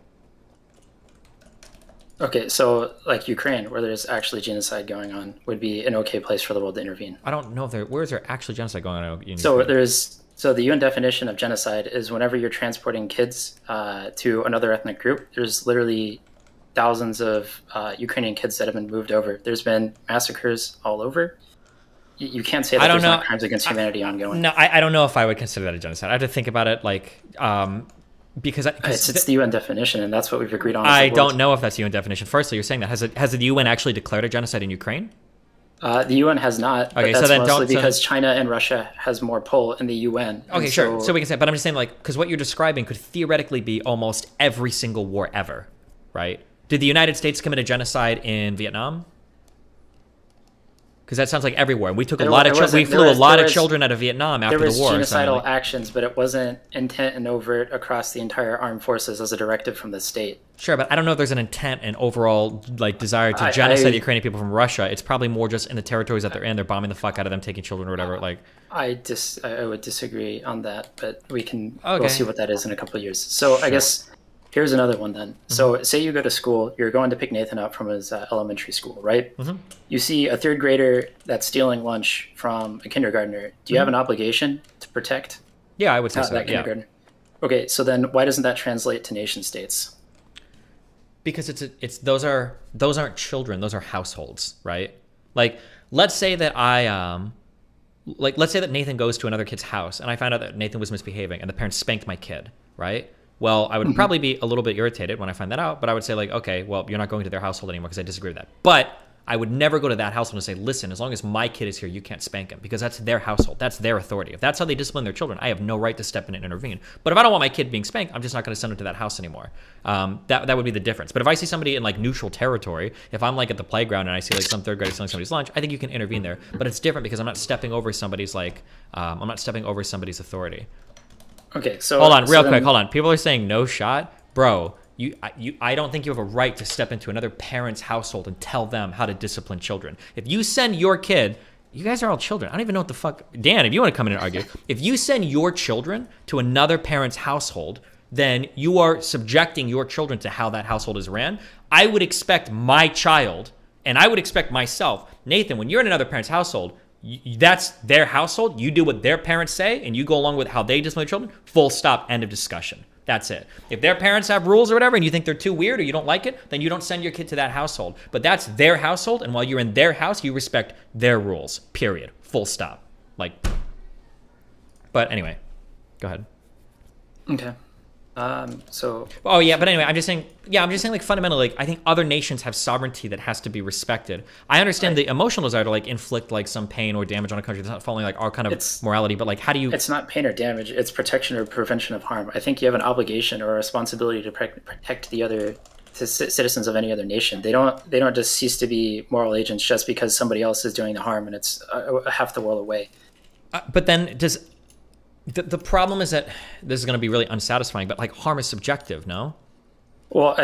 Speaker 2: Okay, so like Ukraine, where there's actually genocide going on, would be an okay place for the world to intervene.
Speaker 1: I don't know if where is there actually genocide going on in
Speaker 2: So
Speaker 1: Ukraine?
Speaker 2: So the UN definition of genocide is whenever you're transporting kids to another ethnic group. There's literally thousands of Ukrainian kids that have been moved over. There's been massacres all over. You can't say that there's not crimes against humanity ongoing.
Speaker 1: No, I don't know if I would consider that a genocide. I have to think about it, like, because
Speaker 2: it's the UN definition, and that's what we've agreed on.
Speaker 1: I don't know if that's the UN definition. Firstly, you're saying that has the UN actually declared a genocide in Ukraine?
Speaker 2: The UN has not.
Speaker 1: Okay,
Speaker 2: but that's
Speaker 1: so then
Speaker 2: mostly because China and Russia has more pull in the UN.
Speaker 1: Okay, sure. So we can say, but I'm just saying, like, because what you're describing could theoretically be almost every single war ever, right? Did the United States commit a genocide in Vietnam? Because that sounds like everywhere. We took a lot of we flew a lot of children out of Vietnam after the war.
Speaker 2: There was genocidal actions, but it wasn't intent and overt across the entire armed forces as a directive from the state.
Speaker 1: Sure, but I don't know if there's an intent and overall like desire to genocide Ukrainian people from Russia. It's probably more just in the territories that they're in. They're bombing the fuck out of them, taking children or whatever. Like,
Speaker 2: I would disagree on that, but we'll see what that is in a couple of years. So I guess here's another one then. So say you go to school, you're going to pick Nathan up from his elementary school, right? You see a third grader that's stealing lunch from a kindergartner. Do you have an obligation to protect?
Speaker 1: Yeah, I would say so.
Speaker 2: That kindergartner. Okay, so then why doesn't that translate to nation states?
Speaker 1: Because those aren't children, those are households, right? Like, let's say that let's say that Nathan goes to another kid's house and I find out that Nathan was misbehaving and the parents spanked my kid, right? Well, I would probably be a little bit irritated when I find that out, but I would say like, okay, well, you're not going to their household anymore because I disagree with that. But I would never go to that household and say, listen, as long as my kid is here, you can't spank him, because that's their household. That's their authority. If that's how they discipline their children, I have no right to step in and intervene. But if I don't want my kid being spanked, I'm just not going to send him to that house anymore. That would be the difference. But if I see somebody in like neutral territory, if I'm like at the playground and I see like some third grader stealing somebody's lunch, I think you can intervene there. But it's different because I'm not stepping over somebody's authority.
Speaker 2: Okay, so
Speaker 1: hold on, real quick, hold on. People are saying no shot, bro. I don't think you have a right to step into another parent's household and tell them how to discipline children. If you send your kid, you guys are all children. I don't even know what the fuck. Dan, if you want to come in and argue, if you send your children to another parent's household, then you are subjecting your children to how that household is ran. I would expect my child, and I would expect myself, Nathan, when you're in another parent's household, that's their household. You do what their parents say, and you go along with how they discipline their children. Full stop. End of discussion. That's it. If their parents have rules or whatever and you think they're too weird or you don't like it, then you don't send your kid to that household. But that's their household, and while you're in their house, you respect their rules. Period. Full stop. Like, but anyway, go ahead.
Speaker 2: Okay.
Speaker 1: Oh yeah, but anyway, I'm just saying like fundamentally, like I think other nations have sovereignty that has to be respected. I understand the emotional desire to like inflict like some pain or damage on a country that's not following like our kind of morality, but like how do you?
Speaker 2: It's not pain or damage; it's protection or prevention of harm. I think you have an obligation or a responsibility to protect the other citizens of any other nation. They don't just cease to be moral agents just because somebody else is doing the harm and it's half the world away.
Speaker 1: But then does. The problem is that this is going to be really unsatisfying, but like harm is subjective, no?
Speaker 2: Well,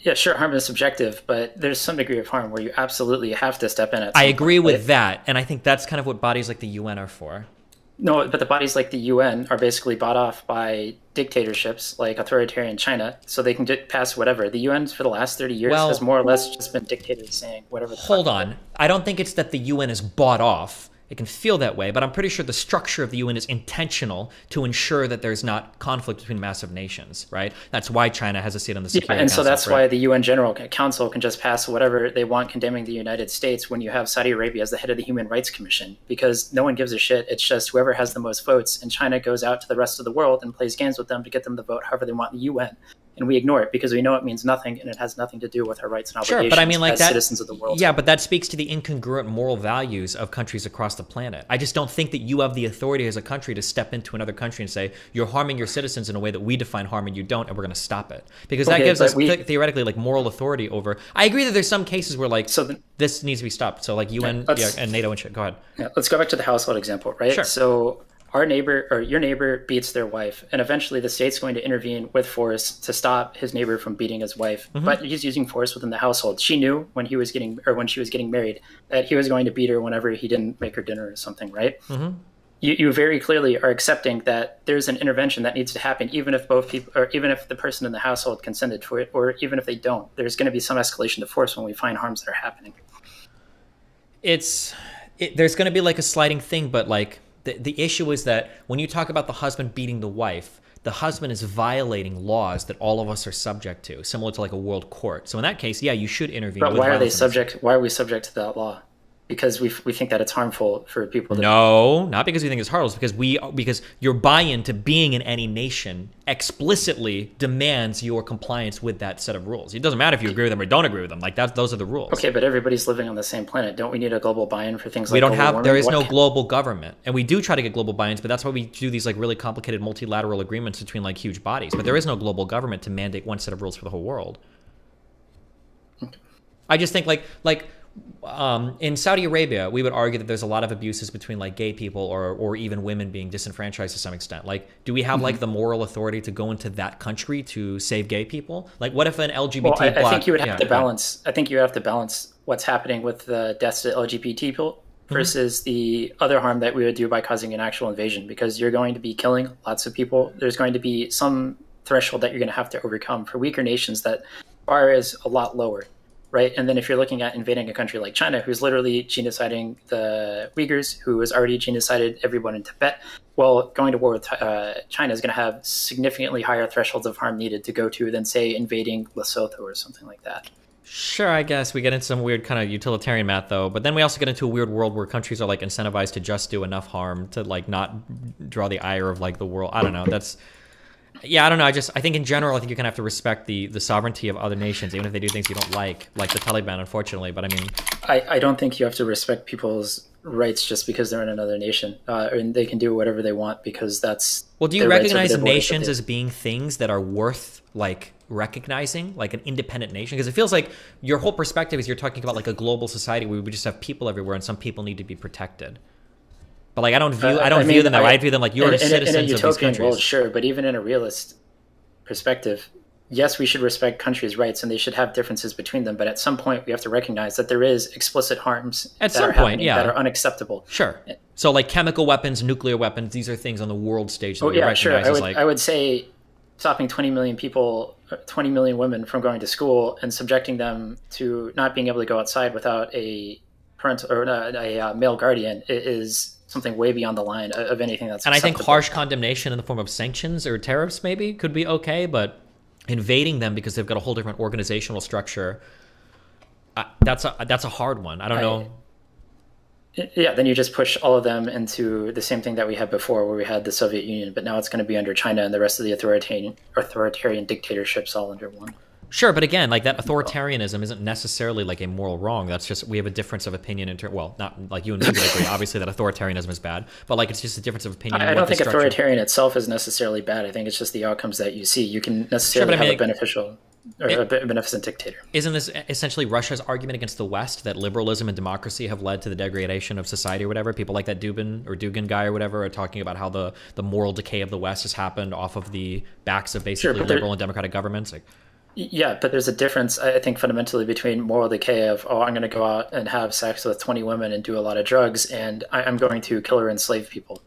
Speaker 2: yeah, sure, harm is subjective, but there's some degree of harm where you absolutely have to step in.
Speaker 1: I agree with that, and I think that's kind of what bodies like the UN are for.
Speaker 2: No, but the bodies like the UN are basically bought off by dictatorships like authoritarian China, so they can pass whatever. The UN for the last 30 years
Speaker 1: Well,
Speaker 2: has more or less just been dictators saying whatever the
Speaker 1: Hold on. I don't think it's that the UN is bought off. It can feel that way, but I'm pretty sure the structure of the UN is intentional to ensure that there's not conflict between massive nations, right? That's why China has a seat on the Security
Speaker 2: and so
Speaker 1: Council,
Speaker 2: that's
Speaker 1: right?
Speaker 2: why the UN General Council can just pass whatever they want condemning the United States when you have Saudi Arabia as the head of the Human Rights Commission, because no one gives a shit. It's just whoever has the most votes, and China goes out to the rest of the world and plays games with them to get them to vote however they want in the UN. And we ignore it because we know it means nothing and it has nothing to do with our rights and obligations
Speaker 1: Sure, but I mean, like
Speaker 2: as
Speaker 1: that,
Speaker 2: citizens of the world.
Speaker 1: Yeah, but that speaks to the incongruent moral values of countries across the planet. I just don't think that you have the authority as a country to step into another country and say, you're harming your citizens in a way that we define harm and you don't, and we're going to stop it. Because that gives us theoretically like moral authority over. I agree that there's some cases where like this needs to be stopped. So like UN and NATO and shit. Go ahead.
Speaker 2: Yeah, let's go back to the household example, right?
Speaker 1: Sure.
Speaker 2: So our neighbor or your neighbor beats their wife, and eventually the state's going to intervene with force to stop his neighbor from beating his wife. But he's using force within the household. She knew when he was getting when she was getting married that he was going to beat her whenever he didn't make her dinner or something, right? You very clearly are accepting that there's an intervention that needs to happen, even if both people, or even if the person in the household consented for it, or even if they don't. There's going to be some escalation to force when we find harms that are happening.
Speaker 1: There's going to be like a sliding thing, but like the issue is that when you talk about the husband beating the wife, the husband is violating laws that all of us are subject to, similar to like a world court. So in that case, yeah, you should intervene.
Speaker 2: But why are they subject? Why are we subject to that law? Because we think that it's harmful for people to...
Speaker 1: No, not because we think it's harmful. It's because your buy-in to being in any nation explicitly demands your compliance with that set of rules. It doesn't matter if you agree with them or don't agree with them. Like those are the rules.
Speaker 2: Okay, but everybody's living on the same planet. Don't we need a global buy-in for things like
Speaker 1: we don't
Speaker 2: global
Speaker 1: have.
Speaker 2: warming?
Speaker 1: There is no global government, and we do try to get global buy-ins, but that's why we do these like really complicated multilateral agreements between like huge bodies. But there is no global government to mandate one set of rules for the whole world. I just think in Saudi Arabia, we would argue that there's a lot of abuses between like gay people or even women being disenfranchised to some extent. Like, do we have like the moral authority to go into that country to save gay people? Like, what if an LGBT
Speaker 2: Well, I
Speaker 1: bloc...
Speaker 2: think you would have to balance. I think you have to balance what's happening with the deaths to LGBT people versus the other harm that we would do by causing an actual invasion, because you're going to be killing lots of people. There's going to be some threshold that you're going to have to overcome. For weaker nations, that bar is a lot lower. Right. And then if you're looking at invading a country like China, who's literally genociding the Uyghurs, who has already genocided everyone in Tibet, well, going to war with China is going to have significantly higher thresholds of harm needed to go to than, say, invading Lesotho or something like that.
Speaker 1: Sure, I guess we get into some weird kind of utilitarian math, though. But then we also get into a weird world where countries are like incentivized to just do enough harm to like not draw the ire of like the world. I don't know. That's... Yeah, I don't know. I think in general, I think you're gonna have to respect the sovereignty of other nations, even if they do things you don't like the Taliban, unfortunately. But I mean,
Speaker 2: I don't think you have to respect people's rights just because they're in another nation, and they can do whatever they want because that's...
Speaker 1: Well, do you recognize nations as being things that are worth like recognizing, like an independent nation? Because it feels like your whole perspective is you're talking about like a global society where we just have people everywhere, and some people need to be protected. But like I don't view them that way. I view them like you're citizens
Speaker 2: in a
Speaker 1: of these
Speaker 2: utopian
Speaker 1: countries.
Speaker 2: world, sure, but even in a realist perspective, yes, we should respect countries' rights and they should have differences between them. But at some point, we have to recognize that there is explicit harms that are unacceptable.
Speaker 1: Sure. So like chemical weapons, nuclear weapons, these are things on the world stage that we recognize
Speaker 2: sure.
Speaker 1: as like...
Speaker 2: I would say stopping 20 million people, 20 million women from going to school and subjecting them to not being able to go outside without a parental or a male guardian is something way beyond the line of anything that's acceptable.
Speaker 1: I think harsh condemnation in the form of sanctions or tariffs maybe could be okay, but invading them because they've got a whole different organizational structure, that's a hard one. I don't know.
Speaker 2: Yeah, then you just push all of them into the same thing that we had before, where we had the Soviet Union, but now it's going to be under China and the rest of the authoritarian dictatorships all under one.
Speaker 1: Sure, but again, like that authoritarianism isn't necessarily like a moral wrong. That's just we have a difference of opinion in well, not like you and me would agree. Obviously, that authoritarianism is bad, but like it's just a difference of opinion.
Speaker 2: I don't think authoritarian itself is necessarily bad. I think it's just the outcomes that you see. You can necessarily have a beneficial or a beneficent dictator.
Speaker 1: Isn't this essentially Russia's argument against the West that liberalism and democracy have led to the degradation of society or whatever? People like that Dugin guy or whatever are talking about how the moral decay of the West has happened off of the backs of basically liberal and democratic governments. Like,
Speaker 2: yeah, but there's a difference, I think, fundamentally between moral decay of, I'm going to go out and have sex with 20 women and do a lot of drugs, and I'm going to kill or enslave people.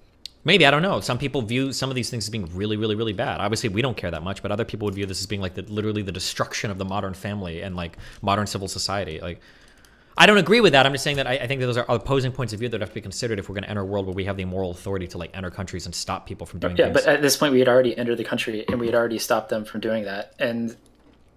Speaker 1: Maybe, I don't know. Some people view some of these things as being really, really, really bad. Obviously, we don't care that much, but other people would view this as being like literally the destruction of the modern family and like modern civil society. Like, I don't agree with that. I'm just saying that I think that those are opposing points of view that have to be considered if we're going to enter a world where we have the moral authority to like enter countries and stop people from doing things.
Speaker 2: But at this point, we had already entered the country and we had already stopped them from doing that. And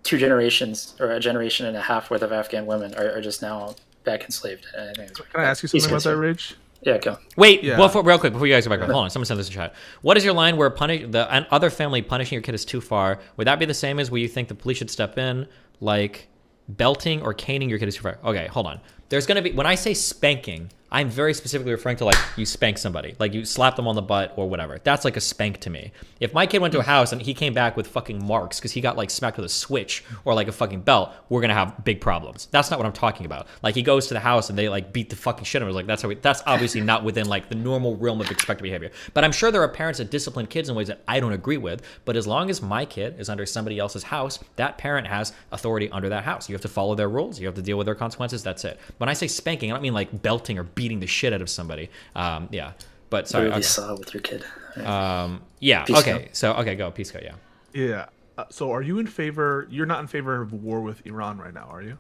Speaker 2: 2 generations or a generation and a half worth of Afghan women are just now back enslaved. And I think
Speaker 5: Can I ask you something about that, Rich?
Speaker 2: Yeah, go.
Speaker 1: Wait, real quick before you guys go back. Hold on, someone send this in chat. What is your line where the other family punishing your kid is too far? Would that be the same as where you think the police should step in, like belting or caning your kid is too far? Okay, hold on. There's gonna be, when I say spanking, I'm very specifically referring to like you spank somebody, like you slap them on the butt or whatever. That's like a spank to me. If my kid went to a house and he came back with fucking marks because he got like smacked with a switch or like a fucking belt, we're gonna have big problems. That's not what I'm talking about. Like he goes to the house and they like beat the fucking shit out of him. Like that's obviously not within like the normal realm of expected behavior. But I'm sure there are parents that discipline kids in ways that I don't agree with. But as long as my kid is under somebody else's house, that parent has authority under that house. You have to follow their rules. You have to deal with their consequences. That's it. When I say spanking, I don't mean like belting or beating the shit out of somebody. Yeah. But sorry.
Speaker 2: Really saw with your kid.
Speaker 1: Yeah.
Speaker 2: Pisco.
Speaker 1: Okay. So okay, go Pisco. Yeah.
Speaker 5: Yeah. So are you in favor? You're not in favor of war with Iran right now, are you?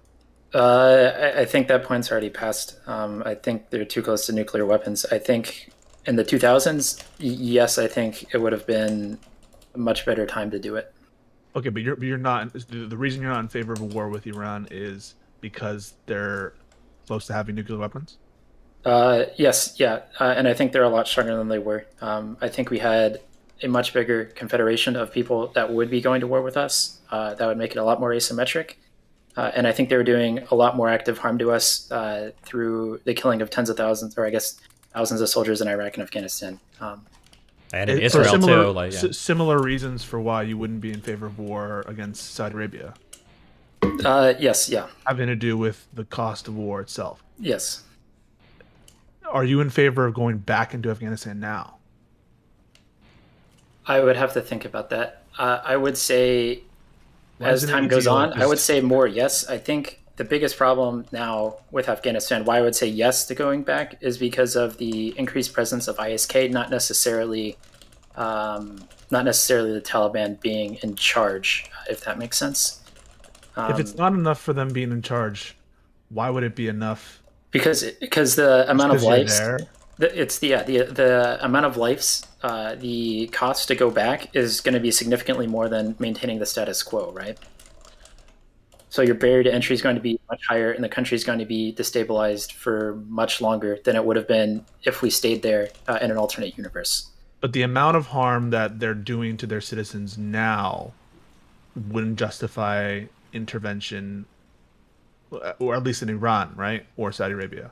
Speaker 2: I think that point's already passed. I think they're too close to nuclear weapons. I think in the 2000s, yes, I think it would have been a much better time to do it.
Speaker 5: Okay, but you're not. The reason you're not in favor of a war with Iran is because they're close to having nuclear weapons.
Speaker 2: Yes, yeah, and I think they're a lot stronger than they were. I think we had a much bigger confederation of people that would be going to war with us. That would make it a lot more asymmetric. And I think they were doing a lot more active harm to us through the killing of tens of thousands, or I guess thousands of soldiers in Iraq and Afghanistan.
Speaker 1: And in Israel too. Like, yeah.
Speaker 5: Similar reasons for why you wouldn't be in favor of war against Saudi Arabia.
Speaker 2: Yes, yeah.
Speaker 5: Having to do with the cost of war itself.
Speaker 2: Yes.
Speaker 5: Are you in favor of going back into Afghanistan now?
Speaker 2: I would have to think about that. I would say, as time goes on, I would say more yes. I think the biggest problem now with Afghanistan, why I would say yes to going back, is because of the increased presence of ISK, not necessarily the Taliban being in charge, if that makes sense.
Speaker 5: If it's not enough for them being in charge, why would it be enough?
Speaker 2: Because the amount of lives, the amount of lives, the cost to go back is going to be significantly more than maintaining the status quo, right? So your barrier to entry is going to be much higher, and the country is going to be destabilized for much longer than it would have been if we stayed there in an alternate universe.
Speaker 5: But the amount of harm that they're doing to their citizens now wouldn't justify intervention, or at least in Iran, right? Or Saudi Arabia.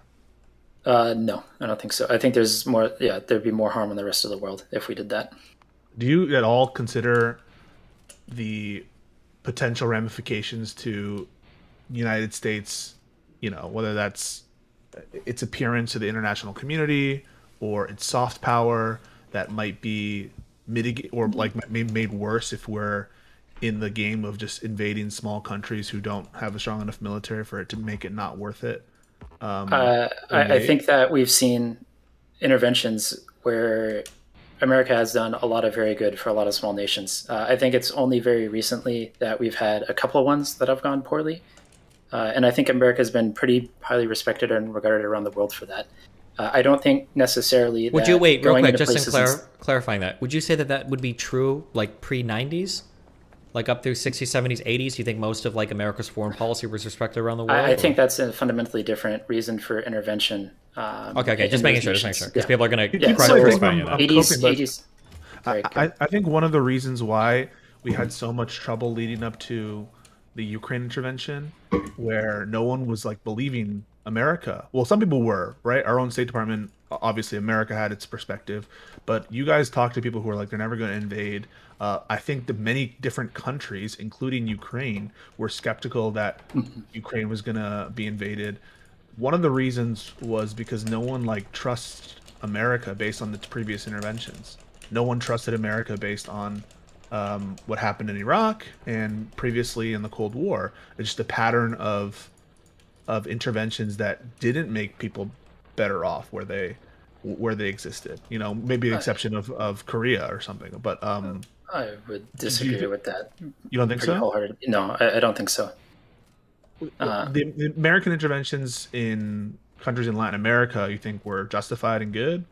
Speaker 2: No, I don't think so. I think there's more. Yeah, there'd be more harm in the rest of the world if we did that.
Speaker 5: Do you at all consider the potential ramifications to United States, whether that's its appearance to the international community or its soft power that might be mitigated or like made worse if we're in the game of just invading small countries who don't have a strong enough military for it to make it not worth it?
Speaker 2: I think that we've seen interventions where America has done a lot of very good for a lot of small nations. I think it's only very recently that we've had a couple of ones that have gone poorly. And I think America has been pretty highly respected and regarded around the world for that. I don't think necessarily that...
Speaker 1: Would you, wait, real quick, just in clarifying that, would you say that that would be true like pre-90s? Like up through 60s, 70s, 80s? You think most of like America's foreign policy was respected around the world?
Speaker 2: I think that's a fundamentally different reason for intervention.
Speaker 1: Okay, just making sure, because
Speaker 2: yeah.
Speaker 1: people are going to
Speaker 2: crucify you. 80s.
Speaker 5: I think one of the reasons why we had so much trouble leading up to the Ukraine intervention, where no one was like believing America. Well, some people were, right? Our own State Department, obviously America had its perspective, but you guys talk to people who are like, they're never going to invade. I think the many different countries, including Ukraine, were skeptical that Ukraine was going to be invaded. One of the reasons was because no one like trusts America based on the previous interventions. No one trusted America based on what happened in Iraq and previously in the Cold War. It's just a pattern of interventions that didn't make people better off, where they where they existed. You know, maybe the exception of Korea or something. But
Speaker 2: I would disagree with that.
Speaker 5: You don't think so?
Speaker 2: Wholeheartedly. No, I don't think so.
Speaker 5: The American interventions in countries in Latin America, you think were justified and good?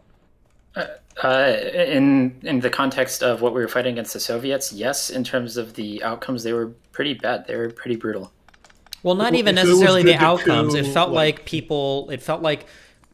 Speaker 2: In the context of what we were fighting against the Soviets, yes. In terms of the outcomes, they were pretty bad. They were pretty brutal.
Speaker 1: Well, not even necessarily the outcomes. It felt like people. It felt like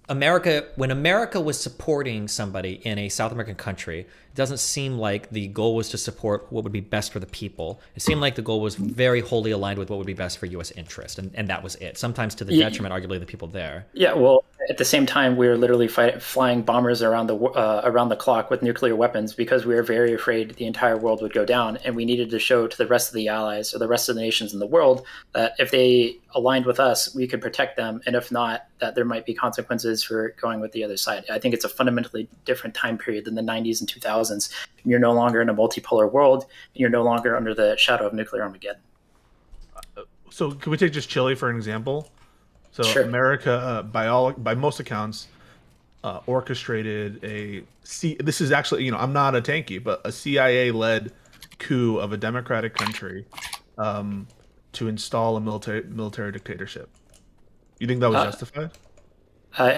Speaker 1: America, when America was supporting somebody in a South American country, it doesn't seem like the goal was to support what would be best for the people. It seemed like the goal was very wholly aligned with what would be best for U.S. interest, and that was it. Sometimes to the detriment, arguably, of the people there.
Speaker 2: Yeah, well, at the same time, we were literally flying bombers around the clock with nuclear weapons because we were very afraid the entire world would go down, and we needed to show to the rest of the allies or the rest of the nations in the world that if they aligned with us, we could protect them, and if not, that there might be consequences for going with the other side. I think it's a fundamentally different time period than the 90s and 2000s. You're no longer in a multipolar world, and you're no longer under the shadow of nuclear Armageddon.
Speaker 5: So can we take just Chile for an example? So sure. America, by most accounts, orchestrated this is actually, I'm not a tanky, but a CIA-led coup of a democratic country to install a military dictatorship. You think that was justified?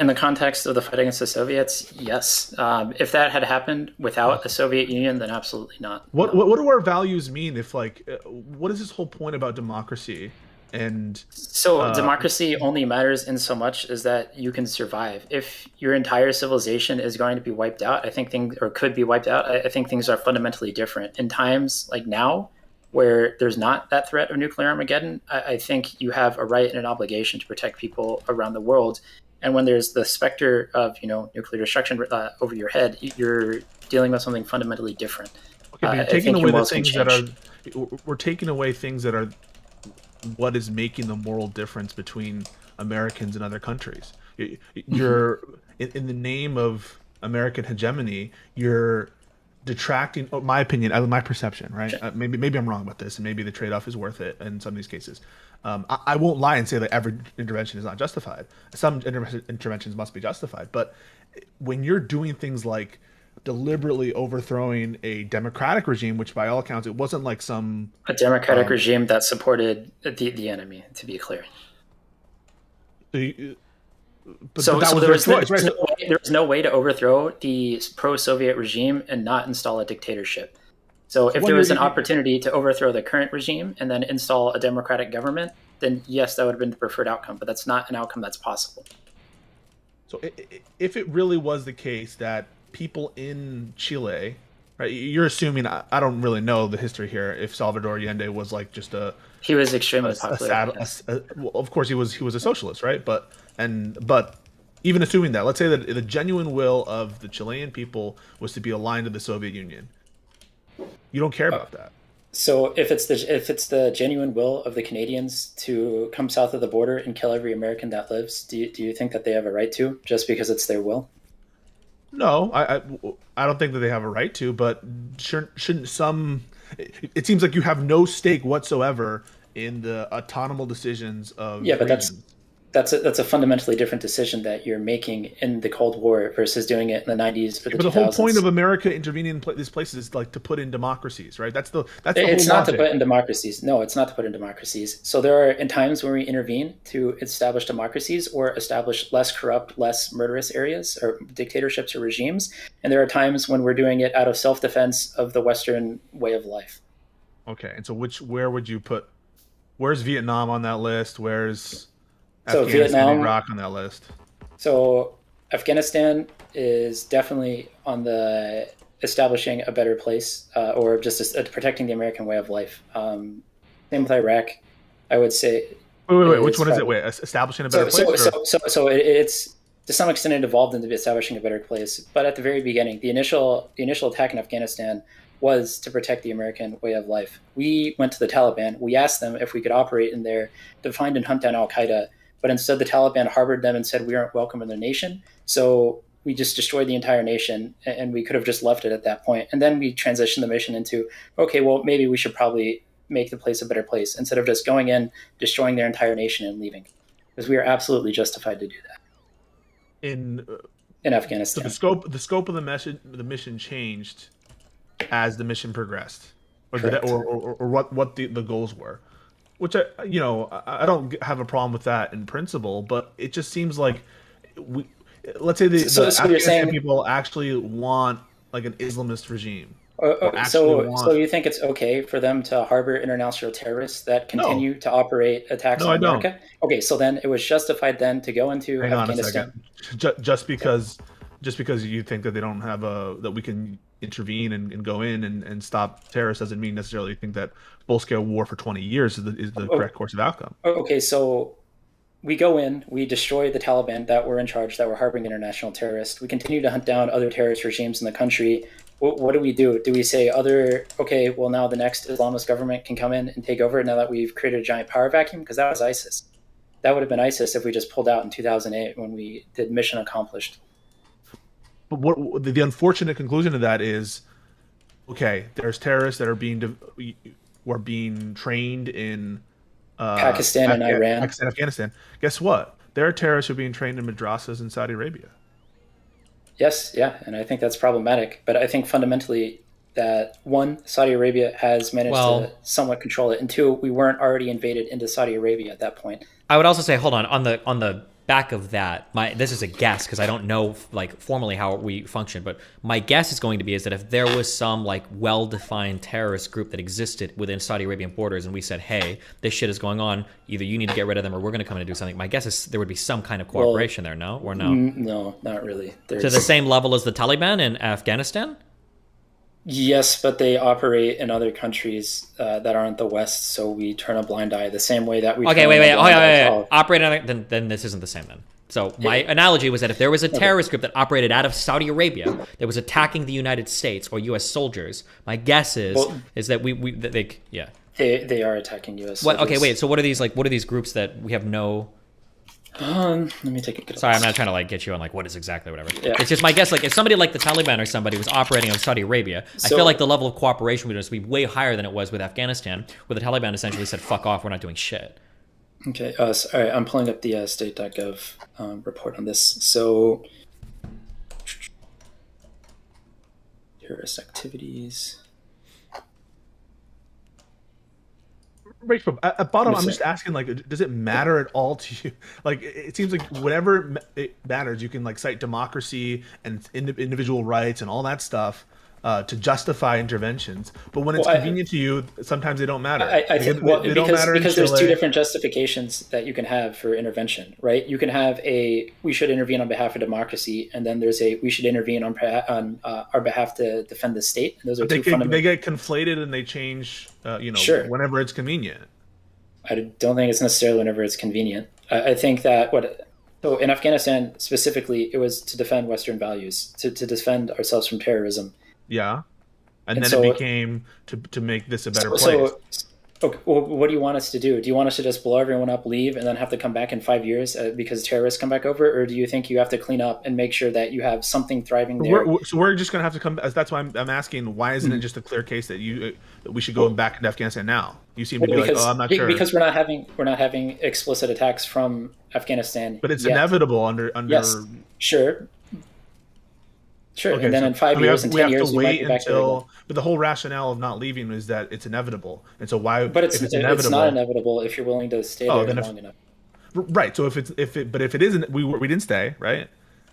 Speaker 2: In the context of the fight against the Soviets, yes. If that had happened without the Soviet Union, then absolutely not.
Speaker 5: What do our values mean? If what is this whole point about democracy? And
Speaker 2: so democracy only matters in so much as that you can survive. If your entire civilization is going to be wiped out, I think could be wiped out, I think things are fundamentally different. In times like now, where there's not that threat of nuclear Armageddon, I think you have a right and an obligation to protect people around the world. And when there's the specter of nuclear destruction over your head, you're dealing with something fundamentally different.
Speaker 5: Okay, but you're taking away the things that are. We're taking away things that are what is making the moral difference between Americans and other countries. You're in the name of American hegemony, you're detracting. My opinion, my perception, right? Maybe I'm wrong about this, and maybe the trade-off is worth it in some of these cases. I won't lie and say that every intervention is not justified. Some interventions must be justified, but when you're doing things like deliberately overthrowing a democratic regime, which by all accounts, it wasn't like a
Speaker 2: democratic regime that supported the enemy, to be clear. So there was no way to overthrow the pro-Soviet regime and not install a dictatorship. So if there was an opportunity to overthrow the current regime and then install a democratic government, then yes, that would have been the preferred outcome, but that's not an outcome that's possible.
Speaker 5: So if it really was the case that people in Chile, right, you're assuming, I don't really know the history here, if Salvador Allende was like just
Speaker 2: he was extremely popular.
Speaker 5: Well, of course he was a socialist, right? But even assuming that, let's say that the genuine will of the Chilean people was to be aligned to the Soviet Union. You don't care about that.
Speaker 2: So if it's the genuine will of the Canadians to come south of the border and kill every American that lives, do you think that they have a right to, just because it's their will?
Speaker 5: No, I don't think that they have a right to, but shouldn't some? It seems like you have no stake whatsoever in the autonomous decisions of regions.
Speaker 2: That's a fundamentally different decision that you're making in the Cold War versus doing it in the 90s or the 2000s. But
Speaker 5: the whole point of America intervening in these places is like to put in democracies, right? That's the
Speaker 2: It's
Speaker 5: whole
Speaker 2: not
Speaker 5: logic.
Speaker 2: to put in democracies. No, it's not to put in democracies. So there are times when we intervene to establish democracies or establish less corrupt, less murderous areas or dictatorships or regimes. And there are times when we're doing it out of self-defense of the Western way of life.
Speaker 5: Okay, and so where would you put? Where's Vietnam on that list? Where's Afghanistan,
Speaker 2: Vietnam,
Speaker 5: Iraq on that list?
Speaker 2: So Afghanistan is definitely on the establishing a better place or just protecting the American way of life. Same with Iraq, I would say.
Speaker 5: Wait. Which one is it? Wait, establishing a better place?
Speaker 2: So it's to some extent it evolved into establishing a better place. But at the very beginning, the initial attack in Afghanistan was to protect the American way of life. We went to the Taliban. We asked them if we could operate in there to find and hunt down al-Qaeda. But instead, the Taliban harbored them and said we aren't welcome in their nation. So we just destroyed the entire nation, and we could have just left it at that point. And then we transitioned the mission into, okay, well, maybe we should probably make the place a better place instead of just going in, destroying their entire nation and leaving. Because we are absolutely justified to do that. in
Speaker 5: So
Speaker 2: Afghanistan.
Speaker 5: the scope of the mission changed as the mission progressed, or
Speaker 2: Correct.
Speaker 5: or what the goals were, which I don't have a problem with that in principle, but it just seems like let's say the
Speaker 2: So you're
Speaker 5: Afghanistan
Speaker 2: saying
Speaker 5: people actually want like an Islamist regime, or
Speaker 2: so
Speaker 5: want.
Speaker 2: you think it's okay for them to harbor international terrorists that continue to operate attacks
Speaker 5: No,
Speaker 2: on
Speaker 5: I don't.
Speaker 2: America? Okay, so then it was justified then to go into
Speaker 5: Hang on a
Speaker 2: Afghanistan.
Speaker 5: second. Just because you think that they don't have that we can intervene and go in and stop terrorists doesn't mean necessarily think that full scale war for 20 years is the correct course of outcome.
Speaker 2: Okay, so we go in, we destroy the Taliban that were in charge, that were harboring international terrorists. We continue to hunt down other terrorist regimes in the country. What do we do? Do we say okay, well, now the next Islamist government can come in and take over now that we've created a giant power vacuum? Because that was ISIS. That would have been ISIS if we just pulled out in 2008 when we did mission accomplished.
Speaker 5: But what the unfortunate conclusion of that is, okay, there's terrorists that are being trained in
Speaker 2: Pakistan and Iran.
Speaker 5: Pakistan, Afghanistan. Guess what? There are terrorists who are being trained in madrasas in Saudi Arabia.
Speaker 2: Yes, yeah, and I think that's problematic. But I think fundamentally that, one, Saudi Arabia has managed to somewhat control it, and two, we weren't already invaded into Saudi Arabia at that point.
Speaker 1: I would also say, hold on the back of that, this is a guess because I don't know like formally how we function, but my guess is going to be is that if there was some like well-defined terrorist group that existed within Saudi Arabian borders and we said, hey, this shit is going on, either you need to get rid of them or we're going to come in and do something, my guess is there would be some kind of cooperation there, no? Or no?
Speaker 2: No, not really.
Speaker 1: To the same level as the Taliban in Afghanistan?
Speaker 2: Yes, but they operate in other countries that aren't the West, so we turn a blind eye the same way that we
Speaker 1: operate in other, then this isn't the same then. So my analogy was that if there was a terrorist group that operated out of Saudi Arabia that was attacking the United States or U.S. soldiers, my guess is that
Speaker 2: they are attacking U.S.
Speaker 1: What?
Speaker 2: soldiers.
Speaker 1: Okay, wait. So what are these groups that we have no?
Speaker 2: Let me take a good.
Speaker 1: Sorry, I'm not trying to like get you on like what is exactly whatever.
Speaker 2: Yeah.
Speaker 1: It's just my guess. Like if somebody like the Taliban or somebody was operating out of Saudi Arabia, I feel like the level of cooperation would just be way higher than it was with Afghanistan, where the Taliban essentially said, "Fuck off, we're not doing shit."
Speaker 2: Okay. All right. I'm pulling up the state.gov report on this. So, terrorist activities.
Speaker 5: Rachel, at bottom, I'm just asking, like, does it matter at all to you? Like, it seems like whenever it matters, you can like cite democracy and individual rights and all that stuff to justify interventions. But when it's convenient to you, sometimes they don't matter.
Speaker 2: I think because there's two different justifications that you can have for intervention, right? You can have we should intervene on behalf of democracy, and then there's we should intervene on our behalf to defend the state. And those are
Speaker 5: they get conflated and they change, whenever it's convenient.
Speaker 2: I don't think it's necessarily whenever it's convenient. I think that so in Afghanistan specifically, it was to defend Western values, to defend ourselves from terrorism.
Speaker 5: Yeah, and then it became to make this a better place.
Speaker 2: Okay, well, what do you want us to do? Do you want us to just blow everyone up, leave, and then have to come back in 5 years because terrorists come back over? Or do you think you have to clean up and make sure that you have something thriving there?
Speaker 5: So we're just going to have to come. That's why I'm asking, why isn't it just a clear case that we should go back into Afghanistan now? You seem to be like, I'm not sure.
Speaker 2: Because we're not having explicit attacks from Afghanistan.
Speaker 5: But it's inevitable under.
Speaker 2: Yes, sure. Sure,
Speaker 5: okay,
Speaker 2: and then in 5 years and 10 years,
Speaker 5: we might be back there again. But the whole rationale of not leaving is that it's inevitable, and so why?
Speaker 2: But it's not inevitable if you're willing to stay there long enough.
Speaker 5: Right. So if it isn't, we didn't stay, right?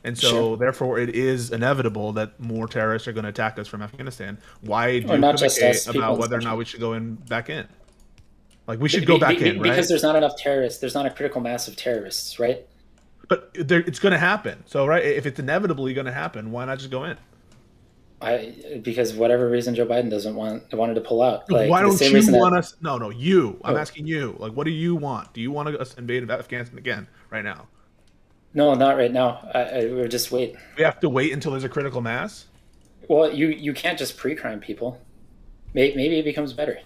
Speaker 5: And so therefore, it is inevitable that more terrorists are going to attack us from Afghanistan. Why do you communicate about whether or not we should go back in? Like we should go back in, right?
Speaker 2: Because there's not enough terrorists. There's not a critical mass of terrorists, right?
Speaker 5: But it's going to happen. So, right, if it's inevitably going to happen, why not just go in?
Speaker 2: Because whatever reason Joe Biden wanted to pull out. Like,
Speaker 5: why don't you want us? No, you. I'm asking you. Like, what do you want? Do you want us invade Afghanistan again right now?
Speaker 2: No, not right now. We're just wait.
Speaker 5: We have to wait until there's a critical mass?
Speaker 2: Well, you can't just pre-crime people. Maybe it becomes better.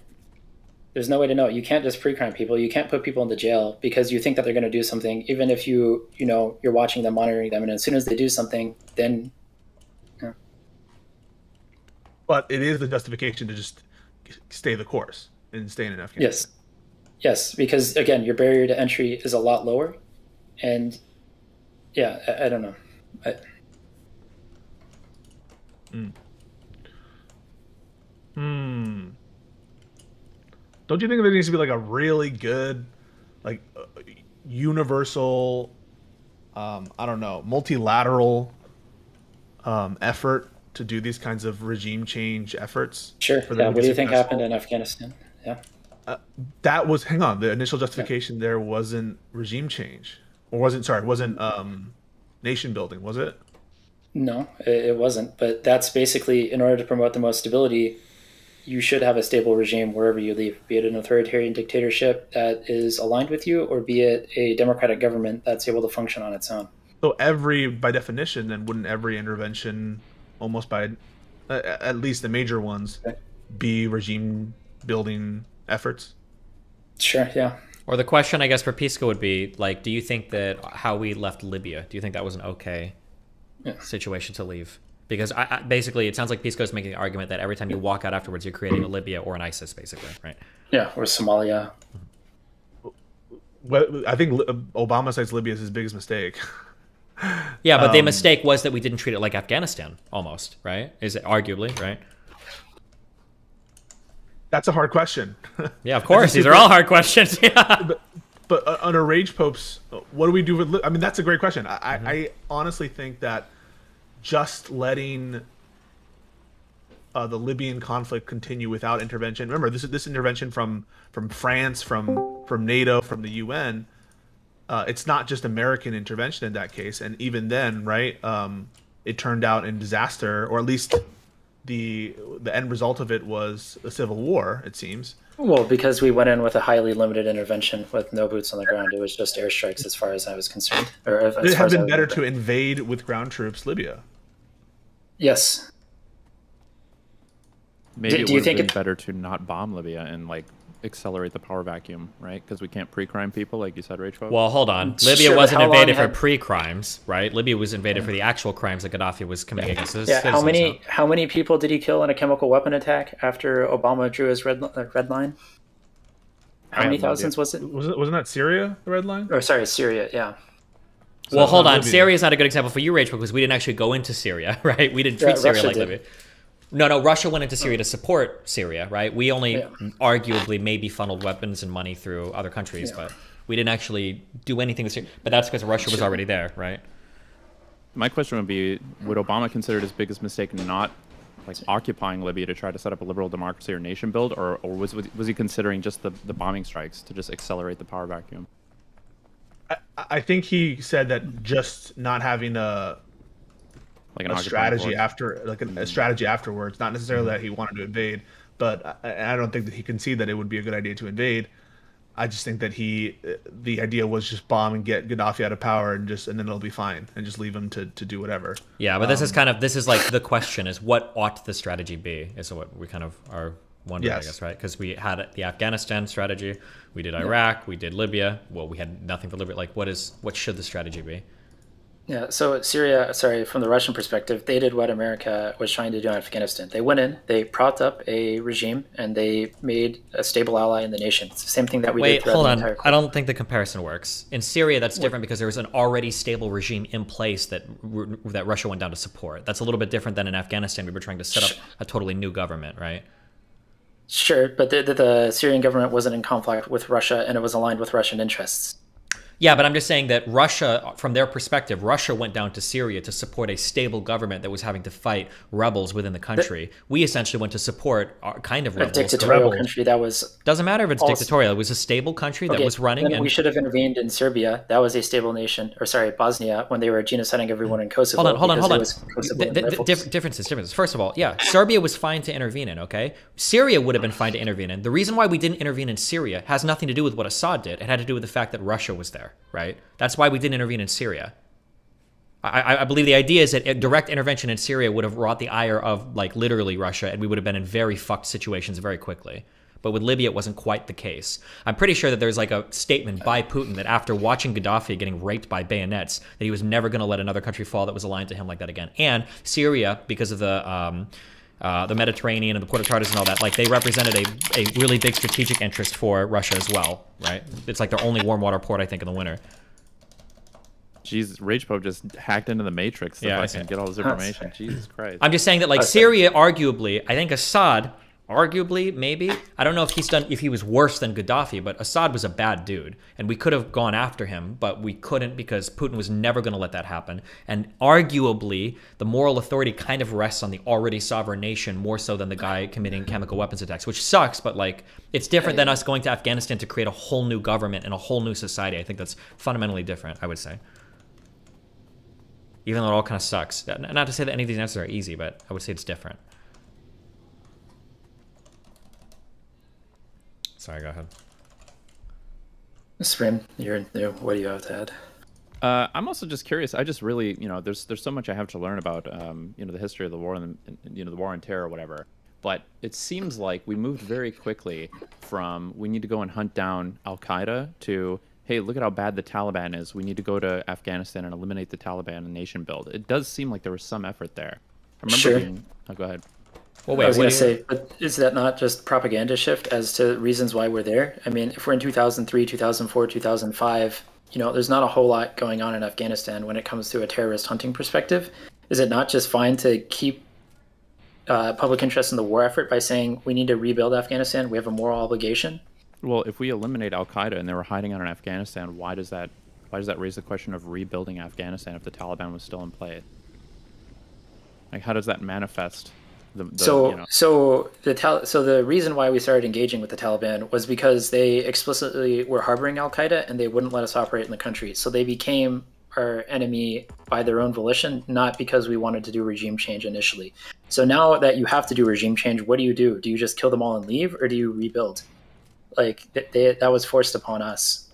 Speaker 2: There's no way to know. You can't just pre-crime people. You can't put people into jail because you think that they're going to do something, even if you're watching them, monitoring them, and as soon as they do something, then. Yeah.
Speaker 5: But it is the justification to just stay the course and stay in Afghanistan.
Speaker 2: Yes, because again, your barrier to entry is a lot lower, and yeah, I don't know.
Speaker 5: Don't you think there needs to be like a really good, like, universal, I don't know, multilateral effort to do these kinds of regime change efforts?
Speaker 2: Sure. Yeah. What do you think happened in Afghanistan? Yeah.
Speaker 5: That was, hang on, the initial justification there wasn't regime change, or wasn't nation building, was it?
Speaker 2: No, it wasn't. But that's basically, in order to promote the most stability, you should have a stable regime wherever you leave, be it an authoritarian dictatorship that is aligned with you, or be it a democratic government that's able to function on its own.
Speaker 5: So by definition, then wouldn't every intervention, almost by, at least the major ones, be regime building efforts?
Speaker 2: Sure, yeah.
Speaker 1: Or the question, I guess, for Pisco would be, like, do you think that how we left Libya, do you think that was an okay situation to leave? Because basically, it sounds like Pisco's making the argument that every time you walk out afterwards, you're creating a Libya or an ISIS, basically, right?
Speaker 2: Yeah, or Somalia.
Speaker 5: Well, I think Obama cites Libya as his biggest mistake.
Speaker 1: Yeah, but the mistake was that we didn't treat it like Afghanistan, almost, right? Is it arguably, right?
Speaker 5: That's a hard question.
Speaker 1: Yeah, of course. These are all hard questions. Yeah.
Speaker 5: But under Rage Popes, what do we do with... I mean, that's a great question. I honestly think that just letting the Libyan conflict continue without intervention... Remember, this intervention from France, from NATO, from the UN... it's not just American intervention in that case. And even then, right, it turned out in disaster, or at least the end result of it was a civil war, it seems.
Speaker 2: Well, because we went in with a highly limited intervention with no boots on the ground. It was just airstrikes as far as I was concerned.
Speaker 5: Would it have been better to invade with ground troops Libya?
Speaker 2: Yes.
Speaker 6: Maybe it would have been better to not bomb Libya and, like, accelerate the power vacuum, right? Because we can't pre-crime people, like you said, Rachel.
Speaker 1: Well, hold on. Libya wasn't invaded for pre-crimes, right? Libya was invaded for the actual crimes that Gaddafi was committing against his citizens.
Speaker 2: How many people did he kill in a chemical weapon attack after Obama drew his red line? How many thousands was it?
Speaker 5: Wasn't that Syria, the red line?
Speaker 2: Or sorry, Syria, yeah.
Speaker 1: Well, hold on. Syria is not a good example for you, Rachel, because we didn't actually go into Syria, right? We didn't treat Syria like Libya. No, Russia went into Syria to support Syria, right? We only arguably maybe funneled weapons and money through other countries, but we didn't actually do anything with Syria. But that's because Russia was already there, right?
Speaker 6: My question would be, would Obama consider it his biggest mistake not like occupying Libya to try to set up a liberal democracy or nation build, or was he considering just the bombing strikes to just accelerate the power vacuum?
Speaker 5: I think he said that just not having a strategy a strategy afterwards, not necessarily that he wanted to invade, but I don't think that he conceded that it would be a good idea to invade. I just think that the idea was just bomb and get Gaddafi out of power and then it'll be fine and just leave him to do whatever.
Speaker 1: Yeah, but this is like the question is, what ought the strategy be? Is what we kind of are wondering, I guess, right? Because we had the Afghanistan strategy, we did Iraq, we did Libya. Well, we had nothing for Libya. Like, what should the strategy be?
Speaker 2: Yeah, so Syria, from the Russian perspective, they did what America was trying to do in Afghanistan. They went in, they propped up a regime, and they made a stable ally in the nation. It's the same thing that we did throughout the entire
Speaker 1: Hold on. I don't think the comparison works. In Syria, that's different because there was an already stable regime in place that Russia went down to support. That's a little bit different than in Afghanistan. We were trying to set up a totally new government, right?
Speaker 2: Sure, but the Syrian government wasn't in conflict with Russia, and it was aligned with Russian interests.
Speaker 1: Yeah, but I'm just saying that Russia, from their perspective, Russia went down to Syria to support a stable government that was having to fight rebels within the country. We essentially went to support our kind of rebels.
Speaker 2: A dictatorial country that was...
Speaker 1: Doesn't matter if it's dictatorial. It was a stable country that was running.
Speaker 2: We should have intervened in Serbia. That was a stable nation. Or sorry, Bosnia, when they were genociding everyone in Kosovo.
Speaker 1: Hold on. Differences. First of all, yeah, Serbia was fine to intervene in, okay? Syria would have been fine to intervene in. The reason why we didn't intervene in Syria has nothing to do with what Assad did. It had to do with the fact that Russia was there. Right? That's why we didn't intervene in Syria. I believe the idea is that a direct intervention in Syria would have wrought the ire of, like, literally Russia, and we would have been in very fucked situations very quickly. But with Libya, it wasn't quite the case. I'm pretty sure that there's, like, a statement by Putin that after watching Gaddafi getting raped by bayonets, that he was never going to let another country fall that was aligned to him like that again. And Syria, because of the Mediterranean and the Port of Tartus and all that, like, they represented a really big strategic interest for Russia as well, right? It's like their only warm water port, I think, in the winter.
Speaker 6: Jesus, Rage Pope just hacked into the Matrix to
Speaker 1: Yeah,
Speaker 6: fucking get all this information. Jesus Christ.
Speaker 1: I'm just saying that, like, Syria, arguably, I think Assad, arguably, maybe, I don't know if he was worse than Gaddafi, but Assad was a bad dude, and we could have gone after him, but we couldn't because Putin was never going to let that happen. And arguably, the moral authority kind of rests on the already sovereign nation more so than the guy committing chemical weapons attacks, which sucks, but like, it's different than us going to Afghanistan to create a whole new government and a whole new society. I think that's fundamentally different, I would say. Even though it all kind of sucks. Not to say that any of these answers are easy, but I would say it's different. Sorry, go ahead.
Speaker 2: Sprim, what do you have to add?
Speaker 6: I'm also just curious. I just really, there's so much I have to learn about, the history of the war and the war on terror or whatever. But it seems like we moved very quickly from we need to go and hunt down Al-Qaeda to, hey, look at how bad the Taliban is. We need to go to Afghanistan and eliminate the Taliban and nation build. It does seem like there was some effort there. I remember oh, go ahead.
Speaker 2: Well, wait, I was going to say, but is that not just propaganda shift as to reasons why we're there? I mean, if we're in 2003, 2004, 2005, there's not a whole lot going on in Afghanistan when it comes to a terrorist hunting perspective. Is it not just fine to keep public interest in the war effort by saying we need to rebuild Afghanistan? We have a moral obligation.
Speaker 6: Well, if we eliminate Al-Qaeda and they were hiding out in Afghanistan, why does that raise the question of rebuilding Afghanistan if the Taliban was still in play? Like, how does that manifest?
Speaker 2: So the reason why we started engaging with the Taliban was because they explicitly were harboring Al-Qaeda and they wouldn't let us operate in the country. So they became our enemy by their own volition, not because we wanted to do regime change initially. So now that you have to do regime change, what do? Do you just kill them all and leave, or do you rebuild? Like that was forced upon us.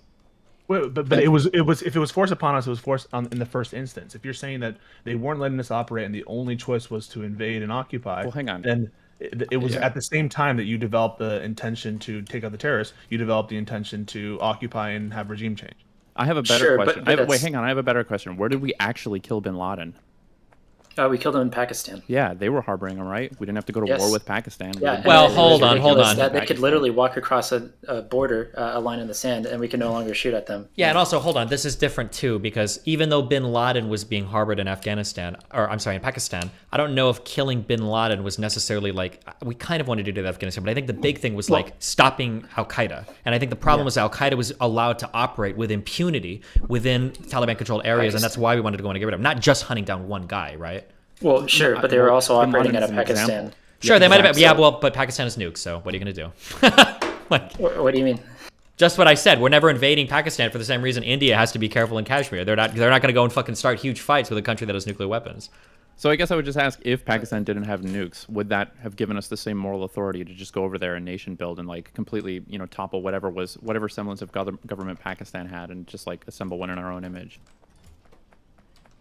Speaker 5: But it was if it was forced upon us, it was forced in the first instance. If you're saying that they weren't letting us operate and the only choice was to invade and occupy,
Speaker 6: well, hang on.
Speaker 5: Then it was at the same time that you developed the intention to take out the terrorists, you developed the intention to occupy and have regime change.
Speaker 6: I have a better question. Wait, hang on. I have a better question. Where did we actually kill bin Laden?
Speaker 2: We killed him in Pakistan.
Speaker 6: Yeah, they were harboring him, right? We didn't have to go to war with Pakistan.
Speaker 2: Yeah.
Speaker 1: Well, hold on.
Speaker 2: They could literally walk across a border, a line in the sand, and we could no longer shoot at them.
Speaker 1: Yeah, and also, hold on. This is different, too, because even though bin Laden was being harbored in Pakistan, I don't know if killing bin Laden was necessarily like, we kind of wanted to do that in Afghanistan, but I think the big thing was like stopping Al-Qaeda. And I think the problem was Al-Qaeda was allowed to operate with impunity within Taliban-controlled areas, and that's why we wanted to go and get rid of them. Not just hunting down one guy, right?
Speaker 2: Well, sure, but they were also operating out of Pakistan.
Speaker 1: Sure, they might have been, but Pakistan is nukes, so what are you going to do?
Speaker 2: What do you mean?
Speaker 1: Just what I said. We're never invading Pakistan for the same reason India has to be careful in Kashmir. They're not going to go and fucking start huge fights with a country that has nuclear weapons.
Speaker 6: So I guess I would just ask, if Pakistan didn't have nukes, would that have given us the same moral authority to just go over there and nation build and like completely, topple whatever semblance of government Pakistan had and just like assemble one in our own image?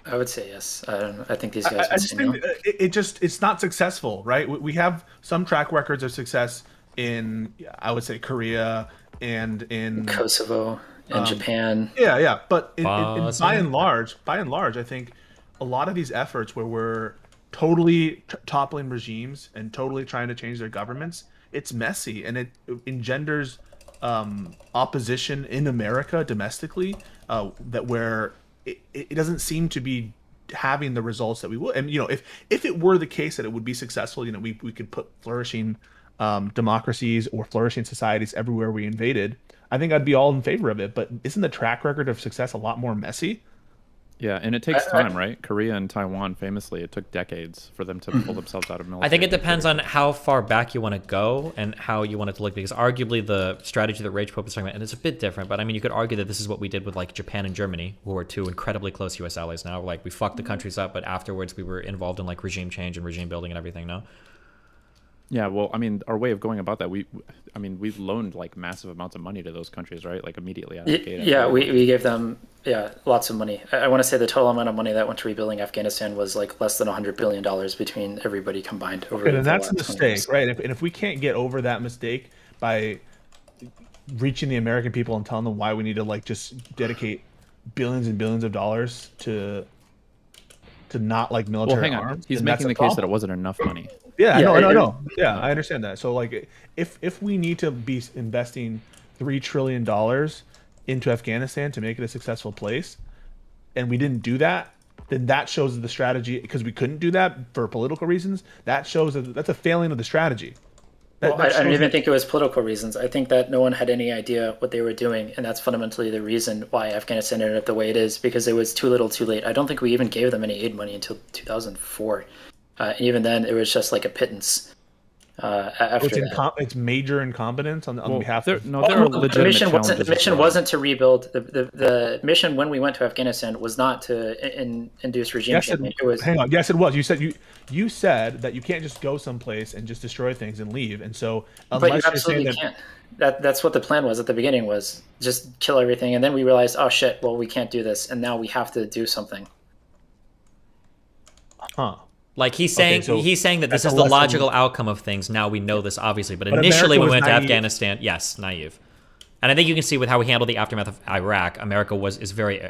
Speaker 2: I would say yes. I think these guys would say no.
Speaker 5: It's not successful, right? We have some track records of success in, I would say, Korea and in
Speaker 2: Kosovo and Japan.
Speaker 5: Yeah. But by and large, I think a lot of these efforts where we're totally toppling regimes and totally trying to change their governments, it's messy and it engenders opposition in America domestically where it doesn't seem to be having the results that we would. And if it were the case that it would be successful, we could put flourishing democracies or flourishing societies everywhere we invaded, I think I'd be all in favor of it. But isn't the track record of success a lot more messy?
Speaker 6: Yeah, and it takes time, right? Korea and Taiwan, famously, it took decades for them to pull themselves out of military.
Speaker 1: I think it depends on how far back you want to go and how you want it to look, because arguably the strategy that Rage Pope is talking about, and it's a bit different, but I mean, you could argue that this is what we did with like Japan and Germany, who are two incredibly close U.S. allies now. Like, we fucked the countries up, but afterwards we were involved in like regime change and regime building and everything, no?
Speaker 6: Yeah, well, I mean, our way of going about that, we've loaned like massive amounts of money to those countries, right? Like immediately out of the gate.
Speaker 2: Yeah, we gave them lots of money. I want to say the total amount of money that went to rebuilding Afghanistan was like less than $100 billion between everybody combined.
Speaker 5: And that's a mistake, right? And if we can't get over that mistake by reaching the American people and telling them why we need to like just dedicate billions and billions of dollars to not like military arms.
Speaker 6: He's making the case that it wasn't enough money.
Speaker 5: Yeah, no. Yeah, I understand that. So like, if we need to be investing $3 trillion into Afghanistan to make it a successful place, and we didn't do that, then that shows the strategy, because we couldn't do that for political reasons. That shows that that's a failing of the strategy.
Speaker 2: Well, I don't even think it was political reasons. I think that no one had any idea what they were doing, and that's fundamentally the reason why Afghanistan ended up the way it is, because it was too little too late. I don't think we even gave them any aid money until 2004. And even then, it was just like a pittance. After that.
Speaker 5: It's major incompetence on behalf of...
Speaker 6: No, there are legitimate challenges.
Speaker 2: The mission wasn't to rebuild. The mission when we went to Afghanistan was not to induce regime change. It was...
Speaker 5: Hang on. Yes, it was. You said that you can't just go someplace and just destroy things and leave. And so,
Speaker 2: but you absolutely can't. That's what the plan was at the beginning, was just kill everything. And then we realized, oh shit, well, we can't do this, and now we have to do something.
Speaker 5: Huh.
Speaker 1: Like he's saying, he's saying that this is the logical outcome of things. Now we know this, obviously, but initially when we went to Afghanistan, yes, naive. And I think you can see with how we handled the aftermath of Iraq, America is very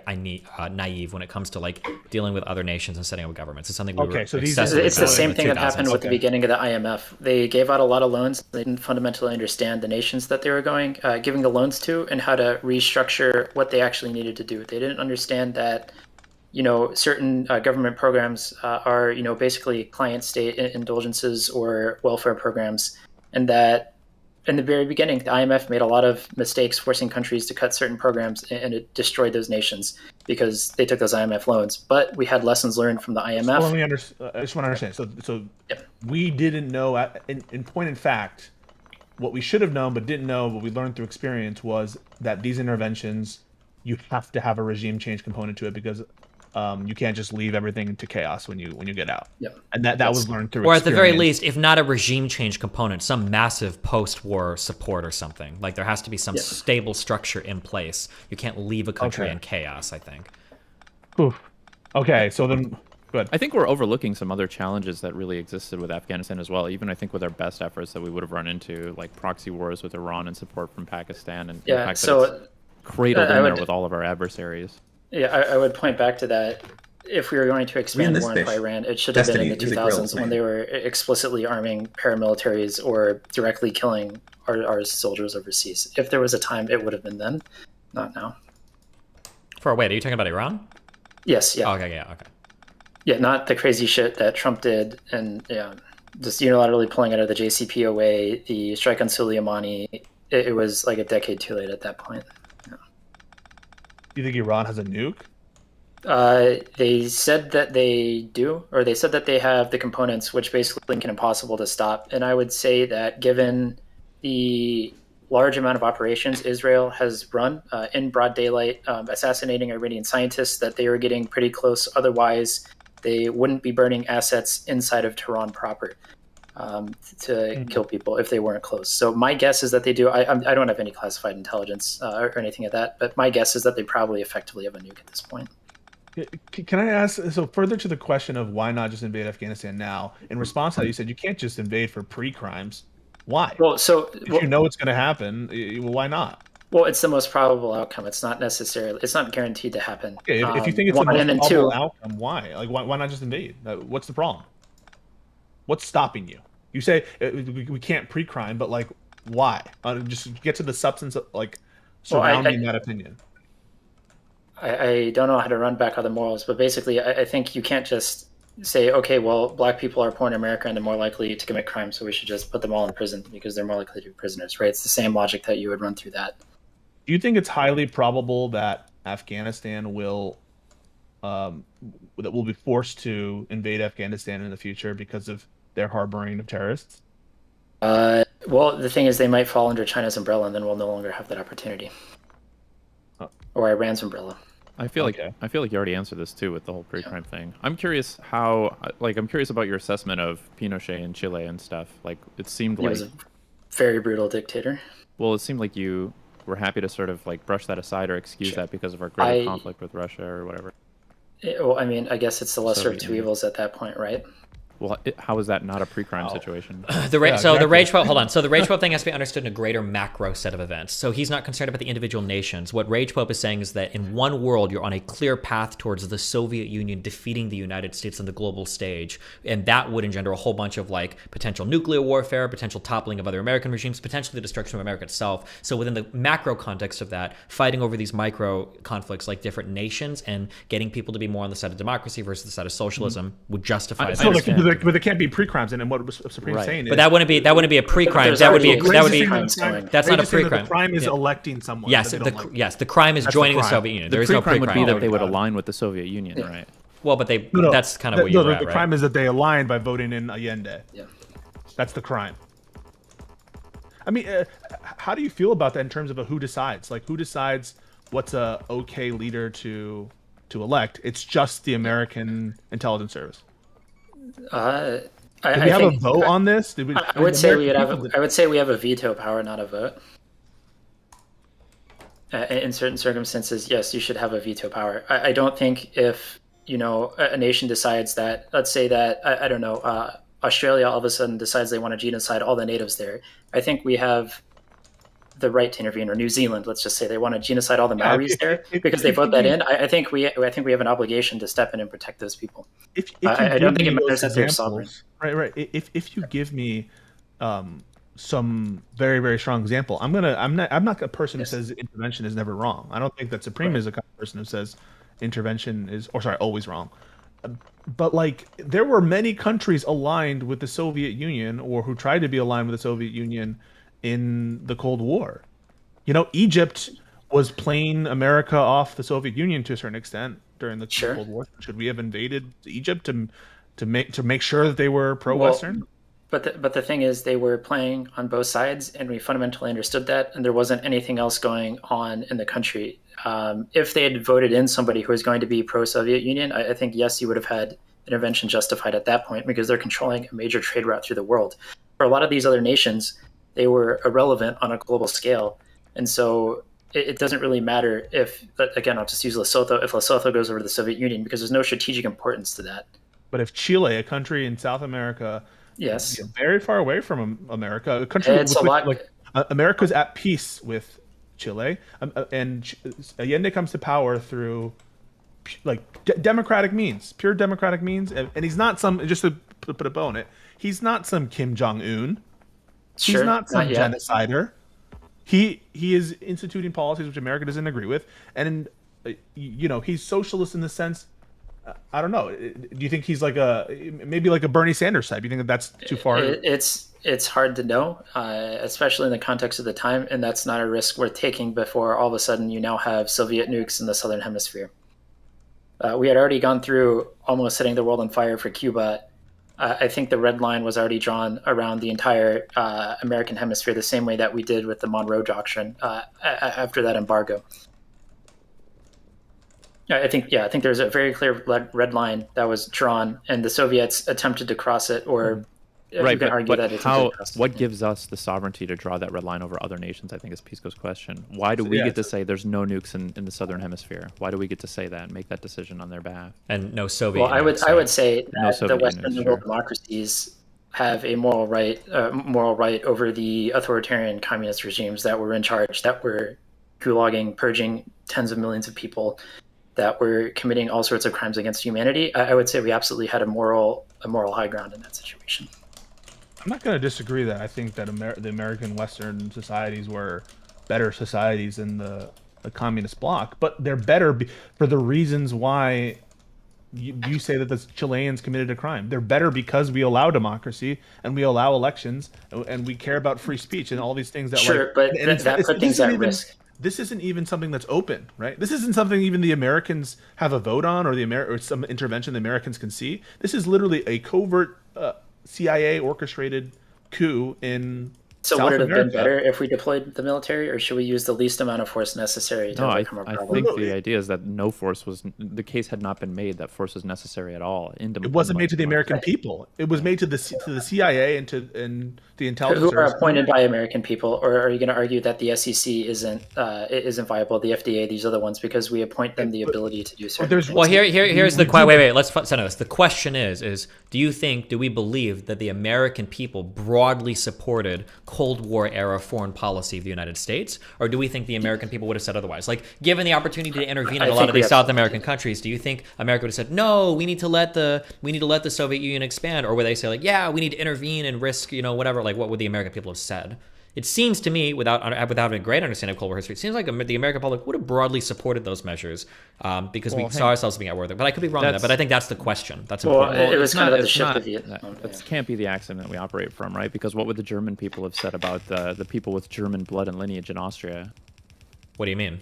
Speaker 1: naive when it comes to like dealing with other nations and setting up governments. It's something we were
Speaker 2: it's the same thing that happened with the beginning of the IMF. They gave out a lot of loans. They didn't fundamentally understand the nations that they were giving the loans to, and how to restructure what they actually needed to do. They didn't understand that, certain government programs are, basically client state indulgences or welfare programs. And that in the very beginning, the IMF made a lot of mistakes forcing countries to cut certain programs, and it destroyed those nations because they took those IMF loans. But we had lessons learned from the IMF.
Speaker 5: So I just want to understand. So we didn't know, in point in fact, what we should have known but didn't know, what we learned through experience, was that these interventions, you have to have a regime change component to it, because you can't just leave everything to chaos when you get out.
Speaker 2: Yep.
Speaker 5: And that was learned through
Speaker 1: or
Speaker 5: experience.
Speaker 1: at the very least, if not a regime change component, some massive post-war support or something. Like there has to be some stable structure in place. You can't leave a country in chaos, I think.
Speaker 5: Oof. Okay, so then good.
Speaker 6: I think we're overlooking some other challenges that really existed with Afghanistan as well. Even I think with our best efforts that we would have run into, like proxy wars with Iran and support from Pakistan, and the fact that it's cradled in there with all of our adversaries.
Speaker 2: Yeah, I would point back to that. If we were going to expand war into Iran, it should have been in the 2000s when they were explicitly arming paramilitaries or directly killing our soldiers overseas. If there was a time, it would have been then, not now.
Speaker 1: Wait, are you talking about Iran?
Speaker 2: Yes, yeah.
Speaker 1: Oh, okay, yeah, okay.
Speaker 2: Yeah, not the crazy shit that Trump did, and just unilaterally pulling out of the JCPOA, the strike on Soleimani. It was like a decade too late at that point.
Speaker 5: Do you think Iran has a nuke?
Speaker 2: They said that they do, or they said that they have the components, which basically make it impossible to stop. And I would say that given the large amount of operations Israel has run in broad daylight, assassinating Iranian scientists, that they are getting pretty close. Otherwise, they wouldn't be burning assets inside of Tehran proper to kill people if they weren't close. So my guess is that they do. I don't have any classified intelligence or anything like that, but my guess is that they probably effectively have a nuke at this point.
Speaker 5: Can I ask, so further to the question of why not just invade Afghanistan now, in response to that, you said you can't just invade for pre-crimes. Why?
Speaker 2: Well,
Speaker 5: if you know it's going to happen, why not?
Speaker 2: Well, it's the most probable outcome. It's not guaranteed to happen.
Speaker 5: Okay, if you think it's the most probable outcome, why? Like, why not just invade? What's the problem? What's stopping you? You say we can't pre-crime, but like, why? Just get to the substance of like surrounding that opinion.
Speaker 2: I don't know how to run back other morals, but basically, I think you can't just say, okay, well, black people are born in America and they're more likely to commit crimes, so we should just put them all in prison because they're more likely to be prisoners, right? It's the same logic that you would run through that.
Speaker 5: Do you think it's highly probable that Afghanistan will be forced to invade Afghanistan in the future because of their harboring of terrorists?
Speaker 2: Well, the thing is, they might fall under China's umbrella, and then we'll no longer have that opportunity, or Iran's umbrella.
Speaker 6: I feel like you already answered this too with the whole pre-crime thing. I'm curious I'm curious about your assessment of Pinochet in Chile and stuff. Like, it seemed like
Speaker 2: he was a very brutal dictator.
Speaker 6: Well, it seemed like you were happy to sort of like brush that aside or excuse that because of our greater conflict with Russia or whatever.
Speaker 2: Well, I mean, I guess it's the lesser of two evils at that point, right?
Speaker 6: Well, how is that not a pre-crime situation?
Speaker 1: So the rage quote. Hold on. So the rage quote thing has to be understood in a greater macro set of events. So he's not concerned about the individual nations. What Rage Pope is saying is that in one world, you're on a clear path towards the Soviet Union defeating the United States on the global stage, and that would engender a whole bunch of like potential nuclear warfare, potential toppling of other American regimes, potentially the destruction of America itself. So within the macro context of that, fighting over these micro conflicts like different nations and getting people to be more on the side of democracy versus the side of socialism would justify that.
Speaker 5: But there can't be pre-crimes, and what Supreme's saying is,
Speaker 1: but that wouldn't be a pre-crime. That would be that's not a pre-crime.
Speaker 5: The crime is electing someone.
Speaker 1: Yes, the crime is joining the Soviet Union. There is no pre-crime.
Speaker 6: Would be that they would align with the Soviet Union, right?
Speaker 1: Well, but that's kind of what you're at, right?
Speaker 5: The crime is that they aligned by voting in Allende.
Speaker 2: Yeah,
Speaker 5: that's the crime. I mean, how do you feel about that in terms of who decides? Like, who decides what's a okay leader to elect? It's just the American intelligence service. Did we have a vote on this?
Speaker 2: I would say we have a veto power, not a vote. In certain circumstances, yes, you should have a veto power. I don't think if a nation decides that, let's say that I don't know, Australia all of a sudden decides they want to genocide all the natives there. I think we have the right to intervene, or New Zealand, let's just say they want to genocide all the Maoris there because they vote that in. I think we have an obligation to step in and protect those people. I don't think it matters that they're sovereign.
Speaker 5: Right. If you give me some very, very strong example, I'm not a person who says intervention is never wrong. I don't think that Supreme is a kind of person who says intervention is, always wrong. But like, there were many countries aligned with the Soviet Union, or who tried to be aligned with the Soviet Union in the Cold War. Egypt was playing America off the Soviet Union to a certain extent during the Cold War. Should we have invaded Egypt to make sure that they were pro-Western?
Speaker 2: But the thing is, they were playing on both sides, and we fundamentally understood that, and there wasn't anything else going on in the country. If they had voted in somebody who was going to be pro-Soviet Union, I think, yes, you would have had intervention justified at that point, because they're controlling a major trade route through the world. For a lot of these other nations, they were irrelevant on a global scale. And so it doesn't really matter if, again, I'll just use Lesotho, if Lesotho goes over to the Soviet Union, because there's no strategic importance to that.
Speaker 5: But if Chile, a country in South America,
Speaker 2: yes,
Speaker 5: very far away from America, a country like America's at peace with Chile, and Allende comes to power through democratic means, pure democratic means, and he's not some, just to put a bow on it, he's not some Kim Jong-un. He's not some genocider. He is instituting policies which America doesn't agree with, and he's socialist in the sense. I don't know. Do you think he's maybe like a Bernie Sanders type? You think that's too far?
Speaker 2: It's hard to know, especially in the context of the time, and that's not a risk worth taking before all of a sudden you now have Soviet nukes in the southern hemisphere. We had already gone through almost setting the world on fire for Cuba. I think the red line was already drawn around the entire American hemisphere, the same way that we did with the Monroe Doctrine after that embargo. I think there's a very clear red line that was drawn, and the Soviets attempted to cross it, or you can argue that it's
Speaker 6: what gives us the sovereignty to draw that red line over other nations, I think, is Pisco's question. Why do we get to say there's no nukes in the southern hemisphere? Why do we get to say that and make that decision on their behalf?
Speaker 1: And no Soviet
Speaker 2: Well, I would say that the Western liberal democracies have a moral right over the authoritarian communist regimes that were in charge, that were gulagging, purging tens of millions of people, that were committing all sorts of crimes against humanity. I would say we absolutely had a moral high ground in that situation.
Speaker 5: I'm not going to disagree that I think that the American Western societies were better societies than the communist bloc, but they're better for the reasons why you say that the Chileans committed a crime. They're better because we allow democracy and we allow elections and we care about free speech and all these things that
Speaker 2: that put things at risk.
Speaker 5: This isn't even something that's open, right? This isn't something even the Americans have a vote on, or some intervention the Americans can see. This is literally a covert CIA orchestrated coup in
Speaker 2: So
Speaker 5: South
Speaker 2: would it have been
Speaker 5: America.
Speaker 2: better if we deployed the military, or should we use the least amount of force necessary to
Speaker 6: No,
Speaker 2: overcome a
Speaker 6: I
Speaker 2: problem?
Speaker 6: think the idea is that no force was, the case had not been made that force was necessary at all.
Speaker 5: It wasn't made to the American people. It was made to the CIA and the intelligence
Speaker 2: Who are
Speaker 5: service.
Speaker 2: appointed by American people, or are you going to argue that the SEC isn't viable? The FDA, these are the ones because we appoint them the ability to do certain things.
Speaker 1: Well, here's the question. Wait. Let's center this. The question is do we believe that the American people broadly supported Cold War era foreign policy of the United States, or do we think the American people would have said otherwise? Like, given the opportunity to intervene in a lot of these South American countries, do you think America would have said, no, we need to let the Soviet Union expand, or would they say like, yeah, we need to intervene and risk, whatever? Like, what would the American people have said? It seems to me, without having a great understanding of Cold War history, it seems like the American public would have broadly supported those measures because we saw ourselves being at war there. But I could be wrong on that. But I think that's the question. That's important.
Speaker 2: Well, it was kind of the
Speaker 6: ship
Speaker 2: of Vietnam.
Speaker 6: That can't be the accent that we operate from, right? Because what would the German people have said about the people with German blood and lineage in Austria?
Speaker 1: What do you mean?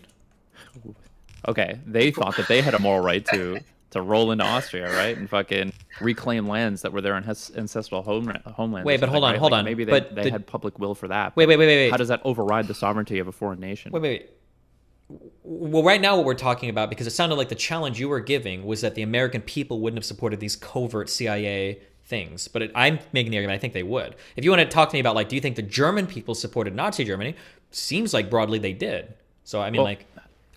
Speaker 6: Okay, they thought that they had a moral right to roll into Austria, right, and fucking reclaim lands that were their ancestral homeland.
Speaker 1: Wait, but hold on.
Speaker 6: Like, maybe they had public will for that.
Speaker 1: Wait.
Speaker 6: How does that override the sovereignty of a foreign nation?
Speaker 1: Wait. Well, right now what we're talking about, because it sounded like the challenge you were giving was that the American people wouldn't have supported these covert CIA things, but I'm making the argument I think they would. If you want to talk to me about, like, do you think the German people supported Nazi Germany? Seems like broadly they did. So I mean,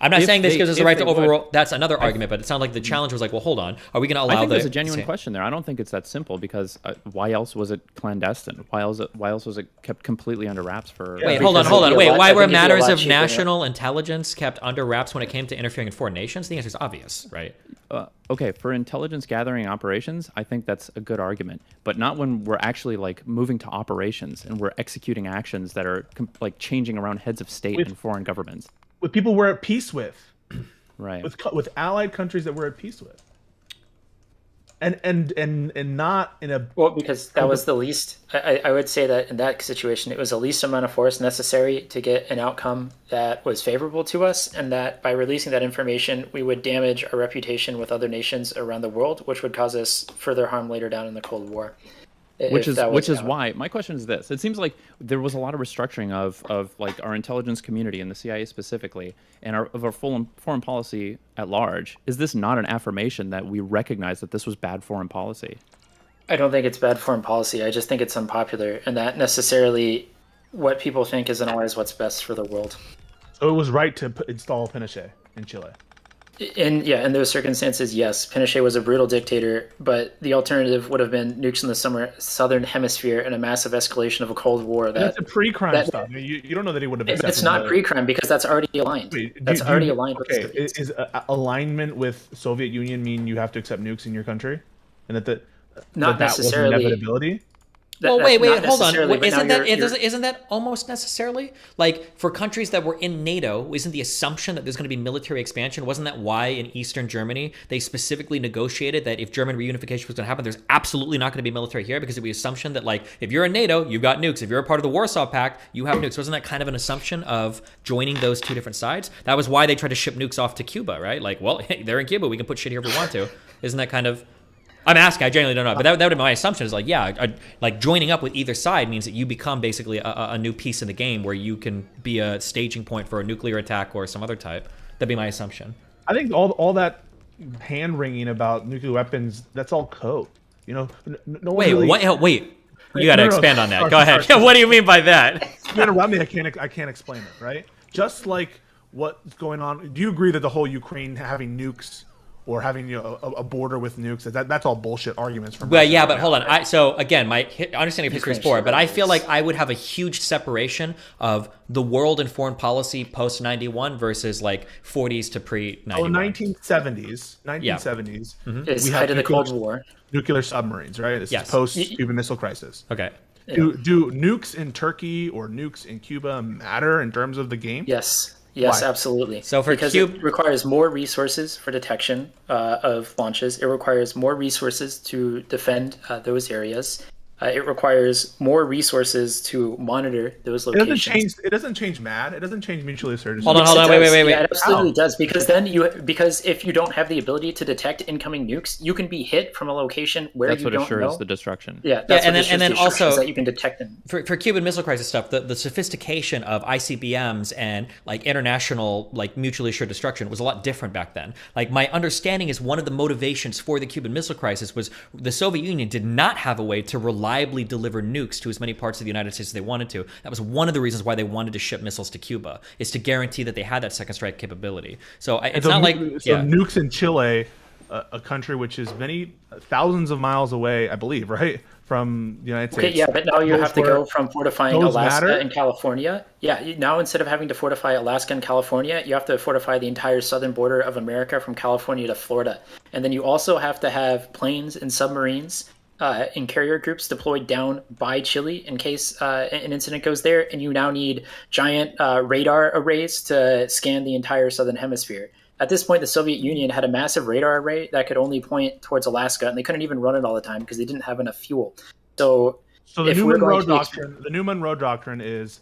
Speaker 1: I'm not saying this gives us the right to overrule. That's another argument, but it sounded like the challenge was like, well, hold on, are we going to allow?
Speaker 6: I think there's a genuine question there. I don't think it's that simple because why else was it clandestine? Why else was it kept completely under wraps for?
Speaker 1: Wait, hold on. Wait, why were matters of national intelligence kept under wraps when it came to interfering in foreign nations? The answer is obvious, right?
Speaker 6: Okay, for intelligence gathering operations, I think that's a good argument, but not when we're actually like moving to operations and we're executing actions that are like changing around heads of state and foreign governments.
Speaker 5: With people we're at peace with,
Speaker 6: right?
Speaker 5: With allied countries that we're at peace with, and not in a
Speaker 2: because that was the least. I would say that in that situation, it was the least amount of force necessary to get an outcome that was favorable to us, and that by releasing that information, we would damage our reputation with other nations around the world, which would cause us further harm later down in the Cold War.
Speaker 6: Which is why my question is this: it seems like there was a lot of restructuring of like our intelligence community and the CIA specifically, and of our foreign policy at large. Is this not an affirmation that we recognize that this was bad foreign policy?
Speaker 2: I don't think it's bad foreign policy. I just think it's unpopular, and that necessarily what people think isn't always what's best for the world.
Speaker 5: So it was right to install Pinochet in Chile.
Speaker 2: In those circumstances, yes, Pinochet was a brutal dictator, but the alternative would have been nukes in the southern hemisphere and a massive escalation of a Cold War.
Speaker 5: That's a pre-crime stuff. You don't know that he would have accepted.
Speaker 2: It's not pre-crime because that's already aligned. Aligned.
Speaker 5: Okay, is alignment with Soviet Union mean you have to accept nukes in your country, and that
Speaker 2: not necessarily
Speaker 5: was inevitability?
Speaker 1: Well, wait, hold on. Isn't that almost necessarily? Like, for countries that were in NATO, isn't the assumption that there's going to be military expansion? Wasn't that why in Eastern Germany they specifically negotiated that if German reunification was going to happen, there's absolutely not going to be military here because of the assumption that, like, if you're in NATO, you've got nukes. If you're a part of the Warsaw Pact, you have nukes. Wasn't that kind of an assumption of joining those two different sides? That was why they tried to ship nukes off to Cuba, right? Like, well, hey, they're in Cuba. We can put shit here if we want to. Isn't that kind of... I'm asking. I genuinely don't know, but that would be my assumption. Is like, like joining up with either side means that you become basically a new piece in the game where you can be a staging point for a nuclear attack or some other type. That'd be my assumption.
Speaker 5: I think all that hand wringing about nuclear weapons, that's all code. You know, no one really...
Speaker 1: Wait. You got to expand on that. Go ahead. What do you mean by that?
Speaker 5: You interrupt me. I can't explain it. Right? Just like what's going on. Do you agree that the whole Ukraine having nukes? Or having a border with nukes, that's all bullshit arguments from.
Speaker 1: Well, yeah, but hold on. So again, my understanding of history is poor, but I feel like I would have a huge separation of the world and foreign policy post 91 versus like 40s to pre 91.
Speaker 5: 1970s.
Speaker 2: Mm-hmm. It's height of the Cold War.
Speaker 5: Nuclear submarines, right? This is post Cuban Missile Crisis.
Speaker 1: Okay.
Speaker 5: Do nukes in Turkey or nukes in Cuba matter in terms of the game?
Speaker 2: Yes.
Speaker 5: Why?
Speaker 2: Absolutely.
Speaker 1: So
Speaker 2: because it requires more resources for detection of launches. It requires more resources to defend those areas. It requires more resources to monitor those locations.
Speaker 5: It doesn't change MAD. It doesn't change mutually assertive.
Speaker 1: Hold on, wait.
Speaker 2: Yeah, it absolutely does, because then because if you don't have the ability to detect incoming nukes, you can be hit from a location where
Speaker 6: that's
Speaker 2: you
Speaker 6: what
Speaker 2: don't
Speaker 6: assures
Speaker 2: know.
Speaker 6: the destruction.
Speaker 2: Yeah,
Speaker 1: and then also
Speaker 2: that you can detect them.
Speaker 1: For Cuban Missile Crisis stuff, the sophistication of ICBMs and like international like mutually assured destruction was a lot different back then. Like my understanding is one of the motivations for the Cuban Missile Crisis was the Soviet Union did not have a way to reliably deliver nukes to as many parts of the United States as they wanted to. That was one of the reasons why they wanted to ship missiles to Cuba, is to guarantee that they had that second strike capability. So it's not like
Speaker 5: nukes in Chile, a country which is many thousands of miles away, I believe, right, from the United States.
Speaker 2: Okay, yeah, but now you have to go from fortifying Alaska
Speaker 5: matter?
Speaker 2: and California. Yeah, now instead of having to fortify Alaska and California, you have to fortify the entire southern border of America from California to Florida. And then you also have to have planes and submarines in carrier groups deployed down by Chile in case an incident goes there. And you now need giant radar arrays to scan the entire southern hemisphere. At this point, the Soviet Union had a massive radar array that could only point towards Alaska, and they couldn't even run it all the time because they didn't have enough fuel. So
Speaker 5: the New Monroe Doctrine is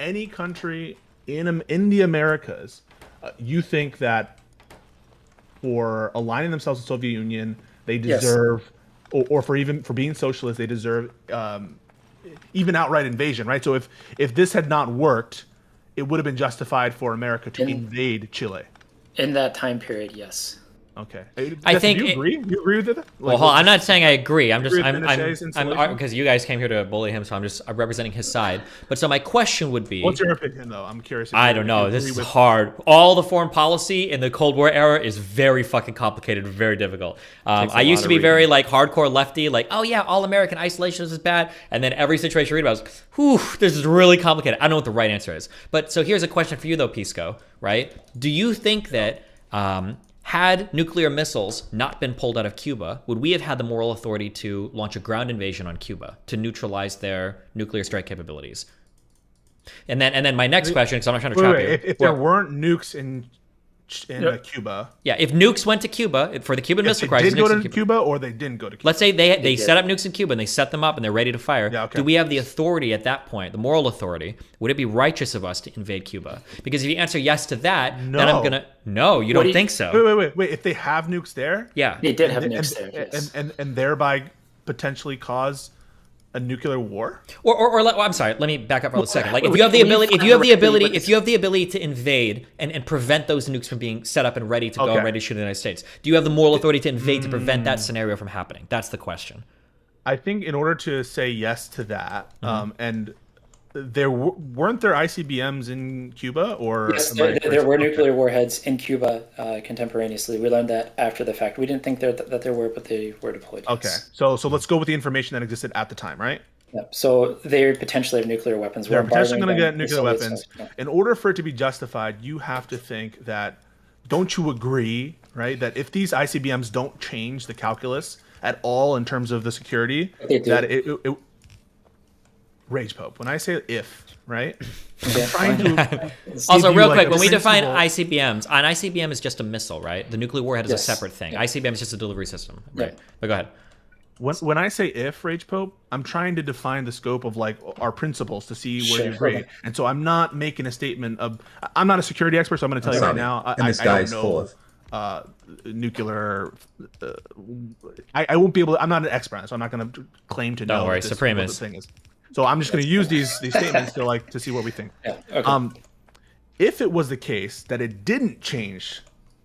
Speaker 5: any country in the Americas, you think that for aligning themselves with the Soviet Union, they deserve, or for being socialist, they deserve even outright invasion, right? So if this had not worked, it would have been justified for America to invade Chile.
Speaker 2: In that time period, yes.
Speaker 5: Okay.
Speaker 1: I think
Speaker 5: you agree? You agree with it?
Speaker 1: Well, I'm not saying I agree. I'm
Speaker 5: I'm
Speaker 1: because you guys came here to bully him, so I'm representing his side. But so my question would be,
Speaker 5: what's your opinion, though? I'm curious.
Speaker 1: I don't know. This is hard. All the foreign policy in the Cold War era is very fucking complicated, very difficult. I used to be very like hardcore lefty, like, oh yeah, all American isolationism is bad, and then every situation I read about is, whew, this is really complicated. I don't know what the right answer is. But so here's a question for you though, Pisco. Right? Do you think that had nuclear missiles not been pulled out of Cuba, would we have had the moral authority to launch a ground invasion on Cuba to neutralize their nuclear strike capabilities? And then my next question, because I'm not trying to trap you.
Speaker 5: If there weren't nukes in Cuba.
Speaker 1: Yeah, if nukes went to Cuba for the Cuban Missile Crisis,
Speaker 5: they did go to Cuba or they didn't go to Cuba.
Speaker 1: Let's say they set up nukes in Cuba and they set them up and they're ready to fire. Yeah, okay. Do we have the authority at that point, the moral authority? Would it be righteous of us to invade Cuba? Because if you answer yes to that, then I'm gonna you don't think so.
Speaker 5: Wait. If they have nukes there,
Speaker 1: yeah,
Speaker 2: they did have nukes there, yes.
Speaker 5: and thereby potentially cause a nuclear war?
Speaker 1: Or I'm sorry, let me back up for a second. Like if you have the ability to invade and prevent those nukes from being set up and ready to go and ready to shoot the United States, do you have the moral authority to invade to prevent that scenario from happening? That's the question.
Speaker 5: I think in order to say yes to that, and weren't there ICBMs in Cuba, or
Speaker 2: yes, there were nuclear warheads in Cuba contemporaneously. We learned that after the fact. We didn't think that there were, but they were deployed.
Speaker 5: Okay, so let's go with the information that existed at the time, right?
Speaker 2: Yep. So they potentially have nuclear weapons.
Speaker 5: They're potentially going to get nuclear weapons. In order for it to be justified, you have to think that. Don't you agree, right, that if these ICBMs don't change the calculus at all in terms of the security, that it Rage Pope. When I say if, right? I'm trying to
Speaker 1: also, real quick, when we define ICBMs, an ICBM is just a missile, right? The nuclear warhead is a separate thing. ICBM is just a delivery system, right? But go ahead.
Speaker 5: When I say if, Rage Pope, I'm trying to define the scope of like our principles to see where you agree. And so I'm not making a statement of. I'm not a security expert, so I'm going to tell you right now. I don't know. Nuclear. I won't be able to. I'm not an expert on it, so I'm not going to claim to know.
Speaker 1: Don't worry, Supreme is.
Speaker 5: Thing is. So I'm just going to use these statements to see what we think.
Speaker 2: Yeah, okay.
Speaker 5: If it was the case that it didn't change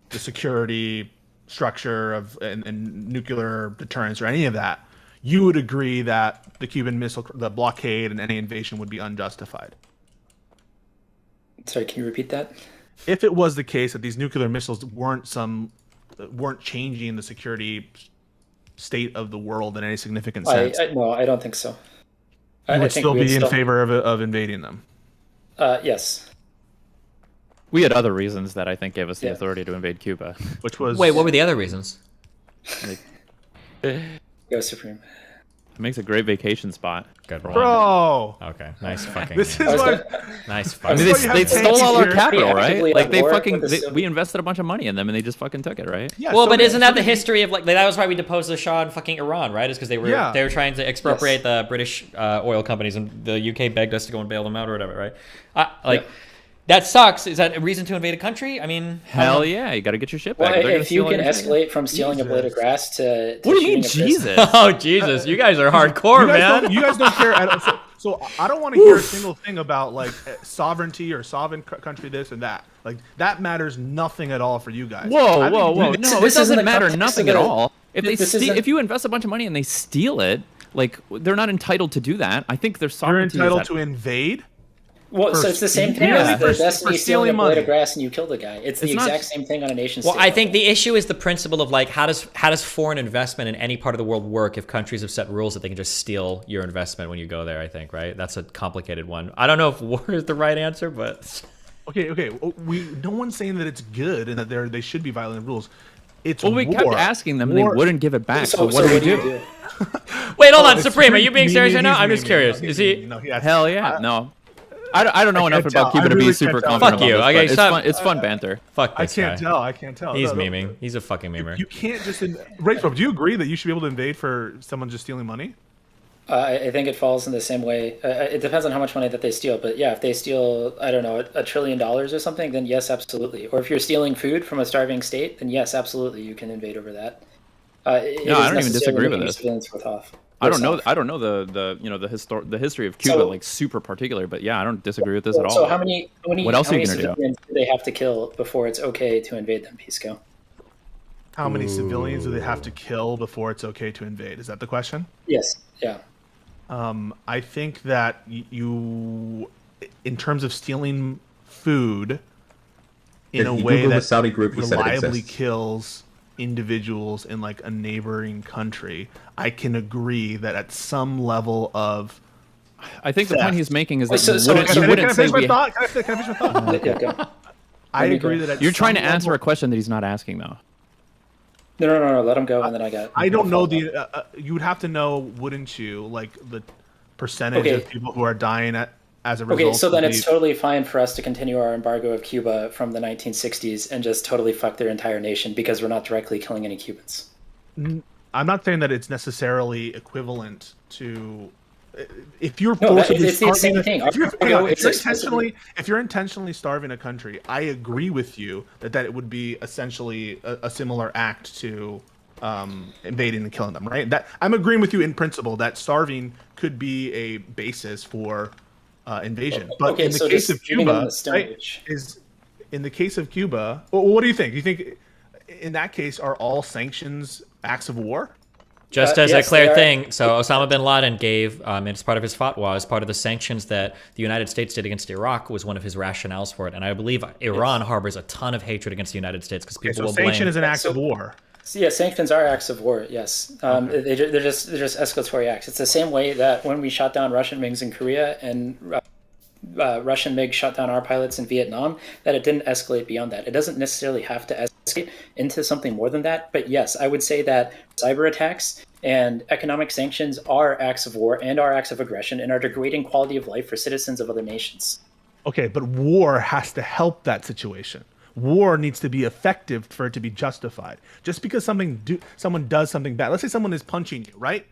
Speaker 5: the security structure of and nuclear deterrence or any of that, you would agree that the Cuban Missile, the blockade, and any invasion would be unjustified.
Speaker 2: Sorry, can you repeat that?
Speaker 5: If it was the case that these nuclear missiles weren't changing the security state of the world in any significant sense,
Speaker 2: no, I don't think so.
Speaker 5: You would still be in favor of invading them.
Speaker 2: Yes.
Speaker 6: We had other reasons that I think gave us the authority to invade Cuba.
Speaker 5: Which was...
Speaker 1: Wait, what were the other reasons?
Speaker 2: Go Supreme.
Speaker 6: It makes a great vacation spot.
Speaker 1: Good one.
Speaker 5: Bro.
Speaker 1: Okay, nice fucking.
Speaker 5: This
Speaker 1: name.
Speaker 5: is why.
Speaker 1: Nice
Speaker 6: I
Speaker 1: fucking.
Speaker 6: mean, they stole all our capital, right?
Speaker 2: actively
Speaker 6: Like
Speaker 2: at
Speaker 6: they
Speaker 2: war
Speaker 6: fucking
Speaker 2: with the
Speaker 6: we invested a bunch of money in them and they just fucking took it, right?
Speaker 5: Yeah,
Speaker 1: well,
Speaker 5: so
Speaker 1: but
Speaker 5: did-
Speaker 1: isn't
Speaker 5: so
Speaker 1: that the
Speaker 5: did-
Speaker 1: history of like that was why we deposed the Shah in fucking Iran, right? Is because they were
Speaker 5: Yeah.
Speaker 1: they were trying to expropriate the British oil companies and the UK begged us to go and bail them out or whatever, right? That sucks. Is that a reason to invade a country? I mean,
Speaker 6: Hell yeah, you got to get your shit
Speaker 2: Well,
Speaker 6: back. They're
Speaker 2: if you
Speaker 6: gonna
Speaker 2: can
Speaker 6: steal everything.
Speaker 2: escalate from stealing a blade of grass to
Speaker 6: What do you mean,
Speaker 2: shooting a person-
Speaker 6: Jesus?
Speaker 1: Oh Jesus, you guys are hardcore,
Speaker 5: you guys
Speaker 1: man.
Speaker 5: Don't, you guys don't care. So I don't want to hear a single thing about like sovereignty or sovereign country this and that. Like that matters nothing at all for you guys.
Speaker 6: Whoa. No, it doesn't matter
Speaker 2: context
Speaker 6: nothing
Speaker 2: of
Speaker 6: at
Speaker 2: the-
Speaker 6: all. If they
Speaker 2: this
Speaker 6: steal,
Speaker 2: isn't-
Speaker 6: if you invest a bunch of money and they steal it, like they're not entitled to do that. I think their
Speaker 5: You're
Speaker 6: sovereignty
Speaker 5: entitled
Speaker 6: is
Speaker 5: to invade.
Speaker 2: Well, so
Speaker 5: For
Speaker 2: it's the same
Speaker 5: stealing-
Speaker 2: thing
Speaker 5: Yeah,
Speaker 2: as the
Speaker 5: for
Speaker 2: Destiny stealing
Speaker 5: stealing
Speaker 2: a blade
Speaker 5: money.
Speaker 2: of grass and you killed a guy. It's the
Speaker 6: It's not-
Speaker 2: exact same thing on a nation
Speaker 1: Well,
Speaker 2: state.
Speaker 1: I think the issue is the principle of like how does foreign investment in any part of the world work if countries have set rules that they can just steal your investment when you go there. I think right. That's a complicated one. I don't know if war is the right answer, but
Speaker 5: Okay. No one's saying that it's good and that they should be violating rules. It's
Speaker 6: we kept
Speaker 5: war.
Speaker 6: asking them and they
Speaker 5: War-
Speaker 6: wouldn't give it back. So,
Speaker 2: So
Speaker 6: what do we
Speaker 2: do you
Speaker 6: do?
Speaker 1: wait, hold on,
Speaker 5: it's
Speaker 1: Supreme. Are
Speaker 5: Supreme.
Speaker 1: you being serious right now?
Speaker 5: He's
Speaker 1: I'm just
Speaker 5: memeing.
Speaker 1: curious.
Speaker 5: No,
Speaker 1: Is
Speaker 5: he's
Speaker 1: he?
Speaker 5: memeing. No, he has-
Speaker 6: Hell yeah, no. I don't know
Speaker 5: I
Speaker 6: enough
Speaker 5: can't
Speaker 6: about
Speaker 5: tell.
Speaker 6: Cuba
Speaker 5: I
Speaker 6: to be
Speaker 5: really
Speaker 6: super
Speaker 5: can't tell.
Speaker 6: confident
Speaker 1: Fuck you.
Speaker 6: about this,
Speaker 1: Okay,
Speaker 6: but
Speaker 1: stop.
Speaker 6: it's fun banter.
Speaker 1: Fuck
Speaker 5: I
Speaker 1: this
Speaker 5: can't
Speaker 1: guy.
Speaker 5: tell. I can't tell.
Speaker 1: He's
Speaker 5: No,
Speaker 1: memeing. He's a fucking memer.
Speaker 5: You can't just Rachel. Do you agree that you should be able to invade for someone just stealing money?
Speaker 2: I think it falls in the same way. It depends on how much money that they steal. But yeah, if they steal, I don't know, $1 trillion or something, then yes, absolutely. Or if you're stealing food from a starving state, then yes, absolutely, you can invade over that.
Speaker 6: No, I don't even disagree with this. I don't know the history of Cuba
Speaker 2: So-
Speaker 6: like super particular, but yeah, I don't disagree with this at all.
Speaker 2: So how many
Speaker 6: What else
Speaker 2: how
Speaker 6: are you
Speaker 2: many
Speaker 6: gonna do?
Speaker 2: civilians do they have to kill before it's okay to invade them, Pisco?
Speaker 5: How many civilians do they have to kill before it's okay to invade? Is that the question?
Speaker 2: Yes. Yeah.
Speaker 5: I think that you, in terms of stealing food, in
Speaker 4: If
Speaker 5: a
Speaker 4: you
Speaker 5: way
Speaker 4: Google the
Speaker 5: that
Speaker 4: Saudi group, you said it
Speaker 5: reliably
Speaker 4: exists.
Speaker 5: kills individuals in like a neighboring country, I can agree that at some level of
Speaker 6: I think the point he's making is that
Speaker 2: So-
Speaker 6: you
Speaker 2: so-
Speaker 6: wouldn't,
Speaker 2: so-
Speaker 6: you
Speaker 2: can I
Speaker 6: wouldn't say
Speaker 5: finish my
Speaker 6: we.
Speaker 5: thought? Can I finish my thought?
Speaker 2: Yeah, go.
Speaker 5: I
Speaker 2: Let me
Speaker 5: agree
Speaker 2: go.
Speaker 5: that at
Speaker 6: You're trying to
Speaker 5: some
Speaker 6: answer a
Speaker 5: level-
Speaker 6: question that he's not asking though.
Speaker 2: No. Let him go, and then I got.
Speaker 5: I don't know you would have to know, wouldn't you, like the percentage
Speaker 2: Okay.
Speaker 5: of people who are dying as a result.
Speaker 2: Okay, so then
Speaker 5: of
Speaker 2: it's totally fine for us to continue our embargo of Cuba from the 1960s and just totally fuck their entire nation because we're not directly killing any Cubans.
Speaker 5: I'm not saying that it's necessarily equivalent to if you're
Speaker 2: No,
Speaker 5: forcibly
Speaker 2: it's the same
Speaker 5: starving.
Speaker 2: thing.
Speaker 5: If you're,
Speaker 2: Okay,
Speaker 5: hang on,
Speaker 2: it's
Speaker 5: if you're intentionally starving a country, I agree with you that it would be essentially a similar act to invading and killing them, right? That I'm agreeing with you in principle that starving could be a basis for invasion. But
Speaker 2: Okay,
Speaker 5: in the
Speaker 2: so
Speaker 5: case
Speaker 2: just
Speaker 5: of
Speaker 2: giving them
Speaker 5: Cuba,
Speaker 2: the Stone
Speaker 5: right,
Speaker 2: Age.
Speaker 5: is in the case of Cuba, well, what do you think? Do you think in that case are all sanctions acts of war?
Speaker 1: Just as
Speaker 2: yes,
Speaker 1: a clear
Speaker 2: they are.
Speaker 1: thing, so Osama bin Laden gave, as part of his fatwa, as part of the sanctions that the United States did against Iraq, was one of his rationales for it. And I believe Iran harbors a ton of hatred against the United States because people
Speaker 5: So
Speaker 1: will
Speaker 5: sanction
Speaker 1: blame.
Speaker 5: is an act of war.
Speaker 2: So yeah, sanctions are acts of war. Yes, they're just escalatory acts. It's the same way that when we shot down Russian MiGs in Korea and Russian MiG shot down our pilots in Vietnam, that it didn't escalate beyond that. It doesn't necessarily have to escalate into something more than that. But yes, I would say that cyber attacks and economic sanctions are acts of war and are acts of aggression and are degrading quality of life for citizens of other nations.
Speaker 5: Okay, but war has to help that situation. War needs to be effective for it to be justified. Just because someone does something bad, let's say someone is punching you, right?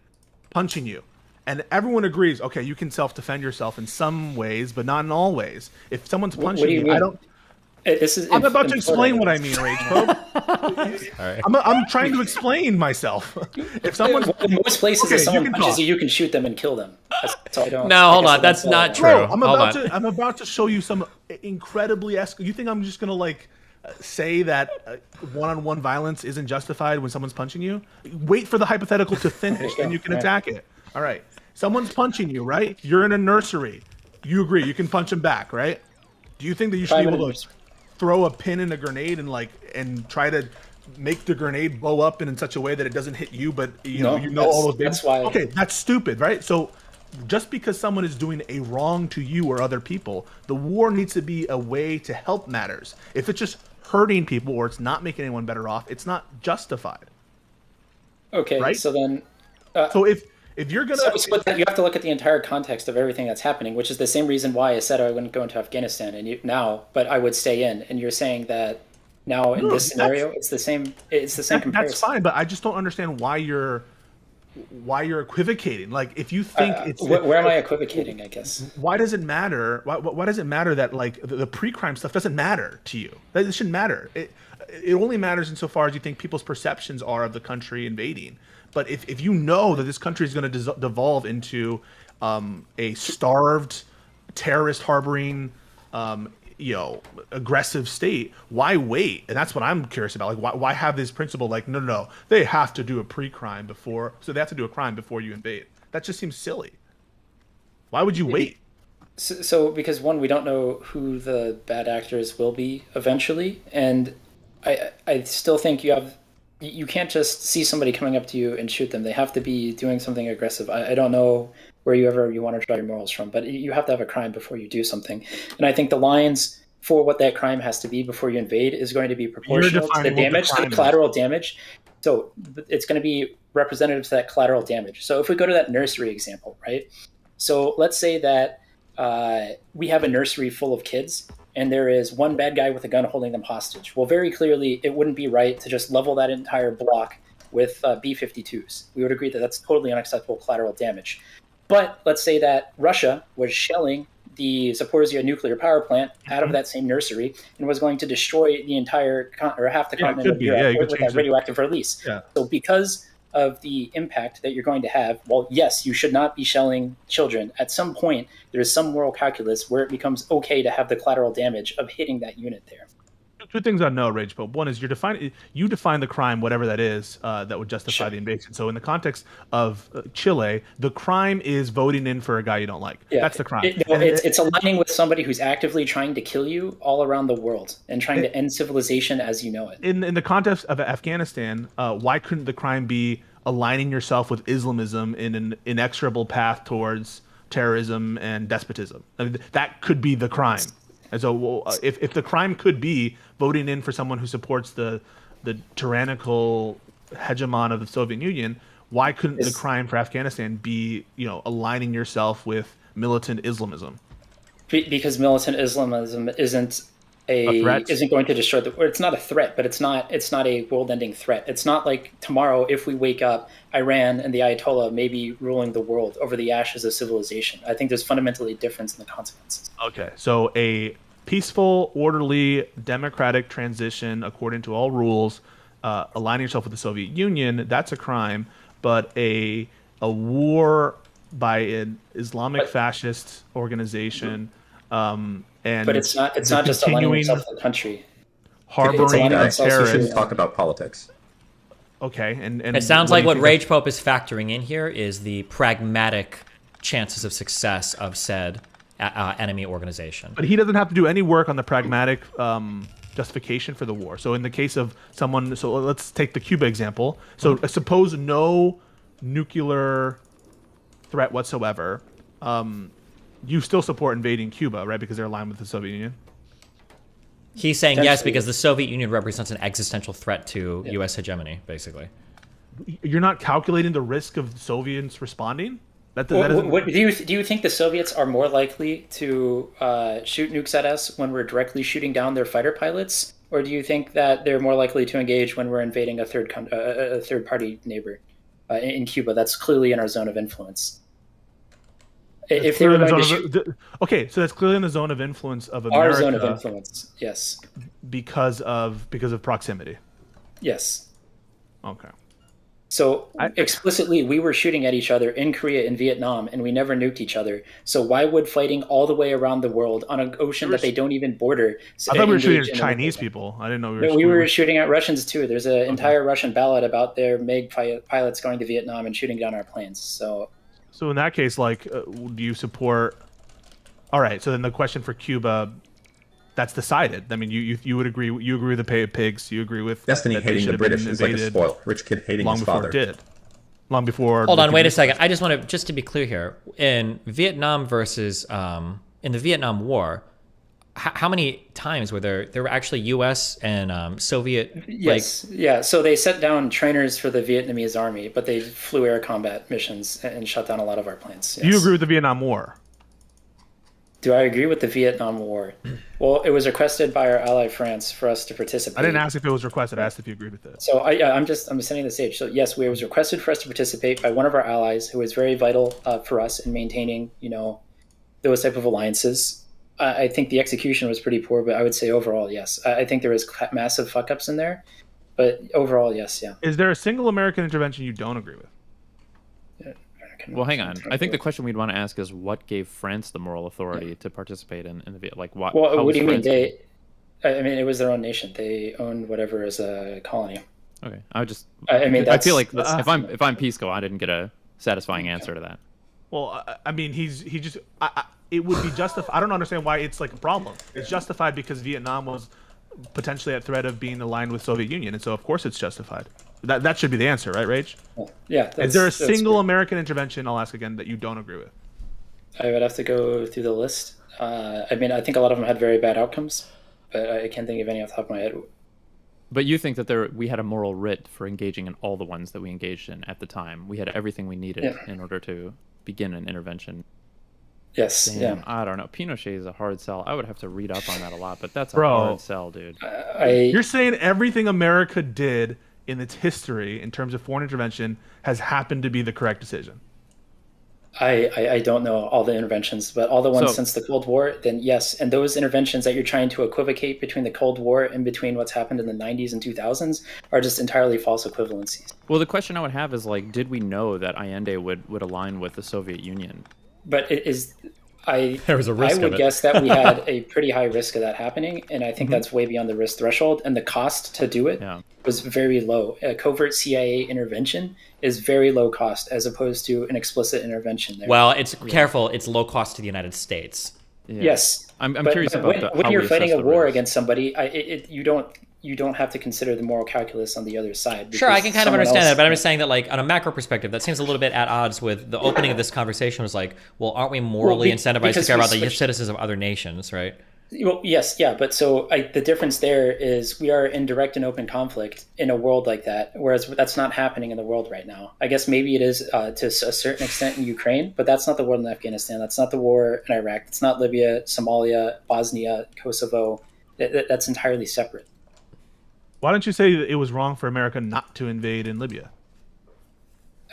Speaker 5: Punching you. And everyone agrees, okay, you can self-defend yourself in some ways, but not in all ways. If someone's punching
Speaker 2: What do you
Speaker 5: you,
Speaker 2: mean?
Speaker 5: I don't...
Speaker 2: This is
Speaker 5: I'm about to
Speaker 2: in
Speaker 5: explain what I
Speaker 2: Florida.
Speaker 5: mean, Rage.
Speaker 1: All right.
Speaker 5: I'm trying to explain myself. If someone's...
Speaker 2: In most places,
Speaker 5: Okay,
Speaker 2: if
Speaker 5: you
Speaker 2: someone
Speaker 5: can
Speaker 2: punches
Speaker 5: talk.
Speaker 2: you can shoot them and kill them. That's all I don't.
Speaker 1: No, hold
Speaker 2: I guess
Speaker 1: on, that's not true.
Speaker 5: Bro, I'm
Speaker 1: Hold
Speaker 5: about
Speaker 1: on.
Speaker 5: I'm about to show you some incredibly You think I'm just gonna like say that one-on-one violence isn't justified when someone's punching you? Wait for the hypothetical to finish, then you can attack it. All right. Someone's punching you, right? You're in a nursery. You agree? You can punch him back, right? Do you think that you should be able to throw a pin in a grenade and try to make the grenade blow up in such a way that it doesn't hit you, but you know all those
Speaker 2: that's why.
Speaker 5: Okay, that's stupid, right? So just because someone is doing a wrong to you or other people, the war needs to be a way to help matters. If it's just hurting people or it's not making anyone better off, it's not justified.
Speaker 2: Okay,
Speaker 5: Right?
Speaker 2: so then.
Speaker 5: So If you're gonna,
Speaker 2: but you have to look at the entire context of everything that's happening, which is the same reason why I said I wouldn't go into Afghanistan but I would stay in. And you're saying that now in this scenario, it's the same. It's the same comparison.
Speaker 5: That's fine, but I just don't understand why you're equivocating. Like, if you think
Speaker 2: where am I equivocating? I guess.
Speaker 5: Why does it matter? Why does it matter that like the pre-crime stuff doesn't matter to you? That it shouldn't matter. It only matters insofar as you think people's perceptions are of the country invading. But if you know that this country is going to devolve into a starved, terrorist harboring, aggressive state, why wait? And that's what I'm curious about. Like, why have this principle? Like, no, they have to do a pre-crime so they have to do a crime before you invade. That just seems silly. Why would you wait?
Speaker 2: So because one, we don't know who the bad actors will be eventually, and I still think you can't just see somebody coming up to you and shoot them. They have to be doing something aggressive. I don't know where you want to draw your morals from, but you have to have a crime before you do something. And I think the lines for what that crime has to be before you invade is going to be proportional to the damage, the collateral damage. So it's going to be representative to that collateral damage. So if we go to that nursery example, right? So let's say that we have a nursery full of kids, and there is one bad guy with a gun holding them hostage. Well, very clearly, it wouldn't be right to just level that entire block with B-52s. We would agree that that's totally unacceptable collateral damage. But let's say that Russia was shelling the Zaporizhia nuclear power plant out of that same nursery and was going to destroy the entire or half the continent of Europe with that radioactive release. Yeah. So because of the impact that you're going to have, well, yes, you should not be shelling children. At some point, there is some moral calculus where it becomes okay to have the collateral damage of hitting that unit there.
Speaker 5: Two things I know, Rage Pope. One is you define the crime, whatever that is, that would justify the invasion. So in the context of Chile, the crime is voting in for a guy you don't like. Yeah. That's the crime.
Speaker 2: It's aligning with somebody who's actively trying to kill you all around the world and trying to end civilization as you know it.
Speaker 5: In the context of Afghanistan, why couldn't the crime be aligning yourself with Islamism in an inexorable path towards terrorism and despotism? I mean, that could be the crime. And so if the crime could be voting in for someone who supports the tyrannical hegemon of the Soviet Union, why couldn't the crime for Afghanistan be, aligning yourself with militant Islamism?
Speaker 2: Because militant Islamism isn't going to destroy or it's not a threat, but it's not a world-ending threat. It's not like tomorrow, if we wake up, Iran and the Ayatollah may be ruling the world over the ashes of civilization. I think there's fundamentally a difference in the consequences.
Speaker 5: Okay, so a peaceful, orderly, democratic transition according to all rules, aligning yourself with the Soviet Union, that's a crime. But a war by an Islamic fascist organization,
Speaker 2: but it's not just aligning yourself with the country.
Speaker 5: Harboring
Speaker 4: terrorists. Shouldn't talk about politics.
Speaker 5: Okay, and
Speaker 1: it sounds like what Rage Pope is factoring in here is the pragmatic chances of success of said enemy organization.
Speaker 5: But he doesn't have to do any work on the pragmatic justification for the war. So in the case of someone, so let's take the Cuba example. So suppose no nuclear threat whatsoever. You still support invading Cuba, right? Because they're aligned with the Soviet Union.
Speaker 1: He's saying yes because the Soviet Union represents an existential threat to U.S. hegemony, basically.
Speaker 5: You're not calculating the risk of the Soviets responding?
Speaker 2: Do you think the Soviets are more likely to shoot nukes at us when we're directly shooting down their fighter pilots, or do you think that they're more likely to engage when we're invading a third-party neighbor in Cuba? That's clearly in our zone of influence. If they were going to
Speaker 5: okay, so that's clearly in the zone of influence of America.
Speaker 2: Our zone of influence, yes.
Speaker 5: Because of proximity.
Speaker 2: Yes.
Speaker 5: Okay.
Speaker 2: So explicitly, we were shooting at each other in Korea and Vietnam, and we never nuked each other. So why would fighting all the way around the world on an ocean that they don't even border?
Speaker 5: I thought we were shooting at Chinese people. I didn't know
Speaker 2: we were shooting at Russians too. There's an entire Russian ballad about their MiG pilots going to Vietnam and shooting down our planes.
Speaker 5: So in that case, do you support? All right. So then the question for Cuba, that's decided. I mean, you would agree. You agree with the pay of pigs. You agree with
Speaker 4: Destiny hating the British is like a spoiled rich kid hating his father.
Speaker 5: Long before.
Speaker 1: Hold on. Wait a second. I just want to be clear here. In Vietnam versus in the Vietnam War, how many times were there were actually U.S. and Soviet?
Speaker 2: Yes, yeah. So they set down trainers for the Vietnamese army, but they flew air combat missions and shut down a lot of our planes.
Speaker 5: Do you agree with the Vietnam War?
Speaker 2: Do I agree with the Vietnam War? Well, it was requested by our ally France for us to participate.
Speaker 5: I didn't ask if it was requested. I asked if you agreed with it.
Speaker 2: So I'm setting the stage. So yes, it was requested for us to participate by one of our allies who was very vital for us in maintaining, those type of alliances. I think the execution was pretty poor, but I would say overall, yes. I think there was massive fuck ups in there, but overall, yes, yeah.
Speaker 5: Is there a single American intervention you don't agree with?
Speaker 6: Well, hang on. I think the question we'd want to ask is what gave France the moral authority to participate in the like what?
Speaker 2: Well, what do you mean? It was their own nation. They owned whatever as a colony.
Speaker 6: Okay, I feel like if I'm Pisco, I didn't get a satisfying answer to that.
Speaker 5: Well, I mean, it would be justified. I don't understand why it's like a problem. It's justified because Vietnam was potentially at threat of being aligned with Soviet Union, and so of course it's justified. That should be the answer, right, Rage?
Speaker 2: Yeah.
Speaker 5: Is there a single American intervention, I'll ask again, that you don't agree with?
Speaker 2: I would have to go through the list. I think a lot of them had very bad outcomes, but I can't think of any off the top of my head.
Speaker 6: But you think that we had a moral writ for engaging in all the ones that we engaged in at the time? We had everything we needed in order to begin an intervention.
Speaker 2: Yes.
Speaker 6: Damn,
Speaker 2: yeah.
Speaker 6: I don't know. Pinochet is a hard sell. I would have to read up on that a lot, but that's a hard sell, dude.
Speaker 5: You're saying everything America did in its history in terms of foreign intervention has happened to be the correct decision?
Speaker 2: I don't know all the interventions, but all the ones since the Cold War, then yes. And those interventions that you're trying to equivocate between the Cold War and between what's happened in the 90s and 2000s are just entirely false equivalencies.
Speaker 6: Well, the question I would have is, like, did we know that Allende would align with the Soviet Union?
Speaker 2: But
Speaker 1: there was a risk
Speaker 2: I would guess that we had a pretty high risk of that happening, and I think that's way beyond the risk threshold, and the cost to do it was very low. A covert CIA intervention is very low cost as opposed to an explicit intervention there.
Speaker 1: Well, careful, it's low cost to the United States.
Speaker 6: Yeah.
Speaker 2: Yes.
Speaker 6: I'm curious about
Speaker 2: when you're fighting a war against somebody, you don't have to consider the moral calculus on the other side.
Speaker 1: Sure, I can kind of understand that, but I'm just saying that, like, on a macro perspective, that seems a little bit at odds with the opening of this conversation was like, well, aren't we morally incentivized to care about the citizens of other nations, right?
Speaker 2: Well, yes, yeah, but so the difference there is we are in direct and open conflict in a world like that, whereas that's not happening in the world right now. I guess maybe it is to a certain extent in Ukraine, but that's not the war in Afghanistan. That's not the war in Iraq. It's not Libya, Somalia, Bosnia, Kosovo. That's entirely separate.
Speaker 5: Why don't you say that it was wrong for America not to invade in Libya?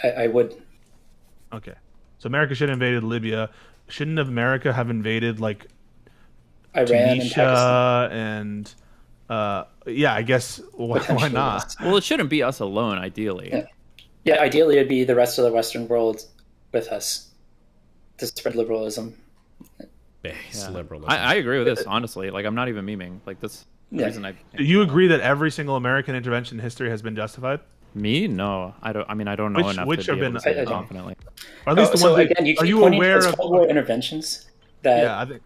Speaker 2: I would.
Speaker 5: Okay. So America should have invaded Libya. Shouldn't America have invaded, like,
Speaker 2: Iran
Speaker 5: Tunisia and I guess why not?
Speaker 6: Well, it shouldn't be us alone, ideally.
Speaker 2: Yeah, ideally it'd be the rest of the Western world with us to spread liberalism.
Speaker 1: Liberalism.
Speaker 6: I agree with this, honestly. Like, I'm not even memeing. Like, that's the reason I...
Speaker 5: Do you agree that every single American intervention in history has been justified?
Speaker 6: Me? No. I don't know enough to be able to say that confidently.
Speaker 5: Or at least the ones
Speaker 2: again, are you aware of Cold War interventions that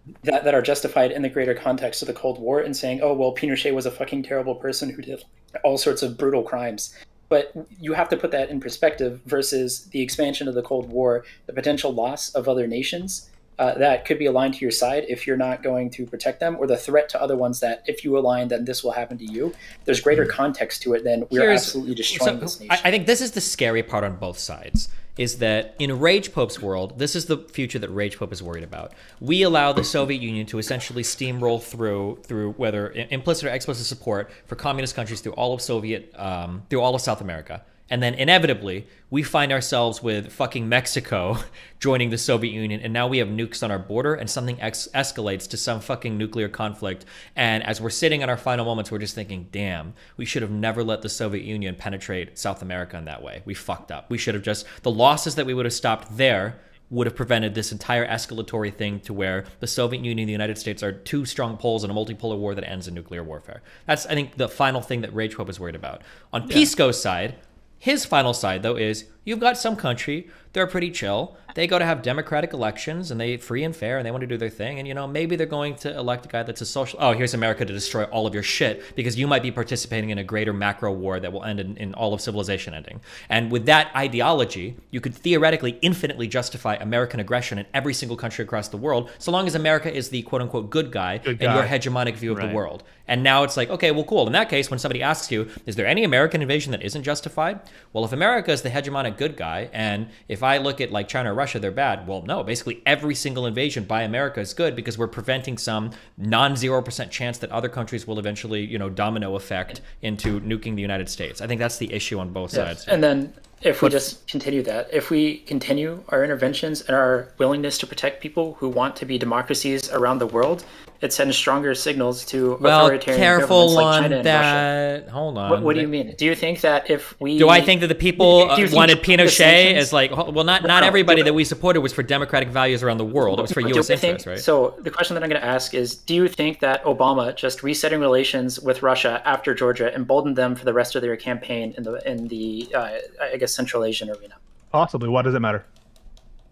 Speaker 2: are justified in the greater context of the Cold War and saying, oh, well, Pinochet was a fucking terrible person who did all sorts of brutal crimes. But you have to put that in perspective versus the expansion of the Cold War, the potential loss of other nations that could be aligned to your side if you're not going to protect them, or the threat to other ones that if you align, then this will happen to you. There's greater context to it than we're absolutely destroying this nation.
Speaker 1: I think this is the scary part on both sides, is that in Rage Pope's world, this is the future that Rage Pope is worried about. We allow the Soviet Union to essentially steamroll through whether implicit or explicit support for communist countries through all of South America. And then inevitably, we find ourselves with fucking Mexico joining the Soviet Union, and now we have nukes on our border, and something escalates to some fucking nuclear conflict. And as we're sitting in our final moments, we're just thinking, damn, we should have never let the Soviet Union penetrate South America in that way. We fucked up. We should have the losses that we would have stopped there would have prevented this entire escalatory thing to where the Soviet Union and the United States are two strong poles in a multipolar war that ends in nuclear warfare. That's, I think, the final thing that Rage Pope is worried about. On Pisco's side, his final side, though, is You've got some country, they're pretty chill. They go to have democratic elections and they free and fair and they want to do their thing. And, you know, maybe they're going to elect a guy that's a social. Oh, here's America to destroy all of your shit because you might be participating in a greater macro war that will end in all of civilization ending. And with that ideology, you could theoretically infinitely justify American aggression in every single country across the world, so long as America is the quote unquote good guy in your hegemonic view of the world. And now it's like, okay, well, cool. In that case, when somebody asks you, is there any American invasion that isn't justified? Well, if America is the hegemonic good guy, and if I look at like China or Russia, they're bad. Well, no, basically every single invasion by America is good because we're preventing some non-0% chance that other countries will eventually, you know, domino effect into nuking the United States. I think that's the issue on both sides.
Speaker 2: And then if we just continue that, if we continue our interventions and our willingness to protect people who want to be democracies around the world, it sends stronger signals to authoritarian governments like China and Russia.
Speaker 1: Hold on.
Speaker 2: What do you mean? Do you think that if we...
Speaker 1: Do I think that the people wanted Pinochet as like... Well, not everybody that we supported was for democratic values around the world. It was for U.S. interests, right?
Speaker 2: So the question that I'm going to ask is, do you think that Obama just resetting relations with Russia after Georgia emboldened them for the rest of their campaign in the I guess, Central Asian arena?
Speaker 5: Possibly. Why does it matter?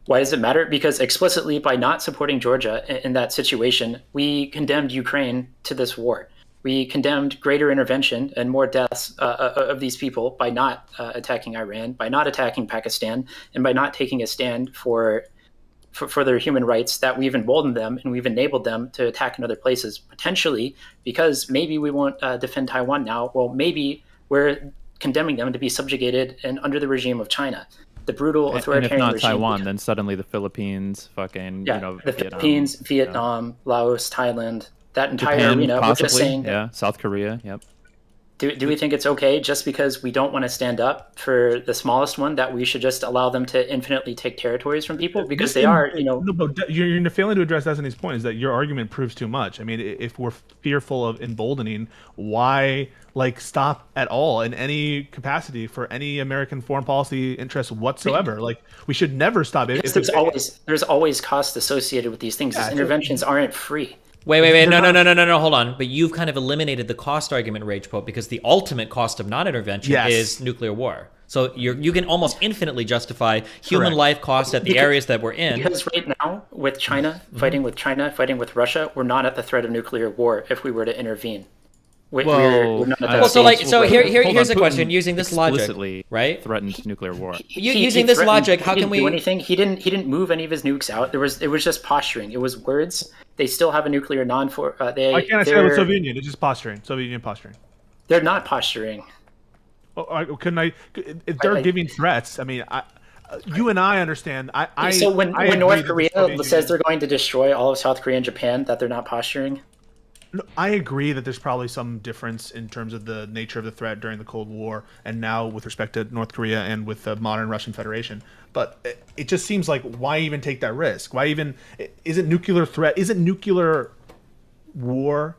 Speaker 2: Why does it matter? Because explicitly by not supporting Georgia in that situation, we condemned Ukraine to this war. We condemned greater intervention and more deaths of these people by not attacking Iran, by not attacking Pakistan, and by not taking a stand for their human rights, that we've emboldened them and we've enabled them to attack in other places, potentially because maybe we won't defend Taiwan now. Well, maybe we're condemning them to be subjugated and under the regime of China. The brutal authoritarian regime.
Speaker 6: And if not Taiwan, then suddenly the Philippines, fucking,
Speaker 2: the
Speaker 6: Vietnam,
Speaker 2: Philippines, Vietnam, Laos, Thailand, that entire
Speaker 6: Japan,
Speaker 2: arena.
Speaker 6: possibly,
Speaker 2: we're just saying,
Speaker 6: South Korea,
Speaker 2: Do we think it's okay just because we don't want to stand up for the smallest one that we should just allow them to infinitely take territories from people because they are, you know?
Speaker 5: No, but you're failing to address Destiny's point is that your argument proves too much. I mean, if we're fearful of emboldening, why stop at all in any capacity for any American foreign policy interest whatsoever? We should never stop it.
Speaker 2: There's always cost associated with these things. These interventions aren't free.
Speaker 1: Wait. No, hold on. But you've kind of eliminated the cost argument, Rage Pope, because the ultimate cost of non-intervention is nuclear war. So you can almost infinitely justify human life costs at the areas that we're in.
Speaker 2: Because right now, with China, fighting with Russia, we're not at the threat of nuclear war if we were to intervene. We're not at that stage.
Speaker 1: Here's a question. Using this logic, right?
Speaker 6: Threatened nuclear war.
Speaker 1: Using this logic, how can we
Speaker 2: do anything? He didn't move any of his nukes out. It was just posturing. It was words. They still have a nuclear non-for.
Speaker 5: Why can't I say it was Soviet Union? It's just posturing. Soviet Union posturing.
Speaker 2: They're not posturing.
Speaker 5: Couldn't I? If they're giving threats, I mean, you and I understand.
Speaker 2: So when North Korea says they're going to destroy all of South Korea and Japan, that they're not posturing.
Speaker 5: No, I agree that there's probably some difference in terms of the nature of the threat during the Cold War and now with respect to North Korea and with the modern Russian Federation. But it just seems like, why even take that risk? Why even isn't nuclear war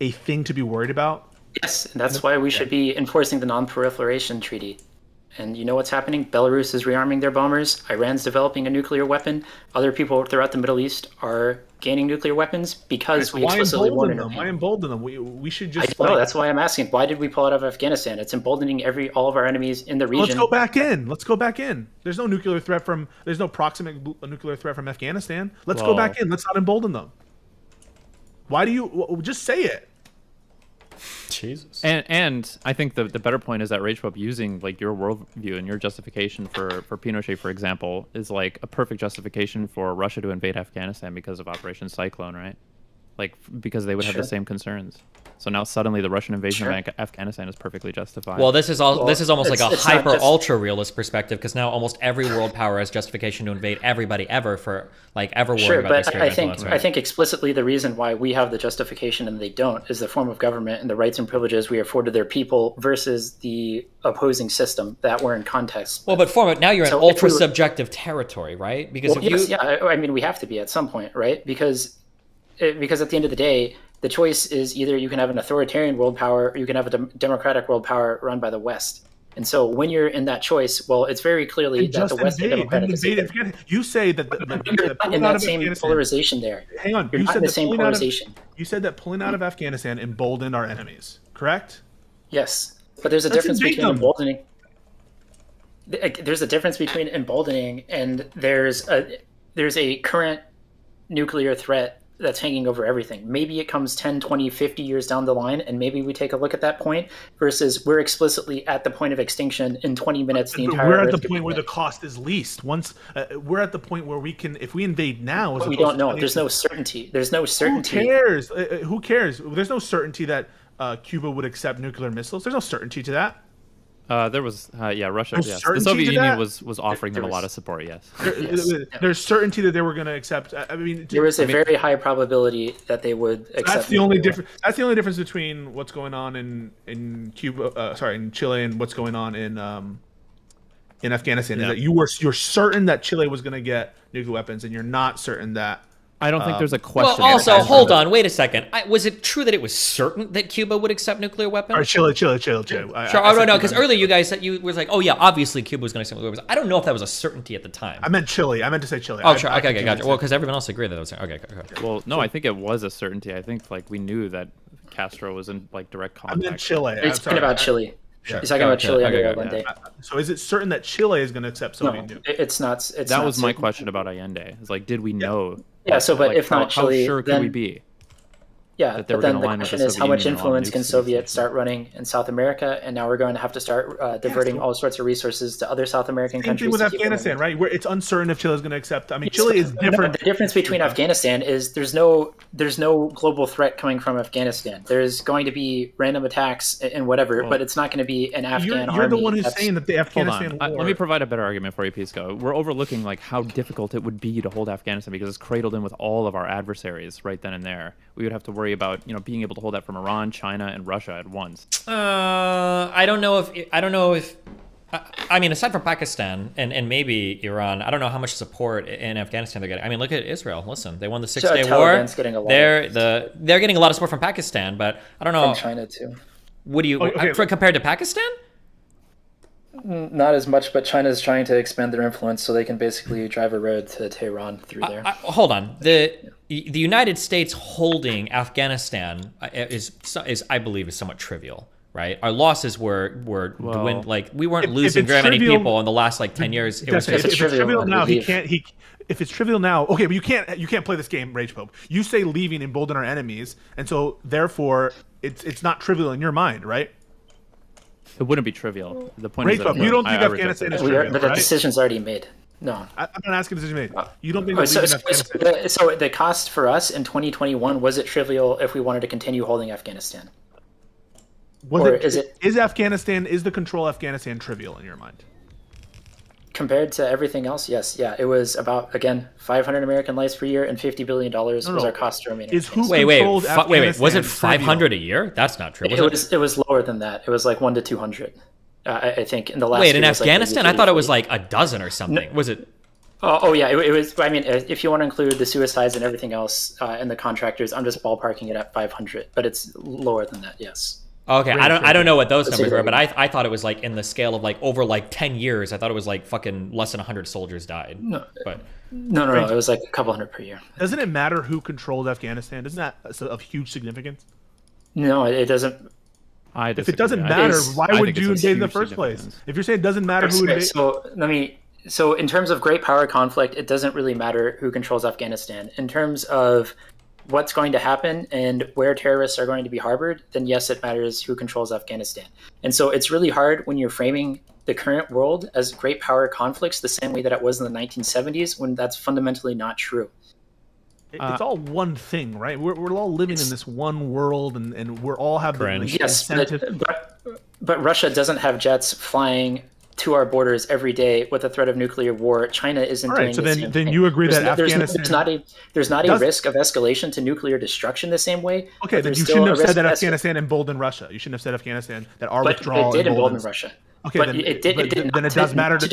Speaker 5: a thing to be worried about?
Speaker 2: Yes, and that's why we should be enforcing the Non-Proliferation Treaty. And you know what's happening? Belarus is rearming their bombers. Iran's developing a nuclear weapon. Other people throughout the Middle East are gaining nuclear weapons because we explicitly won't intervene.
Speaker 5: Why embolden them? We should just.
Speaker 2: I know, that's why I'm asking. Why did we pull out of Afghanistan? It's emboldening all of our enemies in the region.
Speaker 5: Let's go back in. There's no nuclear threat there's no proximate nuclear threat from Afghanistan. Let's go back in. Let's not embolden them. Why do you just say it?
Speaker 1: Jesus.
Speaker 6: And I think the better point is that Rage Pope using your worldview and your justification for Pinochet, for example, is like a perfect justification for Russia to invade Afghanistan because of Operation Cyclone, right? Because they would have the same concerns. So now suddenly the Russian invasion of Afghanistan is perfectly justified.
Speaker 1: Well, this is almost like a hyper ultra realist perspective because now almost every world power has justification to invade everybody ever for ever worrying about their sphere of influence.
Speaker 2: I think explicitly the reason why we have the justification and they don't is the form of government and the rights and privileges we afford to their people versus the opposing system that we're in context.
Speaker 1: Well, but now you're in ultra subjective territory, right? Because
Speaker 2: I mean, we have to be at some point, right? Because at the end of the day, the choice is either you can have an authoritarian world power or you can have a democratic world power run by the West. And so when you're in that choice, well, it's very clearly that the West is democratic.
Speaker 5: You say that
Speaker 2: in that same polarization there.
Speaker 5: Hang on.
Speaker 2: You're not in the same polarization.
Speaker 5: You said that pulling out of Afghanistan emboldened our enemies, correct?
Speaker 2: Yes. But there's a difference between emboldening. there's a difference between emboldening and there's a current nuclear threat that's hanging over everything. Maybe it comes 10, 20, 50 years down the line, and maybe we take a look at that point, versus we're explicitly at the point of extinction in 20 minutes. The entire
Speaker 5: we're at
Speaker 2: Earth
Speaker 5: the point where the cost is least. Once we're at the point where we can, if we invade now,
Speaker 2: we don't know. There's no certainty. There's no certainty.
Speaker 5: Who cares? Who cares? There's no certainty that Cuba would accept nuclear missiles. There's no certainty to that.
Speaker 6: There was, Russia.
Speaker 5: There's
Speaker 6: Yes, the
Speaker 5: certainty
Speaker 6: Soviet
Speaker 5: to
Speaker 6: Union
Speaker 5: that?
Speaker 6: was offering them a lot of support. Yes,
Speaker 5: There's certainty that they were going to accept. I mean,
Speaker 2: there was a very high probability that they would accept.
Speaker 5: That's the only difference. That's the only difference between what's going on in Cuba, in Chile, and what's going on in Afghanistan. Is that you're certain that Chile was going to get nuclear weapons, and you're not certain that.
Speaker 6: I don't think there's a question.
Speaker 1: Well, also, hold on, wait a second. Was it true that it was certain that Cuba would accept nuclear weapons?
Speaker 5: Or Chile. Sure.
Speaker 1: No, because earlier you guys said you was like, oh yeah, obviously Cuba was going to accept nuclear weapons. I don't know if that was a certainty at the time.
Speaker 5: I meant Chile. I meant to say Chile.
Speaker 1: Oh, sure. Okay, gotcha. Well, because everyone else agreed that it was okay.
Speaker 6: Well, no, I think it was a certainty. I think we knew that Castro was in direct contact.
Speaker 5: I meant Chile.
Speaker 2: He's talking about Chile. He's talking about Chile Allende.
Speaker 5: So is it certain that Chile is going to accept Soviet nukes?
Speaker 2: It's not.
Speaker 6: That was my question about Allende. It's did we know?
Speaker 2: Yeah, so but if not Chile,
Speaker 6: how sure could we be?
Speaker 2: Yeah,
Speaker 6: that they
Speaker 2: but
Speaker 6: were
Speaker 2: then the
Speaker 6: gonna line with
Speaker 2: question
Speaker 6: the
Speaker 2: is, how
Speaker 6: Soviet
Speaker 2: much
Speaker 6: Union on
Speaker 2: influence
Speaker 6: nukes
Speaker 2: can Soviets start running in South America? And now we're going to have to start diverting all sorts of resources to other South American countries.
Speaker 5: Same thing with Afghanistan, right? Where it's uncertain if Chile is going to accept. I mean, Chile is different.
Speaker 2: No, the difference between Afghanistan is there's no global threat coming from Afghanistan. There's going to be random attacks and whatever, but it's not going to be an Afghan army.
Speaker 5: You're the one who's saying that the Afghanistan war.
Speaker 6: Let me provide a better argument for you, Pisco. We're overlooking how difficult it would be to hold Afghanistan because it's cradled in with all of our adversaries right then and there. We would have to worry about being able to hold that from Iran, China, and Russia at once.
Speaker 1: I don't know if I mean, aside from Pakistan and maybe Iran, I don't know how much support in Afghanistan they're getting. I mean, look at Israel. Listen, they won the 6-day war. They're getting a lot of support from Pakistan, but I don't know.
Speaker 2: From China too.
Speaker 1: What do you compared to Pakistan?
Speaker 2: Not as much, but China is trying to expand their influence so they can basically drive a road to Tehran through there.
Speaker 1: Hold on. The United States holding Afghanistan is I believe is somewhat trivial, right? Our losses were we weren't losing very many people in the last 10 years.
Speaker 5: If it's trivial now, if it's trivial now, okay, but you can't play this game, Rage Pope. You say leaving embolden our enemies, and so therefore it's not trivial in your mind, right?
Speaker 6: It wouldn't be trivial. The point is that
Speaker 5: you don't think Afghanistan is trivial,
Speaker 2: but the decision's already made. No,
Speaker 5: I'm not asking the decision made. You don't think Afghanistan?
Speaker 2: So the cost for us in 2021, was it trivial if we wanted to continue holding Afghanistan?
Speaker 5: Is the control of Afghanistan trivial in your mind?
Speaker 2: Compared to everything else, yes. Yeah, it was about, again, 500 American lives per year and $50 billion was our cost to remain.
Speaker 1: Wait. Was it 500 a year? That's not true.
Speaker 2: It was lower than that. It was 1 to 200. I think in the last.
Speaker 1: Wait, in Afghanistan, I thought it was a dozen or something. No. Was it?
Speaker 2: Oh yeah, it was. I mean, if you want to include the suicides and everything else and the contractors, I'm just ballparking it at 500, but it's lower than that. Yes.
Speaker 1: Okay, I don't know what those numbers were, but I thought it was in the scale of over 10 years. I thought it was fucking less than 100 soldiers died.
Speaker 2: No,
Speaker 1: but
Speaker 2: no, it was a couple hundred per year.
Speaker 5: Doesn't it matter who controlled Afghanistan? Isn't that of huge significance?
Speaker 2: No, it doesn't.
Speaker 5: If it doesn't matter, why would you invade in the first place? If you're saying it doesn't matter who invades,
Speaker 2: so in terms of great power conflict, it doesn't really matter who controls Afghanistan. In terms of what's going to happen and where terrorists are going to be harbored, then yes, it matters who controls Afghanistan. And so it's really hard when you're framing the current world as great power conflicts the same way that it was in the 1970s, when that's fundamentally not true.
Speaker 5: It's all one thing, right? We're all living in this one world, and we're all have the incentive.
Speaker 2: But Russia doesn't have jets flying to our borders every day with the threat of nuclear war. China isn't doing the same thing.
Speaker 5: Then you agree that Afghanistan...
Speaker 2: There's not a risk of escalation to nuclear destruction the same way.
Speaker 5: Okay, then you shouldn't have said that Afghanistan emboldened Russia. You shouldn't have said Afghanistan that our withdrawal...
Speaker 2: But it did embolden Russia.
Speaker 5: Okay, then it does matter to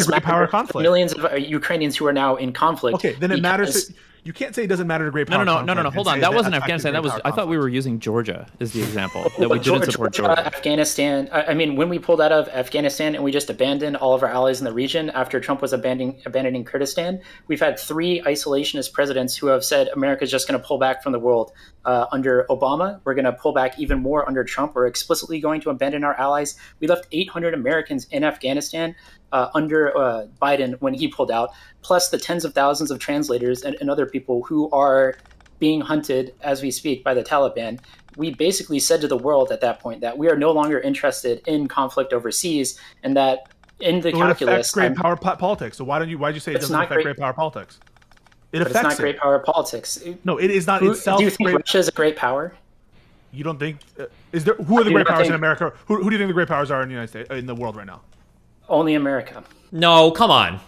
Speaker 5: great power conflict.
Speaker 2: Millions of Ukrainians who are now in conflict.
Speaker 5: Okay, then it matters. You can't say it doesn't matter to great
Speaker 6: No,
Speaker 5: power.
Speaker 6: no, no,
Speaker 5: conflict
Speaker 6: no, no, no.
Speaker 5: and
Speaker 6: Hold
Speaker 5: say
Speaker 6: on. That wasn't
Speaker 5: affected
Speaker 6: Afghanistan.
Speaker 5: great
Speaker 6: That was.
Speaker 5: power
Speaker 6: I thought we were using Georgia as the example. That we didn't support Georgia.
Speaker 2: Afghanistan. I mean, when we pulled out of Afghanistan and we just abandoned all of our allies in the region after Trump was abandoning Kurdistan, we've had 3 isolationist presidents who have said America's just going to pull back from the world. Under Obama, we're going to pull back even more under Trump. We're explicitly going to abandon our allies. We left 800 Americans in Afghanistan under Biden when he pulled out, plus the tens of thousands of translators and other people who are being hunted as we speak by the Taliban. We basically said to the world at that point that we are no longer interested in conflict overseas, and that in the calculus,
Speaker 5: it affects great power politics. So why'd you say it doesn't affect great power politics? It affects
Speaker 2: it's not great power politics.
Speaker 5: No, it is not itself.
Speaker 2: Do you think Russia is a great power?
Speaker 5: You don't think? Is there? Who are the great powers in America? Who do you think the great powers are in the United States, in the world right now?
Speaker 2: Only America.
Speaker 1: No, come on.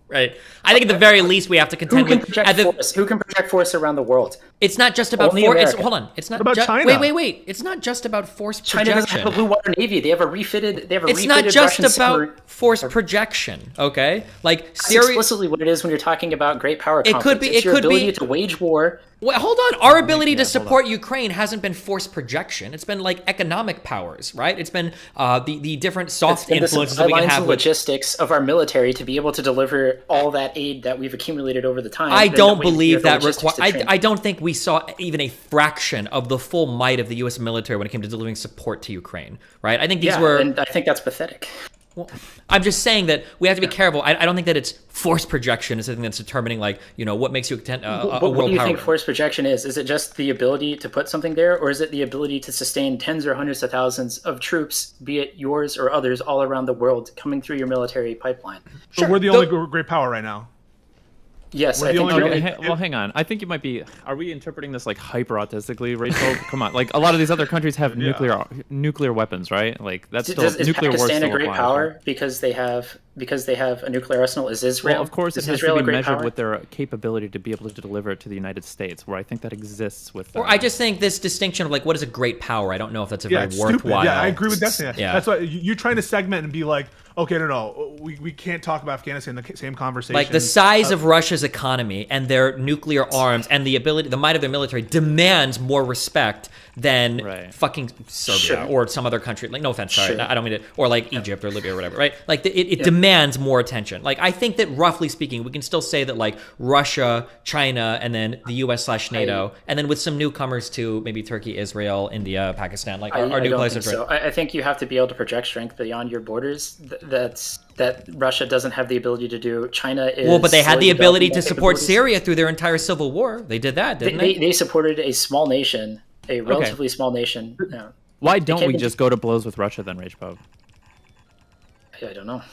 Speaker 1: Right. I think at the very least we have to contend with
Speaker 2: who can project force around the world.
Speaker 1: It's not just about force. Hold on. It's not
Speaker 5: about China.
Speaker 1: Wait. It's not just about force
Speaker 2: China
Speaker 1: projection.
Speaker 2: doesn't have a blue water navy. They have a refitted.
Speaker 1: It's not just about force projection. Okay. Like
Speaker 2: that's explicitly what it is when you're talking about great power.
Speaker 1: It could be. It could be
Speaker 2: to wage war.
Speaker 1: Wait, hold on. Our ability to support Ukraine hasn't been force projection. It's been like economic powers, right? It's been the different soft influences that we can have.
Speaker 2: Logistics of our military to be able to deliver all that aid that we've accumulated over the time.
Speaker 1: I don't believe that I don't think we saw even a fraction of the full might of the U.S. military when it came to delivering support to Ukraine, right? I think these were.
Speaker 2: And I think that's pathetic.
Speaker 1: Well, I'm just saying that we have to be careful. I don't think that it's force projection is something that's determining, like, what makes you a world power.
Speaker 2: What do you think force projection is? Is it just the ability to put something there, or is it the ability to sustain tens or hundreds of thousands of troops, be it yours or others, all around the world, coming through your military pipeline?
Speaker 5: So we're the only great power right now.
Speaker 2: Yes,
Speaker 6: I think well, hang on. I think you might be. Are we interpreting this like hyper autistically, Rachel? Come on, like a lot of these other countries have nuclear weapons, right? Like that's still
Speaker 2: is
Speaker 6: nuclear war. Is
Speaker 2: Pakistan
Speaker 6: still
Speaker 2: a great
Speaker 6: applies,
Speaker 2: power
Speaker 6: right?
Speaker 2: because they have a nuclear arsenal? Is Israel?
Speaker 6: Well, of course, it has
Speaker 2: Israel
Speaker 6: to be measured
Speaker 2: power?
Speaker 6: with their capability to be able to deliver it to the United States, where I think that exists with.
Speaker 1: Or I just think this distinction of like what is a great power. I don't know if that's a very
Speaker 5: stupid.
Speaker 1: worthwhile.
Speaker 5: Yeah, I agree with that.
Speaker 1: Yeah,
Speaker 5: that's why you're trying to segment and be like, okay, no, we can't talk about Afghanistan in the same conversation.
Speaker 1: Like the size of Russia's economy and their nuclear arms and the might of their military demands more respect than fucking Serbia or some other country. Like, no offense, sorry, I don't mean it. Or like Egypt or Libya or whatever, right? Like it demands more attention. Like I think that roughly speaking, we can still say that like Russia, China, and then the U.S./NATO, and then with some newcomers to maybe Turkey, Israel, India, Pakistan, like our new places.
Speaker 2: So I think you have to be able to project strength beyond your borders. That Russia doesn't have the ability to do. China is
Speaker 1: but they had the ability to support Syria through their entire civil war. They did that, didn't they?
Speaker 2: They supported a small nation, a relatively small nation. Yeah.
Speaker 6: Why don't we just go to blows with Russia then, Rage Pub?
Speaker 2: I don't know.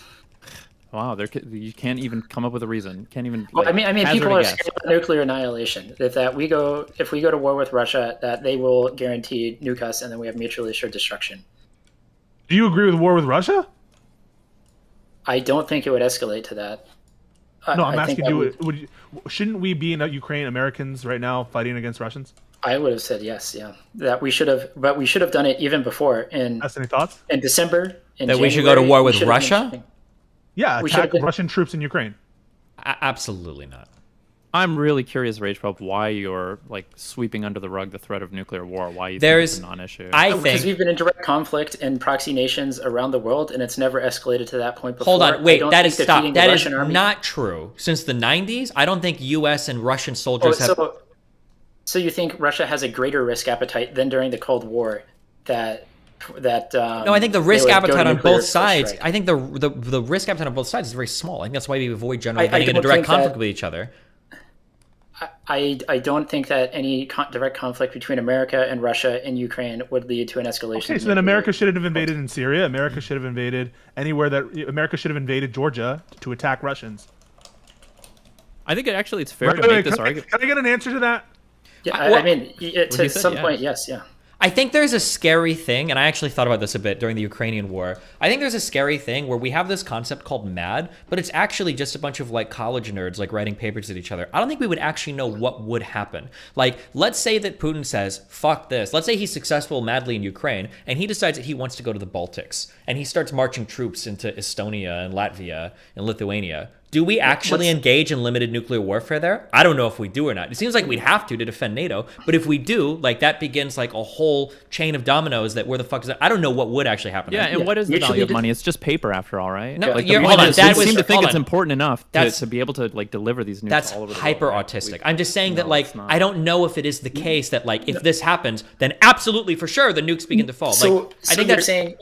Speaker 6: Wow, you can't even come up with a reason. Can't even.
Speaker 2: Well, I mean, people are scared of nuclear annihilation. If we go to war with Russia, that they will guarantee nuke us, and then we have mutually assured destruction.
Speaker 5: Do you agree with war with Russia?
Speaker 2: I don't think it would escalate to that.
Speaker 5: No, I'm asking you. Shouldn't we be in Ukraine, Americans, right now fighting against Russians?
Speaker 2: I would have said yes, yeah. That we should have, but we should have done it even before.
Speaker 5: That's any thoughts?
Speaker 2: In December.
Speaker 1: That we should go to war with Russia?
Speaker 5: Yeah, attack Russian troops in Ukraine.
Speaker 1: Absolutely not.
Speaker 6: I'm really curious, Rage Pub, why you're like sweeping under the rug the threat of nuclear war. Why you think it's a non-issue?
Speaker 2: Because we've been in direct conflict in proxy nations around the world, and it's never escalated to that point before.
Speaker 1: Hold on, wait, that is not true. Since the 90s, I don't think U.S. and Russian soldiers have.
Speaker 2: So you think Russia has a greater risk appetite than during the Cold War? No,
Speaker 1: I think the risk appetite on both sides. I think the risk appetite on both sides is very small. I think that's why we avoid generally getting into direct conflict with each other.
Speaker 2: I don't think that any direct conflict between America and Russia in Ukraine would lead to an escalation.
Speaker 5: Okay, so then America should have invaded in Syria. America should have invaded anywhere America should have invaded Georgia to attack Russians.
Speaker 6: I think it's fair to make this argument.
Speaker 5: Can I get an answer to that?
Speaker 2: Yeah, I mean, to some point, yes, yeah.
Speaker 1: I think there's a scary thing, and I actually thought about this a bit during the Ukrainian war. I think there's a scary thing where we have this concept called MAD, but it's actually just a bunch of like college nerds like writing papers at each other. I don't think we would actually know what would happen. Like, let's say that Putin says, fuck this. Let's say he's successful madly in Ukraine, and he decides that he wants to go to the Baltics, and he starts marching troops into Estonia and Latvia and Lithuania. Do we actually engage in limited nuclear warfare there? I don't know if we do or not. It seems like we'd have to defend NATO, but if we do, like that begins like a whole chain of dominoes that where the fuck is that? I don't know what would actually happen.
Speaker 6: Yeah, and what is the value of money? It's just paper after all, right?
Speaker 1: No,
Speaker 6: like,
Speaker 1: hold on.
Speaker 6: That seem to think it's important enough to be able to like deliver these nukes
Speaker 1: that's
Speaker 6: all over the
Speaker 1: hyper
Speaker 6: world.
Speaker 1: autistic. I'm just saying that like I don't know if it is the case that like if this happens, then absolutely for sure the nukes begin to fall.
Speaker 2: So,
Speaker 1: I think
Speaker 2: you're saying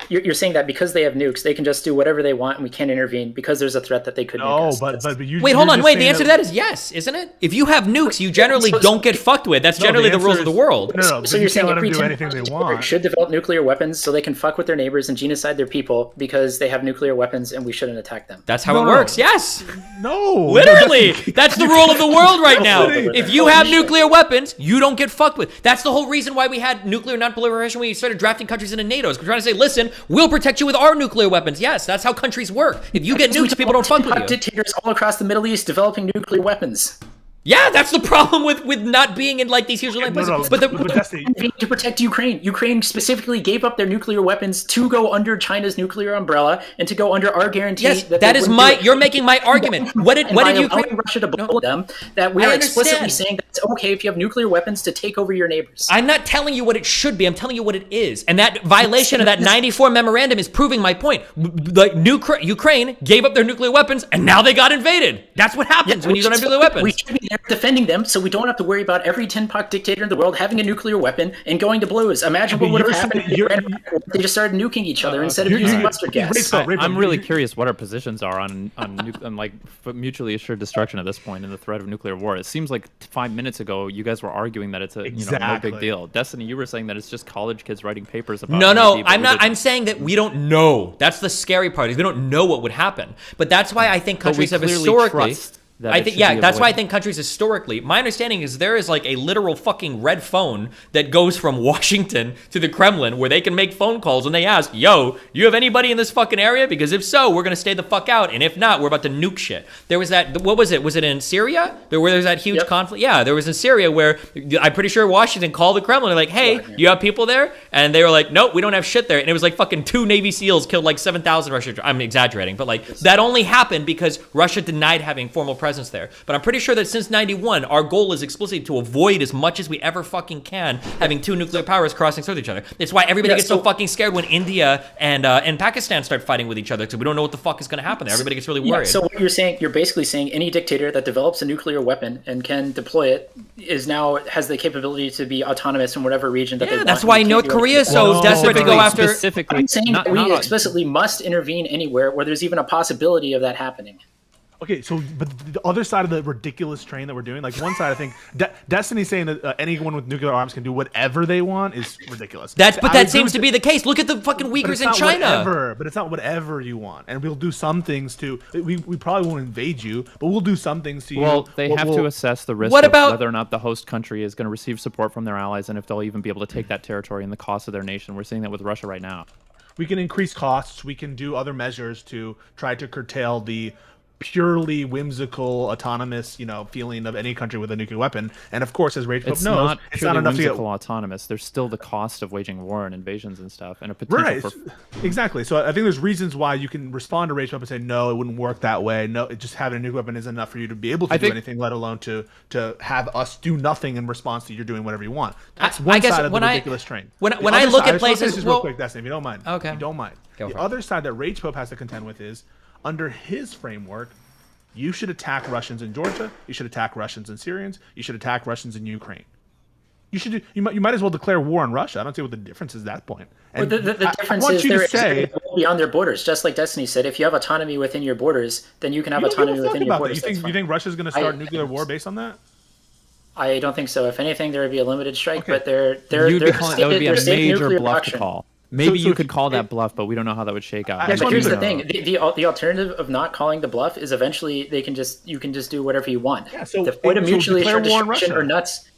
Speaker 2: you're saying that because they have nukes, they can just do whatever they want and we can't intervene because there's a threat that they could nuke us.
Speaker 5: But you,
Speaker 1: wait, hold on, wait. The answer to that is yes, isn't it? If you have nukes, you generally don't get fucked with. That's generally the rules of the world.
Speaker 5: No,
Speaker 2: so you're saying
Speaker 5: let
Speaker 2: every
Speaker 5: them do anything they want.
Speaker 2: should develop nuclear weapons so they can fuck with their neighbors and genocide their people because they have nuclear weapons and we shouldn't attack them.
Speaker 1: That's how it works. Yes.
Speaker 5: No.
Speaker 1: Literally, that's the rule of the world right now. If you have nuclear weapons, you don't get fucked with. That's the whole reason why we had nuclear non-proliferation when we started drafting countries into NATO. Is we're trying to say, listen, we'll protect you with our nuclear weapons. Yes, that's how countries work. If you get nukes, people don't fuck with you.
Speaker 2: Dictators all across the Middle East developing nuclear weapons.
Speaker 1: Yeah, that's the problem with not being in like these huge places. But
Speaker 2: to protect Ukraine. Ukraine specifically gave up their nuclear weapons to go under China's nuclear umbrella and to go under our guarantee.
Speaker 1: Yes, that is you're making my argument. What did Ukraine?
Speaker 2: Russia to blow them? That we are explicitly saying that it's okay if you have nuclear weapons to take over your neighbors.
Speaker 1: I'm not telling you what it should be. I'm telling you what it is, and that violation of that '94 memorandum is proving my point. Like Ukraine gave up their nuclear weapons, and now they got invaded. That's what happens when you don't have nuclear weapons.
Speaker 2: We should be there defending them, so we don't have to worry about every tin-pot dictator in the world having a nuclear weapon and going to blows. Imagine what would have happened if they just started nuking each other instead of using mustard gas.
Speaker 6: I'm really curious what our positions are on like mutually assured destruction at this point and the threat of nuclear war. It seems like 5 minutes ago you guys were arguing that it's a no big deal. Destiny, you were saying that it's just college kids writing papers about.
Speaker 1: No, I'm not. I'm saying that we don't know. That's the scary part. Is we don't know what would happen. But that's why I think countries have historically. That's why I think countries historically, my understanding is there is like a literal fucking red phone that goes from Washington to the Kremlin where they can make phone calls and they ask, yo, you have anybody in this fucking area? Because if so, we're going to stay the fuck out. And if not, we're about to nuke shit. There was that, what was it? Was it in Syria? Where there's that huge conflict? Yeah, there was in Syria where I'm pretty sure Washington called the Kremlin. They're like, hey, you have people there? And they were like, nope, we don't have shit there. And it was like fucking 2 Navy SEALs killed like 7,000 Russian. I'm exaggerating, but like that only happened because Russia denied having formal presence there. But I'm pretty sure that since 91, our goal is explicitly to avoid as much as we ever fucking can having 2 nuclear powers crossing through each other. It's why everybody gets so fucking scared when India and Pakistan start fighting with each other because we don't know what the fuck is going to happen there. Everybody gets really worried.
Speaker 2: So what you're saying, you're basically saying any dictator that develops a nuclear weapon and can deploy it has the capability to be autonomous in whatever region that they want.
Speaker 1: That's why North Korea is so desperate to go after.
Speaker 2: I'm saying that we explicitly must intervene anywhere where there's even a possibility of that happening.
Speaker 5: Okay, so but the other side of the ridiculous train that we're doing, like one side, I think Destiny saying that anyone with nuclear arms can do whatever they want is ridiculous.
Speaker 1: That seems to be the case. Look at the fucking Uyghurs in China.
Speaker 5: But it's not whatever you want, and we'll do some things to. We probably won't invade you, but we'll do some things to you.
Speaker 6: Well, they have to assess the risk of whether or not the host country is going to receive support from their allies, and if they'll even be able to take that territory and the cost of their nation. We're seeing that with Russia right now.
Speaker 5: We can increase costs. We can do other measures to try to curtail the purely whimsical, autonomous, feeling of any country with a nuclear weapon. And of course, as Rage Pope knows, it's not enough to get
Speaker 6: autonomous. There's still the cost of waging war and invasions and stuff, and a potential
Speaker 5: Exactly. So I think there's reasons why you can respond to Rage Pope and say, no, it wouldn't work that way. No, just having a nuclear weapon isn't enough for you to be able to do anything, let alone to have us do nothing in response to you're doing whatever you want. That's one side of the ridiculous train.
Speaker 1: When I look at places,
Speaker 5: just real quick, Destiny, if you don't mind.
Speaker 1: Okay.
Speaker 5: If you don't mind. The other side that Rage Pope has to contend with is, under his framework, you should attack Russians in Georgia. You should attack Russians and Syrians. You should attack Russians in Ukraine. You might as well declare war on Russia. I don't see what the difference is at that point. And
Speaker 2: the difference is they're beyond their borders. Just like Destiny said, if you have autonomy within your borders, then you can have autonomy within your borders.
Speaker 5: You think Russia's going to start nuclear war based on that?
Speaker 2: I don't think so. If anything, there would be a limited strike. But
Speaker 6: that would be a major bluff to call. Maybe you could call that bluff, but we don't know how that would shake out.
Speaker 2: Yeah, but here's the thing: the alternative of not calling the bluff is eventually you can just do whatever you want.
Speaker 5: Yeah, so
Speaker 2: the point of mutually assured destruction or nuts.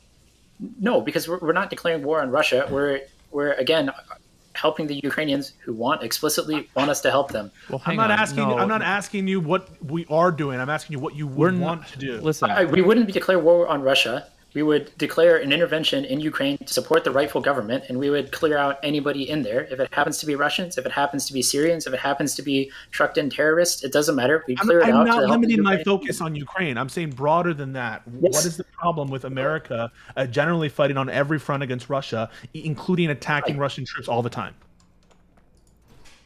Speaker 2: No, because we're not declaring war on Russia. We're again helping the Ukrainians who explicitly want us to help them.
Speaker 5: Well, I'm not asking you what we are doing. I'm asking you what you would want to do.
Speaker 6: Listen,
Speaker 2: we wouldn't declare war on Russia. We would declare an intervention in Ukraine to support the rightful government, and we would clear out anybody in there. If it happens to be Russians, if it happens to be Syrians, if it happens to be trucked in terrorists, it doesn't matter. We clear it out.
Speaker 5: I'm not
Speaker 2: to help
Speaker 5: limiting
Speaker 2: the
Speaker 5: my
Speaker 2: Ukraine.
Speaker 5: focus on Ukraine. I'm saying broader than that.
Speaker 2: Yes.
Speaker 5: What is the problem with America generally fighting on every front against Russia, including attacking Russian troops all the time?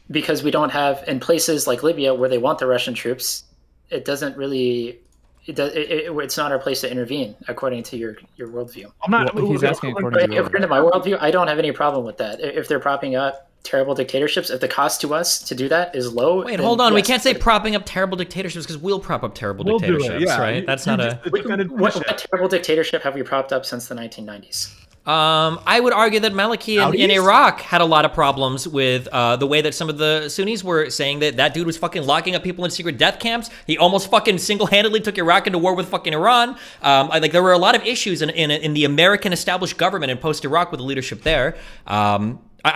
Speaker 2: Because we don't have, in places like Libya where they want the Russian troops, it doesn't really. It's not our place to intervene, according to your worldview.
Speaker 5: I'm not.
Speaker 6: Well, he's asking according to yours.
Speaker 2: According to my worldview, I don't have any problem with that. If they're propping up terrible dictatorships, if the cost to us to do that is low.
Speaker 1: Wait,
Speaker 2: then
Speaker 1: hold on. We
Speaker 2: yes.
Speaker 1: can't say propping up terrible dictatorships because we'll prop up terrible dictatorships, right? That's not a.
Speaker 2: What terrible dictatorship have we propped up since the 1990s?
Speaker 1: I would argue that Maliki in Iraq had a lot of problems with the way that some of the Sunnis were saying that dude was fucking locking up people in secret death camps. He almost fucking single-handedly took Iraq into war with fucking Iran. Like there were a lot of issues in the American established government in post-Iraq with the leadership there. I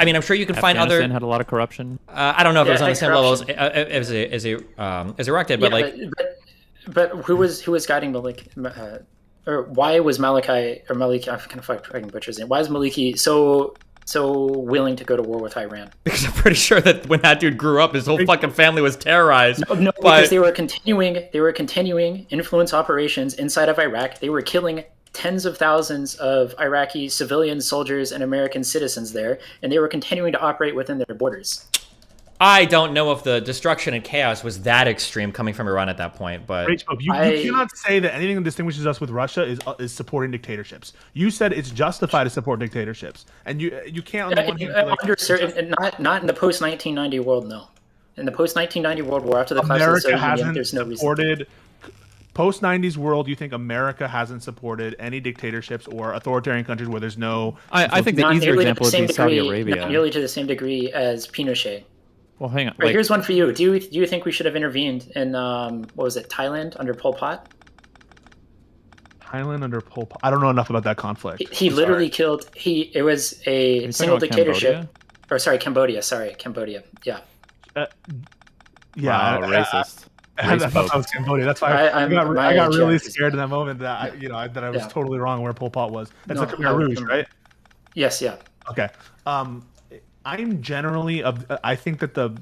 Speaker 1: mean, I'm sure you can find other.
Speaker 6: Afghanistan had a lot of corruption.
Speaker 1: I don't know if it was on the same level as Iraq did, but
Speaker 2: but who was guiding Maliki? Or why was Maliki, I'm kind of fucking butcher his name. Why is Maliki so willing to go to war with Iran?
Speaker 1: Because I'm pretty sure that when that dude grew up, his whole fucking family was terrorized.
Speaker 2: No, because they were continuing influence operations inside of Iraq. They were killing tens of thousands of Iraqi civilian soldiers and American citizens there, and they were continuing to operate within their borders.
Speaker 1: I don't know if the destruction and chaos was that extreme coming from Iran at that point, but
Speaker 5: you cannot say that anything that distinguishes us with Russia is supporting dictatorships. You said it's justified to support dictatorships, and you can't. On the one hand,
Speaker 2: under certain, not in the post 1990 world. No, in the post 1990 world war after the collapse of the Soviet Union, there's no reason.
Speaker 5: Post 90s world, you think America hasn't supported any dictatorships or authoritarian countries where there's no.
Speaker 6: I think the easier example would be Saudi Arabia.
Speaker 2: Not nearly to the same degree as Pinochet.
Speaker 6: Well, hang on.
Speaker 2: Right, here's one for you. Do you think we should have intervened in what was it, Thailand under Pol Pot?
Speaker 5: Thailand under Pol Pot. I don't know enough about that conflict.
Speaker 2: He literally killed. It was a single dictatorship. Cambodia. Cambodia. Yeah.
Speaker 5: Yeah.
Speaker 6: Wow, racist.
Speaker 5: I thought that was Cambodia. That's why I got really scared in that moment that I was totally wrong where Pol Pot was. That's the Khmer Rouge, right?
Speaker 2: Yes. Yeah.
Speaker 5: Okay. I'm generally I think that the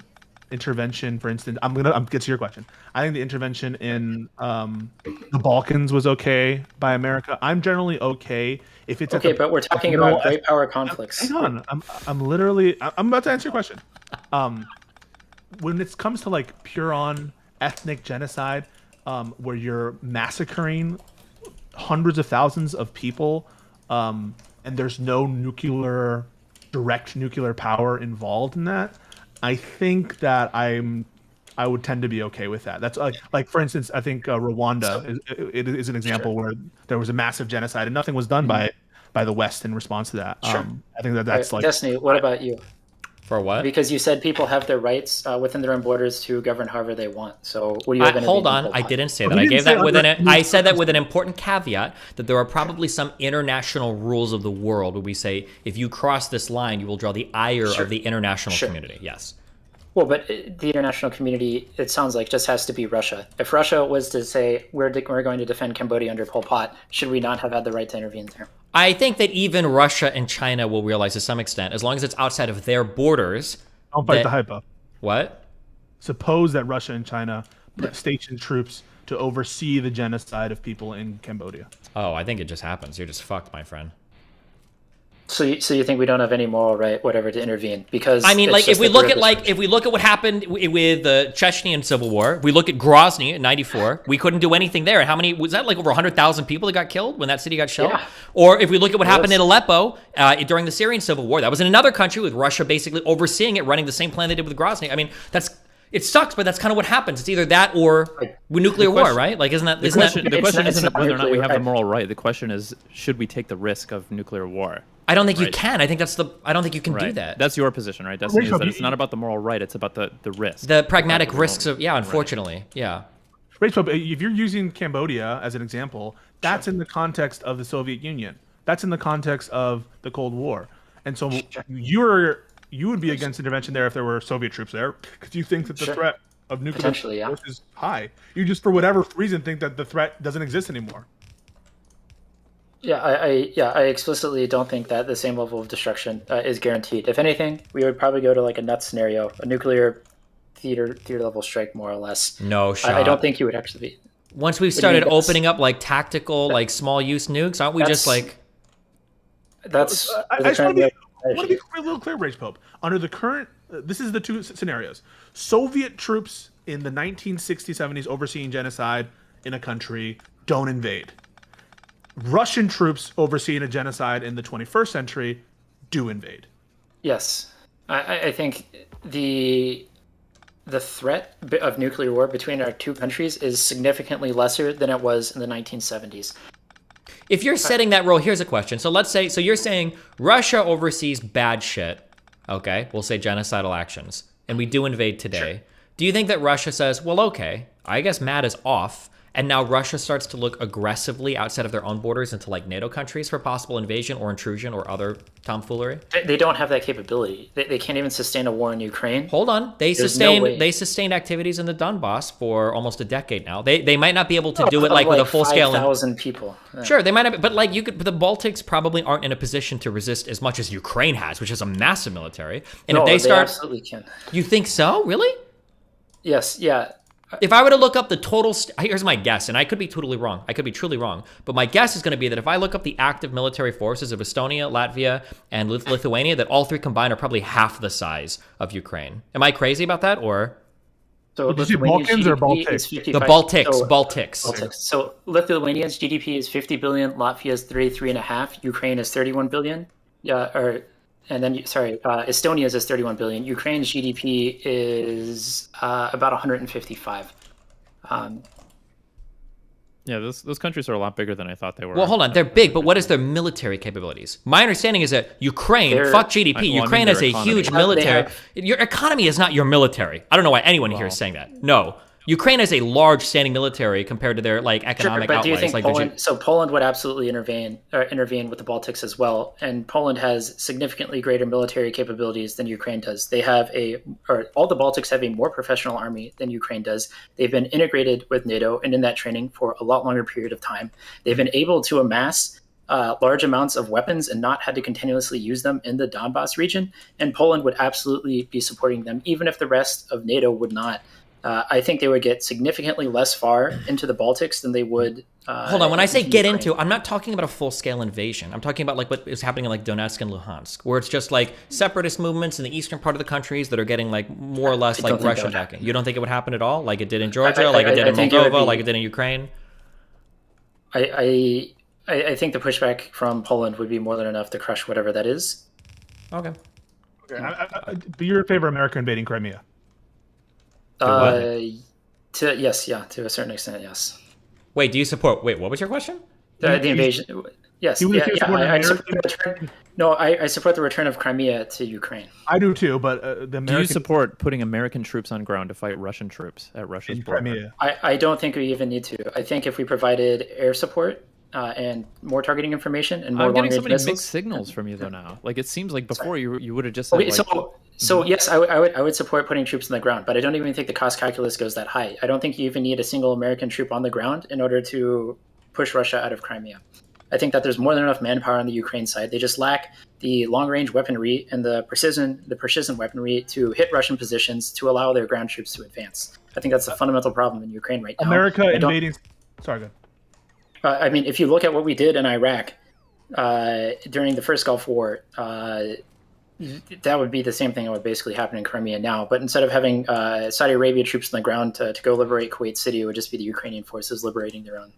Speaker 5: intervention, for instance, I'm get to your question. I think the intervention in the Balkans was okay by America. I'm generally okay if it's
Speaker 2: okay, but we're talking about great power conflicts.
Speaker 5: Hang on, I'm about to answer your question. When it comes to like pure on ethnic genocide, where you're massacring hundreds of thousands of people, and there's no direct nuclear power involved in that, I think that I would tend to be okay with that. That's like for instance, I think Rwanda is an example where there was a massive genocide and nothing was done by the West in response to that. I think that's like
Speaker 2: Destiny. What about you?
Speaker 1: For what?
Speaker 2: Because you said people have their rights within their own borders to govern however they want. So what do you have?
Speaker 1: Hold on, I didn't say that. I gave that I said that with an important caveat that there are probably some international rules of the world where we say if you cross this line, you will draw the ire of the international community. Yes.
Speaker 2: Well, but the international community, it sounds like, just has to be Russia. If Russia was to say we're going to defend Cambodia under Pol Pot, should we not have had the right to intervene there?
Speaker 1: I think that even Russia and China will realize to some extent, as long as it's outside of their borders.
Speaker 5: Don't fight the hypo.
Speaker 1: What?
Speaker 5: Suppose that Russia and China station troops to oversee the genocide of people in Cambodia.
Speaker 1: Oh, I think it just happens. You're just fucked, my friend.
Speaker 2: So you think we don't have any moral right, whatever, to intervene? Because
Speaker 1: I mean, like if we look at what happened with the Chechnyan Civil War, we look at Grozny in '94. We couldn't do anything there. How many was that? Like over 100,000 people that got killed when that city got shelled. Yeah. Or if we look at what happened in Aleppo during the Syrian Civil War, that was in another country with Russia basically overseeing it, running the same plan they did with Grozny. I mean, it sucks, but that's kind of what happens. It's either that or nuclear war, right? Like, the
Speaker 6: question isn't whether or not we have the moral right. The question is, should we take the risk of nuclear war?
Speaker 1: I don't think you can. I don't think you can do that.
Speaker 6: That's your position, right? That's that it's not about the moral right. It's about the risk.
Speaker 1: The pragmatic risks of, unfortunately. Yeah.
Speaker 5: Rachel, if you're using Cambodia as an example, that's in the context of the Soviet Union. That's in the context of the Cold War. And so you would be against intervention there if there were Soviet troops there, because you think that the threat of nuclear force is high. You just, for whatever reason, think that the threat doesn't exist anymore.
Speaker 2: Yeah, I explicitly don't think that the same level of destruction is guaranteed. If anything, we would probably go to like a nut scenario, a nuclear theater level strike, more or less.
Speaker 1: No shot.
Speaker 2: I don't think you would actually be.
Speaker 1: Once we've started opening up like tactical, like small use nukes, aren't we just like?
Speaker 2: That's.
Speaker 5: I just want to be a little clear, Rage Pope. Under the current, this is the two scenarios: Soviet troops in the 1960s, 70s overseeing genocide in a country don't invade. Russian troops overseeing a genocide in the 21st century do invade.
Speaker 2: Yes, I think the threat of nuclear war between our two countries is significantly lesser than it was in the 1970s.
Speaker 1: If you're setting that rule, here's a question. So let's say, so you're saying Russia oversees bad shit, okay? We'll say genocidal actions, and we do invade today. Sure. Do you think that Russia says, well, okay, I guess Matt is off, and now Russia starts to look aggressively outside of their own borders into like NATO countries for possible invasion or intrusion or other tomfoolery?
Speaker 2: They don't have that capability. They can't even sustain a war in Ukraine.
Speaker 1: Hold on. They sustained activities in the Donbass for almost a decade now. They might not be able to do it like with a full scale.
Speaker 2: 5,000 people. Yeah.
Speaker 1: Sure, they might not be, but like but the Baltics probably aren't in a position to resist as much as Ukraine has, which is a massive military. And
Speaker 2: no,
Speaker 1: if they start,
Speaker 2: absolutely can.
Speaker 1: You think so? Really?
Speaker 2: Yes. Yeah.
Speaker 1: If I were to look up the total, here's my guess, and I could be totally wrong. I could be truly wrong. But my guess is going to be that if I look up the active military forces of Estonia, Latvia, and Lithuania, that all three combined are probably half the size of Ukraine. Am I crazy about that, or?
Speaker 2: So
Speaker 5: did you say Balkans or Baltics?
Speaker 1: The Baltics.
Speaker 2: So Lithuania's GDP is 50 billion, Latvia's 33.5, Ukraine is 31 billion. Yeah, Estonia's is 31 billion. Ukraine's GDP is about 155.
Speaker 6: Yeah, those countries are a lot bigger than I thought they were.
Speaker 1: Well, hold on. They're big, but what is their military capabilities? My understanding is that Ukraine, fuck GDP, Ukraine has a huge military. Your economy is not your military. I don't know why anyone here is saying that. No. Ukraine has a large standing military compared to their like economic outlays.
Speaker 2: Do you think Poland? So Poland would absolutely intervene with the Baltics as well, and Poland has significantly greater military capabilities than Ukraine does. They have all the Baltics have a more professional army than Ukraine does. They've been integrated with NATO and in that training for a lot longer period of time. They've been able to amass large amounts of weapons and not had to continuously use them in the Donbass region. And Poland would absolutely be supporting them, even if the rest of NATO would not. I think they would get significantly less far into the Baltics than they would.
Speaker 1: Hold on, when I say get into, I'm not talking about a full-scale invasion. I'm talking about like what is happening in like Donetsk and Luhansk, where it's just like separatist movements in the eastern part of the countries that are getting like more or less like Russian backing. You don't think it would happen at all, like it did in Georgia, like it did in Moldova, like it did in Ukraine?
Speaker 2: I think the pushback from Poland would be more than enough to crush whatever that is.
Speaker 1: Okay.
Speaker 5: But you're in favor of America invading Crimea?
Speaker 2: To a certain extent, yes.
Speaker 1: Wait, do you support? Wait, what was your question?
Speaker 2: The invasion. Yes. I support the return of Crimea to Ukraine.
Speaker 5: I do too, but
Speaker 6: do you support putting American troops on ground to fight Russian troops at Russia's border?
Speaker 5: Crimea?
Speaker 2: I don't think we even need to. I think if we provided air support and more targeting information and more long-range missiles.
Speaker 6: I'm getting so many mixed signals from you though now. Like it seems like before you would have just said
Speaker 2: So yes, I would support putting troops on the ground, but I don't even think the cost calculus goes that high. I don't think you even need a single American troop on the ground in order to push Russia out of Crimea. I think that there's more than enough manpower on the Ukraine side. They just lack the long-range weaponry and the precision weaponry to hit Russian positions to allow their ground troops to advance. I think that's the fundamental problem in Ukraine right now.
Speaker 5: America invading. Sorry, go ahead.
Speaker 2: I mean, if you look at what we did in Iraq during the first Gulf War, that would be the same thing that would basically happen in Crimea now. But instead of having Saudi Arabia troops on the ground to go liberate Kuwait City, it would just be the Ukrainian forces liberating their own.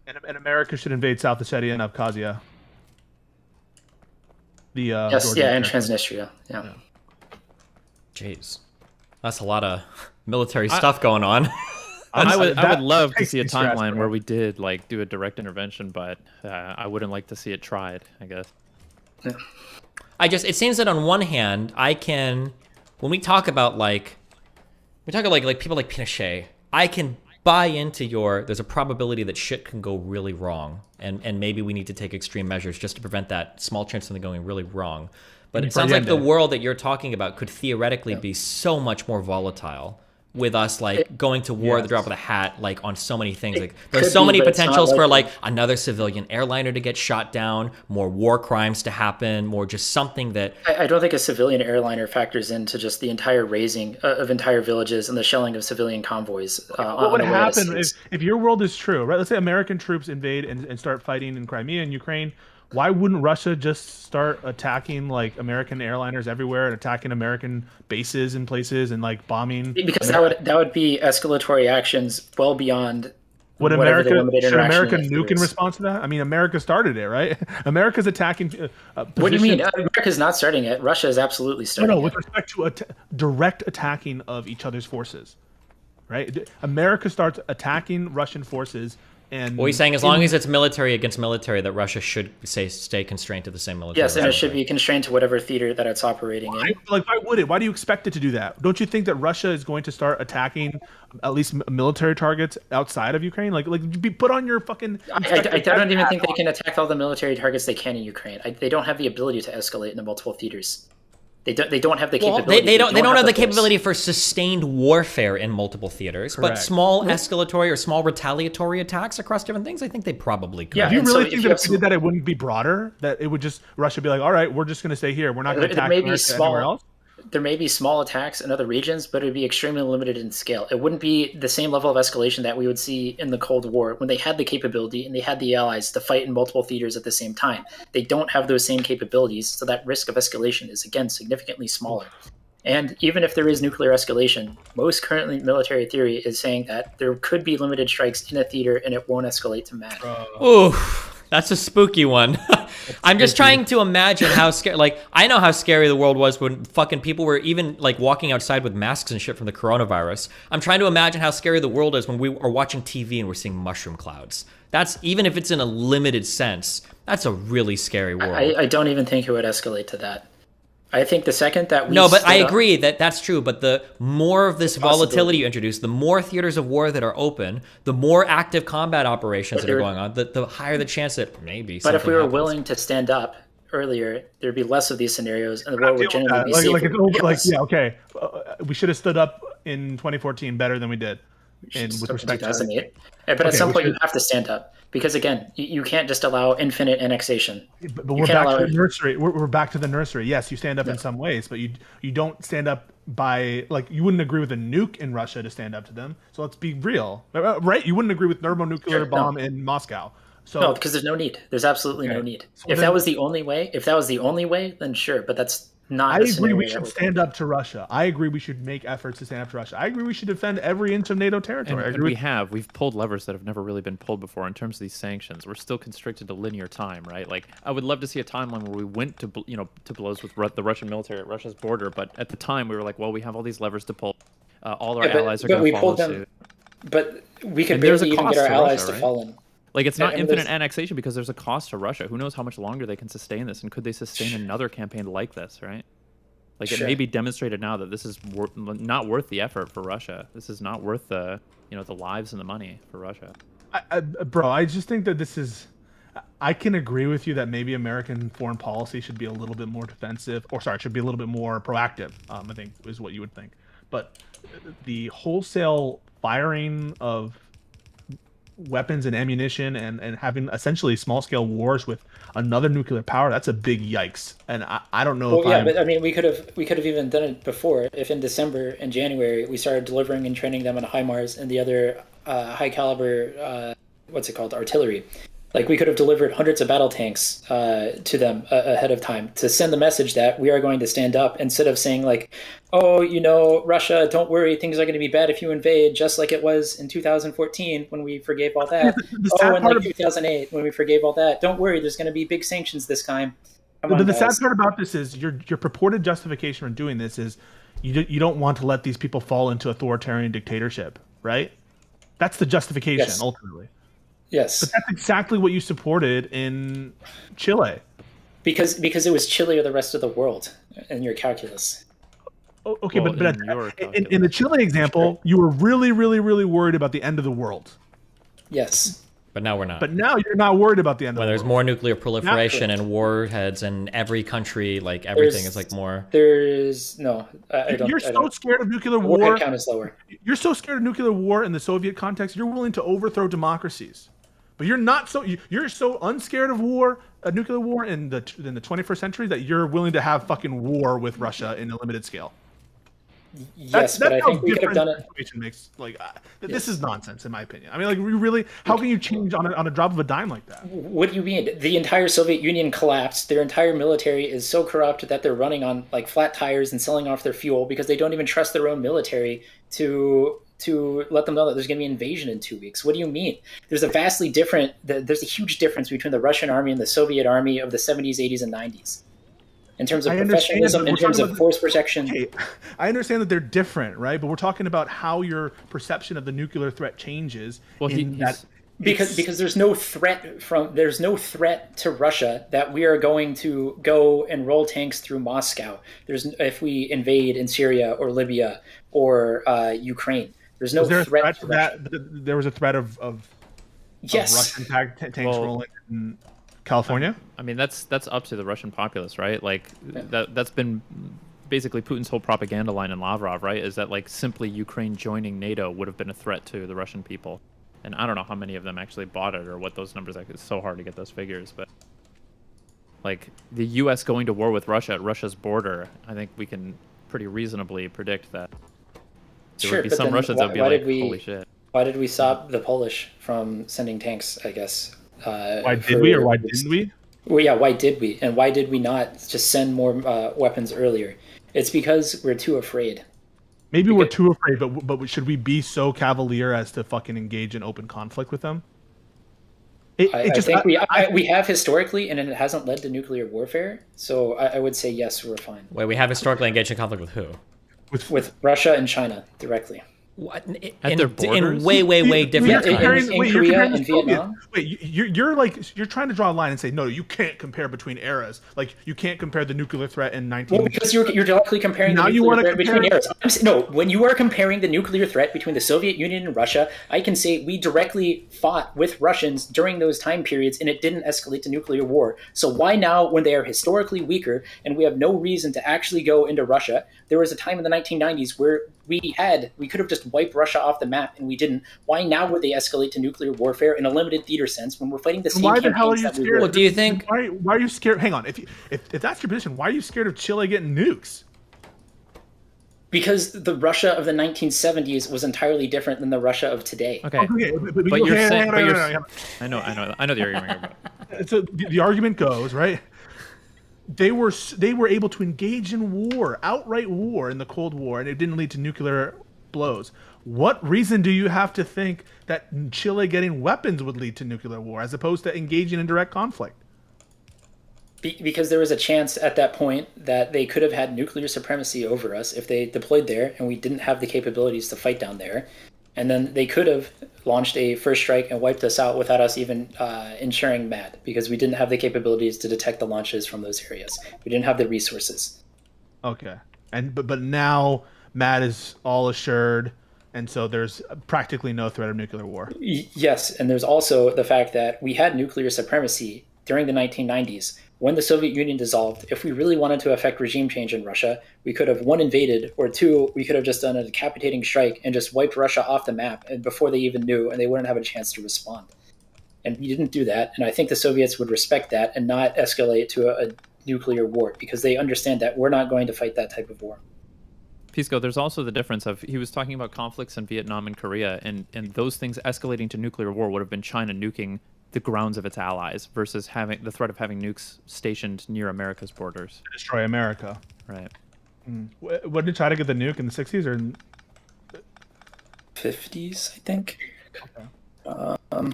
Speaker 5: And America should invade South Ossetia and Abkhazia.
Speaker 2: And Transnistria. Yeah.
Speaker 1: Jeez, that's a lot of military stuff going on.
Speaker 6: I would love to see a timeline where we did like do a direct intervention, but I wouldn't like to see it tried, I guess.
Speaker 2: Yeah.
Speaker 1: It seems that on one hand, when we talk about like people like Pinochet, I can buy into there's a probability that shit can go really wrong, and maybe we need to take extreme measures just to prevent that small chance of something going really wrong. But it sounds like the world that you're talking about could theoretically be so much more volatile with us like going to war at the drop of a hat, like on so many things. Like there's so
Speaker 2: be,
Speaker 1: many
Speaker 2: but it's not
Speaker 1: potentials for
Speaker 2: likely.
Speaker 1: like another civilian airliner to get shot down, more war crimes to happen, more just something that
Speaker 2: I don't think a civilian airliner factors into just the entire razing of entire villages and the shelling of civilian convoys.
Speaker 5: What would happen if your world is true, right? Let's say American troops invade and start fighting in Crimea and Ukraine. Why wouldn't Russia just start attacking like American airliners everywhere and attacking American bases and places and like bombing?
Speaker 2: Because that would be escalatory actions well beyond.
Speaker 5: Would
Speaker 2: whatever the
Speaker 5: America
Speaker 2: limited
Speaker 5: should
Speaker 2: interaction
Speaker 5: America
Speaker 2: is.
Speaker 5: nuke in response to that? I mean, America started it, right? America's attacking.
Speaker 2: What do you mean? America's not starting it. Russia is absolutely starting
Speaker 5: No, with respect to direct attacking of each other's forces, right? America starts attacking Russian forces. And
Speaker 1: well, he's saying as long as it's military against military, that Russia should stay constrained to the same military.
Speaker 2: Yes, and it should be constrained to whatever theater that it's operating in.
Speaker 5: Like, why would it? Why do you expect it to do that? Don't you think that Russia is going to start attacking at least military targets outside of Ukraine? Like be put on your fucking.
Speaker 2: I don't even think they can attack all the military targets they can in Ukraine. They don't have the ability to escalate into multiple theaters. They don't have the capability.
Speaker 1: They don't have the capability for sustained warfare in multiple theaters.
Speaker 5: Correct.
Speaker 1: But small escalatory or small retaliatory attacks across different things, I think they probably could.
Speaker 5: Yeah, do you really think that if we did that, it wouldn't be broader? That it would just Russia be like, all right, we're just going to stay here. We're not going to attack anywhere else.
Speaker 2: There may be small attacks in other regions, but it would be extremely limited in scale. It wouldn't be the same level of escalation that we would see in the Cold War when they had the capability and they had the allies to fight in multiple theaters at the same time. They don't have those same capabilities, so that risk of escalation is, again, significantly smaller. And even if there is nuclear escalation, most currently military theory is saying that there could be limited strikes in a theater and it won't escalate to mad.
Speaker 1: Ooh, that's a spooky one. I'm just trying to imagine how scary. Like, I know how scary the world was when fucking people were even like walking outside with masks and shit from the coronavirus. I'm trying to imagine how scary the world is when we are watching TV and we're seeing mushroom clouds. That's, even if it's in a limited sense, that's a really scary world.
Speaker 2: I don't even think it would escalate to that. I think the second that we
Speaker 1: but I agree that that's true. But the more of this
Speaker 2: Possibility.
Speaker 1: volatility you introduce, the more theaters of war that are open, the more active combat operations that are going on, the higher the chance that maybe.
Speaker 2: But if we were
Speaker 1: happens.
Speaker 2: willing to stand up earlier, there'd be less of these scenarios, and the war would generally be safer.
Speaker 5: We should have stood up in 2014 better than we did. And with respect to
Speaker 2: 2008. But at some point, you have to stand up. Because again, you can't just allow infinite annexation.
Speaker 5: But we're back to the nursery. We're back to the nursery. Yes, you stand up in some ways, but you don't stand up by, like, you wouldn't agree with a nuke in Russia to stand up to them. So let's be real, right? You wouldn't agree with thermonuclear bomb in Moscow. So
Speaker 2: no, because there's no need. There's absolutely no need. So if that was the only way, then sure. But that's not.
Speaker 5: I agree we should stand up to Russia. I agree we should make efforts to stand up to Russia. I agree we should defend every inch of NATO territory.
Speaker 6: And we've pulled levers that have never really been pulled before in terms of these sanctions. We're still constricted to linear time, right? Like, I would love to see a timeline where we went to blows with the Russian military at Russia's border, but at the time we were like, well, we have all these levers to pull. All our allies are going to follow suit.
Speaker 2: But we could barely even get our allies to fall in.
Speaker 6: Like, it's not infinite annexation because there's a cost to Russia. Who knows how much longer they can sustain this, and could they sustain another campaign like this, right? Like, it may be demonstrated now that this is not worth the effort for Russia. This is not worth the lives and the money for Russia.
Speaker 5: Bro, I just think that this is. I can agree with you that maybe American foreign policy should be a little bit more defensive, should be a little bit more proactive. I think is what you would think. But the wholesale firing of weapons and ammunition and having essentially small-scale wars with another nuclear power, that's a big yikes. And I don't know
Speaker 2: but I mean, we could have even done it before if in December and January we started delivering and training them on HIMARS and the other high caliber artillery. Like, we could have delivered hundreds of battle tanks to them ahead of time to send the message that we are going to stand up, instead of saying like, oh, Russia, don't worry, things are going to be bad if you invade, just like it was in 2014 when we forgave all that. And like 2008 when we forgave all that. Don't worry, there's going to be big sanctions this time.
Speaker 5: The sad part about this is your purported justification for doing this is you don't want to let these people fall into authoritarian dictatorship, right? That's the justification, ultimately.
Speaker 2: Yes.
Speaker 5: But that's exactly what you supported in Chile.
Speaker 2: Because it was Chile or the rest of the world in your calculus.
Speaker 5: Okay, but in the Chile example, you were really, really, really worried about the end of the world.
Speaker 2: Yes.
Speaker 1: But now we're not.
Speaker 5: But now you're not worried about the end
Speaker 1: when
Speaker 5: of the
Speaker 1: there's
Speaker 5: world.
Speaker 1: more nuclear proliferation and warheads in every country, like everything is like more.
Speaker 2: There's no. I don't.
Speaker 5: You're so scared of nuclear
Speaker 2: warhead
Speaker 5: war.
Speaker 2: count is lower.
Speaker 5: You're so scared of nuclear war in the Soviet context. You're willing to overthrow democracies, but you're not so. You're so unscared of war, nuclear war in the 21st century that you're willing to have fucking war with Russia in a limited scale.
Speaker 2: Yes, but I think we could have done it.
Speaker 5: Makes this is nonsense in my opinion. I mean, like, we really, how can you change on a drop of a dime like that?
Speaker 2: What do you mean? The entire Soviet Union collapsed. Their entire military is so corrupt that they're running on like flat tires and selling off their fuel because they don't even trust their own military to let them know that there's going to be an invasion in 2 weeks. What do you mean? There's a vastly different. There's a huge difference between the Russian army and the Soviet army of the 70s, 80s, and 90s. In terms of professionalism, in terms of force protection.
Speaker 5: Okay, I understand that they're different, right? But we're talking about how your perception of the nuclear threat changes. Well,
Speaker 2: because there's no threat to Russia that we are going to go and roll tanks through Moscow. If we invade in Syria or Libya or Ukraine, there's no threat to Russia.
Speaker 5: There was a threat of Russian tanks rolling in California?
Speaker 6: I mean, that's up to the Russian populace, right? Like, that's been basically Putin's whole propaganda line in Lavrov, right? Is that, like, simply Ukraine joining NATO would have been a threat to the Russian people. And I don't know how many of them actually bought it or what those numbers are. It's so hard to get those figures. But, like, the U.S. going to war with Russia at Russia's border, I think we can pretty reasonably predict that there would be some Russians that would be like, holy shit.
Speaker 2: Why did we stop the Polish from sending tanks, I guess?
Speaker 5: Why did we or why didn't we?
Speaker 2: Well, yeah, why did we? And why did we not just send more weapons earlier? It's because we're too afraid.
Speaker 5: Maybe we're too afraid, but should we be so cavalier as to fucking engage in open conflict with them?
Speaker 2: I think we have historically, and it hasn't led to nuclear warfare. So I would say yes, we're fine.
Speaker 1: Wait, we have historically engaged in conflict with who?
Speaker 2: With Russia and China directly.
Speaker 1: What?
Speaker 6: At their borders?
Speaker 1: In way different times.
Speaker 2: In Korea and Vietnam?
Speaker 5: Wait, you're trying to draw a line and say, no, you can't compare between eras. Like, you can't compare the nuclear threat in 19...
Speaker 2: Well, because you're directly comparing the nuclear threat between eras. No, when you are comparing the nuclear threat between the Soviet Union and Russia, I can say we directly fought with Russians during those time periods, and it didn't escalate to nuclear war. So why now, when they are historically weaker, and we have no reason to actually go into Russia? There was a time in the 1990s where we could have just wiped Russia off the map, and we didn't. Why now would they escalate to nuclear warfare in a limited theater sense when we're fighting the same campaigns?
Speaker 5: Why the hell are you scared?
Speaker 1: Well, do you think?
Speaker 5: Why are you scared? Hang on. If that's your position, why are you scared of Chile getting nukes?
Speaker 6: Because
Speaker 2: the Russia of the 1970s was entirely different than the Russia of today.
Speaker 6: Okay, but you're saying, I know the argument.
Speaker 5: So the argument goes, right? They were able to engage in war, outright war in the Cold War, and it didn't lead to nuclear blows. What reason do you have to think that Chile getting weapons would lead to nuclear war as opposed to engaging in direct conflict?
Speaker 2: Because there was a chance at that point that they could have had nuclear supremacy over us if they deployed there and we didn't have the capabilities to fight down there. And then they could have launched a first strike and wiped us out without us even ensuring MAD, because we didn't have the capabilities to detect the launches from those areas. We didn't have the resources.
Speaker 5: Okay. But now MAD is all assured, and so there's practically no threat of nuclear war.
Speaker 2: Yes, and there's also the fact that we had nuclear supremacy during the 1990s. When the Soviet Union dissolved, if we really wanted to affect regime change in Russia, we could have, one, invaded, or two, we could have just done a decapitating strike and just wiped Russia off the map and before they even knew, and they wouldn't have a chance to respond. And we didn't do that, and I think the Soviets would respect that and not escalate to a nuclear war, because they understand that we're not going to fight that type of war.
Speaker 6: Pisco, there's also the difference of, he was talking about conflicts in Vietnam and Korea, and those things escalating to nuclear war would have been China nuking the grounds of its allies versus having the threat of having nukes stationed near America's borders.
Speaker 5: To destroy America.
Speaker 6: Right.
Speaker 5: When did China get the nuke, in the 60s or
Speaker 2: 50s, I think?
Speaker 5: Okay.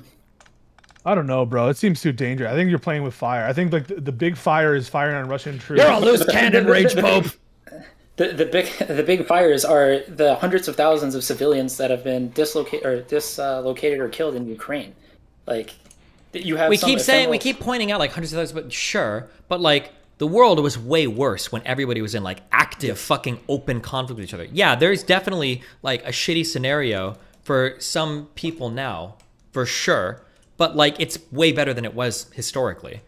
Speaker 5: I don't know, bro. It seems too dangerous. I think you're playing with fire. I think like the big fire is firing on Russian troops.
Speaker 1: You're a loose cannon, Rage Pope!
Speaker 2: The big fires are the hundreds of thousands of civilians that have been dislocated or killed in Ukraine. Like, you have.
Speaker 1: We keep pointing out like hundreds of thousands, but sure, but like the world was way worse when everybody was in like active fucking open conflict with each other. Yeah, there's definitely like a shitty scenario for some people now, for sure. but like it's way better than it was historically,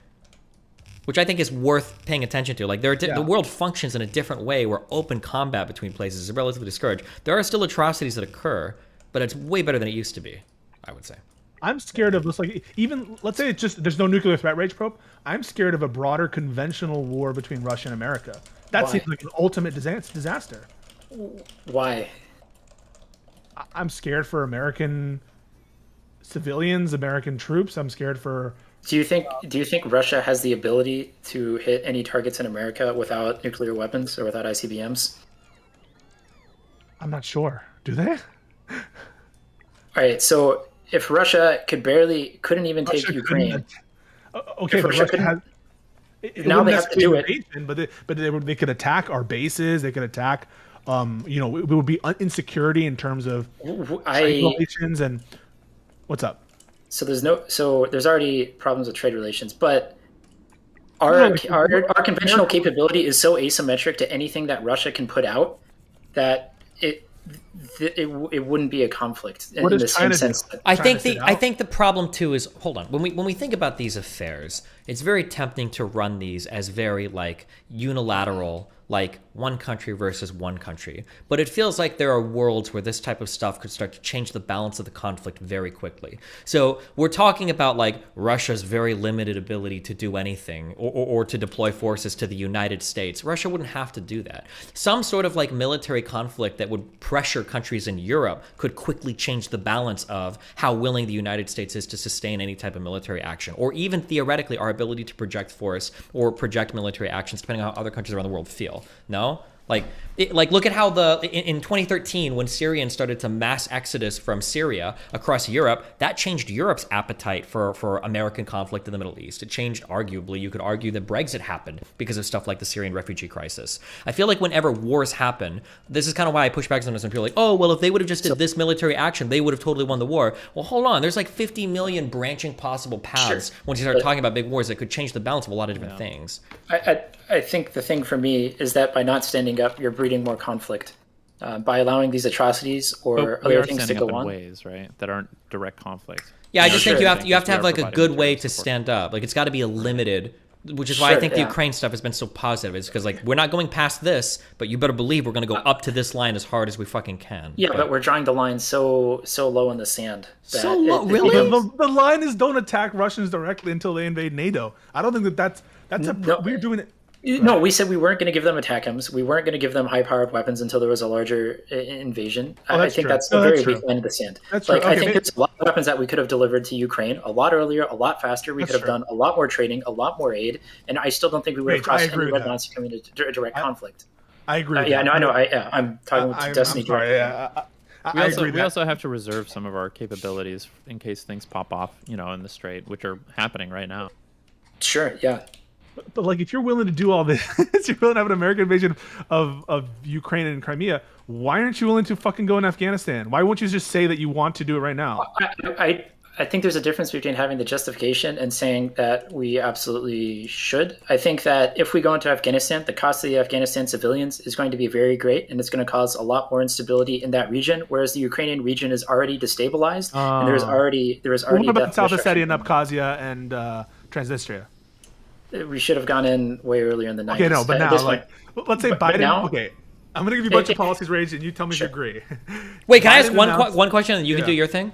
Speaker 1: which I think is worth paying attention to. Like the world functions in a different way where open combat between places is relatively discouraged. There are still atrocities that occur, but it's way better than it used to be, I would say.
Speaker 5: I'm scared of this, like, even, let's say it's just, there's no nuclear threat, Rage Probe. I'm scared of a broader conventional war between Russia and America. That seems like an ultimate disaster.
Speaker 2: Why?
Speaker 5: I'm scared for American civilians, American troops. I'm scared for...
Speaker 2: Do you think Russia has the ability to hit any targets in America without nuclear weapons or without ICBMs?
Speaker 5: I'm not sure. Do they?
Speaker 2: All right, so if Russia couldn't even take Ukraine.
Speaker 5: Okay, but Russia has...
Speaker 2: Now they have to do it.
Speaker 5: But they could attack our bases. They could attack, you know, it would be insecurity in terms of trade relations and what's up.
Speaker 2: So there's already problems with trade relations, but our conventional capability is so asymmetric to anything that Russia can put out that it wouldn't be a conflict in the same sense.
Speaker 1: I think the problem too is, hold on, when we think about these affairs, it's very tempting to run these as very like unilateral, like one country versus one country. But it feels like there are worlds where this type of stuff could start to change the balance of the conflict very quickly. So we're talking about like Russia's very limited ability to do anything or to deploy forces to the United States. Russia wouldn't have to do that. Some sort of like military conflict that would pressure countries in Europe could quickly change the balance of how willing the United States is to sustain any type of military action, or even theoretically our ability to project force or project military actions, depending on how other countries around the world feel. No? Like look at how in 2013 when Syrians started to mass exodus from Syria across Europe, that changed Europe's appetite for American conflict in the Middle East. It changed, arguably, you could argue that Brexit happened because of stuff like the Syrian refugee crisis. I feel like whenever wars happen, this is kind of why I push back on some people like, oh, well, if they would have just did this military action, they would have totally won the war. Well, hold on, there's like 50 million branching possible paths once you start talking about big wars that could change the balance of a lot of different things.
Speaker 2: I think the thing for me is that by not standing up, you're breeding more conflict. By allowing these atrocities or other things to go on.
Speaker 6: Ways, right, that aren't direct conflict.
Speaker 1: Yeah, I just think you have to have like a good way to stand up. Like it's got to be a limited, which is why I think the Ukraine stuff has been so positive. It's because like we're not going past this, but you better believe we're going to go up to this line as hard as we fucking can.
Speaker 2: Yeah, but we're drawing the line so low in the sand.
Speaker 1: So low, really?
Speaker 5: The line is don't attack Russians directly until they invade NATO. I don't think that's we're doing it.
Speaker 2: No, we said we weren't going to give them ATACMS. We weren't going to give them high-powered weapons until there was a larger invasion. I think that's a very weak line in the sand.
Speaker 5: That's
Speaker 2: like, I think there's a lot of weapons that we could have delivered to Ukraine a lot earlier, a lot faster. We could have done a lot more trading, a lot more aid, and I still don't think we would have crossed any red lines to come into direct conflict.
Speaker 5: I agree.
Speaker 2: Yeah, no, I know. I'm talking with Destiny.
Speaker 6: We also have to reserve some of our capabilities in case things pop off, you know, in the Strait, which are happening right now.
Speaker 2: Sure. Yeah.
Speaker 5: But like, if you're willing to do all this, you're willing to have an American invasion of Ukraine and Crimea, why aren't you willing to fucking go in Afghanistan? Why won't you just say that you want to do it right now?
Speaker 2: I think there's a difference between having the justification and saying that we absolutely should. I think that if we go into Afghanistan, the cost of the Afghanistan civilians is going to be very great, and it's going to cause a lot more instability in that region, whereas the Ukrainian region is already destabilized, and there is already
Speaker 5: what about South Ossetia and Abkhazia and Transnistria?
Speaker 2: We should have gone in way earlier in the 90s.
Speaker 5: Okay, no, but now, like, let's say Biden.
Speaker 2: Now,
Speaker 5: okay, I'm going to give you a bunch of policies, Rage, and you tell me if you agree.
Speaker 1: Wait, can I ask one question and you can do your thing?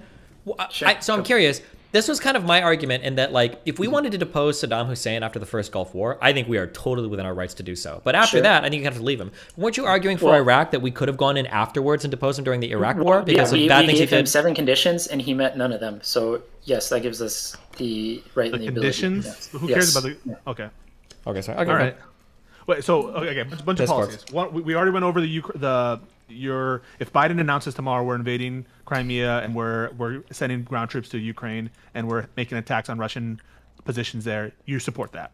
Speaker 1: So I'm curious. This was kind of my argument in that, like, if we wanted to depose Saddam Hussein after the first Gulf War, I think we are totally within our rights to do so. But after that, I think you have to leave him. Weren't you arguing for Iraq that we could have gone in afterwards and deposed him during the Iraq War because of bad things he did?
Speaker 2: We gave him 7 conditions, and he met none of them. So yes, that gives us the right and the
Speaker 5: conditions.
Speaker 2: Ability.
Speaker 5: Who cares about the? Okay.
Speaker 1: Okay, sorry.
Speaker 5: Okay, all right. Wait, so okay, a bunch of policies. We already went over if Biden announces tomorrow we're invading Crimea and we're sending ground troops to Ukraine and we're making attacks on Russian positions there, you support that?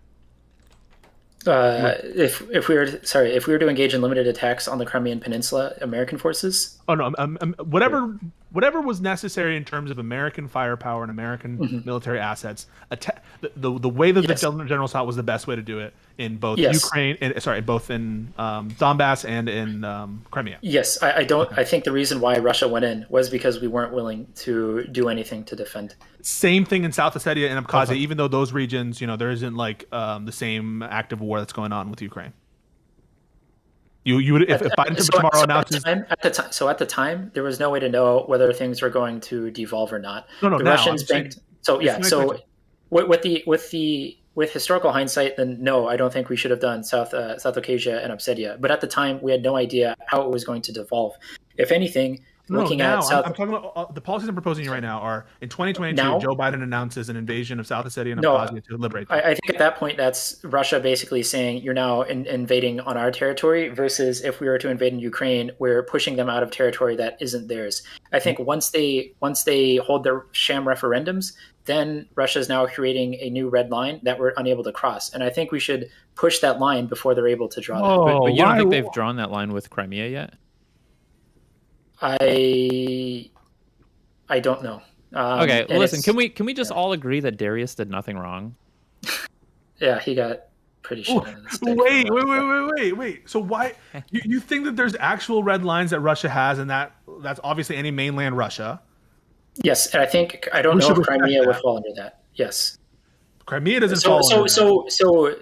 Speaker 2: If we were to engage in limited attacks on the Crimean Peninsula, American forces.
Speaker 5: Oh no, whatever whatever was necessary in terms of American firepower and American military assets. The way that the general saw it was the best way to do it in both Ukraine and both in Donbass and in Crimea.
Speaker 2: Yes, I don't. I think the reason why Russia went in was because we weren't willing to do anything to defend.
Speaker 5: Same thing in South Ossetia and Abkhazia, even though those regions, there isn't like the same active war that's going on with Ukraine. You would if Biden tomorrow announces
Speaker 2: at the time there was no way to know whether things were going to devolve or not.
Speaker 5: The
Speaker 2: Russians banked. With historical hindsight, then no, I don't think we should have done South Caucasia and Abkhazia. But at the time, we had no idea how it was going to devolve. If anything,
Speaker 5: I'm talking about the policies I'm proposing right now are in 2022. Joe Biden announces an invasion of South Ossetia and Abkhazia to liberate them.
Speaker 2: I think at that point, that's Russia basically saying you're now invading on our territory. Versus if we were to invade in Ukraine, we're pushing them out of territory that isn't theirs. I think once they hold their sham referendums, then Russia is now creating a new red line that we're unable to cross. And I think we should push that line before they're able to draw that.
Speaker 6: But you don't think they've drawn that line with Crimea yet?
Speaker 2: I don't know.
Speaker 6: Okay, listen. Can we just all agree that Darius did nothing wrong?
Speaker 2: Yeah, he got pretty shit out of this.
Speaker 5: Wait. So why you think that there's actual red lines that Russia has, and that's obviously any mainland Russia?
Speaker 2: Yes, and I don't know if Crimea would fall under that. Yes,
Speaker 5: Crimea doesn't fall.
Speaker 2: So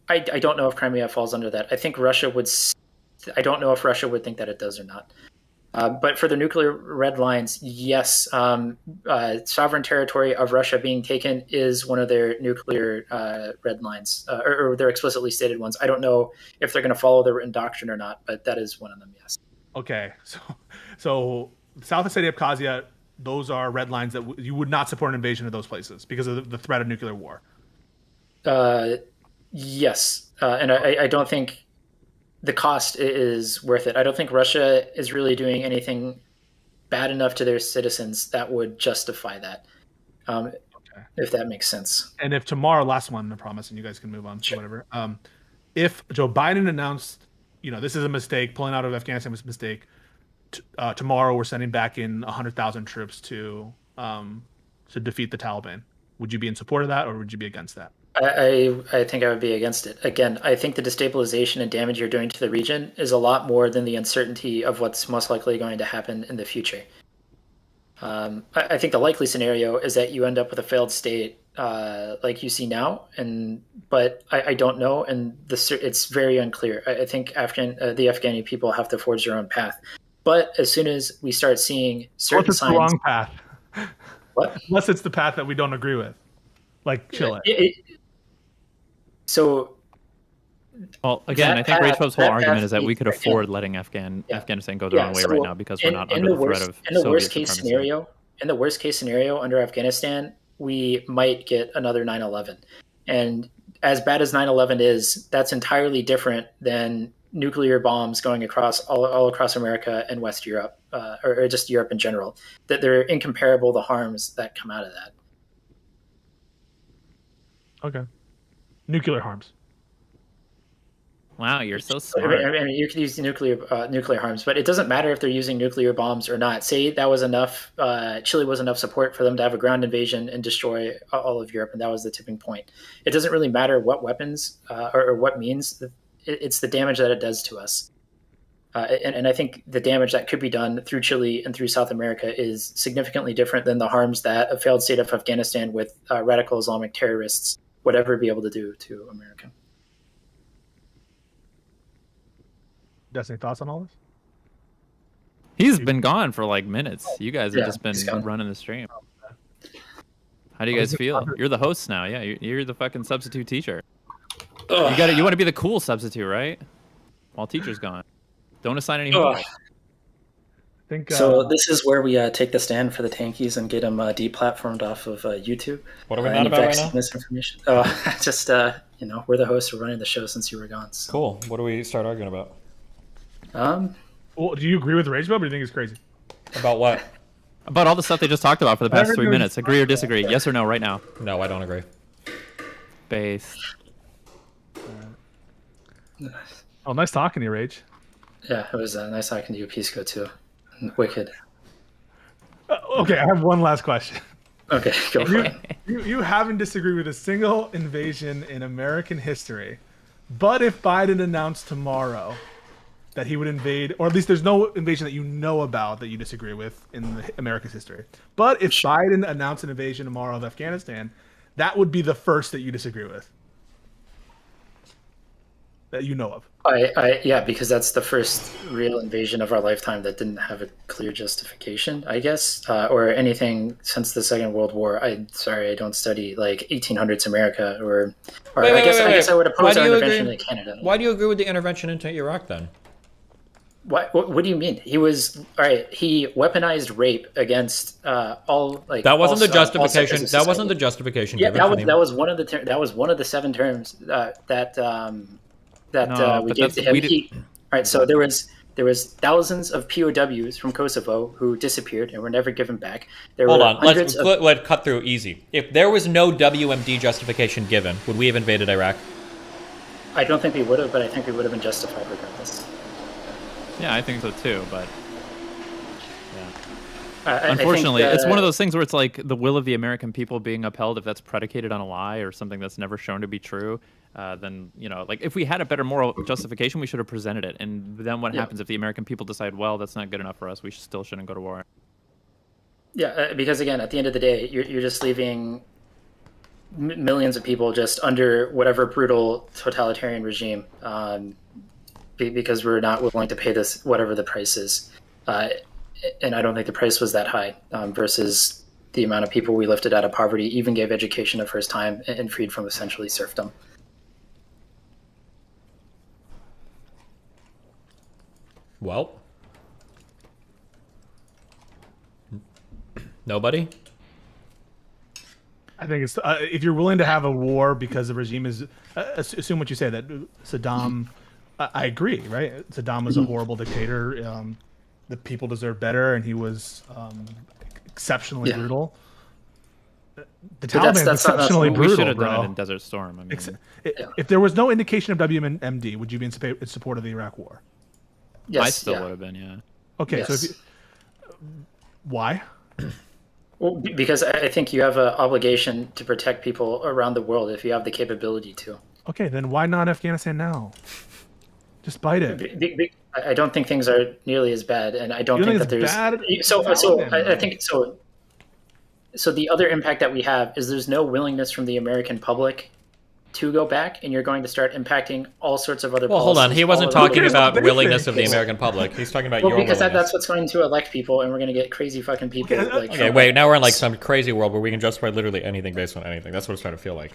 Speaker 2: I don't know if Crimea falls under that. I think Russia would. I don't know if Russia would think that it does or not. But for the nuclear red lines, yes, sovereign territory of Russia being taken is one of their nuclear red lines, or their explicitly stated ones. I don't know if they're going to follow the written doctrine or not, but that is one of them, yes.
Speaker 5: Okay, so South Ossetia, Abkhazia, those are red lines that you would not support an invasion of those places because of the threat of nuclear war.
Speaker 2: Yes, and I don't think the cost is worth it. I don't think Russia is really doing anything bad enough to their citizens that would justify that, if that makes sense.
Speaker 5: And if tomorrow, last one, I promise, and you guys can move on to whatever. If Joe Biden announced, this is a mistake, pulling out of Afghanistan was a mistake, tomorrow we're sending back in 100,000 troops to defeat the Taliban, would you be in support of that or would you be against that?
Speaker 2: I think I would be against it. Again, I think the destabilization and damage you're doing to the region is a lot more than the uncertainty of what's most likely going to happen in the future. I think the likely scenario is that you end up with a failed state like you see now, but I don't know, and it's very unclear. I think the Afghani people have to forge their own path. But as soon as we start seeing certain signs,
Speaker 5: the wrong path.
Speaker 2: What?
Speaker 5: Unless it's the path that we don't agree with, like Chile.
Speaker 6: Well, again, I think Rachel's whole argument is that we could afford letting Afghanistan go the wrong way right now because we're not under the threat of Soviet supremacy.
Speaker 2: In the worst case scenario under Afghanistan, we might get another 9/11. And as bad as 9/11 is, that's entirely different than nuclear bombs going across all across America and West Europe, or just Europe in general. That they're incomparable, the harms that come out of that.
Speaker 5: Okay. Nuclear harms.
Speaker 6: Wow, you're so smart.
Speaker 2: I mean, you could use nuclear harms, but it doesn't matter if they're using nuclear bombs or not. Say that was enough, Chile was enough support for them to have a ground invasion and destroy all of Europe, and that was the tipping point. It doesn't really matter what weapons or what means. It's the damage that it does to us. And I think the damage that could be done through Chile and through South America is significantly different than the harms that a failed state of Afghanistan with radical Islamic terrorists would ever be able to do to America.
Speaker 5: Destiny, thoughts on all this?
Speaker 6: He's been gone for like minutes. You guys have just been running the stream. How do you guys feel? You're the hosts now. Yeah, you're the fucking substitute teacher. Ugh. You want to be the cool substitute, right? While teacher's gone. Don't assign any homework.
Speaker 2: So this is where we take the stand for the tankies and get them deplatformed off of YouTube.
Speaker 1: What are we mad about right now?
Speaker 2: Misinformation. Just we're the hosts. We're running the show since you were gone. So.
Speaker 1: Cool. What do we start arguing about?
Speaker 5: Well, do you agree with Rage Bob, or do you think it's crazy?
Speaker 1: About what?
Speaker 6: About all the stuff they just talked about for the past 3 minutes. Agree or disagree? Yes or no right now?
Speaker 1: No, I don't agree.
Speaker 6: Base.
Speaker 5: Oh, nice talking to you, Rage.
Speaker 2: Yeah, it was nice talking to you, Pisco, too. Wicked.
Speaker 5: Okay, I have one last question.
Speaker 2: Okay, go for it.
Speaker 5: You haven't disagreed with a single invasion in American history, but if Biden announced tomorrow that he would invade, or at least there's no invasion that you know about that you disagree with in America's history, but if Biden announced an invasion tomorrow of Afghanistan, that would be the first that you disagree with, that you know of.
Speaker 2: Yeah, because that's the first real invasion of our lifetime that didn't have a clear justification, I guess, or anything since the Second World War. I don't study like 1800s America, or I guess I would oppose our intervention in Canada.
Speaker 1: Why do you agree with the intervention into Iraq then?
Speaker 2: What do you mean? He was all right. He weaponized rape against all like.
Speaker 1: That wasn't
Speaker 2: all,
Speaker 1: the justification.
Speaker 2: That
Speaker 1: wasn't the justification.
Speaker 2: Yeah, that was one of the that was one of the 7 terms we gave to him. Right, so there was thousands of POWs from Kosovo who disappeared and were never given back.
Speaker 1: Hold on, let's cut through easy. If there was no WMD justification given, would we have invaded Iraq?
Speaker 2: I don't think we would have, but I think we would have been justified regardless.
Speaker 6: Yeah, I think so too, but
Speaker 2: unfortunately,
Speaker 6: it's one of those things where it's like the will of the American people being upheld. If that's predicated on a lie or something that's never shown to be true, then, you know, like if we had a better moral justification, we should have presented it. And then what happens if the American people decide, well, that's not good enough for us, we still shouldn't go to war?
Speaker 2: Yeah, because again, at the end of the day, you're just leaving millions of people just under whatever brutal totalitarian regime, because we're not willing to pay this whatever the price is. And I don't think the price was that high versus the amount of people we lifted out of poverty, even gave education the first time, and freed from essentially serfdom.
Speaker 1: Well, nobody?
Speaker 5: I think it's if you're willing to have a war because the regime is assume what you say, that Saddam. I agree, right? Saddam was a horrible dictator. The people deserve better, and he was exceptionally brutal. The Taliban is exceptionally brutal.
Speaker 6: We should have done it in Desert Storm. I mean,
Speaker 5: if there was no indication of WMD, would you be in support of the Iraq War?
Speaker 2: Yes,
Speaker 6: I still would have been, yeah.
Speaker 5: Okay,
Speaker 2: yes.
Speaker 5: so if you, why?
Speaker 2: Well, because I think you have an obligation to protect people around the world if you have the capability to.
Speaker 5: Okay, then why not Afghanistan now? Just bite it.
Speaker 2: I don't think things are nearly as bad, and I don't think that there's
Speaker 5: bad.
Speaker 2: I think so. So the other impact that we have is there's no willingness from the American public to go back, and you're going to start impacting all sorts of other.
Speaker 1: Well, hold on. He wasn't talking about willingness of the American public. He's talking about your
Speaker 2: because
Speaker 1: willingness.
Speaker 2: that's what's going to elect people, and we're going to get crazy fucking people.
Speaker 1: Okay, wait. Now we're in like some crazy world where we can justify literally anything based on anything. That's what it's starting to feel like.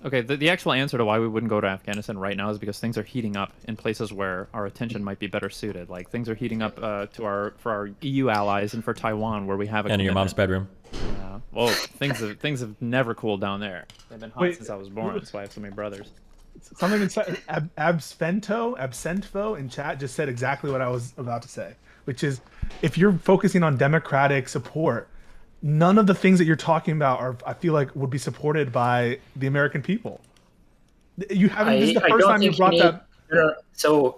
Speaker 6: Okay, the actual answer to why we wouldn't go to Afghanistan right now is because things are heating up in places where our attention might be better suited. Like things are heating up for our EU allies and for Taiwan, where we have a
Speaker 1: and in your mom's bedroom.
Speaker 6: Well, things have never cooled down there. They've been hot since I was born. That's why I have so many brothers.
Speaker 5: Something inside Absentfo in chat just said exactly what I was about to say, which is if you're focusing on democratic support, none of the things that you're talking about are, I feel like, would be supported by the American people. You haven't. This is the first time you brought that.
Speaker 2: So,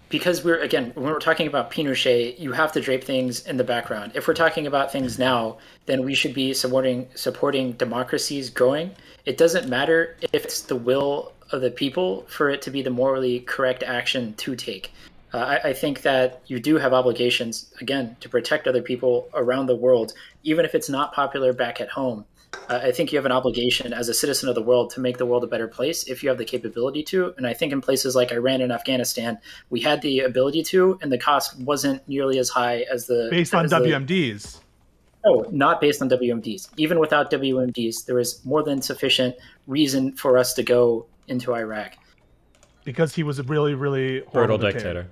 Speaker 2: because when we're talking about Pinochet, you have to drape things in the background. If we're talking about things now, then we should be supporting democracies growing. It doesn't matter if it's the will of the people for it to be the morally correct action to take. I think that you do have obligations, again, to protect other people around the world, even if it's not popular back at home. I think you have an obligation as a citizen of the world to make the world a better place if you have the capability to. And I think in places like Iran and Afghanistan, we had the ability to, and the cost wasn't nearly as high as the...
Speaker 5: Based on WMDs.
Speaker 2: No, not based on WMDs. Even without WMDs, there was more than sufficient reason for us to go into Iraq.
Speaker 5: Because he was a really, really
Speaker 1: brutal dictator.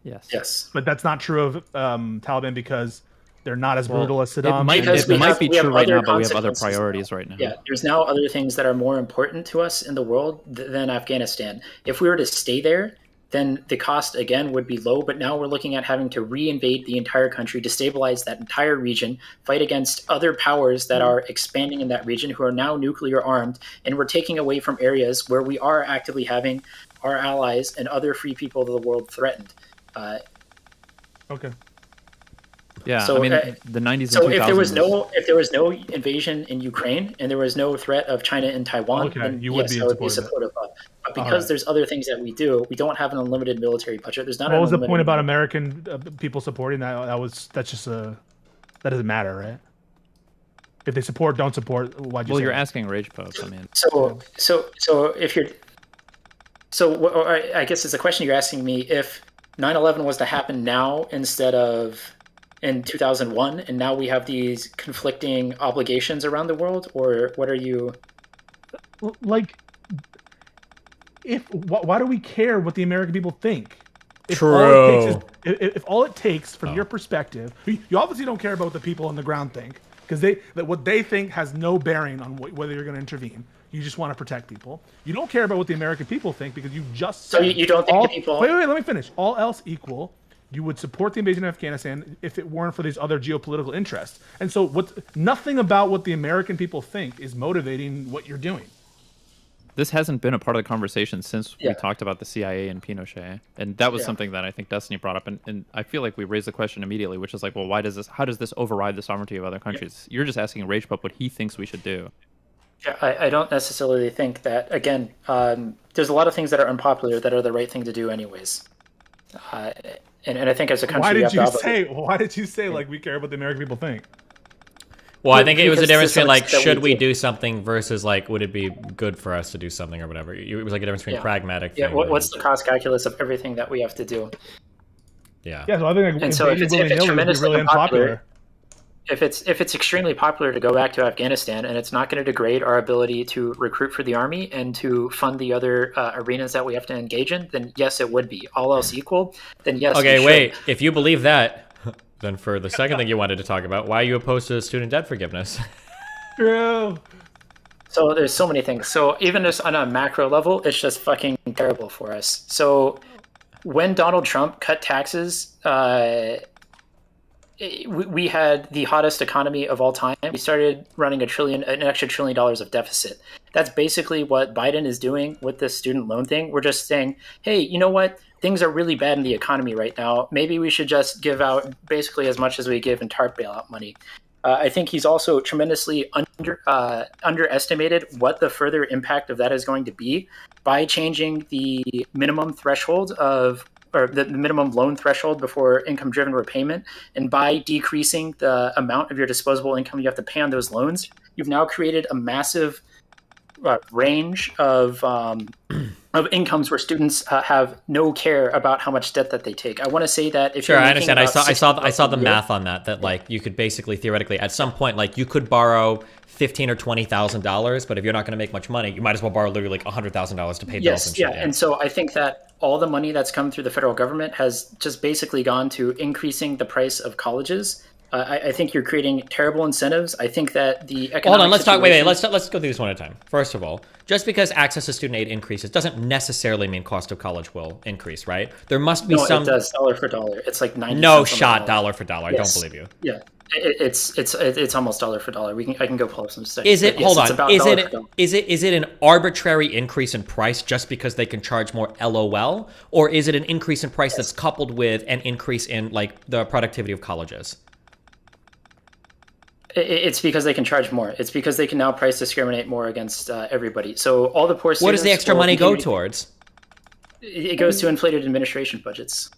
Speaker 2: Yes.
Speaker 5: But that's not true of Taliban because they're not as brutal as Saddam.
Speaker 6: It might be true right now, but we have other priorities right now.
Speaker 2: Yeah, there's now other things that are more important to us in the world than Afghanistan. If we were to stay there, then the cost, again, would be low. But now we're looking at having to re-invade the entire country, destabilize that entire region, fight against other powers that are expanding in that region who are now nuclear armed. And we're taking away from areas where we are actively having our allies and other free people of the world threatened.
Speaker 5: Okay.
Speaker 6: Yeah,
Speaker 2: So,
Speaker 6: I mean, the 90s and
Speaker 2: so
Speaker 6: 2000s.
Speaker 2: if there was no invasion in Ukraine and there was no threat of China in Taiwan,
Speaker 5: Okay,
Speaker 2: then
Speaker 5: you would
Speaker 2: yes,
Speaker 5: be
Speaker 2: I would be
Speaker 5: supportive of it.
Speaker 2: supportive of. But
Speaker 5: All
Speaker 2: because
Speaker 5: right.
Speaker 2: there's other things that we do, we don't have an unlimited military budget. There's not.
Speaker 5: What
Speaker 2: an
Speaker 5: was the
Speaker 2: unlimited
Speaker 5: point about American people supporting that? That's just a that doesn't matter, right? If they support, don't support. Why'd you?
Speaker 6: Well,
Speaker 5: say
Speaker 6: you're
Speaker 5: that?
Speaker 6: asking Rage Pope. I mean,
Speaker 2: So if you're, I guess it's a question you're asking me if 9/11 was to happen now instead of in 2001, and now we have these conflicting obligations around the world, or what are you?
Speaker 5: Like, why do we care what the American people think? If
Speaker 1: True.
Speaker 5: All it takes if all it takes, from your perspective, you obviously don't care about what the people on the ground think, because what they think has no bearing on whether you're going to intervene. You just want to protect people. You don't care about what the American people think because you just
Speaker 2: So you don't think the people?
Speaker 5: Wait, let me finish. All else equal, you would support the invasion of Afghanistan if it weren't for these other geopolitical interests. And so, nothing about what the American people think is motivating what you're doing.
Speaker 6: this hasn't been a part of the conversation since we talked about the CIA and Pinochet, and that was something that I think Destiny brought up, and I feel like we raised the question immediately, which is like, well, how does this override the sovereignty of other countries? You're just asking Rage Pup what he thinks we should do.
Speaker 2: Yeah, I don't necessarily think that. Again, there's a lot of things that are unpopular that are the right thing to do, anyways. And I think as a country,
Speaker 5: Why did you say like we care what the American people think?
Speaker 1: Well, I think it was a
Speaker 2: Because
Speaker 1: difference
Speaker 2: to some
Speaker 1: between like,
Speaker 2: extent
Speaker 1: should
Speaker 2: we
Speaker 1: we
Speaker 2: do.
Speaker 1: do something versus like, would it be good for us to do something or whatever. It was like a difference between pragmatic.
Speaker 2: Yeah,
Speaker 1: thing
Speaker 2: what's the cost calculus of everything that we have to do?
Speaker 1: Yeah.
Speaker 5: Yeah, so I think like,
Speaker 2: And so if it's tremendously
Speaker 5: really unpopular.
Speaker 2: if it's extremely popular to go back to Afghanistan and it's not going to degrade our ability to recruit for the army and to fund the other arenas that we have to engage in, then yes, it would be. All else equal, then yes.
Speaker 1: Okay,
Speaker 2: we
Speaker 1: wait.
Speaker 2: should.
Speaker 1: If you believe that, then for the second thing you wanted to talk about, why are you opposed to student debt forgiveness?
Speaker 5: True.
Speaker 2: So there's so many things. So even just on a macro level, it's just fucking terrible for us. So when Donald Trump cut taxes, we had the hottest economy of all time. We started running an extra $1 trillion of deficit. That's basically what Biden is doing with this student loan thing. We're just saying, hey, you know what? Things are really bad in the economy right now. Maybe we should just give out basically as much as we give in TARP bailout money. I think he's also tremendously underestimated what the further impact of that is going to be by changing the minimum threshold or the minimum loan threshold before income-driven repayment, and by decreasing the amount of your disposable income you have to pay on those loans, you've now created a massive range of incomes where students have no care about how much debt that they take. I want to say that if
Speaker 1: Sure,
Speaker 2: you're
Speaker 1: I
Speaker 2: making
Speaker 1: understand.
Speaker 2: about
Speaker 1: I saw the
Speaker 2: $60,000 a year,
Speaker 1: math on that like you could basically theoretically at some point like you could borrow $15,000 or $20,000, but if you're not going to make much money, you might as well borrow literally like $100,000 to pay bills and shit.
Speaker 2: Yeah, and so I think that all the money that's come through the federal government has just basically gone to increasing the price of colleges. I think you're creating terrible incentives. I think that the economic
Speaker 1: Hold on, let's talk. Wait,
Speaker 2: situation-
Speaker 1: let's go through this one at a time. First of all, just because access to student aid increases doesn't necessarily mean cost of college will increase, right? There must be some.
Speaker 2: It does dollar for dollar. It's like 90.
Speaker 1: No
Speaker 2: cents on the
Speaker 1: shot,
Speaker 2: dollar.
Speaker 1: dollar for dollar.
Speaker 2: Yes.
Speaker 1: I don't believe you.
Speaker 2: Yeah, it's almost dollar for dollar. I can go pull up some studies.
Speaker 1: Is it?
Speaker 2: But yes,
Speaker 1: Hold
Speaker 2: it's
Speaker 1: on.
Speaker 2: about
Speaker 1: Is
Speaker 2: dollar
Speaker 1: it?
Speaker 2: for dollar.
Speaker 1: Is it an arbitrary increase in price just because they can charge more LOL, or is it an increase in price that's coupled with an increase in like the productivity of colleges?
Speaker 2: It's because they can charge more. It's because they can now price discriminate more against everybody. So all the poor students.
Speaker 1: What does the extra
Speaker 2: will
Speaker 1: money go
Speaker 2: continue-
Speaker 1: towards?
Speaker 2: It goes to inflated administration budgets.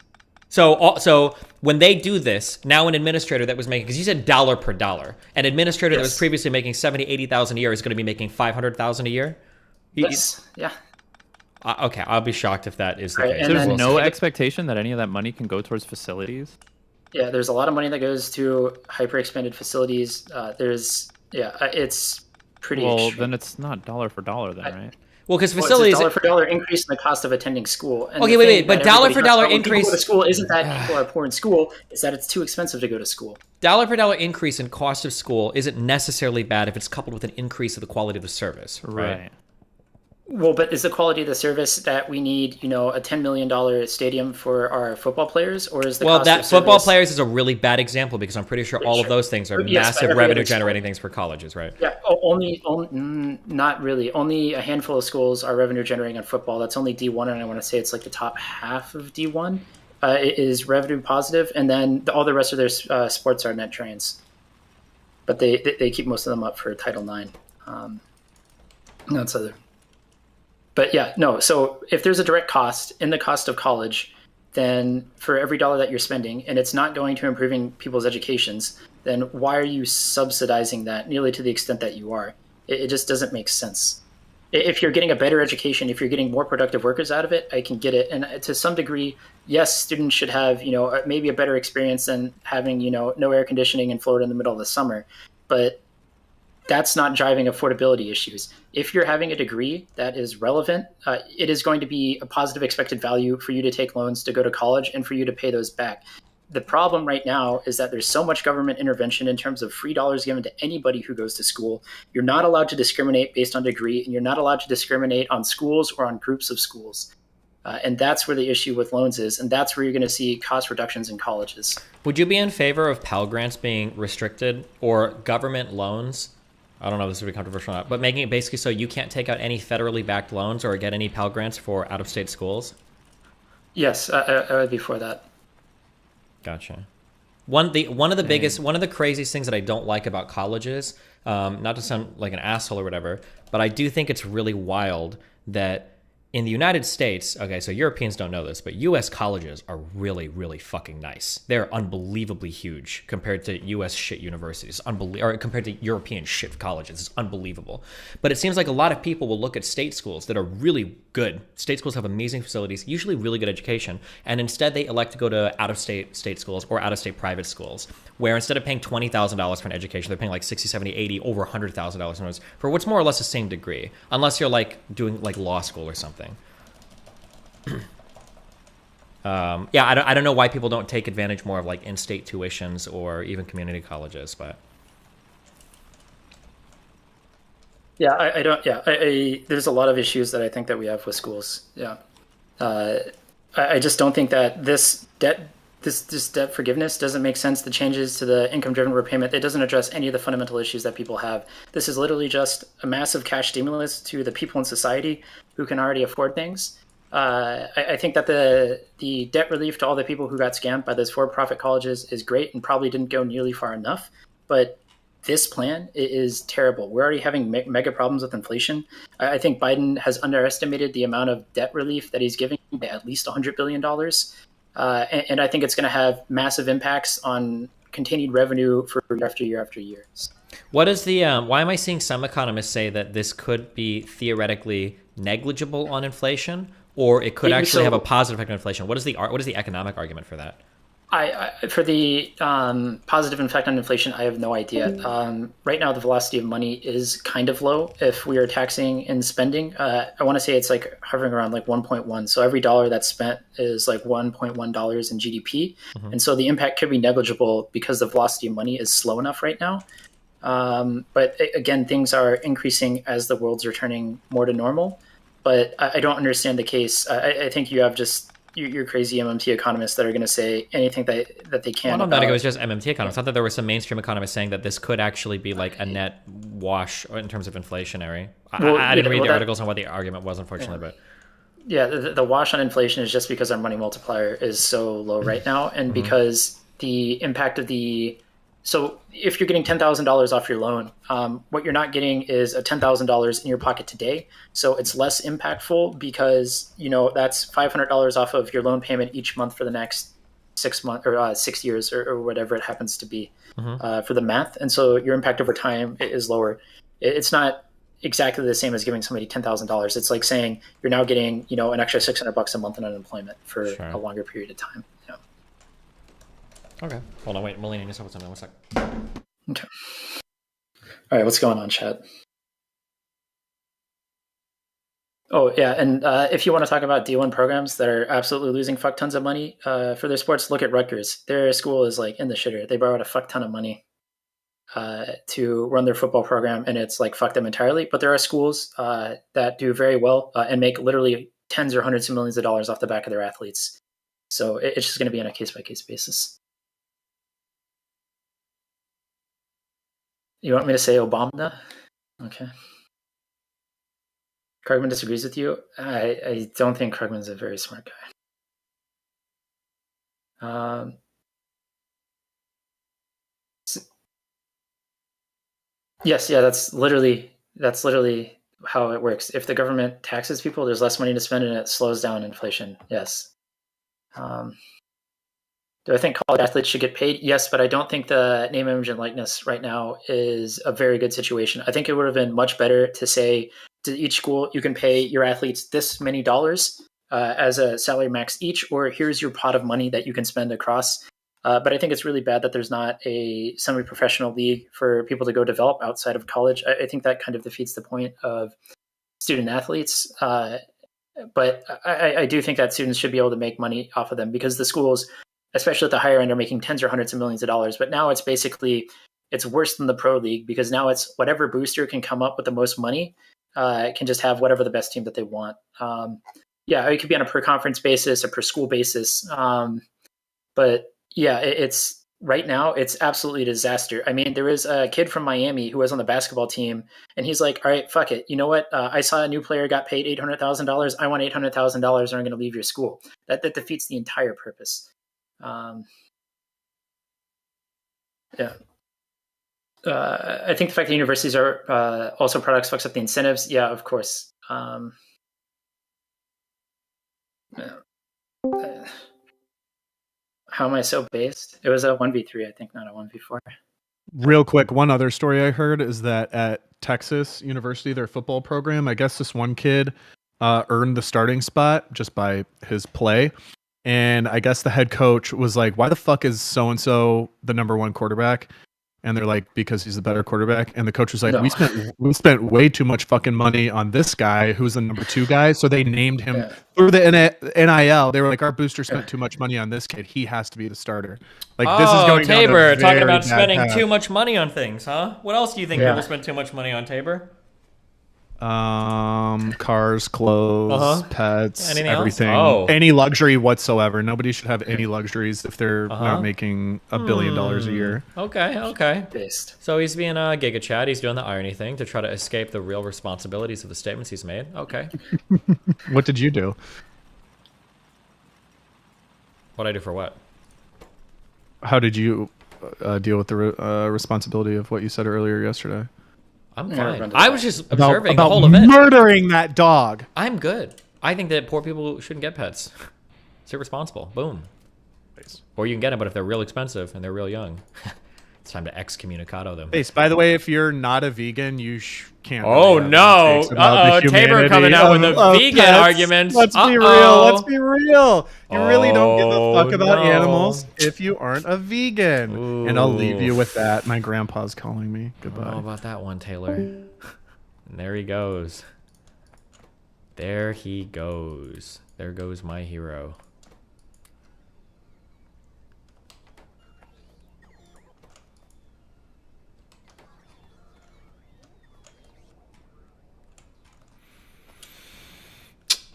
Speaker 1: So when they do this, now an administrator that was making, because you said dollar per dollar, an administrator that was
Speaker 2: Yes.
Speaker 1: previously making 70, 80,000 a year is going to be making 500,000 a year.
Speaker 2: Yes. Yeah.
Speaker 1: Okay, I'll be shocked if that is the
Speaker 2: Right,
Speaker 1: case.
Speaker 2: and
Speaker 6: There's
Speaker 2: then-
Speaker 6: no expectation that any of that money can go towards facilities.
Speaker 2: Yeah, there's a lot of money that goes to hyper expanded facilities. It's pretty.
Speaker 6: Well,
Speaker 2: extreme.
Speaker 6: then it's not dollar for dollar, then, right?
Speaker 1: Well, because
Speaker 2: Well,
Speaker 1: facilities.
Speaker 2: it's a dollar for dollar increase in the cost of attending school. And
Speaker 1: Okay,
Speaker 2: the
Speaker 1: wait,
Speaker 2: thing
Speaker 1: but
Speaker 2: that
Speaker 1: dollar
Speaker 2: everybody
Speaker 1: for
Speaker 2: talks
Speaker 1: dollar
Speaker 2: about when people
Speaker 1: increase-
Speaker 2: go to school isn't that people are poor in school. It's that it's too expensive to go to school.
Speaker 1: Dollar per dollar increase in cost of school isn't necessarily bad if it's coupled with an increase of the quality of the service, right?
Speaker 2: Well, but is the quality of the service that we need, a $10 million stadium for our football players, or is the
Speaker 1: Well,
Speaker 2: cost
Speaker 1: that
Speaker 2: of
Speaker 1: football
Speaker 2: service-
Speaker 1: players is a really bad example because I'm pretty sure all of those things are
Speaker 2: Yes, but
Speaker 1: massive
Speaker 2: every
Speaker 1: revenue
Speaker 2: other sport-
Speaker 1: generating things for colleges, right?
Speaker 2: Yeah, not really. Only a handful of schools are revenue generating on football. That's only D1, and I want to say it's like the top half of D1. is revenue positive, and then all the rest of their sports are net drains. But they keep most of them up for Title IX. That's other. But yeah, no. So if there's a direct cost in the cost of college, then for every dollar that you're spending, and it's not going to improving people's educations, then why are you subsidizing that nearly to the extent that you are? It just doesn't make sense. If you're getting a better education, if you're getting more productive workers out of it, I can get it. And to some degree, yes, students should have, maybe a better experience than having, no air conditioning in Florida in the middle of the summer. But that's not driving affordability issues. If you're having a degree that is relevant, it is going to be a positive expected value for you to take loans to go to college and for you to pay those back. The problem right now is that there's so much government intervention in terms of free dollars given to anybody who goes to school. You're not allowed to discriminate based on degree, and you're not allowed to discriminate on schools or on groups of schools. And that's where the issue with loans is, and that's where you're going to see cost reductions in colleges.
Speaker 1: Would you be in favor of Pell Grants being restricted or government loans? I don't know if this would be controversial or not, but making it basically so you can't take out any federally backed loans or get any Pell Grants for out-of-state schools?
Speaker 2: Yes, I would be for that.
Speaker 1: Gotcha. One of the craziest things that I don't like about colleges, not to sound like an asshole or whatever, but I do think it's really wild that in the United States, okay, so Europeans don't know this, but US colleges are really, really fucking nice. They're unbelievably huge compared to US shit universities, or compared to European shit colleges. It's unbelievable. But it seems like a lot of people will look at state schools that are really good. State schools have amazing facilities, usually really good education, and instead they elect to go to out-of-state state schools or out-of-state private schools, where instead of paying $20,000 for an education, they're paying like 60, 70, 80, over $100,000 for what's more or less the same degree, unless you're like doing like law school or something. Yeah, I don't know why people don't take advantage more of like in-state tuitions or even community colleges, but
Speaker 2: yeah, I don't. Yeah, there's a lot of issues that I think that we have with schools. Yeah, I just don't think that this debt forgiveness doesn't make sense. The changes to the income-driven repayment, it doesn't address any of the fundamental issues that people have. This is literally just a massive cash stimulus to the people in society who can already afford things. I think that the debt relief to all the people who got scammed by those for-profit colleges is great and probably didn't go nearly far enough. But this plan is terrible. We're already having mega problems with inflation. I think Biden has underestimated the amount of debt relief that he's giving by at least $100 billion. And I think it's going to have massive impacts on continued revenue for year after year after year.
Speaker 1: What is the why am I seeing some economists say that this could be theoretically negligible on inflation, or it could actually have a positive effect on inflation? What is the economic argument for that?
Speaker 2: For the positive effect on inflation, I have no idea. Right now, the velocity of money is kind of low. If we are taxing and spending, I want to say it's like hovering around like 1.1. So every dollar that's spent is like $1.1 in GDP. Mm-hmm. And so the impact could be negligible because the velocity of money is slow enough right now. But again, things are increasing as the world's returning more to normal. But I don't understand the case. I think you have just your crazy MMT economists that are going to say anything that they can.
Speaker 1: Well, I don't think it was just MMT economists. I thought there were some mainstream economists saying that this could actually be like a net wash in terms of inflationary. Well, I didn't read the articles on what the argument was, unfortunately, but
Speaker 2: yeah, the wash on inflation is just because our money multiplier is so low right now, and because the impact of so if you're getting $10,000 off your loan, what you're not getting is a $10,000 in your pocket today. So it's less impactful because, that's $500 off of your loan payment each month for the next 6 months or 6 years or whatever it happens to be for the math. And so your impact over time is lower. It's not exactly the same as giving somebody $10,000. It's like saying you're now getting, an extra $600 a month in unemployment for a longer period of time.
Speaker 1: Okay. Hold on, wait. Melina needs to help with something. 1 sec.
Speaker 2: Okay. All right, what's going on, chat? Oh, yeah, and if you want to talk about D1 programs that are absolutely losing fuck tons of money for their sports, look at Rutgers. Their school is like in the shitter. They borrowed a fuck ton of money to run their football program, and it's like fuck them entirely. But there are schools that do very well and make literally tens or hundreds of millions of dollars off the back of their athletes. So it's just going to be on a case-by-case basis. You want me to say Obama? Okay. Krugman disagrees with you. I don't think Krugman's a very smart guy. Yes, yeah, that's literally how it works. If the government taxes people, there's less money to spend, and it slows down inflation. Yes. Do I think college athletes should get paid? Yes, but I don't think the name, image, and likeness right now is a very good situation. I think it would have been much better to say to each school, you can pay your athletes this many dollars as a salary max each, or here's your pot of money that you can spend across. But I think it's really bad that there's not a semi-professional league for people to go develop outside of college. I think that kind of defeats the point of student athletes. But I do think that students should be able to make money off of them, because the schools, especially at the higher end, are making tens or hundreds of millions of dollars. But now it's basically, it's worse than the pro league, because now it's whatever booster can come up with the most money can just have whatever the best team that they want. Yeah, it could be on a per conference basis, a per school basis. But yeah, it's right now, it's absolutely a disaster. I mean, there is a kid from Miami who was on the basketball team, and he's like, all right, fuck it. You know what? I saw a new player got paid $800,000. I want $800,000, or I'm going to leave your school. That defeats the entire purpose. Yeah. I think the fact that universities are also products fucks up the incentives. Yeah, of course. How am I so based? It was a 1v3, I think, not a 1v4.
Speaker 5: Real quick, one other story I heard is that at Texas University, their football program, I guess this one kid earned the starting spot just by his play. And I guess the head coach was like, why the fuck is so-and-so the number one quarterback? And they're like, because he's the better quarterback. And the coach was like, no. we spent way too much fucking money on this guy who's the number two guy. So they named him through the NIL. They were like, our booster spent too much money on this kid. He has to be the starter. Like, this is going
Speaker 1: Tabor,
Speaker 5: down a
Speaker 1: talking about
Speaker 5: very
Speaker 1: spending
Speaker 5: bad path.
Speaker 1: too much money on things, huh? What else do you think people spend too much money on, Tabor?
Speaker 5: Cars, clothes, pets,
Speaker 1: Anything
Speaker 5: everything.
Speaker 1: else?
Speaker 5: Any luxury whatsoever. Nobody should have any luxuries if they're not making $1 billion a year.
Speaker 1: Okay.
Speaker 2: Based.
Speaker 1: So he's being a Giga Chad. He's doing the irony thing to try to escape the real responsibilities of the statements he's made. Okay.
Speaker 5: What did you do?
Speaker 1: What'd I do for what?
Speaker 5: How did you deal with the responsibility of what you said earlier yesterday?
Speaker 1: I'm fine. I was just observing
Speaker 5: about
Speaker 1: the whole event.
Speaker 5: Murdering that dog.
Speaker 1: I'm good. I think that poor people shouldn't get pets. It's irresponsible. Boom. Or you can get them, but if they're real expensive and they're real young, it's time to excommunicado them.
Speaker 5: By the way, if you're not a vegan, you can't.
Speaker 1: Oh no! Tabor coming out with a vegan argument.
Speaker 5: Let's be real. Let's be real. You really don't give a fuck about animals if you aren't a vegan. Ooh. And I'll leave you with that. My grandpa's calling me. Goodbye.
Speaker 1: I don't know about that one, Taylor. And there he goes. There he goes. There goes my hero.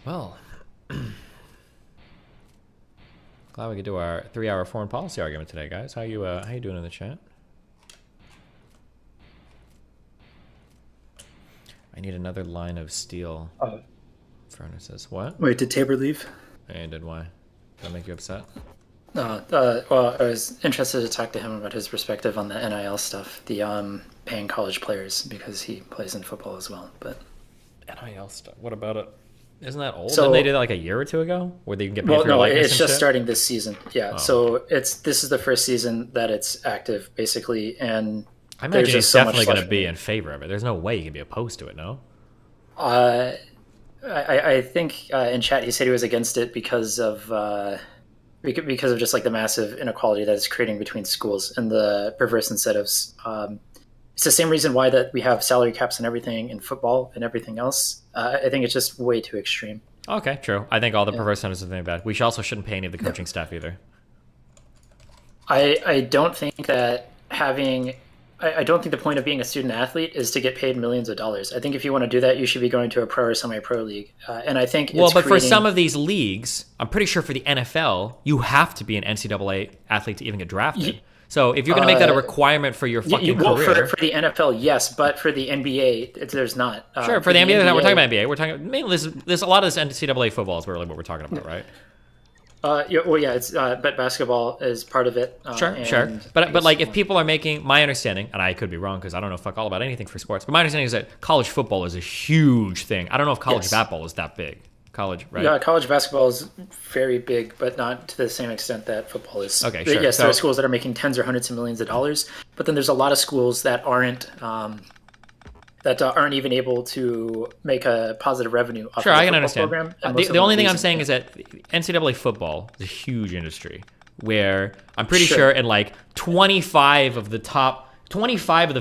Speaker 1: Well, glad we could do our 3-hour foreign policy argument today, guys. How you doing in the chat? I need another line of steel furnaces. What?
Speaker 2: Wait, did Tabor leave?
Speaker 1: And did why? Did that make you upset?
Speaker 2: Well, I was interested to talk to him about his perspective on the NIL stuff, the paying college players, because he plays in football as well. But
Speaker 1: NIL stuff. What about it? Isn't that old?
Speaker 2: So,
Speaker 1: Didn't they did that like a year or two ago, where they can get paid for your
Speaker 2: no,
Speaker 1: likeness
Speaker 2: it's
Speaker 1: and
Speaker 2: just
Speaker 1: shit?
Speaker 2: starting this season. Yeah,
Speaker 1: Oh.
Speaker 2: So this is the first season that it's active, basically, and
Speaker 1: I imagine
Speaker 2: there's
Speaker 1: he's
Speaker 2: just so
Speaker 1: definitely
Speaker 2: much
Speaker 1: going to
Speaker 2: left.
Speaker 1: be in favor of it. There's no way he can be opposed to it. No.
Speaker 2: I think in chat he said he was against it because of just like the massive inequality that it's creating between schools and the perverse incentives. It's the same reason why that we have salary caps and everything in football and everything else. I think it's just way too extreme.
Speaker 1: Okay, true. I think all the perverse incentives are very bad. We also shouldn't pay any of the coaching staff either.
Speaker 2: I don't think that I don't think the point of being a student athlete is to get paid millions of dollars. I think if you want to do that, you should be going to a pro or semi-pro league. And I think
Speaker 1: for some of these leagues, I'm pretty sure for the NFL, you have to be an NCAA athlete to even get drafted. So if you're going to make that a requirement for your fucking career,
Speaker 2: for the NFL, yes, but for the NBA, there's not.
Speaker 1: Sure, for the NBA, we're talking about NBA. We're talking mainly this a lot of this NCAA football is really what we're talking about, right?
Speaker 2: It's but basketball is part of it.
Speaker 1: Sure. But like, if people are making, my understanding, and I could be wrong because I don't know fuck all about anything for sports, but my understanding is that college football is a huge thing. I don't know if college basketball is that big. College, right?
Speaker 2: Yeah, college basketball is very big, but not to the same extent that football is.
Speaker 1: Okay, sure.
Speaker 2: Yes, there are schools that are making tens or hundreds of millions of dollars, but then there's a lot of schools that aren't even able to make a positive revenue off
Speaker 1: Sure,
Speaker 2: of the
Speaker 1: I can
Speaker 2: football
Speaker 1: understand.
Speaker 2: program.
Speaker 1: The only thing I'm saying is that NCAA football is a huge industry where I'm pretty sure in like 25 of the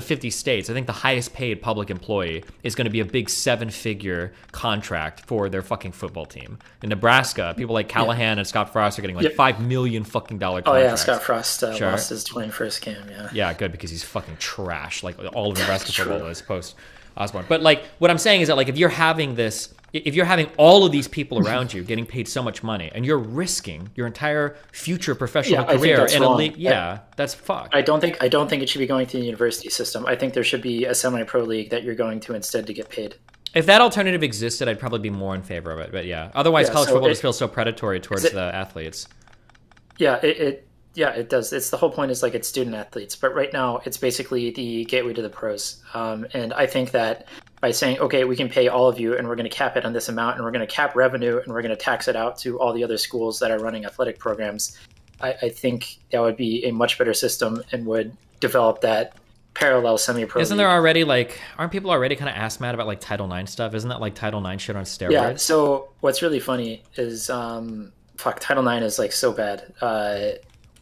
Speaker 1: 50 states, I think the highest paid public employee is going to be a big 7-figure contract for their fucking football team. In Nebraska, people like Callahan and Scott Frost are getting like $5 million fucking contracts.
Speaker 2: Oh yeah, Scott Frost lost his 21st game.
Speaker 1: Yeah, good, because he's fucking trash. Like all of Nebraska football is post Osborne. But like, what I'm saying is that like, if you're having all of these people around you getting paid so much money, and you're risking your entire future professional career in a league, that's fucked.
Speaker 2: I don't think it should be going through the university system. I think there should be a semi-pro league that you're going to instead to get paid.
Speaker 1: If that alternative existed, I'd probably be more in favor of it. But otherwise, college football just feels so predatory towards the athletes.
Speaker 2: It does. It's the whole point is like it's student athletes, but right now it's basically the gateway to the pros. And I think that by saying, okay, we can pay all of you and we're going to cap it on this amount and we're going to cap revenue and we're going to tax it out to all the other schools that are running athletic programs, I think that would be a much better system and would develop that parallel semi-pro.
Speaker 1: Isn't there already aren't people already kind of ass mad about like Title IX stuff? Isn't that like Title IX shit on steroids?
Speaker 2: Yeah. So what's really funny is, Title IX is like so bad.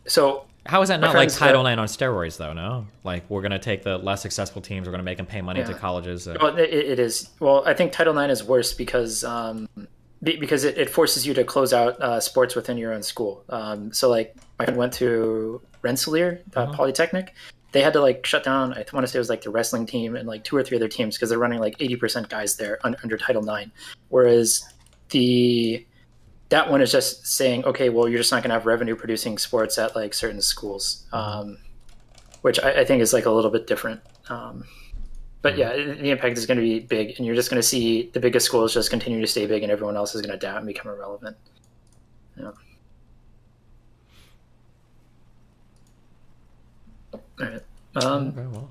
Speaker 2: So
Speaker 1: how is that not like Title IX on steroids, though? No, like we're gonna take the less successful teams, we're gonna make them pay money to colleges.
Speaker 2: Well, it is. Well, I think Title IX is worse because it forces you to close out sports within your own school. So like my friend went to Rensselaer Polytechnic. They had to like shut down. I want to say it was like the wrestling team and like 2 or 3 other teams because they're running like 80% guys there under Title IX. Whereas that one is just saying, okay, well, you're just not going to have revenue producing sports at like certain schools, which I think is like a little bit different. But yeah, the impact is going to be big, and you're just going to see the biggest schools just continue to stay big, and everyone else is going to adapt and become irrelevant. Yeah. All right.
Speaker 1: Very well.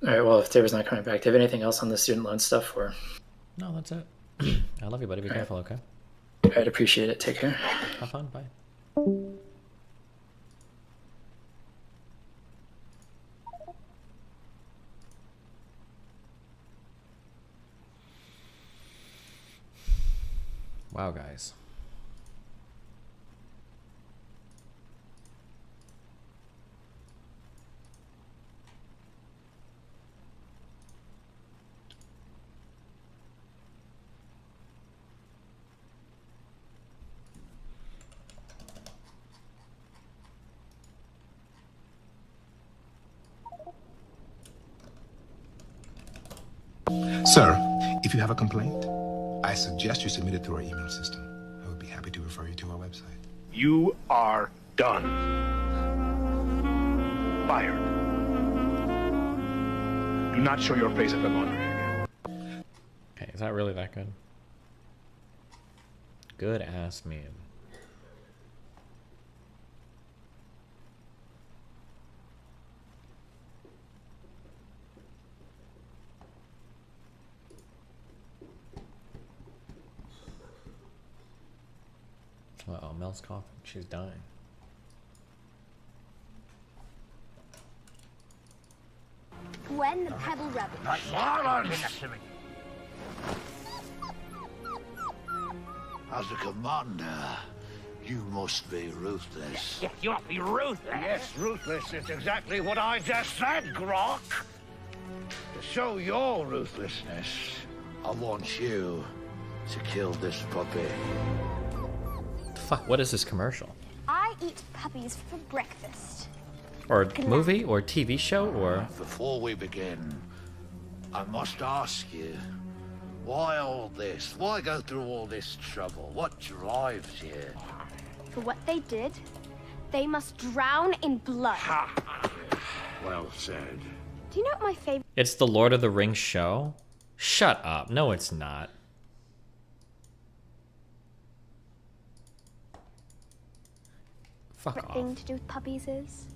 Speaker 2: All right. Well, if Tabor's not coming back, do you have anything else on the student loan stuff, or?
Speaker 1: No, that's it. I love you, buddy. Be careful, okay?
Speaker 2: I'd appreciate it. Take care.
Speaker 1: Have fun. Bye. Wow, guys.
Speaker 7: Sir, if you have a complaint, I suggest you submit it through our email system. I would be happy to refer you to our website.
Speaker 10: You are done. Fired. Do not show your face at the laundry again.
Speaker 1: Okay, is that really that good? Good ass meme. Uh-oh, Mel's coughing. She's dying.
Speaker 20: When the Pebble Rebels.
Speaker 23: As a commander, you must be ruthless.
Speaker 24: Yes, you must be ruthless.
Speaker 23: Yes, ruthless is exactly what I just said, Grok. To show your ruthlessness, I want you to kill this puppy.
Speaker 1: Fuck, what is this commercial?
Speaker 20: I eat puppies for breakfast.
Speaker 1: Or movie or TV show or?
Speaker 23: Before we begin, I must ask you, why all this? Why go through all this trouble? What drives you?
Speaker 20: For what they did, they must drown in blood.
Speaker 23: Well said.
Speaker 20: Do you know what my favorite?
Speaker 1: It's the Lord of the Rings show? Shut up. No, it's not. Fuck off.
Speaker 20: thing to do with puppies is?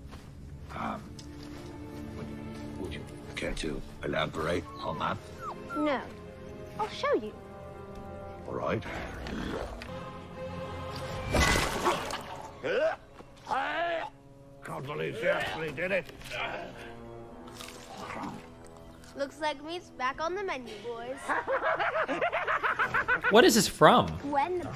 Speaker 23: Would you care to elaborate on that?
Speaker 20: No. I'll show you.
Speaker 23: All right. Can't believe she actually did it.
Speaker 20: Looks like meat's back on the menu, boys.
Speaker 1: What is this from?
Speaker 20: When the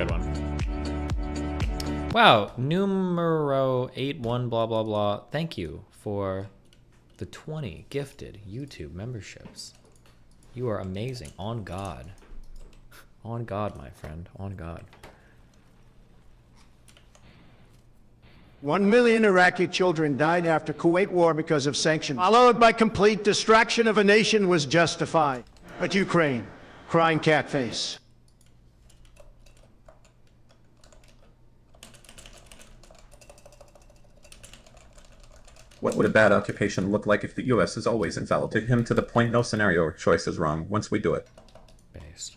Speaker 1: Good one. Wow, numero 81 blah blah blah. Thank you for the 20 gifted YouTube memberships. You are amazing. On God. On God, my friend. On God.
Speaker 3: 1 million Iraqi children died after Kuwait war because of sanctions, followed by complete destruction of a nation was justified. But Ukraine, crying cat face.
Speaker 4: What would a bad occupation look like if the US is always infallible to him to the point no scenario or choice is wrong once we do it?
Speaker 1: Based.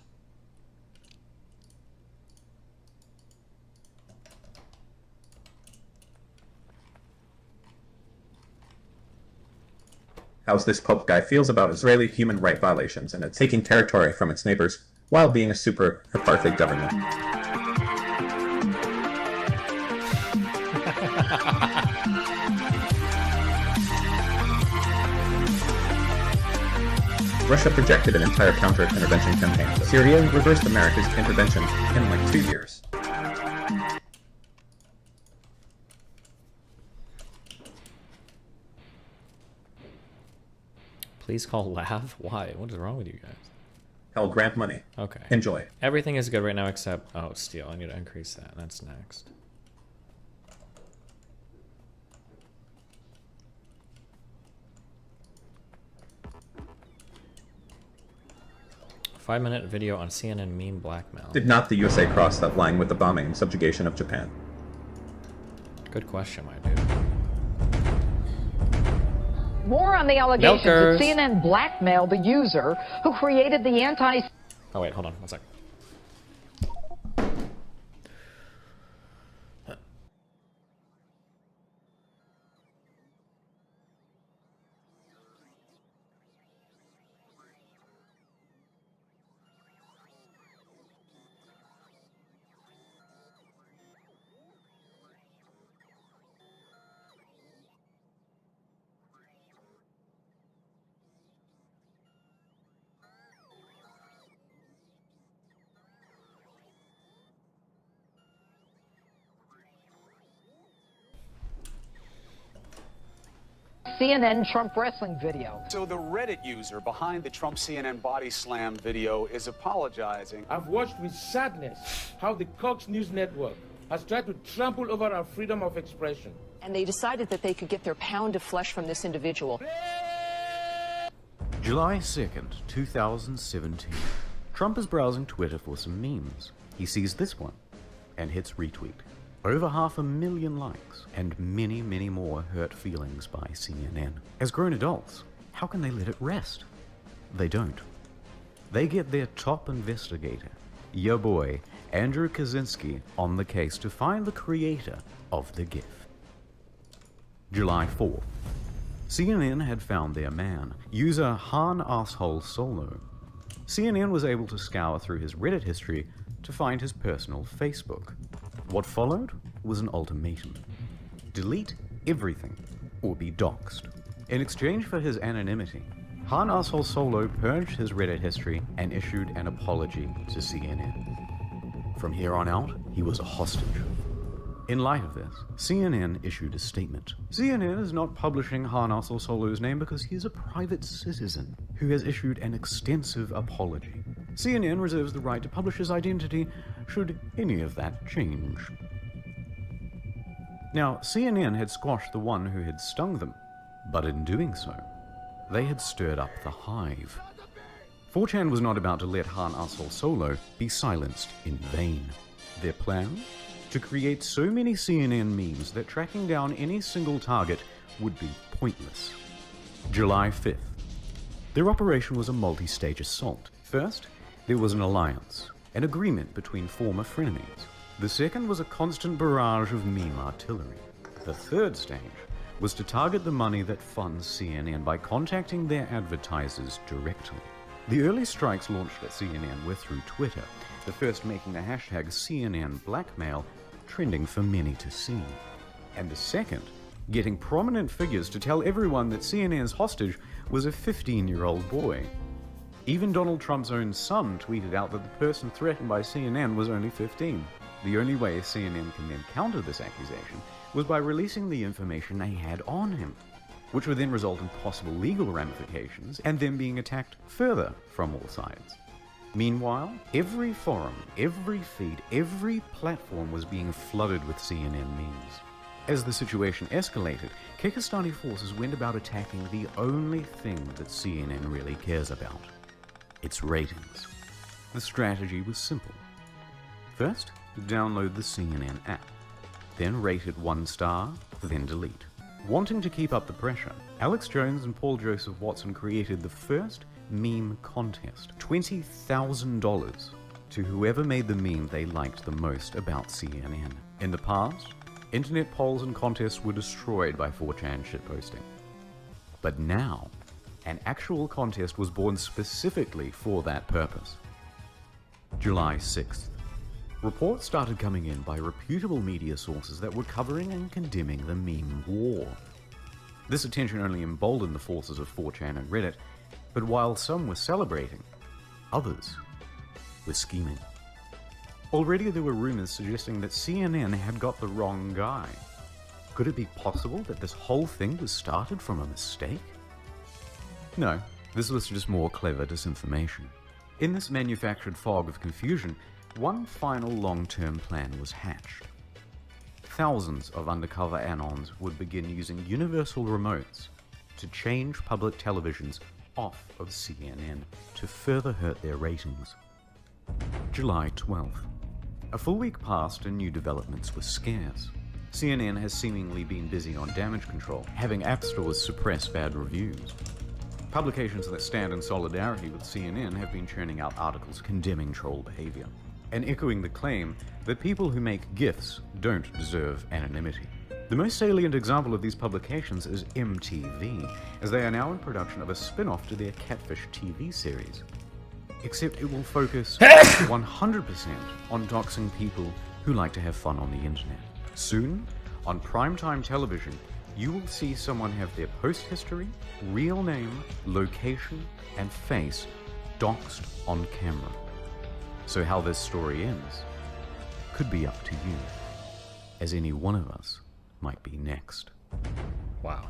Speaker 4: How's this Pope guy feels about Israeli human rights violations and it's taking territory from its neighbors while being a super apartheid government. Russia projected an entire counter-intervention campaign. Syria reversed America's intervention in like 2 years.
Speaker 1: Please call Lav? Why? What is wrong with you guys?
Speaker 4: Hell, grant money.
Speaker 1: Okay.
Speaker 4: Enjoy.
Speaker 1: Everything is good right now except... Oh, steel. I need to increase that. That's next. Five-minute video on CNN meme blackmail.
Speaker 4: Did not the USA cross that line with the bombing and subjugation of Japan?
Speaker 1: Good question, my dude.
Speaker 8: More on the allegations
Speaker 1: Milkers.
Speaker 8: that CNN blackmailed the user who created the anti...
Speaker 1: Oh, wait, hold on. 1 sec.
Speaker 8: CNN Trump wrestling video.
Speaker 12: So the Reddit user behind the Trump CNN body slam video is apologizing.
Speaker 13: I've watched with sadness how the Cox News Network has tried to trample over our freedom of expression.
Speaker 24: And they decided that they could get their pound of flesh from this individual.
Speaker 25: July 2nd, 2017. Trump is browsing Twitter for some memes. He sees this one and hits retweet. Over 500,000 likes, and many, many more hurt feelings by CNN. As grown adults, how can they let it rest? They don't. They get their top investigator, your boy, Andrew Kaczynski, on the case to find the creator of the GIF. July 4th. CNN had found their man, user Han Asshole Solo. CNN was able to scour through his Reddit history to find his personal Facebook. What followed was an ultimatum. Delete everything or be doxxed. In exchange for his anonymity, Han Asshole Solo purged his Reddit history and issued an apology to CNN. From here on out, he was a hostage. In light of this, CNN issued a statement. CNN is not publishing Han Asshole Solo's name because he is a private citizen who has issued an extensive apology. CNN reserves the right to publish his identity should any of that change. Now, CNN had squashed the one who had stung them, but in doing so, they had stirred up the hive. 4chan was not about to let Han Asshole Solo be silenced in vain. Their plan? To create so many CNN memes that tracking down any single target would be pointless. July 5th. Their operation was a multi-stage assault. First, There was an alliance, an agreement between former frenemies. The second was a constant barrage of meme artillery. The third stage was to target the money that funds CNN by contacting their advertisers directly. The early strikes launched at CNN were through Twitter, the first making the hashtag CNN blackmail trending for many to see. And the second, getting prominent figures to tell everyone that CNN's hostage was a 15-year-old boy. Even Donald Trump's own son tweeted out that the person threatened by CNN was only 15. The only way CNN can then counter this accusation was by releasing the information they had on him, which would then result in possible legal ramifications and them being attacked further from all sides. Meanwhile, every forum, every feed, every platform was being flooded with CNN memes. As the situation escalated, Kyrgyzstani forces went about attacking the only thing that CNN really cares about: its ratings. The strategy was simple. First, download the CNN app, then rate it 1 star, then delete. Wanting to keep up the pressure, Alex Jones and Paul Joseph Watson created the first meme contest, $20,000 to whoever made the meme they liked the most about CNN. In the past, internet polls and contests were destroyed by 4chan shitposting. But now, an actual contest was born specifically for that purpose. July 6th. Reports started coming in by reputable media sources that were covering and condemning the meme war. This attention only emboldened the forces of 4chan and Reddit, but while some were celebrating, others were scheming. Already there were rumors suggesting that CNN had got the wrong guy. Could it be possible that this whole thing was started from a mistake? No, this was just more clever disinformation. In this manufactured fog of confusion, one final long-term plan was hatched. Thousands of undercover anons would begin using universal remotes to change public televisions off of CNN to further hurt their ratings. July 12th. A full week passed and new developments were scarce. CNN has seemingly been busy on damage control, having app stores suppress bad reviews. Publications that stand in solidarity with CNN have been churning out articles condemning troll behavior, and echoing the claim that people who make GIFs don't deserve anonymity. The most salient example of these publications is MTV, as they are now in production of a spin-off to their Catfish TV series. Except it will focus 100% on doxing people who like to have fun on the internet. Soon, on primetime television, you will see someone have their post history, real name, location, and face doxed on camera. So how this story ends could be up to you, as any one of us might be next.
Speaker 1: Wow.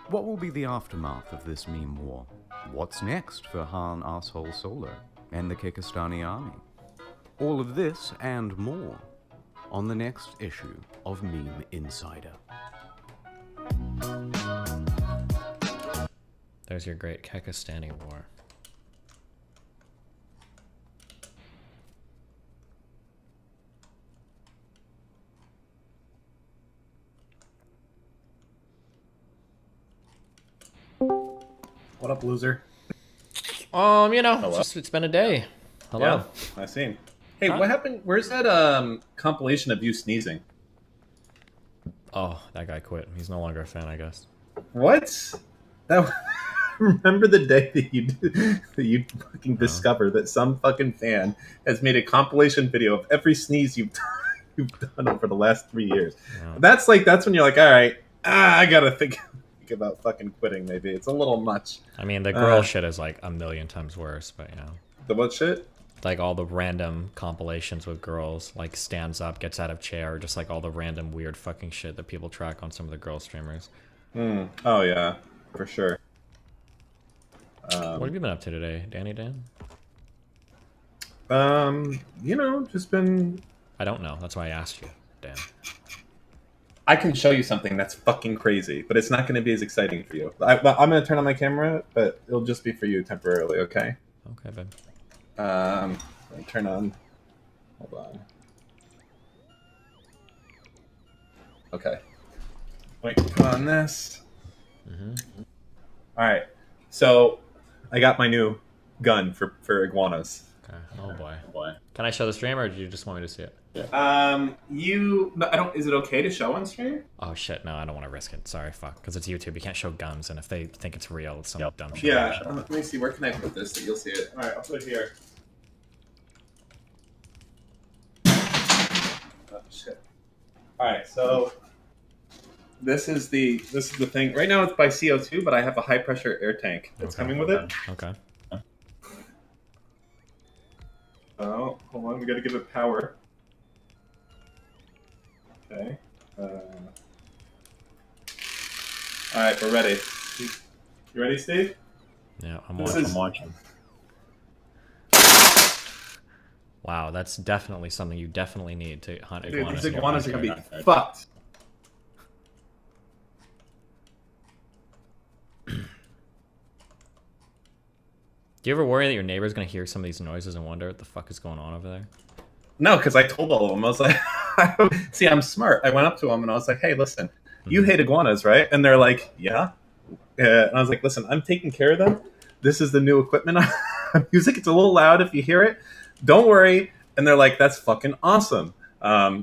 Speaker 25: What will be the aftermath of this meme war? What's next for Han Asshole Solo and the Kyrgyzstani army? All of this and more on the next issue of Meme Insider.
Speaker 1: There's your great Kyrgyzstani war.
Speaker 9: What up, loser?
Speaker 1: You know, it's been a day. Hello.
Speaker 9: Yeah, I seen. Hey,
Speaker 1: Huh?
Speaker 9: what happened? Where's that compilation of you sneezing?
Speaker 1: Oh, that guy quit. He's no longer a fan, I guess.
Speaker 9: What? That remember the day that you fucking discovered that some fucking fan has made a compilation video of every sneeze you've done over the last 3 years.
Speaker 1: Yeah.
Speaker 9: That's when you're like, all right, I gotta think about fucking quitting. Maybe it's a little much.
Speaker 1: I mean, the girl shit is like a million times worse, but you know.
Speaker 9: The what shit?
Speaker 1: Like all the random compilations with girls, like stands up, gets out of chair, just like all the random weird fucking shit that people track on some of the girl streamers.
Speaker 9: Oh yeah, for sure.
Speaker 1: What have you been up to today, Danny Dan?
Speaker 9: You know, just been...
Speaker 1: I don't know. That's why I asked you, Dan.
Speaker 9: I can show you something that's fucking crazy, but it's not going to be as exciting for you. I'm going to turn on my camera, but it'll just be for you temporarily, okay?
Speaker 1: Okay, babe.
Speaker 9: Let me turn on... Hold on. Okay. Wait, put on this. Alright, so I got my new gun for iguanas.
Speaker 1: Okay. Oh boy. Can I show the stream, or do you just want me to see it?
Speaker 9: No, I don't. Is it okay to show on stream?
Speaker 1: Oh shit, no, I don't want to risk it. Sorry, fuck, because it's YouTube. You can't show guns, and if they think it's real, it's some dumb shit.
Speaker 9: Yeah. Let me see. Where can I put this so you'll see it? All right, I'll put it here. Oh shit. All right, so this is the thing. Right now it's by CO2, but I have a high pressure air tank that's coming with it.
Speaker 1: Okay.
Speaker 9: Oh, hold on. We got to give it power. Okay. All right, we're ready. You ready, Steve?
Speaker 1: Yeah, I'm
Speaker 9: This
Speaker 1: watching. Wow, that's definitely something you definitely need to hunt iguanas.
Speaker 9: Dude, these iguanas are gonna be fucked.
Speaker 1: Do you ever worry that your neighbor's gonna hear some of these noises and wonder what the fuck is going on over there?
Speaker 9: No, because I told all of them. I was like, see, I'm smart. I went up to them and I was like, hey, listen, you hate iguanas, right? And they're like, yeah. And I was like, listen, I'm taking care of them. This is the new equipment I'm using. It's a little loud if you hear it. Don't worry. And they're like, that's fucking awesome.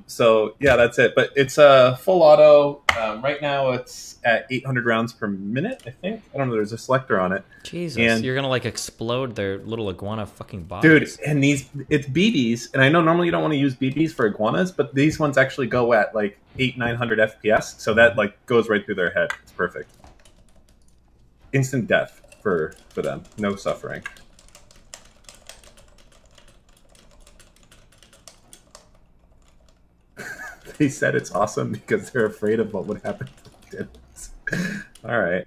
Speaker 9: So yeah, that's it. But it's a full auto. Right now it's at 800 rounds per minute, I think. I don't know. There's a selector on it.
Speaker 1: Jesus,
Speaker 9: and,
Speaker 1: you're gonna like explode their little iguana fucking bodies.
Speaker 9: Dude, and it's BBs, and I know normally you don't want to use BBs for iguanas, but these ones actually go at like 900 FPS, so that like goes right through their head. It's perfect. Instant death for them. No suffering. They said it's awesome because they're afraid of what would happen to the kids. All right.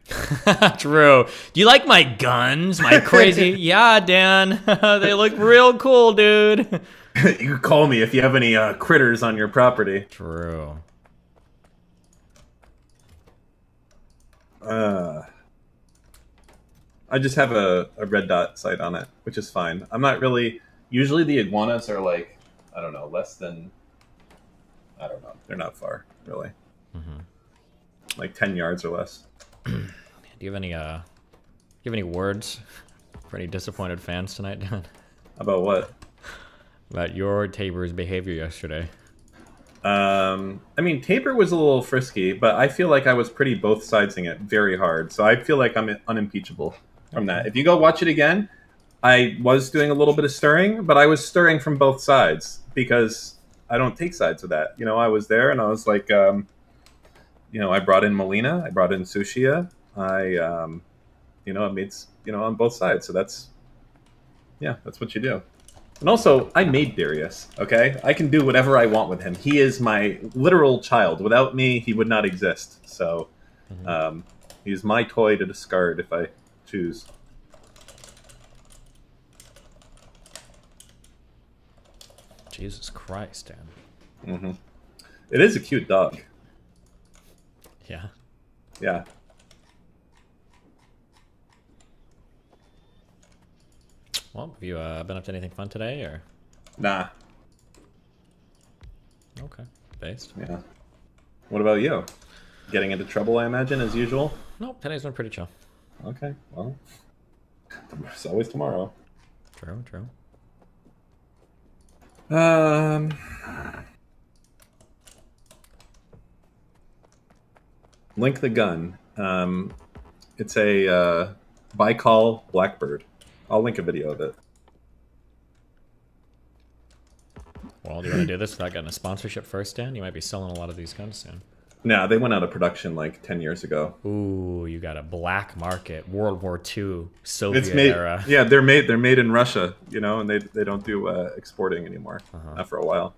Speaker 1: True. Do you like my guns? My crazy... Yeah, Dan. They look real cool, dude.
Speaker 9: You can call me if you have any critters on your property.
Speaker 1: True.
Speaker 9: I just have a red dot sight on it, which is fine. I'm not really... Usually the iguanas are like, I don't know, less than... I don't know. They're not far, really. Like 10 yards or less.
Speaker 1: Do you have any words for any disappointed fans tonight, Dan?
Speaker 9: About what?
Speaker 1: About your Tabor's behavior yesterday.
Speaker 9: I mean, Tabor was a little frisky, but I feel like I was pretty both sidesing it very hard. So I feel like I'm unimpeachable from that. If you go watch it again, I was doing a little bit of stirring, but I was stirring from both sides because I don't take sides with that. You know, I was there and I was like, you know, I brought in Molina, I brought in Sushia, you know, it made, you know, on both sides. So that's what you do. And also, I made Darius, okay? I can do whatever I want with him. He is my literal child. Without me, he would not exist. So, he's my toy to discard if I choose.
Speaker 1: Jesus Christ, Dan.
Speaker 9: It is a cute dog.
Speaker 1: Yeah.
Speaker 9: Yeah.
Speaker 1: Well, have you been up to anything fun today, or?
Speaker 9: Nah.
Speaker 1: Okay. Based.
Speaker 9: Yeah. What about you? Getting into trouble, I imagine, as usual?
Speaker 1: Nope, today's been pretty chill.
Speaker 9: Okay, well. It's always tomorrow.
Speaker 1: True, true.
Speaker 9: Link the gun. It's a Baikal Blackbird. I'll link a video of it.
Speaker 1: Well, do you want to do this without getting a sponsorship first, Dan? You might be selling a lot of these guns soon.
Speaker 9: No, they went out of production like 10 years ago.
Speaker 1: Ooh, you got a black market, World War II, Soviet era.
Speaker 9: Yeah, they're made in Russia, you know, and they don't do exporting anymore. Not for a while.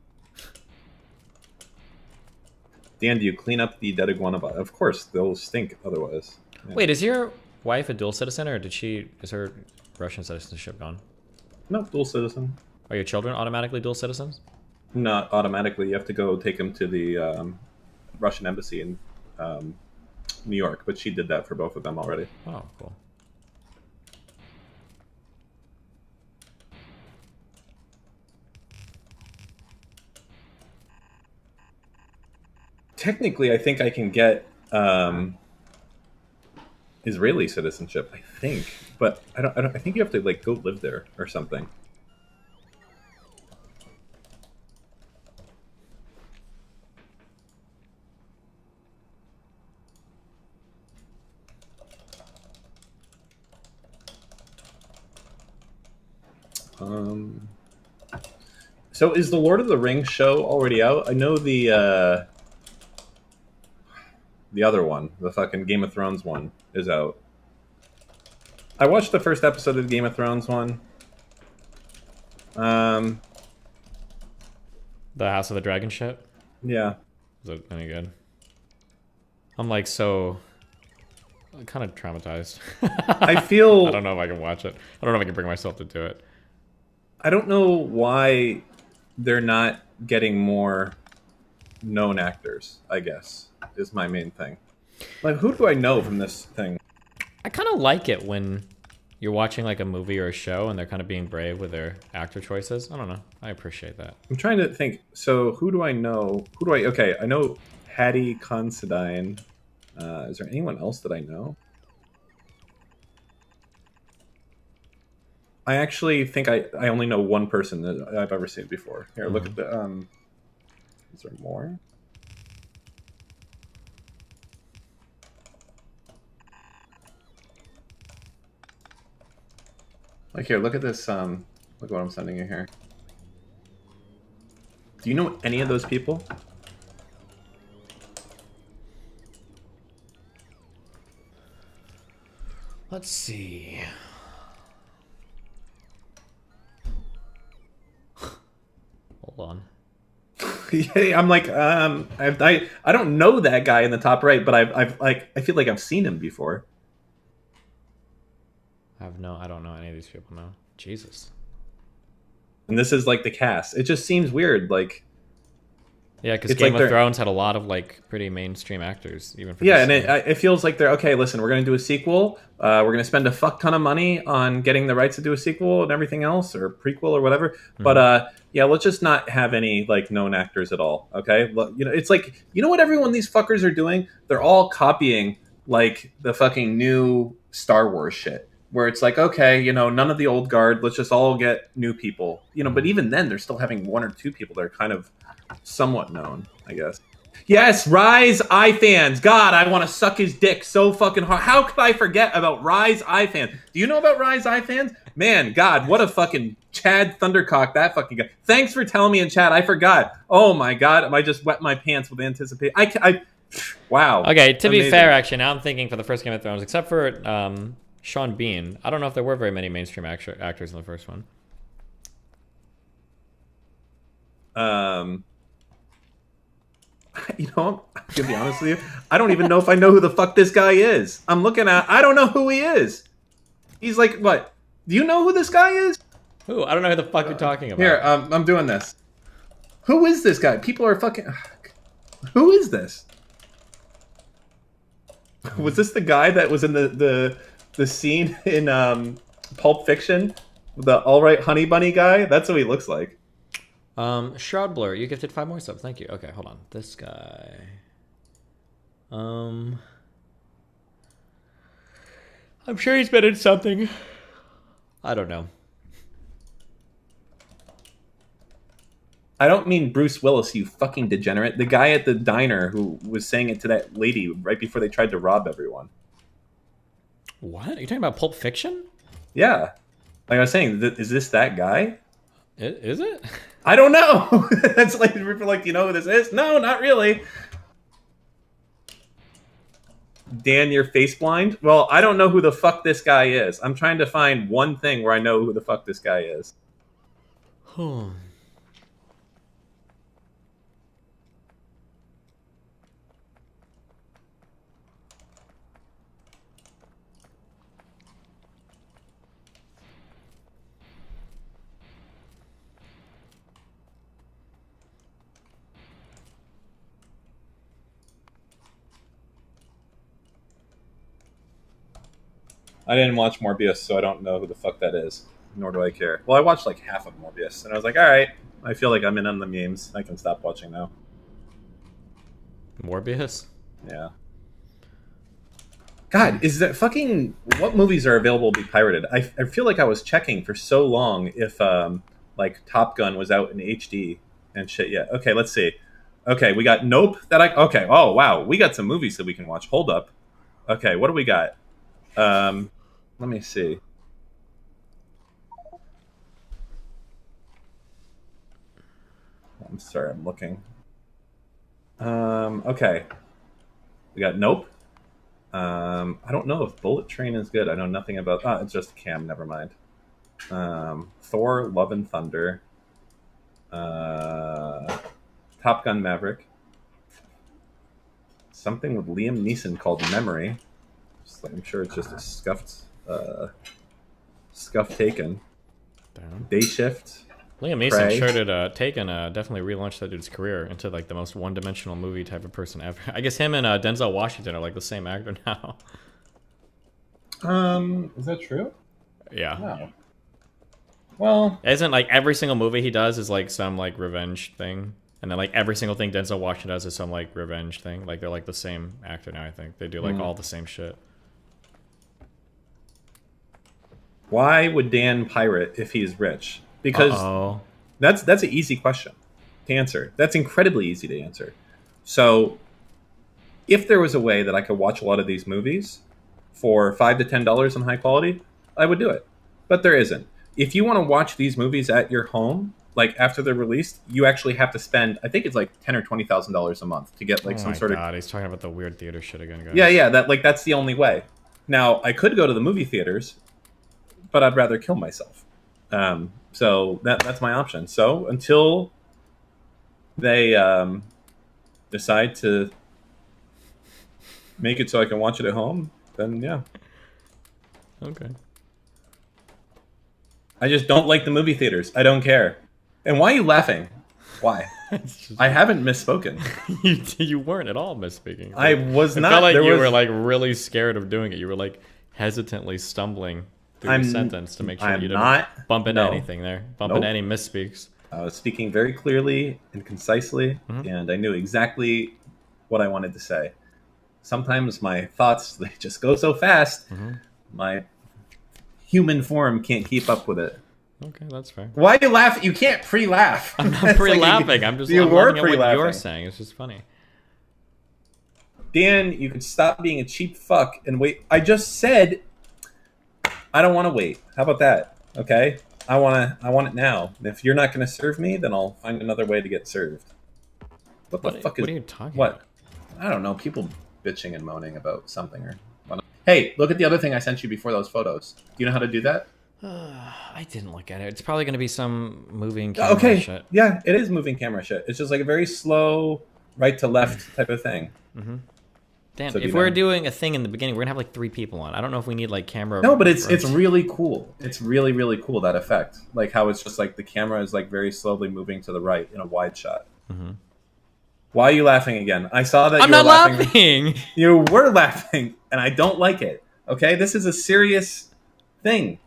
Speaker 9: Dan, do you clean up the dead iguana body? Of course, they'll stink otherwise. Yeah.
Speaker 1: Wait, is your wife a dual citizen, or is her Russian citizenship gone?
Speaker 9: No, dual citizen.
Speaker 1: Are your children automatically dual citizens?
Speaker 9: Not automatically. You have to go take them to the Russian embassy in New York, but she did that for both of them already.
Speaker 1: Oh, cool.
Speaker 9: Technically, I think I can get Israeli citizenship, I think, but I don't. I think you have to like go live there or something. So is the Lord of the Rings show already out? I know the other one, the fucking Game of Thrones one, is out. I watched the first episode of the Game of Thrones one.
Speaker 1: The House of the Dragon shit?
Speaker 9: Yeah.
Speaker 1: Is it any good? I'm like so kind of traumatized.
Speaker 9: I feel...
Speaker 1: I don't know if I can watch it. I don't know if I can bring myself to do it.
Speaker 9: I don't know why they're not getting more known actors, I guess, is my main thing. Like, who do I know from this thing?
Speaker 1: I kind of like it when you're watching like a movie or a show and they're kind of being brave with their actor choices. I don't know. I appreciate that.
Speaker 9: I'm trying to think. So who do I know? Okay, I know Hattie Considine. Is there anyone else that I know? I actually think I only know one person that I've ever seen before. Here, look at the... is there more? Like here, look at this, look what I'm sending you here. Do you know any of those people?
Speaker 1: Let's see. Hold on.
Speaker 9: Yeah, I'm like, I don't know that guy in the top right, but I feel like I've seen him before.
Speaker 1: I don't know any of these people now. Jesus.
Speaker 9: And this is like the cast. It just seems weird, like.
Speaker 1: Yeah, because Game of Thrones had a lot of like pretty mainstream actors, even for
Speaker 9: and it feels like they're okay. Listen, we're gonna do a sequel. We're gonna spend a fuck ton of money on getting the rights to do a sequel and everything else, or prequel or whatever. Mm-hmm. But yeah, let's just not have any like known actors at all. Okay, you know, it's like, you know what everyone these fuckers are doing? They're all copying like the fucking new Star Wars shit, where it's like, okay, you know, none of the old guard. Let's just all get new people. You know, but even then, they're still having one or two people that are kind of somewhat known, I guess. Yes, Rise iFans. God, I want to suck his dick so fucking hard. How could I forget about Rise iFans? Do you know about Rise iFans? Man, God, what a fucking Chad Thundercock that fucking guy. Thanks for telling me in chat. I forgot. Oh my God, I just wet my pants with anticipation. Wow.
Speaker 1: Okay, to be fair, actually, now I'm thinking for the first Game of Thrones, except for Sean Bean, I don't know if there were very many mainstream actors in the first one.
Speaker 9: You know, to be honest with you, I don't even know if I know who the fuck this guy is. I'm looking at, I don't know who he is. He's like, what? Do you know who this guy is?
Speaker 1: Who? I don't know who the fuck you're talking about.
Speaker 9: Here, I'm doing this. Who is this guy? People are fucking... Who is this? Was this the guy that was in the scene in Pulp Fiction? The All Right Honey Bunny guy? That's who he looks like.
Speaker 1: Shroud Blur, you gifted 5 more subs. Thank you. Okay, hold on. This guy. I'm sure he's been in something. I don't know.
Speaker 9: I don't mean Bruce Willis, you fucking degenerate. The guy at the diner who was saying it to that lady right before they tried to rob everyone.
Speaker 1: What? Are you talking about Pulp Fiction?
Speaker 9: Yeah. Like I was saying, is this that guy?
Speaker 1: Is it?
Speaker 9: I don't know. That's like, people are like, you know who this is? No, not really. Dan, you're face blind? Well, I don't know who the fuck this guy is. I'm trying to find one thing where I know who the fuck this guy is. I didn't watch Morbius, so I don't know who the fuck that is. Nor do I care. Well, I watched like half of Morbius, and I was like, alright, I feel like I'm in on the memes. I can stop watching now.
Speaker 1: Morbius?
Speaker 9: Yeah. God, is that fucking what movies are available to be pirated? I feel like I was checking for so long if like Top Gun was out in HD and shit. Yeah. Okay, let's see. Okay, we got Nope. Okay. Oh wow, we got some movies that we can watch. Hold up. Okay, what do we got? Let me see. I'm sorry, I'm looking. Okay. We got Nope. I don't know if Bullet Train is good. I know nothing about. It's just Cam. Never mind. Thor: Love and Thunder. Top Gun: Maverick. Something with Liam Neeson called Memory. I'm sure it's just a scuffed Taken.
Speaker 1: Damn.
Speaker 9: Day Shift.
Speaker 1: Liam Neeson
Speaker 9: Prey.
Speaker 1: sure did. Taken definitely relaunched that dude's career into like the most one-dimensional movie type of person ever. I guess him and Denzel Washington are like the same actor now.
Speaker 9: Is that true?
Speaker 1: Yeah.
Speaker 9: No. Well,
Speaker 1: isn't like every single movie he does is like some like revenge thing, and then like every single thing Denzel Washington does is some like revenge thing. Like they're like the same actor now. I think they do like all the same shit.
Speaker 9: Why would Dan pirate if he's rich? Because that's an easy question to answer. That's incredibly easy to answer. So if there was a way that I could watch a lot of these movies for $5 to $10 on high quality, I would do it. But there isn't. If you want to watch these movies at your home, like after they're released, you actually have to spend, I think it's like $10,000 or $20,000 a month to get like some sort of.
Speaker 1: He's talking about the weird theater shit again, guys.
Speaker 9: Yeah, that's the only way. Now I could go to the movie theaters, but I'd rather kill myself. So that's my option. So until they decide to make it so I can watch it at home, then yeah.
Speaker 1: Okay.
Speaker 9: I just don't like the movie theaters. I don't care. And why are you laughing? Why? I haven't misspoken.
Speaker 1: You weren't at all misspeaking.
Speaker 9: I was not.
Speaker 1: I felt like you were like really scared of doing it. You were like hesitantly stumbling through the sentence to make sure you didn't bump into anything there. Bump into any misspeaks.
Speaker 9: I was speaking very clearly and concisely, and I knew exactly what I wanted to say. Sometimes my thoughts, they just go so fast, my human form can't keep up with it.
Speaker 1: Okay, that's fair.
Speaker 9: Why are you laughing? You can't pre-laugh.
Speaker 1: I'm not pre-laughing. I'm just I'm laughing at what you're saying. It's just funny.
Speaker 9: Dan, you could stop being a cheap fuck and wait. I just said I don't want to wait. How about that? Okay? I want it now. If you're not going to serve me, then I'll find another way to get served. What the fuck is...
Speaker 1: What are you talking
Speaker 9: about? I don't know. People bitching and moaning about something or whatnot. Hey, look at the other thing I sent you before those photos. Do you know how to do that?
Speaker 1: I didn't look at it. It's probably going to be some moving camera shit.
Speaker 9: Yeah, it is moving camera shit. It's just like a very slow right to left type of thing.
Speaker 1: Dan, so if we're doing a thing in the beginning, we're gonna have like 3 people on. I don't know if we need like camera.
Speaker 9: No, but it's really cool. It's really, really cool, that effect. Like how it's just like the camera is like very slowly moving to the right in a wide shot. Why are you laughing again? I saw that
Speaker 1: I'm not laughing.
Speaker 9: You were laughing, and I don't like it. Okay, this is a serious thing.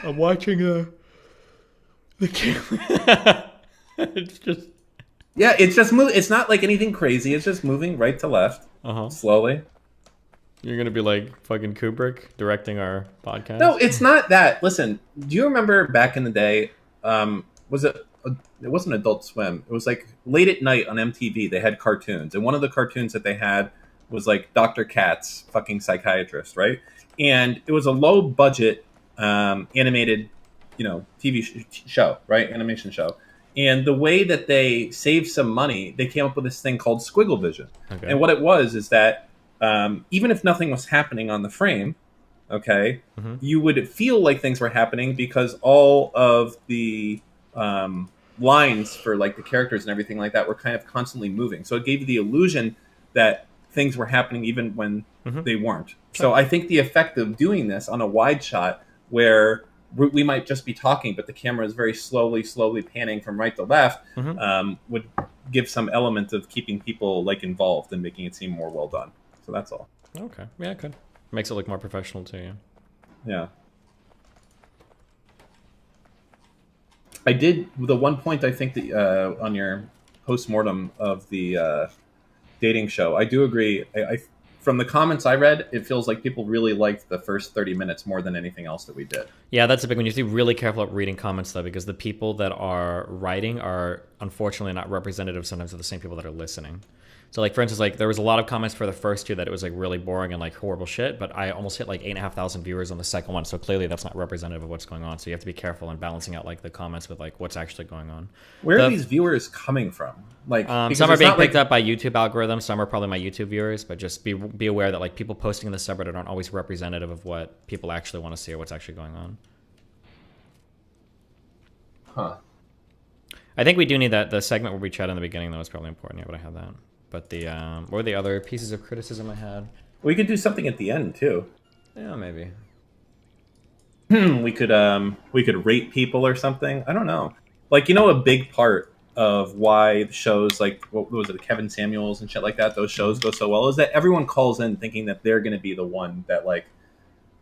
Speaker 1: I'm watching the camera. It's just.
Speaker 9: Yeah, it's just moving. It's not like anything crazy. It's just moving right to left, slowly.
Speaker 1: You're gonna be like fucking Kubrick directing our podcast?
Speaker 9: No, it's not that. Listen, do you remember back in the day? Was it? It wasn't Adult Swim. It was like late at night on MTV. They had cartoons, and one of the cartoons that they had was like Dr. Katz, fucking psychiatrist, right? And it was a low budget animated, TV show, right? Animation show. And the way that they saved some money, they came up with this thing called Squiggle Vision. Okay. And what it was is that even if nothing was happening on the frame, okay, you would feel like things were happening because all of the lines for like the characters and everything like that were kind of constantly moving. So it gave you the illusion that things were happening even when they weren't. So I think the effect of doing this on a wide shot where we might just be talking, but the camera is very slowly panning from right to left, would give some element of keeping people like involved and making it seem more well done. So that's all.
Speaker 1: Okay. Yeah, it could. Makes it look more professional to you.
Speaker 9: Yeah. I did the one point I think that on your post-mortem of the dating show. I do agree. From the comments I read, it feels like people really liked the first 30 minutes more than anything else that we did.
Speaker 1: Yeah, that's a big one. You have to be really careful at reading comments, though, because the people that are writing are unfortunately not representative sometimes of the same people that are listening. So, like, for instance, like, there was a lot of comments for the first two that it was, like, really boring and, like, horrible shit, but I almost hit, like, 8,500 viewers on the second one, so clearly that's not representative of what's going on. So you have to be careful in balancing out, like, the comments with, like, what's actually going on.
Speaker 9: Where are these viewers coming from? Like,
Speaker 1: some are being picked up by YouTube algorithms, some are probably my YouTube viewers, but just be aware that, like, people posting in the subreddit aren't always representative of what people actually want to see or what's actually going on.
Speaker 9: Huh.
Speaker 1: I think we do need that. The segment where we chat in the beginning, though, is probably important. Yeah, but I have that. But the what were the other pieces of criticism I had?
Speaker 9: We could do something at the end too.
Speaker 1: Yeah, maybe.
Speaker 9: we could rate people or something. I don't know. Like, you know, a big part of why the shows like what was it, Kevin Samuels and shit like that, those shows go so well, is that everyone calls in thinking that they're going to be the one that like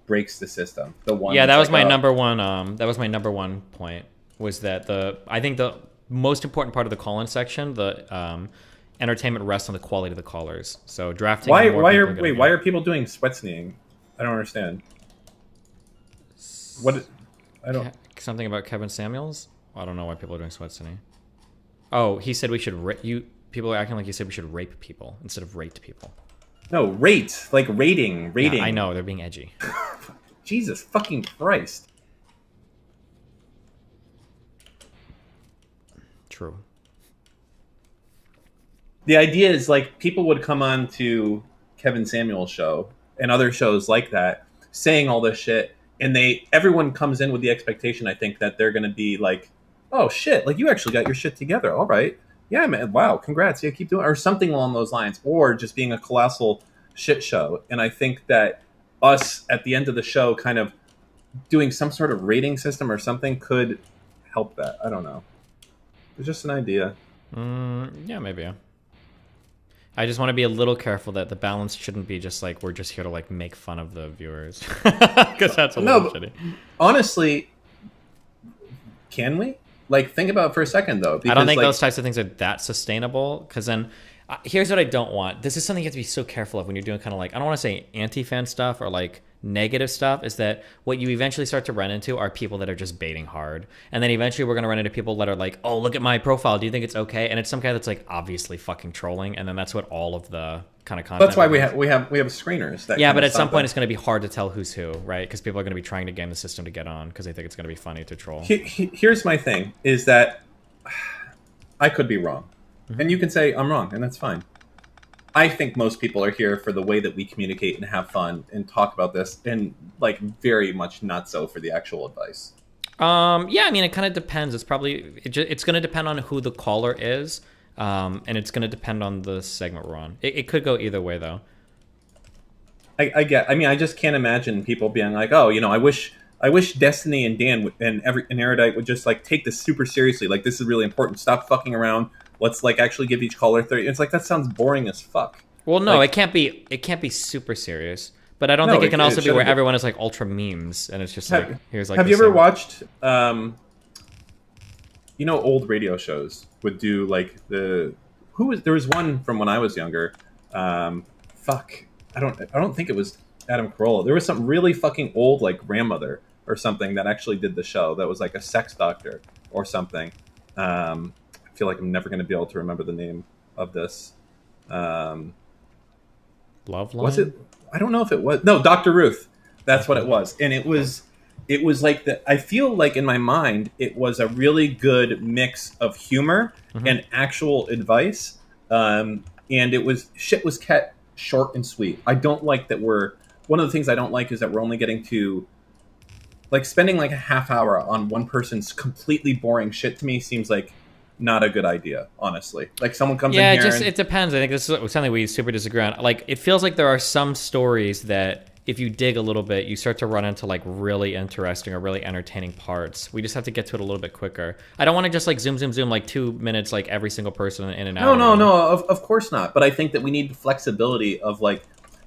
Speaker 9: breaks the system. The one.
Speaker 1: Yeah, that was my number one. That was my number one point. Was that I think the most important part of the call-in section, the entertainment rests on the quality of the callers. So drafting.
Speaker 9: Why are people doing sweat sneeing? I don't understand. What? I don't.
Speaker 1: Something about Kevin Samuels? I don't know why people are doing sweat sneeing. Oh, he said we should people are acting like you said we should rape people instead of rate people.
Speaker 9: No, rate, like rating.
Speaker 1: Yeah, I know, they're being edgy.
Speaker 9: Jesus fucking Christ.
Speaker 1: True.
Speaker 9: The idea is like people would come on to Kevin Samuel's show and other shows like that saying all this shit, and everyone comes in with the expectation, I think, that they're going to be like, oh shit, like you actually got your shit together. All right. Yeah, man. Wow. Congrats. Yeah, keep doing it. Or something along those lines, or just being a colossal shit show. And I think that us at the end of the show kind of doing some sort of rating system or something could help that. I don't know. It's just an idea.
Speaker 1: Yeah, maybe. I just want to be a little careful that the balance shouldn't be just like we're just here to like make fun of the viewers, because that's a little shitty.
Speaker 9: Honestly, can we? Like, think about it for a second, though.
Speaker 1: I don't think those types of things are that sustainable, because then here's what I don't want. This is something you have to be so careful of when you're doing kind of like, I don't want to say anti-fan stuff or like negative stuff, is that what you eventually start to run into are people that are just baiting hard. And then eventually we're going to run into people that are like, oh, look at my profile. Do you think it's okay? And it's some guy that's like obviously fucking trolling. And then that's what all of the kind of content.
Speaker 9: That's why we have screeners.
Speaker 1: Yeah, but at some point it's going to be hard to tell who's who, right? Because people are going to be trying to game the system to get on because they think it's going to be funny to troll.
Speaker 9: Here's my thing, is that I could be wrong. And you can say I'm wrong, and that's fine. I think most people are here for the way that we communicate and have fun and talk about this, and like very much not so for the actual advice.
Speaker 1: Yeah, I mean, it kind of depends. It's probably it's going to depend on who the caller is, and it's going to depend on the segment we're on. It could go either way, though.
Speaker 9: I mean, I just can't imagine people being like, oh, you know, I wish Destiny and Dan and Erudite would just like take this super seriously. Like, this is really important. Stop fucking around. Let's like actually give each caller 30. It's like, that sounds boring as fuck.
Speaker 1: Well, no,
Speaker 9: like,
Speaker 1: it can't be super serious. But I don't think it can also be where everyone is like ultra memes and it's just like here's like.
Speaker 9: Have you ever watched you know, old radio shows would do like there was one from when I was younger. Fuck. I don't think it was Adam Carolla. There was some really fucking old like grandmother or something that actually did the show that was like a sex doctor or something. I feel like I'm never going to be able to remember the name of this.
Speaker 1: Love Line?
Speaker 9: Was it? I don't know if it was. No, Dr. Ruth. That's what it was. And it was like I feel like in my mind, it was a really good mix of humor and actual advice. And shit was kept short and sweet. I don't like that one of the things I don't like is that we're only getting to like spending like a half hour on one person's completely boring shit. To me seems like not a good idea, honestly. Like, someone comes in here
Speaker 1: it depends. I think this is something we super disagree on. Like, it feels like there are some stories that if you dig a little bit, you start to run into like really interesting or really entertaining parts. We just have to get to it a little bit quicker. I don't want to just like zoom like 2 minutes like every single person in and out.
Speaker 9: No, of course not. But I think that we need the flexibility of like,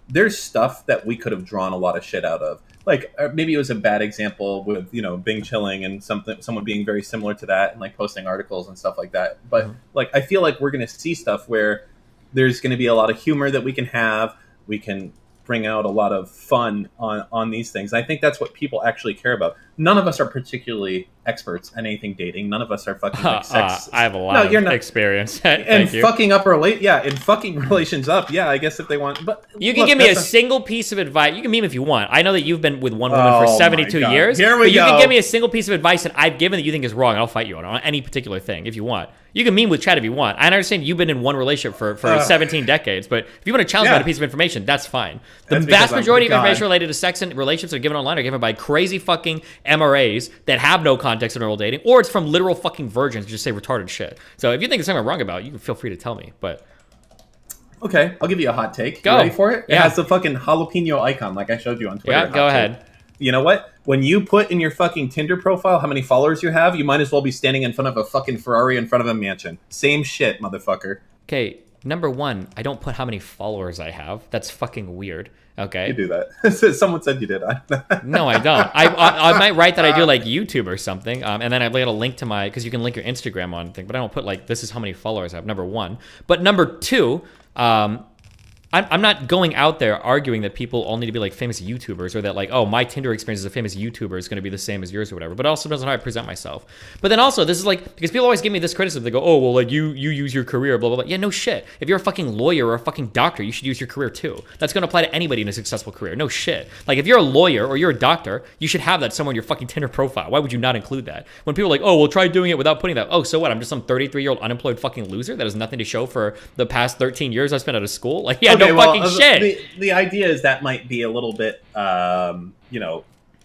Speaker 9: there's stuff that we could have drawn a lot of shit out of. Like, maybe it was a bad example with, you know, Big CHILLIN and someone being very similar to that and like posting articles and stuff like that. But like, I feel like we're going to see stuff where there's going to be a lot of humor that we can have. We can bring out a lot of fun on these things. I think that's what people actually care about. None of us are particularly experts in anything dating. None of us are fucking like sex.
Speaker 1: I have a lot of experience.
Speaker 9: And fucking up and fucking relations up. Yeah, I guess if they want. But
Speaker 1: you can give me a single piece of advice. You can meme if you want. I know that you've been with one woman for 72 years.
Speaker 9: Here we
Speaker 1: but you
Speaker 9: go.
Speaker 1: can give me a single piece of advice that I've given that you think is wrong. I'll fight you on any particular thing if you want. You can meme with Chad if you want. I understand you've been in one relationship for 17 decades, but if you want to challenge me on a piece of information, that's fine. The vast majority of information related to sex and relationships that are given online are given by crazy fucking MRAs that have no context in normal dating, or it's from literal fucking virgins who just say retarded shit. So if you think there's something I'm wrong about, you can feel free to tell me. But
Speaker 9: okay, I'll give you a hot take.
Speaker 1: Go.
Speaker 9: You ready for it?
Speaker 1: Yeah.
Speaker 9: It has the fucking jalapeno icon like I showed you on Twitter.
Speaker 1: Yeah, go ahead.
Speaker 9: You know what? When you put in your fucking Tinder profile how many followers you have, you might as well be standing in front of a fucking Ferrari in front of a mansion. Same shit, motherfucker.
Speaker 1: Okay, number one, I don't put how many followers I have. That's fucking weird. Okay.
Speaker 9: You do that. Someone said you did.
Speaker 1: No, I don't. I might write that I do like YouTube or something, and then I've got a link to my, because you can link your Instagram on thing, but I don't put like, this is how many followers I have, number one. But number two, I'm not going out there arguing that people all need to be like famous YouTubers, or that like, oh, my Tinder experience as a famous YouTuber is going to be the same as yours or whatever. But it also depends on how I present myself. But then also, this is like, because people always give me this criticism. They go, oh, well, like you use your career, blah, blah, blah. Yeah, no shit. If you're a fucking lawyer or a fucking doctor, you should use your career too. That's going to apply to anybody in a successful career. No shit. Like if you're a lawyer or you're a doctor, you should have that somewhere in your fucking Tinder profile. Why would you not include that? When people are like, oh, well, try doing it without putting that. Oh, so what? I'm just some 33-year-old unemployed fucking loser that has nothing to show for the past 13 years I spent out of school? Like, yeah, okay, no fucking shit.
Speaker 9: The idea is that might be a little bit,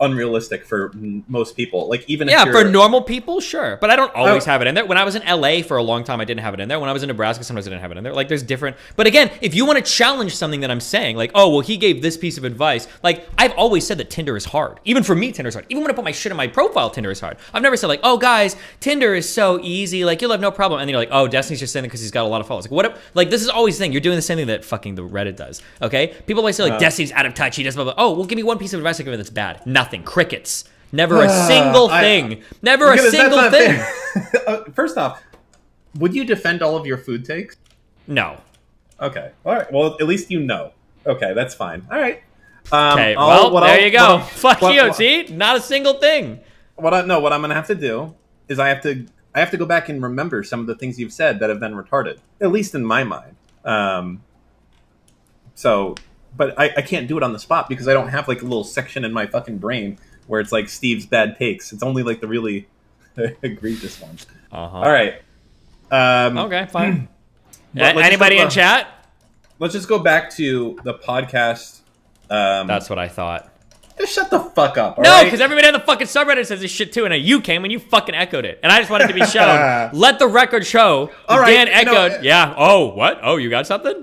Speaker 9: unrealistic for most people. Like even if
Speaker 1: for normal people, sure, but I don't always have it in there. When I was in LA for a long time, I didn't have it in there. When I was in Nebraska, sometimes I didn't have it in there. Like there's different. But again, if you want to challenge something that I'm saying, like, oh well, he gave this piece of advice. Like I've always said that Tinder is hard. Even for me, Tinder is hard. Even when I put my shit in my profile, Tinder is hard. I've never said like, oh guys, Tinder is so easy. Like you'll have no problem. And then you're like, oh, Destiny's just saying that because he's got a lot of followers. Like what? Like this is always the thing. You're doing the same thing that fucking the Reddit does. Okay? People always say like, Destiny's out of touch. He does blah blah. Oh, well, give me one piece of advice I give him that's bad. Nothing. Crickets. Never a single thing. Never a single thing.
Speaker 9: First off, would you defend all of your food takes?
Speaker 1: No.
Speaker 9: Okay. All right. Well, at least you know. Okay, that's fine. All right.
Speaker 1: Okay. Well, there you go. Fuck you. See, not a single thing.
Speaker 9: What I'm gonna have to do is I have to go back and remember some of the things you've said that have been retarded, at least in my mind. But I can't do it on the spot because I don't have like a little section in my fucking brain where it's like Steve's bad takes. It's only like the really egregious ones. All right.
Speaker 1: Okay, fine. Anybody in chat?
Speaker 9: Let's just go back to the podcast.
Speaker 1: That's what I thought.
Speaker 9: Just shut the fuck up.
Speaker 1: No, because everybody on the fucking subreddit says this shit too, and you came and you fucking echoed it. And I just wanted to be shown. Let the record show. All right, Dan echoed. Yeah. Oh, what? Oh, you got something?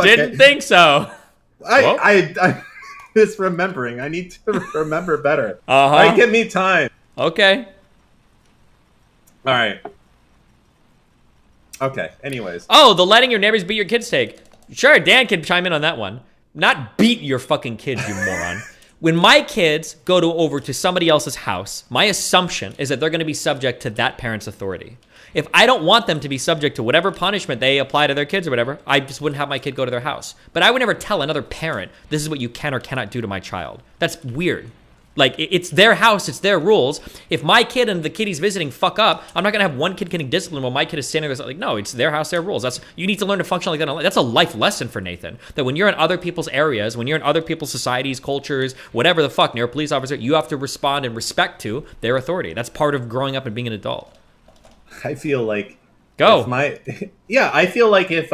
Speaker 1: Didn't think so.
Speaker 9: I just remembering. I need to remember better. All right, give me time.
Speaker 1: Okay.
Speaker 9: All right. Okay. Anyways.
Speaker 1: Oh, the letting your neighbors beat your kids take. Sure, Dan can chime in on that one. Not beat your fucking kids, you moron. When my kids go over to somebody else's house, my assumption is that they're going to be subject to that parent's authority. If I don't want them to be subject to whatever punishment they apply to their kids or whatever, I just wouldn't have my kid go to their house. But I would never tell another parent, this is what you can or cannot do to my child. That's weird. Like, it's their house, it's their rules. If my kid and the kid he's visiting fuck up, I'm not going to have one kid getting disciplined while my kid is standing there like, no, it's their house, their rules. You need to learn to function like that. That's a life lesson for Nathan. That when you're in other people's areas, when you're in other people's societies, cultures, whatever the fuck, you're a police officer, you have to respond and respect to their authority. That's part of growing up and being an adult.
Speaker 9: I feel like...
Speaker 1: Go.
Speaker 9: I feel like if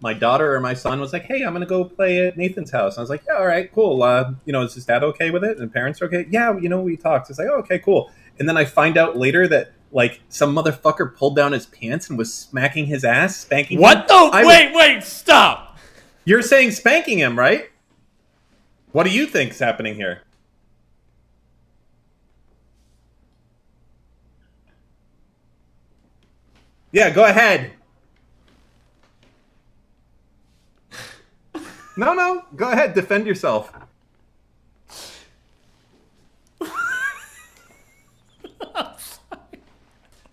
Speaker 9: my daughter or my son was like, hey, I'm going to go play at Nathan's house. And I was like, yeah, all right, cool. Is his dad okay with it? And parents are okay? Yeah, we talked. It's like, oh, okay, cool. And then I find out later that, like, some motherfucker pulled down his pants and was smacking his ass, spanking him.
Speaker 1: What the? Wait, stop.
Speaker 9: You're saying spanking him, right? What do you think's happening here? Yeah, go ahead. No, go ahead. Defend yourself.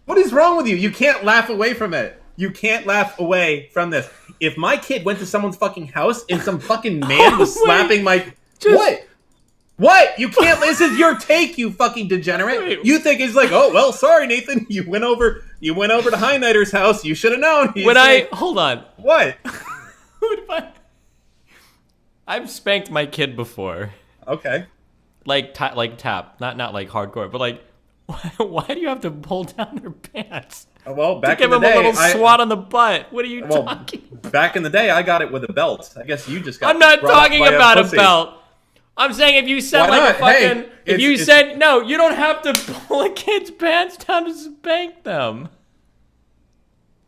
Speaker 9: What What is wrong with you? You can't laugh away from it. You can't laugh away from this. If my kid went to someone's fucking house and some fucking man was slapping my... What? What? You can't... This is your take, you fucking degenerate. You think it's like, oh, well, sorry, Nathan. You went over to High Nighter's house. You should have known.
Speaker 1: Hold on.
Speaker 9: What?
Speaker 1: I've spanked my kid before.
Speaker 9: Okay.
Speaker 1: Like tap. Not like hardcore, but like, why do you have to pull down their pants?
Speaker 9: Well, back
Speaker 1: to give
Speaker 9: in the
Speaker 1: him
Speaker 9: day,
Speaker 1: a little swat on the butt. What are you talking?
Speaker 9: Back in the day, I got it with a belt. I guess you just got.
Speaker 1: I'm not talking about a belt. I'm saying if you said like a fucking, if you said no, you don't have to pull a kid's pants down to spank them.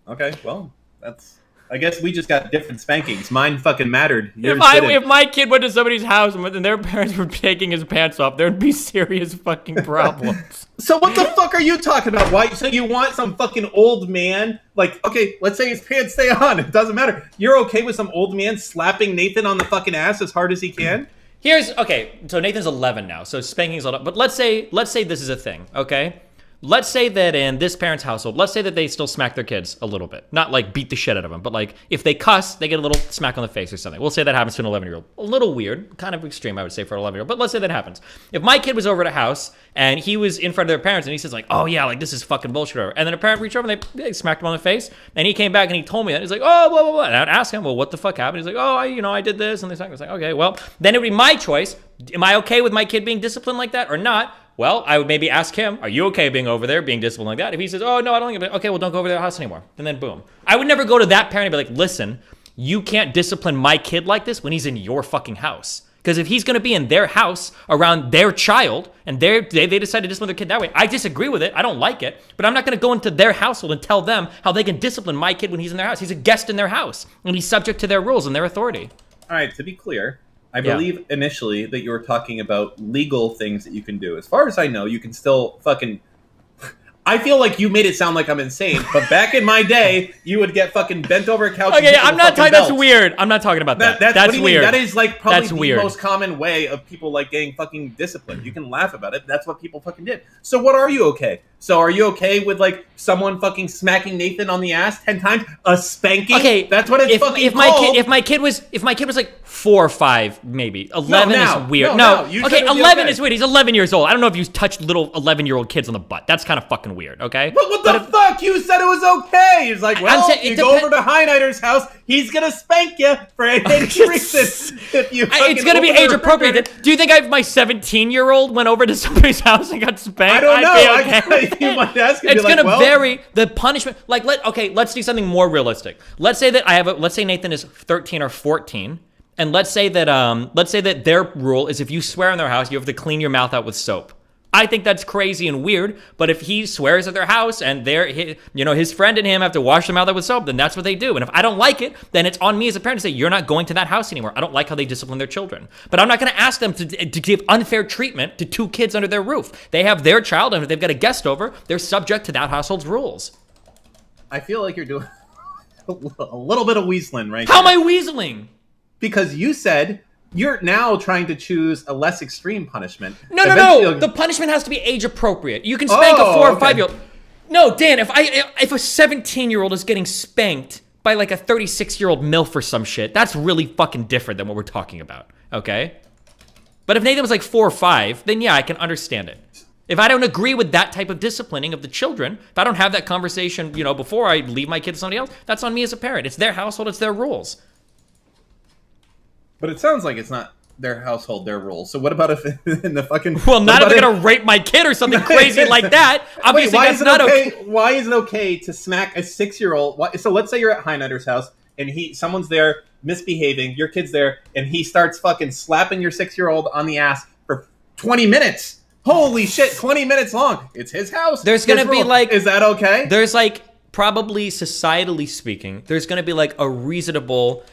Speaker 9: Okay, well, that's. I guess we just got different spankings. Mine fucking mattered.
Speaker 1: If my kid went to somebody's house and their parents were taking his pants off, there'd be serious fucking problems.
Speaker 9: So what the fuck are you talking about? Why? So you want some fucking old man? Like, okay, let's say his pants stay on. It doesn't matter. You're okay with some old man slapping Nathan on the fucking ass as hard as he can?
Speaker 1: Okay, so Nathan's 11 now, so spanking's a lot. But let's say this is a thing, okay? Let's say that in this parent's household, let's say that they still smack their kids a little bit. Not like beat the shit out of them, but like if they cuss, they get a little smack on the face or something. We'll say that happens to an 11-year-old. A little weird, kind of extreme, I would say, for an 11-year-old, but let's say that happens. If my kid was over at a house and he was in front of their parents and he says like, oh yeah, like this is fucking bullshit, and then a parent reached over and they smacked him on the face, and he came back and he told me that. He's like, oh, blah, blah, blah. And I'd ask him, well, what the fuck happened? He's like, oh, I did this, and they smacked me. I was like, okay, well, then it would be my choice. Am I okay with my kid being disciplined like that or not? Well, I would maybe ask him, are you okay being over there, being disciplined like that? If he says, oh, no, I don't think of it. Okay, well, don't go over to their house anymore. And then boom. I would never go to that parent and be like, listen, you can't discipline my kid like this when he's in your fucking house. Because if he's going to be in their house around their child and they decide to discipline their kid that way, I disagree with it. I don't like it. But I'm not going to go into their household and tell them how they can discipline my kid when he's in their house. He's a guest in their house, and he's subject to their rules and their authority.
Speaker 9: All right, to be clear, I believe initially that you were talking about legal things that you can do. As far as I know, you can still fucking... I feel like you made it sound like I'm insane, but back in my day, you would get fucking bent over a couch.
Speaker 1: Okay, I'm not talking... That's weird. I'm not talking about that. That's weird.
Speaker 9: That is like probably the most common way of people like getting fucking disciplined. You can laugh about it. That's what people fucking did. So what are you okay? So are you okay with like someone fucking smacking Nathan on the ass 10 times? A spanking?
Speaker 1: Okay,
Speaker 9: that's what it's fucking called.
Speaker 1: If my kid was like 4 or 5, maybe 11 is weird.
Speaker 9: No,
Speaker 1: okay, 11 is weird. He's 11 years old. I don't know if you touched little 11-year-old kids on the butt. That's kind of fucking weird. Okay.
Speaker 9: But what the fuck? You said it was okay. He's like, well, you go over to High Nighter's house. He's gonna spank you for any reason. If you
Speaker 1: it's gonna be age appropriate. Do you think my 17-year-old went over to somebody's house and got spanked?
Speaker 9: I don't know. You might ask him.
Speaker 1: It's gonna vary the punishment. Like, let's do something more realistic. Let's say that let's say Nathan is 13 or 14, and let's say that their rule is if you swear in their house, you have to clean your mouth out with soap. I think that's crazy and weird, but if he swears at their house and his friend and him have to wash their mouth out with soap, then that's what they do. And if I don't like it, then it's on me as a parent to say, you're not going to that house anymore. I don't like how they discipline their children. But I'm not going to ask them to give unfair treatment to 2 kids under their roof. They have their child, and if they've got a guest over, they're subject to that household's rules.
Speaker 9: I feel like you're doing a little bit of weaseling right
Speaker 1: How am I weaseling?
Speaker 9: Because you said... You're now trying to choose a less extreme punishment.
Speaker 1: No. The punishment has to be age appropriate. You can spank a 4 or 5-year-old. No, Dan, if a 17-year-old is getting spanked by like a 36-year-old MILF or some shit, that's really fucking different than what we're talking about, okay? But if Nathan was like 4 or 5, then yeah, I can understand it. If I don't agree with that type of disciplining of the children, if I don't have that conversation, before I leave my kid to somebody else, that's on me as a parent. It's their household, it's their rules.
Speaker 9: But it sounds like it's not their household, their rules. So what about if in the fucking...
Speaker 1: Well, not if they're going to rape my kid or something crazy like that. Obviously, that's not okay.
Speaker 9: Why is it okay to smack a 6-year-old? So let's say you're at High Nighter's house, and someone's there misbehaving, your kid's there, and he starts fucking slapping your 6-year-old on the ass for 20 minutes. Holy shit, 20 minutes long. It's his house.
Speaker 1: There's going to be like...
Speaker 9: Is that okay?
Speaker 1: There's like, probably societally speaking, there's going to be like a reasonable...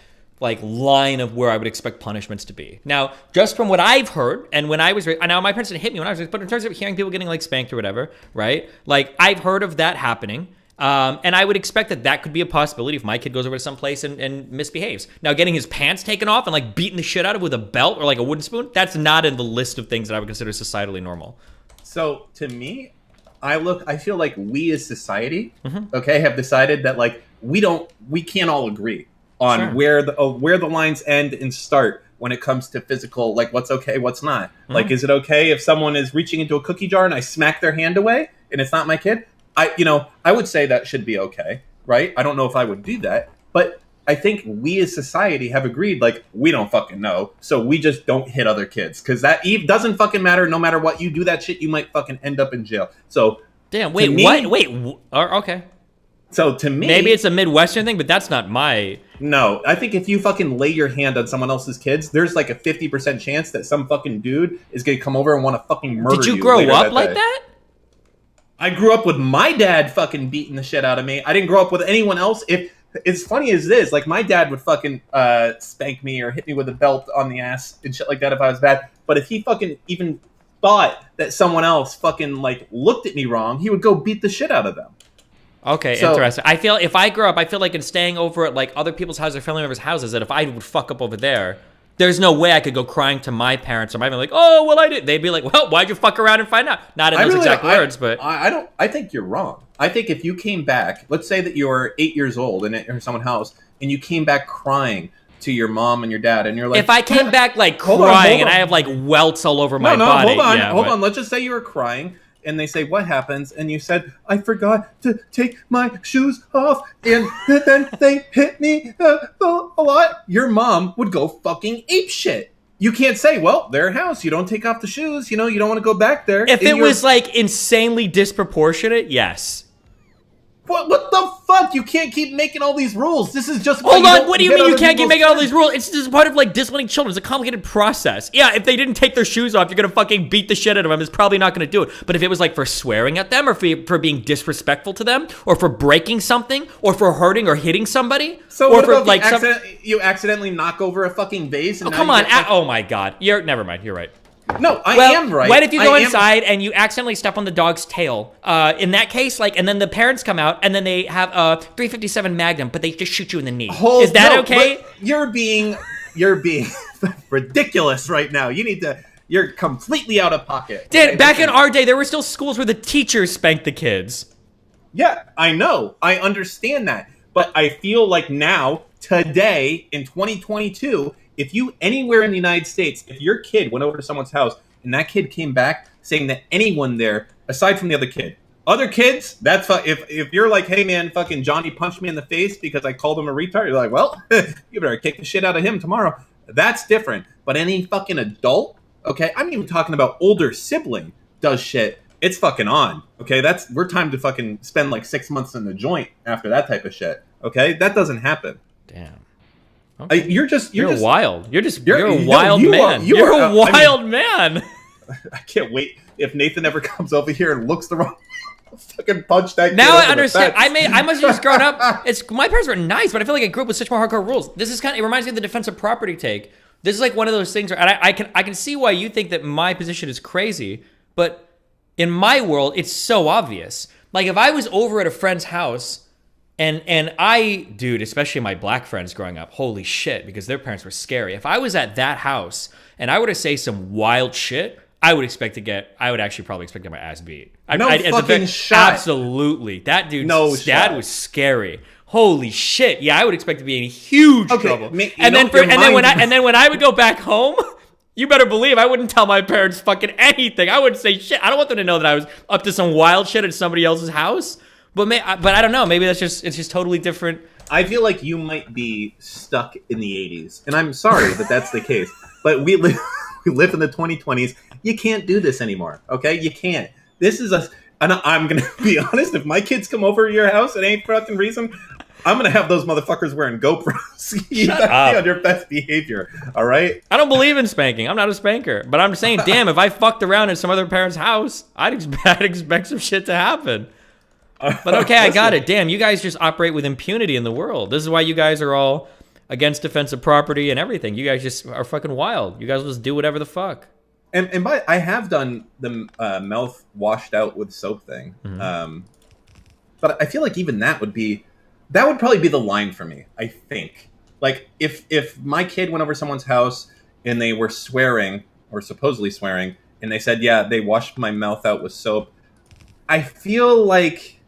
Speaker 1: like line of where I would expect punishments to be. Now, just from what I've heard, and when I was raised, now my parents didn't hit me when I was raised, but in terms of hearing people getting like spanked or whatever, right? Like I've heard of that happening. And I would expect that could be a possibility if my kid goes over to some place and misbehaves. Now, getting his pants taken off and like beating the shit out of with a belt or like a wooden spoon, that's not in the list of things that I would consider societally normal.
Speaker 9: So to me, I feel like we as society,
Speaker 1: Mm-hmm.
Speaker 9: okay, have decided that like we can't all agree on
Speaker 1: Sure.
Speaker 9: where the lines end and start when it comes to physical, like what's okay, what's not. Like,
Speaker 1: Mhm.
Speaker 9: is it okay if someone is reaching into a cookie jar and I smack their hand away and it's not my kid? I would say that should be okay, right? I don't know if I would do that, but I think we as society have agreed, like, we don't fucking know, so we just don't hit other kids. Because that doesn't fucking matter. No matter what you do that shit, you might fucking end up in jail. So,
Speaker 1: Damn,
Speaker 9: to
Speaker 1: wait,
Speaker 9: me-
Speaker 1: what? Wait, okay.
Speaker 9: So, to me...
Speaker 1: Maybe it's a Midwestern thing, but that's not my...
Speaker 9: No, I think if you fucking lay your hand on someone else's kids, there's like a 50% chance that some fucking dude is going to come over and want to fucking murder you.
Speaker 1: Did you grow
Speaker 9: later
Speaker 1: up like
Speaker 9: day.
Speaker 1: that?
Speaker 9: I grew up with my dad fucking beating the shit out of me. I didn't grow up with anyone else. If as funny as it is, like my dad would fucking spank me or hit me with a belt on the ass and shit like that if I was bad. But if he fucking even thought that someone else fucking like looked at me wrong, he would go beat the shit out of them.
Speaker 1: Okay,
Speaker 9: So-
Speaker 1: interesting. I feel if I grew up, I feel like in staying over at like other people's houses or family members' houses, that if I would fuck up over there, there's no way I could go crying to my parents or my family like, oh, well, I did. They'd be like, well, why'd you fuck around and find out? Not in those exact words, but
Speaker 9: I think you're wrong. I think if you came back, let's say that you're 8 years old and in someone's house, and you came back crying to your mom and your dad, and you're like,
Speaker 1: if I came back like
Speaker 9: Hold on,
Speaker 1: crying
Speaker 9: hold
Speaker 1: and
Speaker 9: on.
Speaker 1: I have like welts all over my
Speaker 9: no,
Speaker 1: body,
Speaker 9: hold on,
Speaker 1: yeah,
Speaker 9: hold
Speaker 1: but-
Speaker 9: on. Let's just say you were crying, and they say, what happens? And you said, I forgot to take my shoes off, and then they hit me a lot. Your mom would go fucking apeshit. You can't say, well, their house, you don't take off the shoes, you know, you don't want to go back there.
Speaker 1: If
Speaker 9: And
Speaker 1: it
Speaker 9: you're-
Speaker 1: was like insanely disproportionate, yes.
Speaker 9: What the fuck? You can't keep making all these rules. This is just...
Speaker 1: Hold
Speaker 9: you
Speaker 1: on,
Speaker 9: don't
Speaker 1: what do you
Speaker 9: get
Speaker 1: mean you
Speaker 9: other
Speaker 1: can't keep
Speaker 9: people's
Speaker 1: making all
Speaker 9: turn.
Speaker 1: these rules? It's just part of like disciplining children. It's a complicated process. Yeah, if they didn't take their shoes off, you're gonna fucking beat the shit out of them. It's probably not gonna do it. But if it was like for swearing at them, or for being disrespectful to them, or for breaking something, or for hurting or hitting somebody,
Speaker 9: So
Speaker 1: or
Speaker 9: what
Speaker 1: for
Speaker 9: about
Speaker 1: like
Speaker 9: you accidentally knock over a fucking vase? And
Speaker 1: Oh
Speaker 9: now
Speaker 1: come
Speaker 9: you
Speaker 1: on!
Speaker 9: get, like-
Speaker 1: Oh my god! Never mind. You're right.
Speaker 9: No, I
Speaker 1: Well,
Speaker 9: am right.
Speaker 1: What if you go
Speaker 9: I am-
Speaker 1: inside and you accidentally step on the dog's tail? In that case, like, and then the parents come out and then they have a 357 Magnum, but they just shoot you in the knee. Is that
Speaker 9: No,
Speaker 1: okay?
Speaker 9: but you're being ridiculous right now. You're completely out of pocket.
Speaker 1: Dude,
Speaker 9: Okay,
Speaker 1: back
Speaker 9: listen.
Speaker 1: in our day, there were still schools where the teachers spanked the kids.
Speaker 9: Yeah, I know. I understand that. But I feel like now, today, in 2022, if you anywhere in the United States, if your kid went over to someone's house and that kid came back saying that anyone there, aside from the other kids, that's if you're like, hey man, fucking Johnny punched me in the face because I called him a retard, you're like, well, you better kick the shit out of him tomorrow. That's different. But any fucking adult, okay, I'm even talking about older sibling does shit. It's fucking on. Okay, we're time to fucking spend like 6 months in the joint after that type of shit. Okay, that doesn't happen.
Speaker 1: Damn.
Speaker 9: You're just
Speaker 1: wild. You're a
Speaker 9: no,
Speaker 1: wild
Speaker 9: you
Speaker 1: man.
Speaker 9: are-
Speaker 1: You're
Speaker 9: I
Speaker 1: a
Speaker 9: mean,
Speaker 1: wild man.
Speaker 9: I can't wait if Nathan ever comes over here and looks the wrong. Fucking punch that.
Speaker 1: Now
Speaker 9: kid
Speaker 1: I
Speaker 9: over the
Speaker 1: understand.
Speaker 9: fence.
Speaker 1: I must have just grown up. My parents were nice, but I feel like I grew up with such more hardcore rules. This is it reminds me of the defensive property take. This is like one of those things where, and I can see why you think that my position is crazy, but in my world, it's so obvious. Like if I was over at a friend's house. And dude, especially my black friends growing up, holy shit, because their parents were scary. If I was at that house and I were to say some wild shit, I would actually probably expect to get my ass beat.
Speaker 9: Shot.
Speaker 1: Absolutely. That dude's dad was scary. Holy shit. Yeah, I would expect to be in huge trouble. And then when I would go back home, you better believe I wouldn't tell my parents fucking anything. I wouldn't say shit. I don't want them to know that I was up to some wild shit at somebody else's house. But I don't know. Maybe it's just totally different.
Speaker 9: I feel like you might be stuck in the 80s, and I'm sorry that that's the case. But we live in the 2020s. You can't do this anymore. Okay, you can't. This is and I'm gonna be honest. If my kids come over to your house at any fucking reason, I'm gonna have those motherfuckers wearing GoPros. You
Speaker 1: Shut
Speaker 9: gotta
Speaker 1: up.
Speaker 9: be on your best behavior. All right.
Speaker 1: I don't believe in spanking. I'm not a spanker. But I'm just saying, damn, if I fucked around in some other parent's house, I'd expect some shit to happen. But okay, I got it. Damn, you guys just operate with impunity in the world. This is why you guys are all against defensive property and everything. You guys just are fucking wild. You guys will just do whatever the fuck.
Speaker 9: And I have done the mouth washed out with soap thing.
Speaker 1: Mm-hmm.
Speaker 9: But I feel like even that would probably be the line for me. I think like if my kid went over someone's house and they were swearing or supposedly swearing, and they said, yeah, they washed my mouth out with soap. I feel like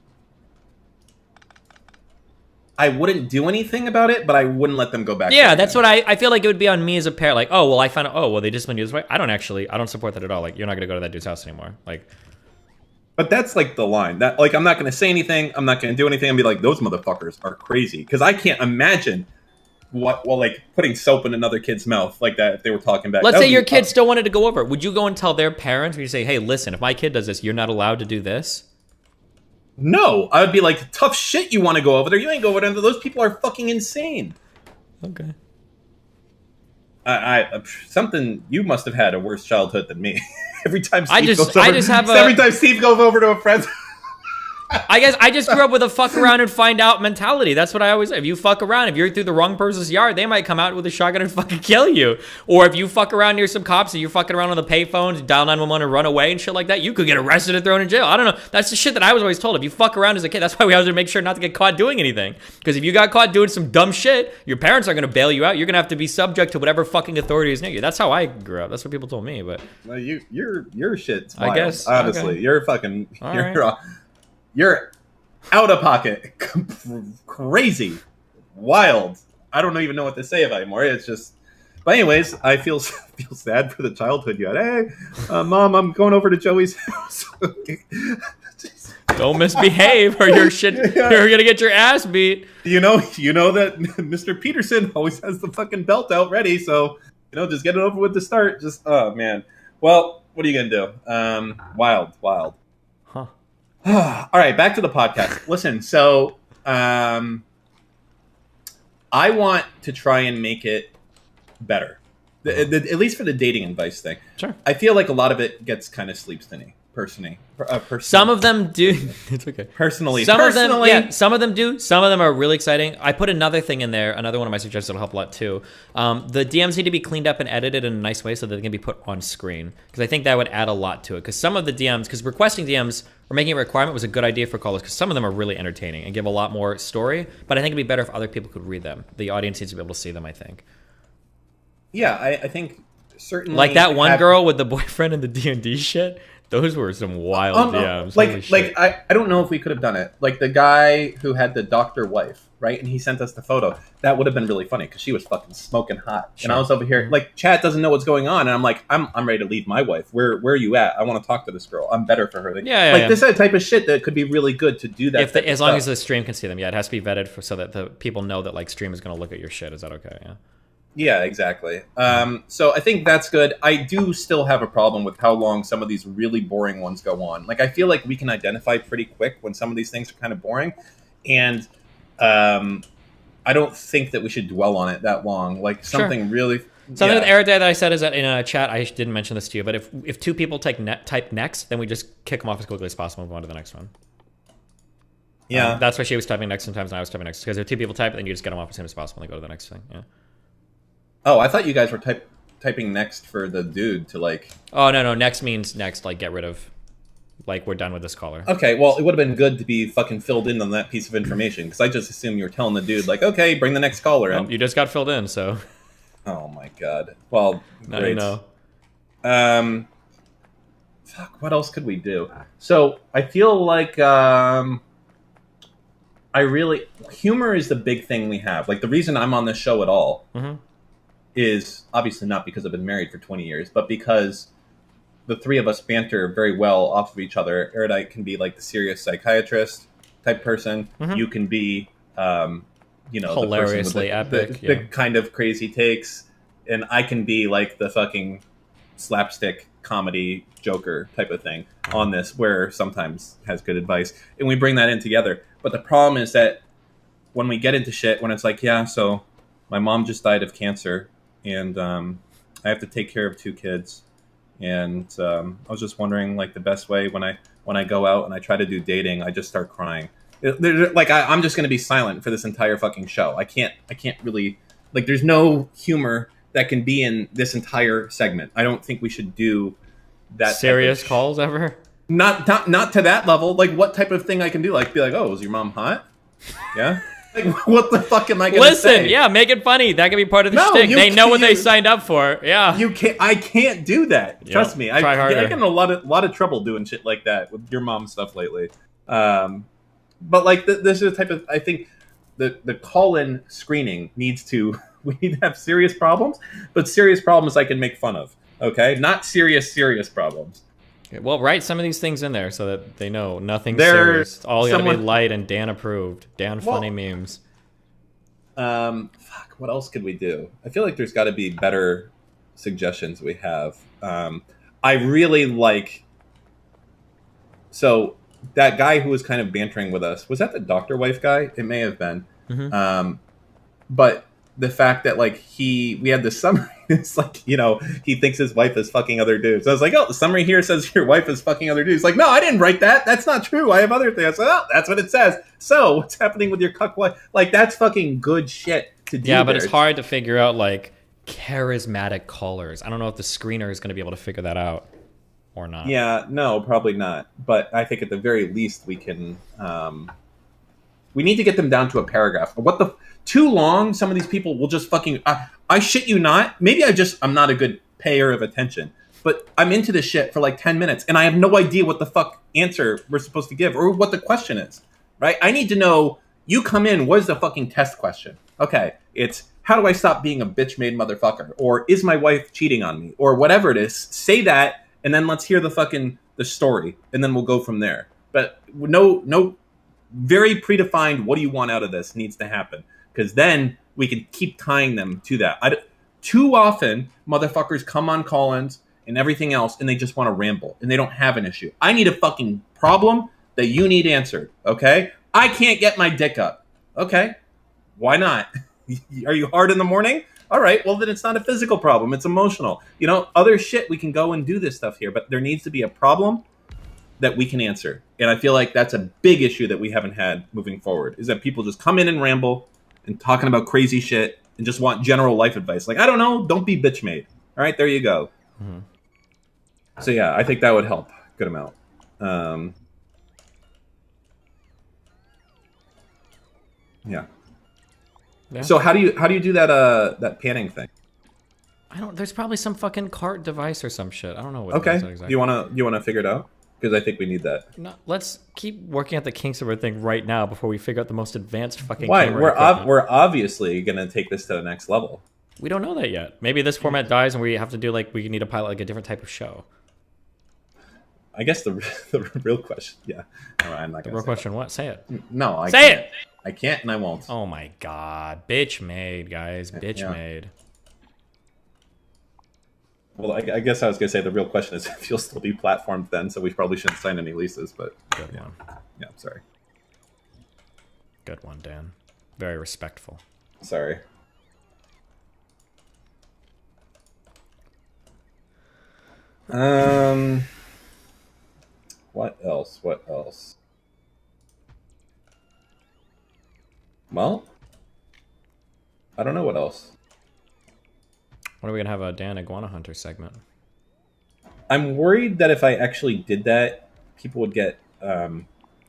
Speaker 9: I wouldn't do anything about it, but I wouldn't let them go back.
Speaker 1: Yeah, that's what I feel like it would be on me as a parent. Like, oh, well, I found out, oh, well, they disciplined you this way. I don't support that at all. Like, you're not going to go to that dude's house anymore. Like,
Speaker 9: but that's like the line. That like I'm not going to say anything. I'm not going to do anything. And be like, those motherfuckers are crazy. Because I can't imagine like putting soap in another kid's mouth like that if they were talking back.
Speaker 1: Let's say your kid still wanted to go over. Would you go and tell their parents? Would you say, hey, listen, if my kid does this, you're not allowed to do this?
Speaker 9: No, I would be like, tough shit. You want to go over there? You ain't go over there. Those people are fucking insane.
Speaker 1: Okay.
Speaker 9: Something you must have had a worse childhood than me. Every time
Speaker 1: Steve
Speaker 9: goes over to a friend's.
Speaker 1: I guess I just grew up with a fuck around and find out mentality. That's what I always say. If you fuck around, if you're through the wrong person's yard, they might come out with a shotgun and fucking kill you. Or if you fuck around near some cops and you're fucking around on the payphones, dial 911 and run away and shit like that, you could get arrested and thrown in jail. I don't know. That's the shit that I was always told. If you fuck around as a kid, that's why we always make sure not to get caught doing anything. Because if you got caught doing some dumb shit, your parents are going to bail you out. You're going to have to be subject to whatever fucking authority is near you. That's how I grew up. That's what people told me. But
Speaker 9: well, your shit's wild,
Speaker 1: I guess.
Speaker 9: Honestly,
Speaker 1: Okay.
Speaker 9: you're fucking.
Speaker 1: All
Speaker 9: You're out of pocket, crazy, wild. I don't even know what to say about it anymore. It's just. But anyways, I feel sad for the childhood you had. Hey, Mom, I'm going over to Joey's house.
Speaker 1: Don't misbehave, or you're gonna get your ass beat.
Speaker 9: You know that Mr. Peterson always has the fucking belt out ready. So just get it over with the start. Just oh man. Well, what are you gonna do? Wild.
Speaker 1: Huh.
Speaker 9: All right, back to the podcast. Listen, so I want to try and make it better, at least for the dating advice thing.
Speaker 1: Sure.
Speaker 9: I feel like a lot of it gets kind of sleepskinny, personally.
Speaker 1: Some of them do. It's okay.
Speaker 9: Personally.
Speaker 1: Some of them do. Some of them are really exciting. I put another thing in there. Another one of my suggestions will help a lot too. The DMs need to be cleaned up and edited in a nice way so that they can be put on screen. Because I think that would add a lot to it. Because some of the DMs, because requesting DMs or making a requirement was a good idea for callers. Because some of them are really entertaining and give a lot more story. But I think it'd be better if other people could read them. The audience needs to be able to see them, I think.
Speaker 9: Yeah, I think certainly.
Speaker 1: Like that one girl with the boyfriend and the D&D shit. Those were some wild DMs.
Speaker 9: I don't know if we could have done it. Like the guy who had the doctor wife, right? And he sent us the photo. That would have been really funny because she was fucking smoking hot. Sure. And I was over here, like, chat doesn't know what's going on. And I'm like, I'm ready to leave my wife. Where are you at? I want to talk to this girl. I'm better for her. This is the type of shit that could be really good to do that.
Speaker 1: As long as the stream can see them. Yeah, it has to be vetted so that the people know that like stream is going to look at your shit. Is that okay? Yeah.
Speaker 9: Yeah, exactly. So I think that's good. I do still have a problem with how long some of these really boring ones go on. Like, I feel like we can identify pretty quick when some of these things are kind of boring. And I don't think that we should dwell on it that long. Like, something really...
Speaker 1: Something with error that I said is that in a chat, I didn't mention this to you, but if two people type next, then we just kick them off as quickly as possible and move on to the next one.
Speaker 9: Yeah.
Speaker 1: That's why she was typing next sometimes and I was typing next. Because if two people type it, then you just get them off as soon as possible and they go to the next thing. Yeah.
Speaker 9: Oh, I thought you guys were typing next for the dude to like...
Speaker 1: Oh, no. Next means next, like get rid of... Like, we're done with this caller.
Speaker 9: Okay, well, it would have been good to be fucking filled in on that piece of information, because I just assumed you were telling the dude, like, okay, bring the next caller in.
Speaker 1: Well, you just got filled in, so...
Speaker 9: Oh, my God. Well,
Speaker 1: now
Speaker 9: great.
Speaker 1: You know.
Speaker 9: Fuck, what else could we do? So, I feel like... Humor is the big thing we have. Like, the reason I'm on this show at all...
Speaker 1: Mm-hmm.
Speaker 9: is obviously not because I've been married for 20 years, but because the three of us banter very well off of each other. Erudite can be like the serious psychiatrist type person.
Speaker 1: Mm-hmm.
Speaker 9: You can be,
Speaker 1: hilariously epic,
Speaker 9: the kind of crazy takes, and I can be like the fucking slapstick comedy Joker type of thing on this, where sometimes has good advice, and we bring that in together. But the problem is that when we get into shit, when it's like, yeah, so my mom just died of cancer, and I have to take care of 2 kids. And I was just wondering, like, the best way when I go out and I try to do dating, I just start crying. I'm just going to be silent for this entire fucking show. I can't really, like, there's no humor that can be in this entire segment. I don't think we should do that.
Speaker 1: Serious calls ever?
Speaker 9: Not to that level. Like, what type of thing I can do? Like, be like, oh, is your mom hot? Yeah. Like, what the fuck am I gonna say?
Speaker 1: Listen, yeah, make it funny. That can be part of the
Speaker 9: No,
Speaker 1: shtick.
Speaker 9: you
Speaker 1: They know what they
Speaker 9: can't.
Speaker 1: signed up for. Yeah.
Speaker 9: You can't. I can't do that.
Speaker 1: Yep.
Speaker 9: Trust me.
Speaker 1: Try harder.
Speaker 9: I get in a lot of trouble doing shit like that with your mom stuff lately. But like this is the type of, I think the call-in screening needs to. We need to have serious problems, but serious problems I can make fun of. Okay, not serious problems.
Speaker 1: Okay, well, write some of these things in there so that they know nothing's
Speaker 9: There-
Speaker 1: serious. It's all gotta be
Speaker 9: someone-
Speaker 1: light and Dan approved. Dan funny memes.
Speaker 9: Fuck. What else could we do? I feel like there's got to be better suggestions we have. I really like. So that guy who was kind of bantering with us, was that the doctor wife guy? It may have been. But the fact that like we had the summary, it's like, you know, he thinks his wife is fucking other dudes. I was like, oh, the summary here says your wife is fucking other dudes. Like, no, I didn't write that. That's not true. I have other things. I said, oh, that's what it says. So what's happening with your cuck wife? Like, that's fucking good shit to do.
Speaker 1: Yeah, but
Speaker 9: there.
Speaker 1: it's hard to figure out like charismatic callers. I don't know if the screener is going to be able to figure that out or not.
Speaker 9: Yeah, no, probably not. But I think at the very least we can. We need to get them down to a paragraph. What the? Too long, some of these people will just fucking. I shit you not. Maybe I'm not a good payer of attention, but I'm into this shit for like 10 minutes, and I have no idea what the fuck answer we're supposed to give or what the question is. Right? I need to know. You come in. What is the fucking test question? Okay, it's how do I stop being a bitch-made motherfucker, or is my wife cheating on me, or whatever it is. Say that, and then let's hear the story, and then we'll go from there. But no, very predefined. What do you want out of this needs to happen. Because then we can keep tying them to that. Too often, motherfuckers come on call-ins and everything else, and they just want to ramble, and they don't have an issue. I need a fucking problem that you need answered, okay? I can't get my dick up. Okay, why not? Are you hard in the morning? All right, well, then it's not a physical problem. It's emotional. You know, other shit, we can go and do this stuff here, but there needs to be a problem that we can answer. And I feel like that's a big issue that we haven't had moving forward, is that people just come in and ramble, and talking about crazy shit and just want general life advice. Like, I don't know, don't be bitch made. All right, there you go. So yeah, I think that would help a good amount. Yeah. So how do you do that that panning thing?
Speaker 1: I don't. There's probably some fucking cart device or some shit. I don't know what.
Speaker 9: Okay.
Speaker 1: It is exactly.
Speaker 9: You wanna figure it out? Because I think we need that.
Speaker 1: No, let's keep working at the kinks of everything right now before we figure out the most advanced fucking.
Speaker 9: Why?
Speaker 1: camera
Speaker 9: We're
Speaker 1: equipment.
Speaker 9: we're obviously gonna take this to the next level.
Speaker 1: We don't know that yet. Maybe this format dies and we have to do like we need to pilot like a different type of show.
Speaker 9: I guess the real question, yeah. No, I'm not
Speaker 1: The
Speaker 9: gonna
Speaker 1: real
Speaker 9: say
Speaker 1: question,
Speaker 9: that.
Speaker 1: what? Say it.
Speaker 9: No, I
Speaker 1: say
Speaker 9: can't.
Speaker 1: it.
Speaker 9: I can't, and I won't.
Speaker 1: Oh my god, bitch made, guys, bitch
Speaker 9: Yeah.
Speaker 1: made.
Speaker 9: Well, I guess I was going to say the real question is if you'll still be platformed then, so we probably shouldn't sign any leases, but...
Speaker 1: Good one.
Speaker 9: Yeah, sorry.
Speaker 1: Good one, Dan. Very respectful.
Speaker 9: Sorry. What else? What else? Well, I don't know what else.
Speaker 1: When are we gonna have a Dan Iguana Hunter segment?
Speaker 9: I'm worried that if I actually did that, people would get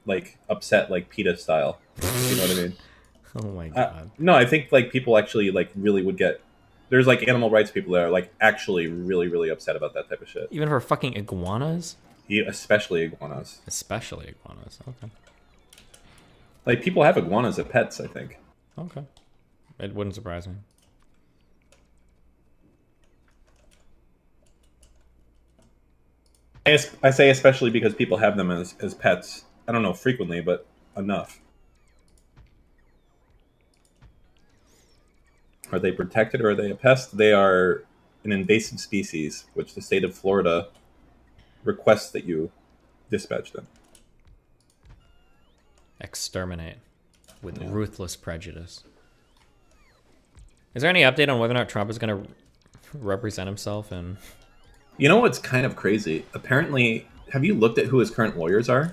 Speaker 9: like upset, like PETA style. You know what I mean?
Speaker 1: Oh my god.
Speaker 9: No, I think like people actually like really would get. There's like animal rights people that are like actually really really upset about that type of shit.
Speaker 1: Even for fucking iguanas?
Speaker 9: Yeah, especially iguanas.
Speaker 1: Especially iguanas. Okay.
Speaker 9: Like people have iguanas as pets, I think.
Speaker 1: Okay. It wouldn't surprise me.
Speaker 9: I say especially because people have them as pets. I don't know frequently, but enough. Are they protected or are they a pest? They are an invasive species, which the state of Florida requests that you dispatch them.
Speaker 1: Exterminate with ruthless prejudice. Is there any update on whether or not Trump is going to represent himself in...
Speaker 9: You know what's kind of crazy? Apparently, have you looked at who his current lawyers are?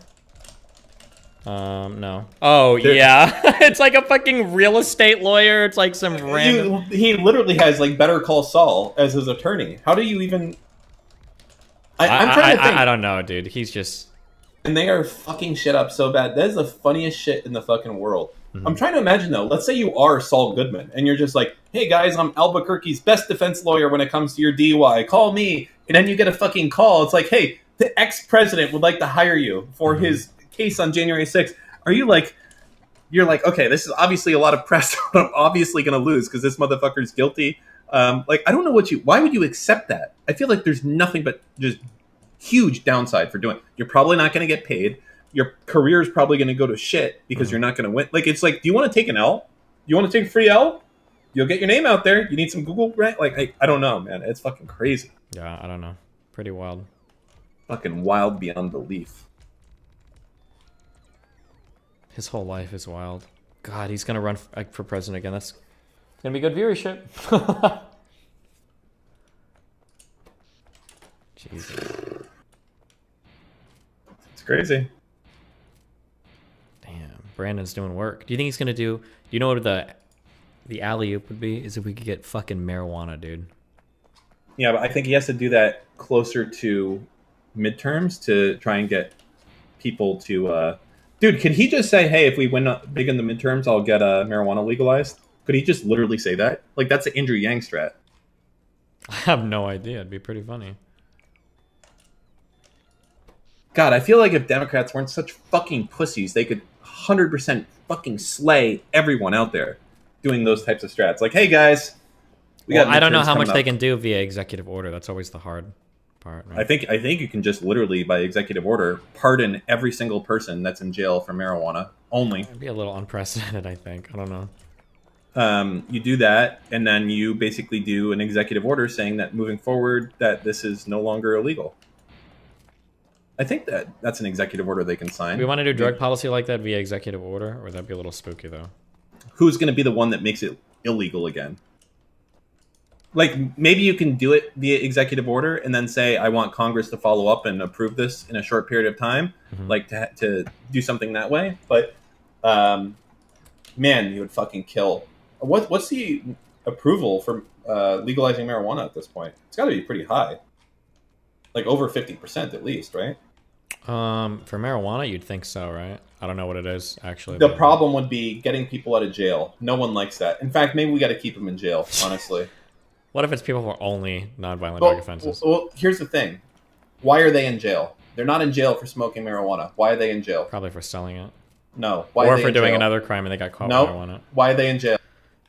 Speaker 1: No. Oh, yeah. It's like a fucking real estate lawyer. It's like some random...
Speaker 9: He literally has, like, Better Call Saul as his attorney. How do you even... I'm trying to think.
Speaker 1: I don't know, dude. He's just...
Speaker 9: And they are fucking shit up so bad. That is the funniest shit in the fucking world. I'm trying to imagine though. Let's say you are Saul Goodman, and you're just like, "Hey guys, I'm Albuquerque's best defense lawyer when it comes to your DUI. Call me." And then you get a fucking call. It's like, "Hey, the ex-president would like to hire you for his case on January 6th." Are you like? You're like, okay, this is obviously a lot of press. I'm obviously going to lose because this motherfucker's guilty. Like, I don't know why would you accept that? I feel like there's nothing but just huge downside for doing it. You're probably not going to get paid. Your career is probably going to go to shit because you're not going to win. Like, it's like, do you want to take an L? You want to take a free L? You'll get your name out there. You need some Google rank. Like, I don't know, man. It's fucking crazy.
Speaker 1: Yeah, I don't know. Pretty wild.
Speaker 9: Fucking wild beyond belief.
Speaker 1: His whole life is wild. God, he's gonna run for president again. That's gonna be good viewership. Jesus.
Speaker 9: It's crazy.
Speaker 1: Damn, Brandon's doing work. Do you think he's gonna do? Do you know what the alley-oop would be? Is if we could get fucking marijuana, dude.
Speaker 9: Yeah, but I think he has to do that closer to midterms to try and get people to. Dude, could he just say, "Hey, if we win big in the midterms, I'll get marijuana legalized"? Could he just literally say that? Like, that's the Andrew Yang strat.
Speaker 1: I have no idea. It'd be pretty funny.
Speaker 9: God, I feel like if Democrats weren't such fucking pussies, they could 100% fucking slay everyone out there doing those types of strats. Like, hey guys,
Speaker 1: I don't know how much they can do via executive order. That's always the hard part. Right?
Speaker 9: I think you can just literally, by executive order, pardon every single person that's in jail for marijuana only.
Speaker 1: It'd be a little unprecedented, I think. I don't know.
Speaker 9: You do that, and then you basically do an executive order saying that moving forward, that this is no longer illegal. I think that's an executive order they can sign.
Speaker 1: We want to do drug policy like that via executive order, or that'd be a little spooky, though.
Speaker 9: Who's going to be the one that makes it illegal again? Like, maybe you can do it via executive order and then say, I want Congress to follow up and approve this in a short period of time, like to do something that way. But, man, you would fucking kill. What's the approval for legalizing marijuana at this point? It's got to be pretty high. Like over 50% at least, right?
Speaker 1: For marijuana, you'd think so, right? I don't know what it is, actually.
Speaker 9: The problem would be getting people out of jail. No one likes that. In fact, maybe we got to keep them in jail, honestly.
Speaker 1: What if it's people who are only nonviolent drug offenses?
Speaker 9: Well, here's the thing. Why are they in jail? They're not in jail for smoking marijuana. Why are they in jail?
Speaker 1: Probably for selling it.
Speaker 9: No.
Speaker 1: Why or for doing another crime and they got caught with marijuana.
Speaker 9: Why are they in jail?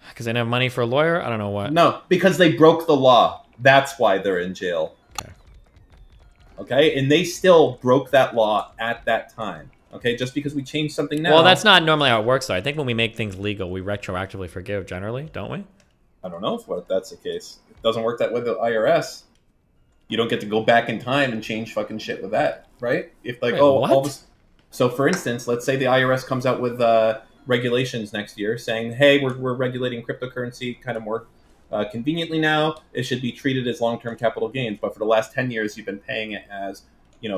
Speaker 1: Because they didn't have money for a lawyer? I don't know what.
Speaker 9: No, because they broke the law. That's why they're in jail. Okay, and they still broke that law at that time. Okay, just because we changed something now.
Speaker 1: Well, that's not normally how it works, though. I think when we make things legal, we retroactively forgive generally, don't we?
Speaker 9: I don't know if that's the case. It doesn't work that way with the IRS. You don't get to go back in time and change fucking shit with that, right? If like,
Speaker 1: what?
Speaker 9: So for instance, let's say the IRS comes out with regulations next year saying, hey, we're regulating cryptocurrency kind of more conveniently now. It should be treated as long-term capital gains, but for the last 10 years, you've been paying it as,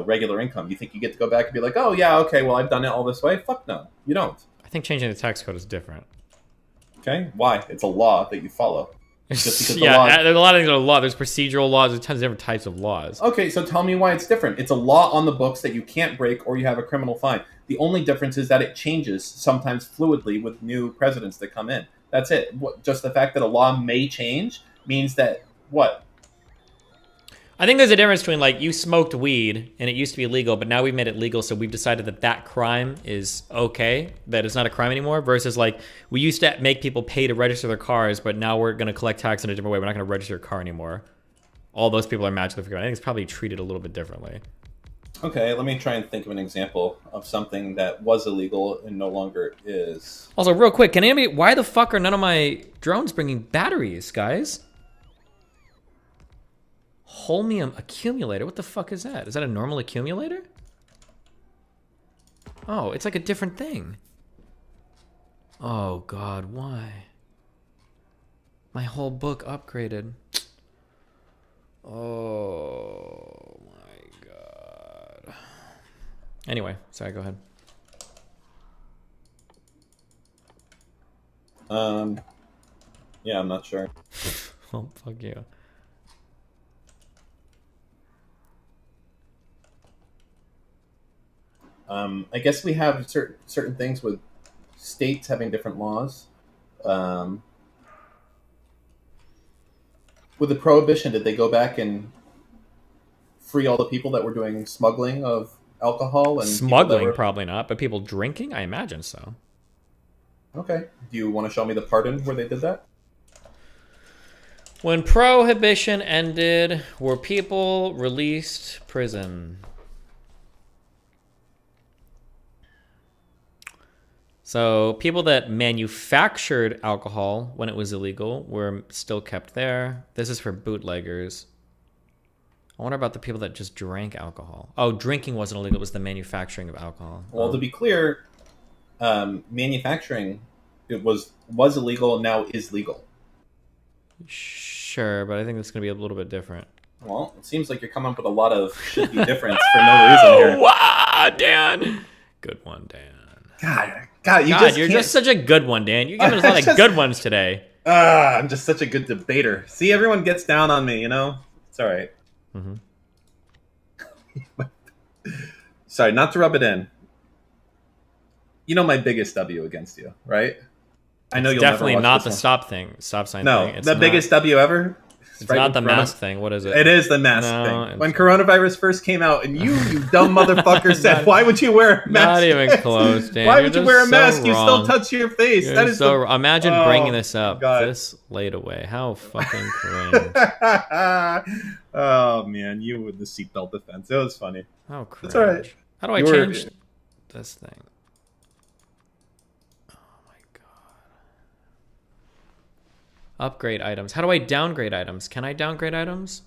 Speaker 9: regular income. You think you get to go back and be like, oh yeah, okay, well I've done it all this way? Fuck no, you don't.
Speaker 1: I think changing the tax code is different.
Speaker 9: Okay, why? It's a law that you follow.
Speaker 1: Just because there's a lot of things that are law. There's procedural laws. There's tons of different types of laws.
Speaker 9: Okay, so tell me why it's different. It's a law on the books that you can't break or you have a criminal fine. The only difference is that it changes sometimes fluidly with new presidents that come in. That's it. Just the fact that a law may change means that what?
Speaker 1: I think there's a difference between, like, you smoked weed and it used to be illegal, but now we've made it legal, so we've decided that that crime is okay, that it's not a crime anymore, versus, like, we used to make people pay to register their cars, but now we're going to collect tax in a different way. We're not going to register your car anymore. All those people are magically forgiven. I think it's probably treated a little bit differently.
Speaker 9: Okay, let me try and think of an example of something that was illegal and no longer is.
Speaker 1: Also, real quick, can anybody... Why the fuck are none of my drones bringing batteries, guys? Holmium accumulator? What the fuck is that? Is that a normal accumulator? Oh, it's like a different thing. Oh, God, why? My whole book upgraded. Oh, my God. Anyway, sorry, go ahead.
Speaker 9: Yeah, I'm not sure.
Speaker 1: Well, fuck you.
Speaker 9: I guess we have certain things with states having different laws. With the prohibition, did they go back and free all the people that were doing smuggling of alcohol? And
Speaker 1: smuggling, probably not, but people drinking, I imagine so.
Speaker 9: Okay. Do you want to show me the pardon where they did that?
Speaker 1: When prohibition ended, were people released prison? So people that manufactured alcohol when it was illegal were still kept there. This is for bootleggers. I wonder about the people that just drank alcohol. Oh, drinking wasn't illegal. It was the manufacturing of alcohol.
Speaker 9: Well, to be clear, manufacturing was illegal and now is legal.
Speaker 1: Sure, but I think it's going to be a little bit different.
Speaker 9: Well, it seems like you're coming up with a lot of should be difference for no reason here.
Speaker 1: Wow, Dan. Good one, Dan.
Speaker 9: God,
Speaker 1: you're just such a good one, Dan. You're giving us a lot of good ones today.
Speaker 9: I'm just such a good debater. See, everyone gets down on me, you know? It's all right.
Speaker 1: Mm-hmm.
Speaker 9: Sorry, not to rub it in. You know my biggest W against you, right? I know you'll
Speaker 1: definitely
Speaker 9: never watch
Speaker 1: not
Speaker 9: this
Speaker 1: the
Speaker 9: one.
Speaker 1: stop thing, stop sign
Speaker 9: no,
Speaker 1: thing.
Speaker 9: No, the biggest W ever.
Speaker 1: It's not the mask thing. What is it?
Speaker 9: It is the mask thing. When coronavirus first came out, and you dumb motherfucker said, "Why would you wear a mask?"
Speaker 1: Not even close, Dan.
Speaker 9: Why would you wear a mask?
Speaker 1: Wrong.
Speaker 9: You still touch your face.
Speaker 1: You're
Speaker 9: that is
Speaker 1: so wrong. Imagine bringing this up
Speaker 9: God.
Speaker 1: this late away. How fucking cringe.
Speaker 9: Oh man, you with the seatbelt defense. It was funny.
Speaker 1: How cringe.
Speaker 9: It's all right.
Speaker 1: How do I change this thing? Upgrade items. How do I downgrade items? Can I downgrade items?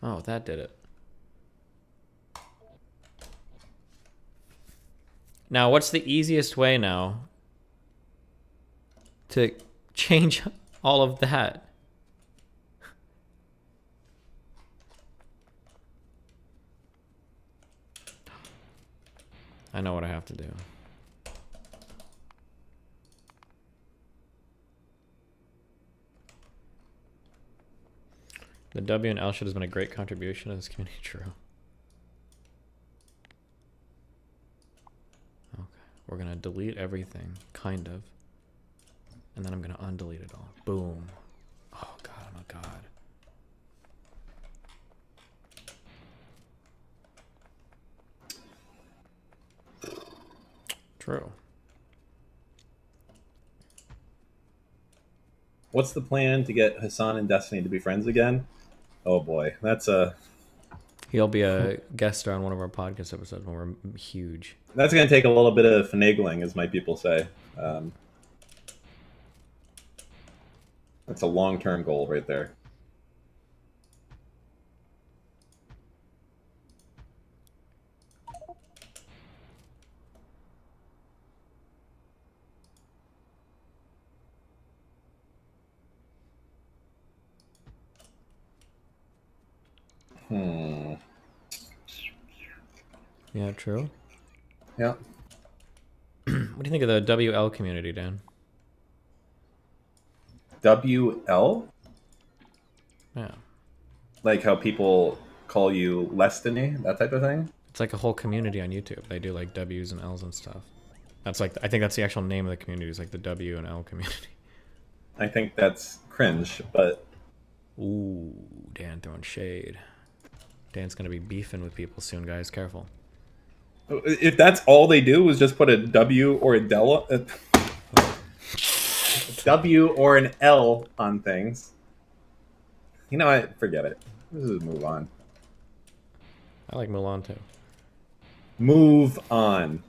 Speaker 1: Oh, that did it. Now, what's the easiest way now to change all of that? I know what I have to do. The W and L should has been a great contribution to this community. True. Okay, we're gonna delete everything, kind of, and then I'm gonna undelete it all. Boom. Oh god, oh god. True.
Speaker 9: What's the plan to get Hassan and Destiny to be friends again? Oh boy, that's a...
Speaker 1: He'll be a guest star on one of our podcast episodes when we're huge.
Speaker 9: That's going to take a little bit of finagling, as my people say. That's a long-term goal right there.
Speaker 1: Yeah, true.
Speaker 9: Yeah.
Speaker 1: What do you think of the WL community, Dan?
Speaker 9: WL?
Speaker 1: Yeah.
Speaker 9: Like how people call you less than me, that type of thing?
Speaker 1: It's like a whole community on YouTube. They do like W's and L's and stuff. That's like, I think that's the actual name of the community, is like the W and L community.
Speaker 9: I think that's cringe, but...
Speaker 1: Ooh, Dan throwing shade. Dan's gonna be beefing with people soon, guys. Careful.
Speaker 9: If that's all they do is just put a W or a W or an L on things, you know what? Forget it. Let's just move on.
Speaker 1: I like Mulan too.
Speaker 9: MoveOn.org.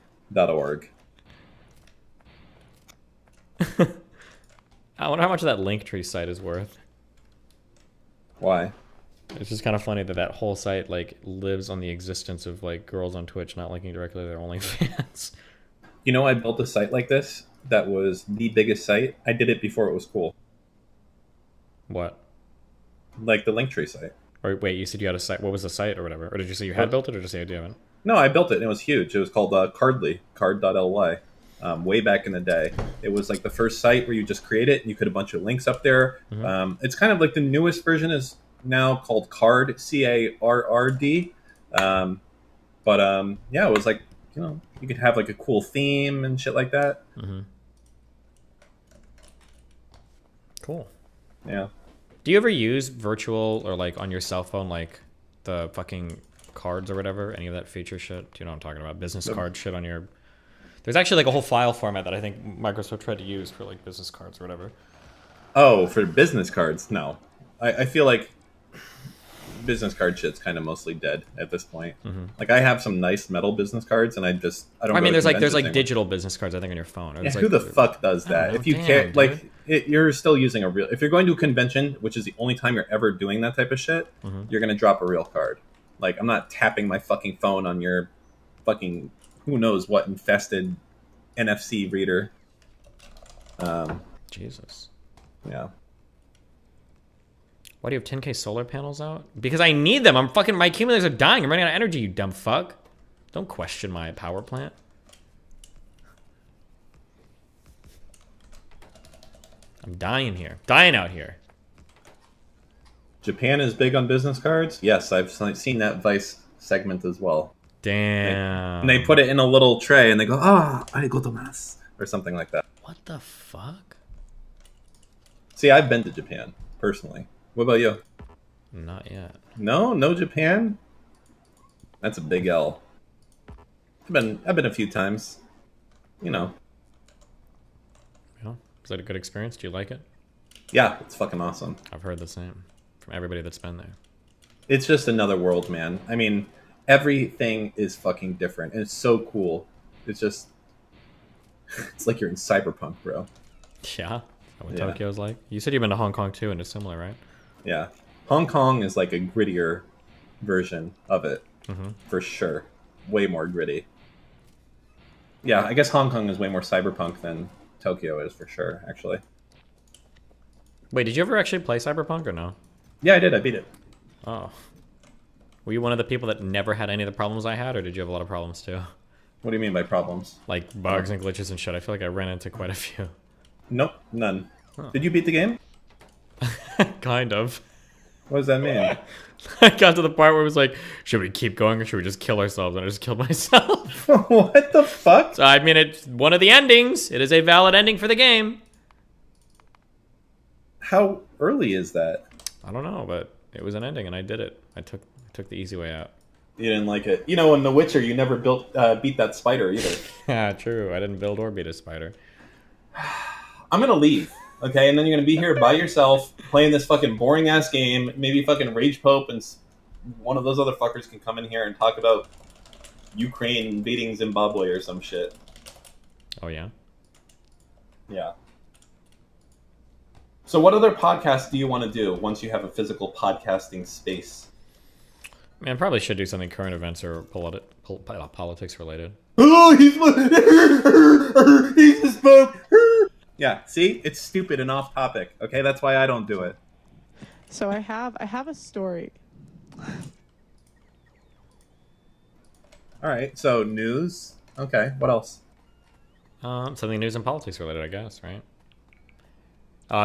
Speaker 1: I wonder how much that Linktree site is worth.
Speaker 9: Why?
Speaker 1: It's just kind of funny that that whole site like lives on the existence of like girls on Twitch not liking directly their OnlyFans.
Speaker 9: You know, I built a site like this that was the biggest site. I did it before it was cool.
Speaker 1: What?
Speaker 9: Like the Linktree site.
Speaker 1: Or wait, you said you had a site. What was the site or whatever? Or did you say you had built it, or did you say you haven't?
Speaker 9: No, I built it and it was huge. It was called Cardly, card.ly. Way back in the day. It was like the first site where you just create it and you put a bunch of links up there.
Speaker 1: Mm-hmm.
Speaker 9: It's kind of like the newest version is now called Card, CARRD. Yeah, it was like, you know, you could have like a cool theme and shit like that.
Speaker 1: Cool.
Speaker 9: Yeah.
Speaker 1: Do you ever use virtual or like on your cell phone, like the fucking cards or whatever? Any of that feature shit? Do you know what I'm talking about? Business card shit on your... There's actually like a whole file format that I think Microsoft tried to use for like business cards or whatever.
Speaker 9: Oh, for business cards? No. I feel like business card shit's kind of mostly dead at this point. Like I have some nice metal business cards, and I don't.
Speaker 1: I mean, there's like digital business cards I think on your phone.
Speaker 9: Yeah, who the fuck does that? If you can't, like, you're still using a real. If you're going to a convention, which is the only time you're ever doing that type of shit, you're gonna drop a real card. Like I'm not tapping my fucking phone on your fucking who knows what infested NFC reader.
Speaker 1: Jesus.
Speaker 9: Yeah.
Speaker 1: Why do you have 10K solar panels out? Because I need them. My accumulators are dying. I'm running out of energy, you dumb fuck. Don't question my power plant. I'm dying here. Dying out here.
Speaker 9: Japan is big on business cards? Yes, I've seen that Vice segment as well.
Speaker 1: Damn.
Speaker 9: And they put it in a little tray and they go, arigotomasu, or something like that.
Speaker 1: What the fuck?
Speaker 9: See, I've been to Japan, personally. What about you?
Speaker 1: Not yet.
Speaker 9: No Japan? That's a big L. I've been a few times. You know.
Speaker 1: Yeah. Is that a good experience? Do you like it?
Speaker 9: Yeah, it's fucking awesome.
Speaker 1: I've heard the same from everybody that's been there.
Speaker 9: It's just another world, man. I mean, everything is fucking different, and it's so cool. It's just... It's like you're in cyberpunk, bro.
Speaker 1: Yeah? Is that what Tokyo's like? You said you've been to Hong Kong too, and it's similar, right?
Speaker 9: Yeah. Hong Kong is like a grittier version of it, for sure. Way more gritty. Yeah, I guess Hong Kong is way more cyberpunk than Tokyo is, for sure, actually.
Speaker 1: Wait, did you ever actually play Cyberpunk or no?
Speaker 9: Yeah, I did. I beat it.
Speaker 1: Oh. Were you one of the people that never had any of the problems I had, or did you have a lot of problems too?
Speaker 9: What do you mean by problems?
Speaker 1: Like bugs and glitches and shit. I feel like I ran into quite a few.
Speaker 9: Nope, none. Huh. Did you beat the game?
Speaker 1: Kind of.
Speaker 9: What does that mean?
Speaker 1: I got to the part where it was like, should we keep going or should we just kill ourselves? And I just killed myself.
Speaker 9: What the fuck?
Speaker 1: So, I mean, it's one of the endings. It is a valid ending for the game.
Speaker 9: How early is that?
Speaker 1: I don't know, but it was an ending and I did it. I took the easy way out.
Speaker 9: You didn't like it. You know, in The Witcher, you never beat that spider either.
Speaker 1: Yeah, true. I didn't build or beat a spider.
Speaker 9: I'm gonna leave. Okay, and then you're gonna be here by yourself playing this fucking boring ass game. Maybe fucking Rage Pope and one of those other fuckers can come in here and talk about Ukraine invading Zimbabwe or some shit.
Speaker 1: Oh yeah?
Speaker 9: Yeah. So what other podcasts do you want to do once you have a physical podcasting space?
Speaker 1: Man, probably should do something current events or politics related.
Speaker 9: Oh, he's a spoke. Yeah, see? It's stupid and off topic. Okay, that's why I don't do it.
Speaker 14: So I have a story.
Speaker 9: All right, so news. Okay, what else?
Speaker 1: Something news and politics related, I guess, right?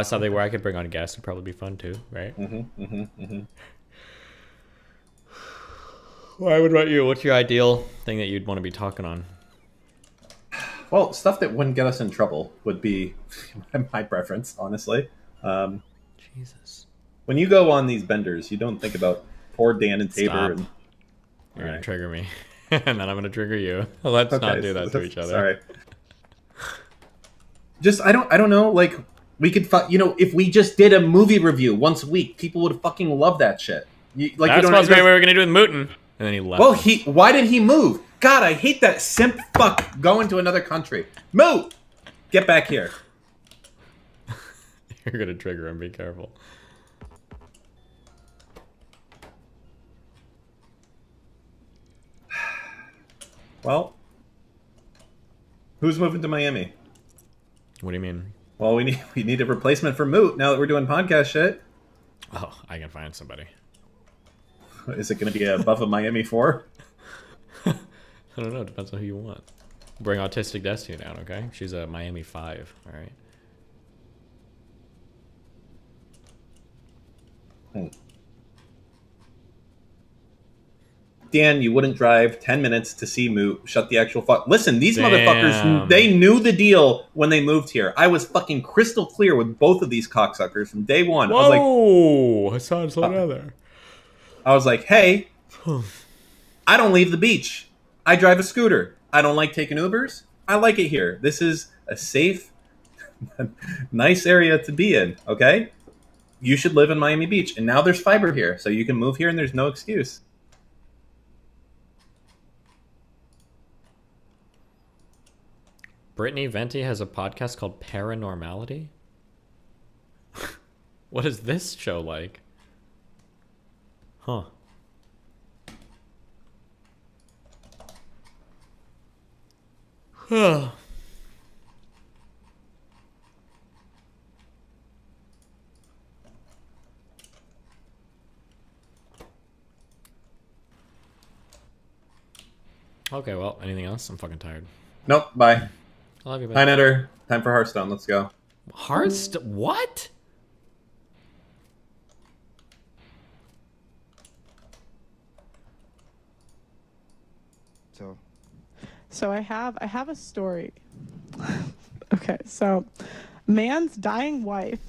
Speaker 1: Something where I could bring on guests would probably be fun too, right? Why would about you? What's your ideal thing that you'd want to be talking on?
Speaker 9: Well, stuff that wouldn't get us in trouble would be my preference, honestly.
Speaker 1: Jesus.
Speaker 9: When you go on these benders, you don't think about poor Dan and Tabor.
Speaker 1: Stop.
Speaker 9: And...
Speaker 1: You're going to trigger me. And then I'm going to trigger you. Let's not do that to each other.
Speaker 9: Sorry. Just, I don't know, like, we could, if we just did a movie review once a week, people would fucking love that shit.
Speaker 1: That's supposed to be what we were going to do with Mooten. And then he left.
Speaker 9: Well, why did he move? God, I hate that simp fuck going to another country. Move! Get back here.
Speaker 1: You're going to trigger him. Be careful.
Speaker 9: Well, who's moving to Miami?
Speaker 1: What do you mean?
Speaker 9: Well, we need a replacement for Moot now that we're doing podcast shit.
Speaker 1: Oh, I can find somebody.
Speaker 9: Is it going to be above a Miami 4?
Speaker 1: I don't know. Depends on who you want. Bring Autistic Destiny down, okay? She's a Miami 5, all right?
Speaker 9: Dan, you wouldn't drive 10 minutes to see Moot shut the actual fuck. Listen, these
Speaker 1: Damn.
Speaker 9: motherfuckers, they knew the deal when they moved here. I was fucking crystal clear with both of these cocksuckers from day one.
Speaker 1: Whoa!
Speaker 9: I was like,
Speaker 1: Hassan, slow down there.
Speaker 9: I was like, hey, I don't leave the beach. I drive a scooter. I don't like taking Ubers. I like it here. This is a safe, nice area to be in, okay? You should live in Miami Beach. And now there's fiber here, so you can move here and there's no excuse.
Speaker 1: Brittany Venti has a podcast called Paranormality? What is this show like? Huh. Okay, well, anything else? I'm fucking tired.
Speaker 9: Nope, bye.
Speaker 1: I love you,
Speaker 9: Hi,
Speaker 1: babe.
Speaker 9: Netter. Time for Hearthstone. Let's go.
Speaker 1: Hearthstone? What?
Speaker 14: So I have a story. Okay, so man's dying wife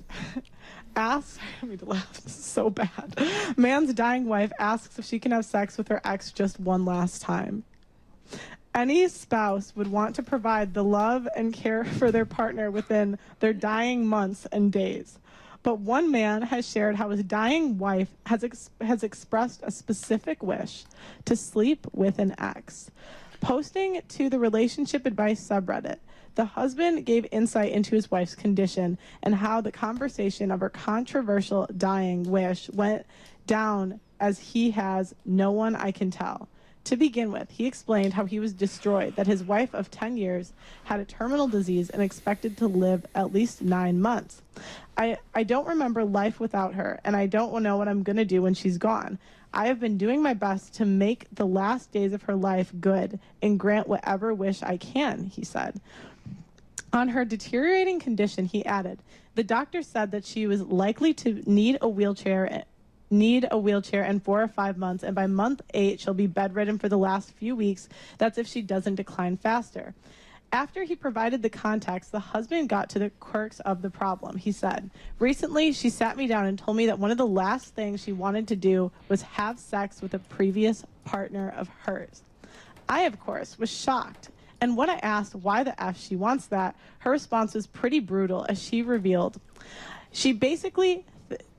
Speaker 14: asks, I need to laugh, this is so bad. Man's dying wife asks if she can have sex with her ex just one last time. Any spouse would want to provide the love and care for their partner within their dying months and days. But one man has shared how his dying wife has expressed a specific wish to sleep with an ex. Posting to the relationship advice subreddit, the husband gave insight into his wife's condition and how the conversation of her controversial dying wish went down as he has no one I can tell. To begin with, he explained how he was destroyed, that his wife of 10 years had a terminal disease and expected to live at least 9 months. I don't remember life without her, and I don't know what I'm going to do when she's gone. I have been doing my best to make the last days of her life good and grant whatever wish I can, he said. On her deteriorating condition, he added, the doctor said that she was likely to need a wheelchair in 4 or 5 months, and by month 8 she'll be bedridden for the last few weeks. That's if she doesn't decline faster. After he provided the context, the husband got to the quirks of the problem. He said, recently she sat me down and told me that one of the last things she wanted to do was have sex with a previous partner of hers. I, of course, was shocked. And when I asked why the F she wants that, her response was pretty brutal, as she revealed. She basically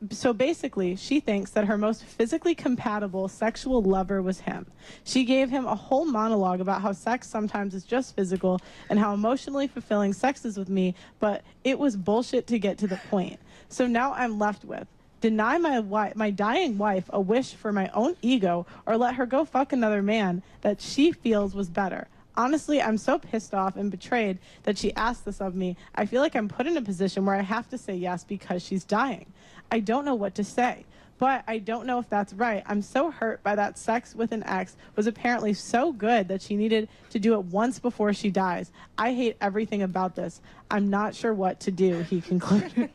Speaker 14: thinks that her most physically compatible sexual lover was him. She gave him a whole monologue about how sex sometimes is just physical and how emotionally fulfilling sex is with me, but it was bullshit to get to the point. So now I'm left with, deny my dying wife a wish for my own ego, or let her go fuck another man that she feels was better. Honestly, I'm so pissed off and betrayed that she asked this of me. I feel like I'm put in a position where I have to say yes because she's dying. I don't know what to say, but I don't know if that's right. I'm so hurt by that sex with an ex was apparently so good that she needed to do it once before she dies. I hate everything about this. I'm not sure what to do, he concluded.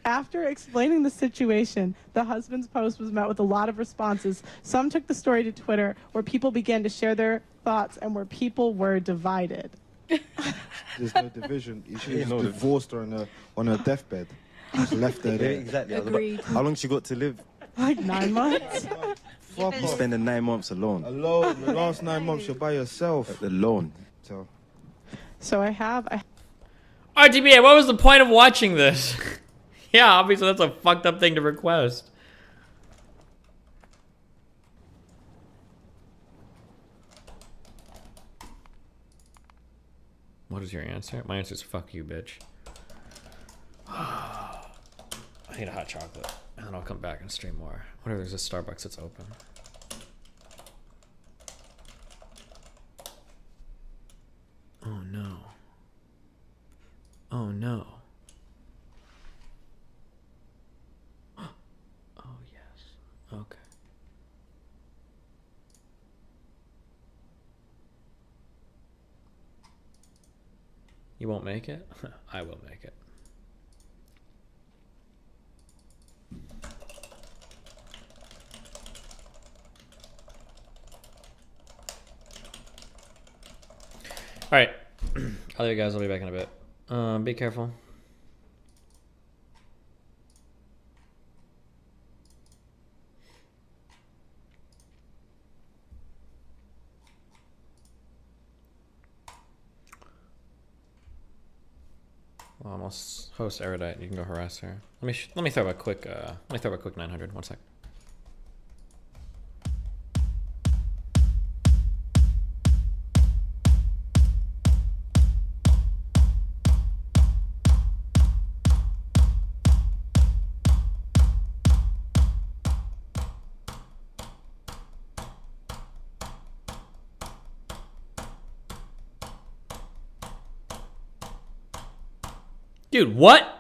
Speaker 14: After explaining the situation, the husband's post was met with a lot of responses. Some took the story to Twitter, where people began to share their thoughts and where people were divided.
Speaker 11: There's no division. She divorced her on her deathbed. Just left her there.
Speaker 15: Exactly.
Speaker 14: Agreed.
Speaker 11: How long she got to live?
Speaker 14: Like 9 months?
Speaker 11: Fuck you spending 9 months alone. Alone? The last 9 months you're by yourself. Alone.
Speaker 14: So I have...
Speaker 1: RTBA, what was the point of watching this? Yeah, obviously that's a fucked up thing to request. What is your answer? My answer is fuck you, bitch. I need a hot chocolate, and then I'll come back and stream more. What if there's a Starbucks that's open? Oh no. Oh no. Oh yes. Okay. You won't make it? I will make it. right. Other guys will be back in a bit. Be careful. Well, almost host Erudite. You can go harass her. Let me throw a quick 900. 1 sec. Dude, what?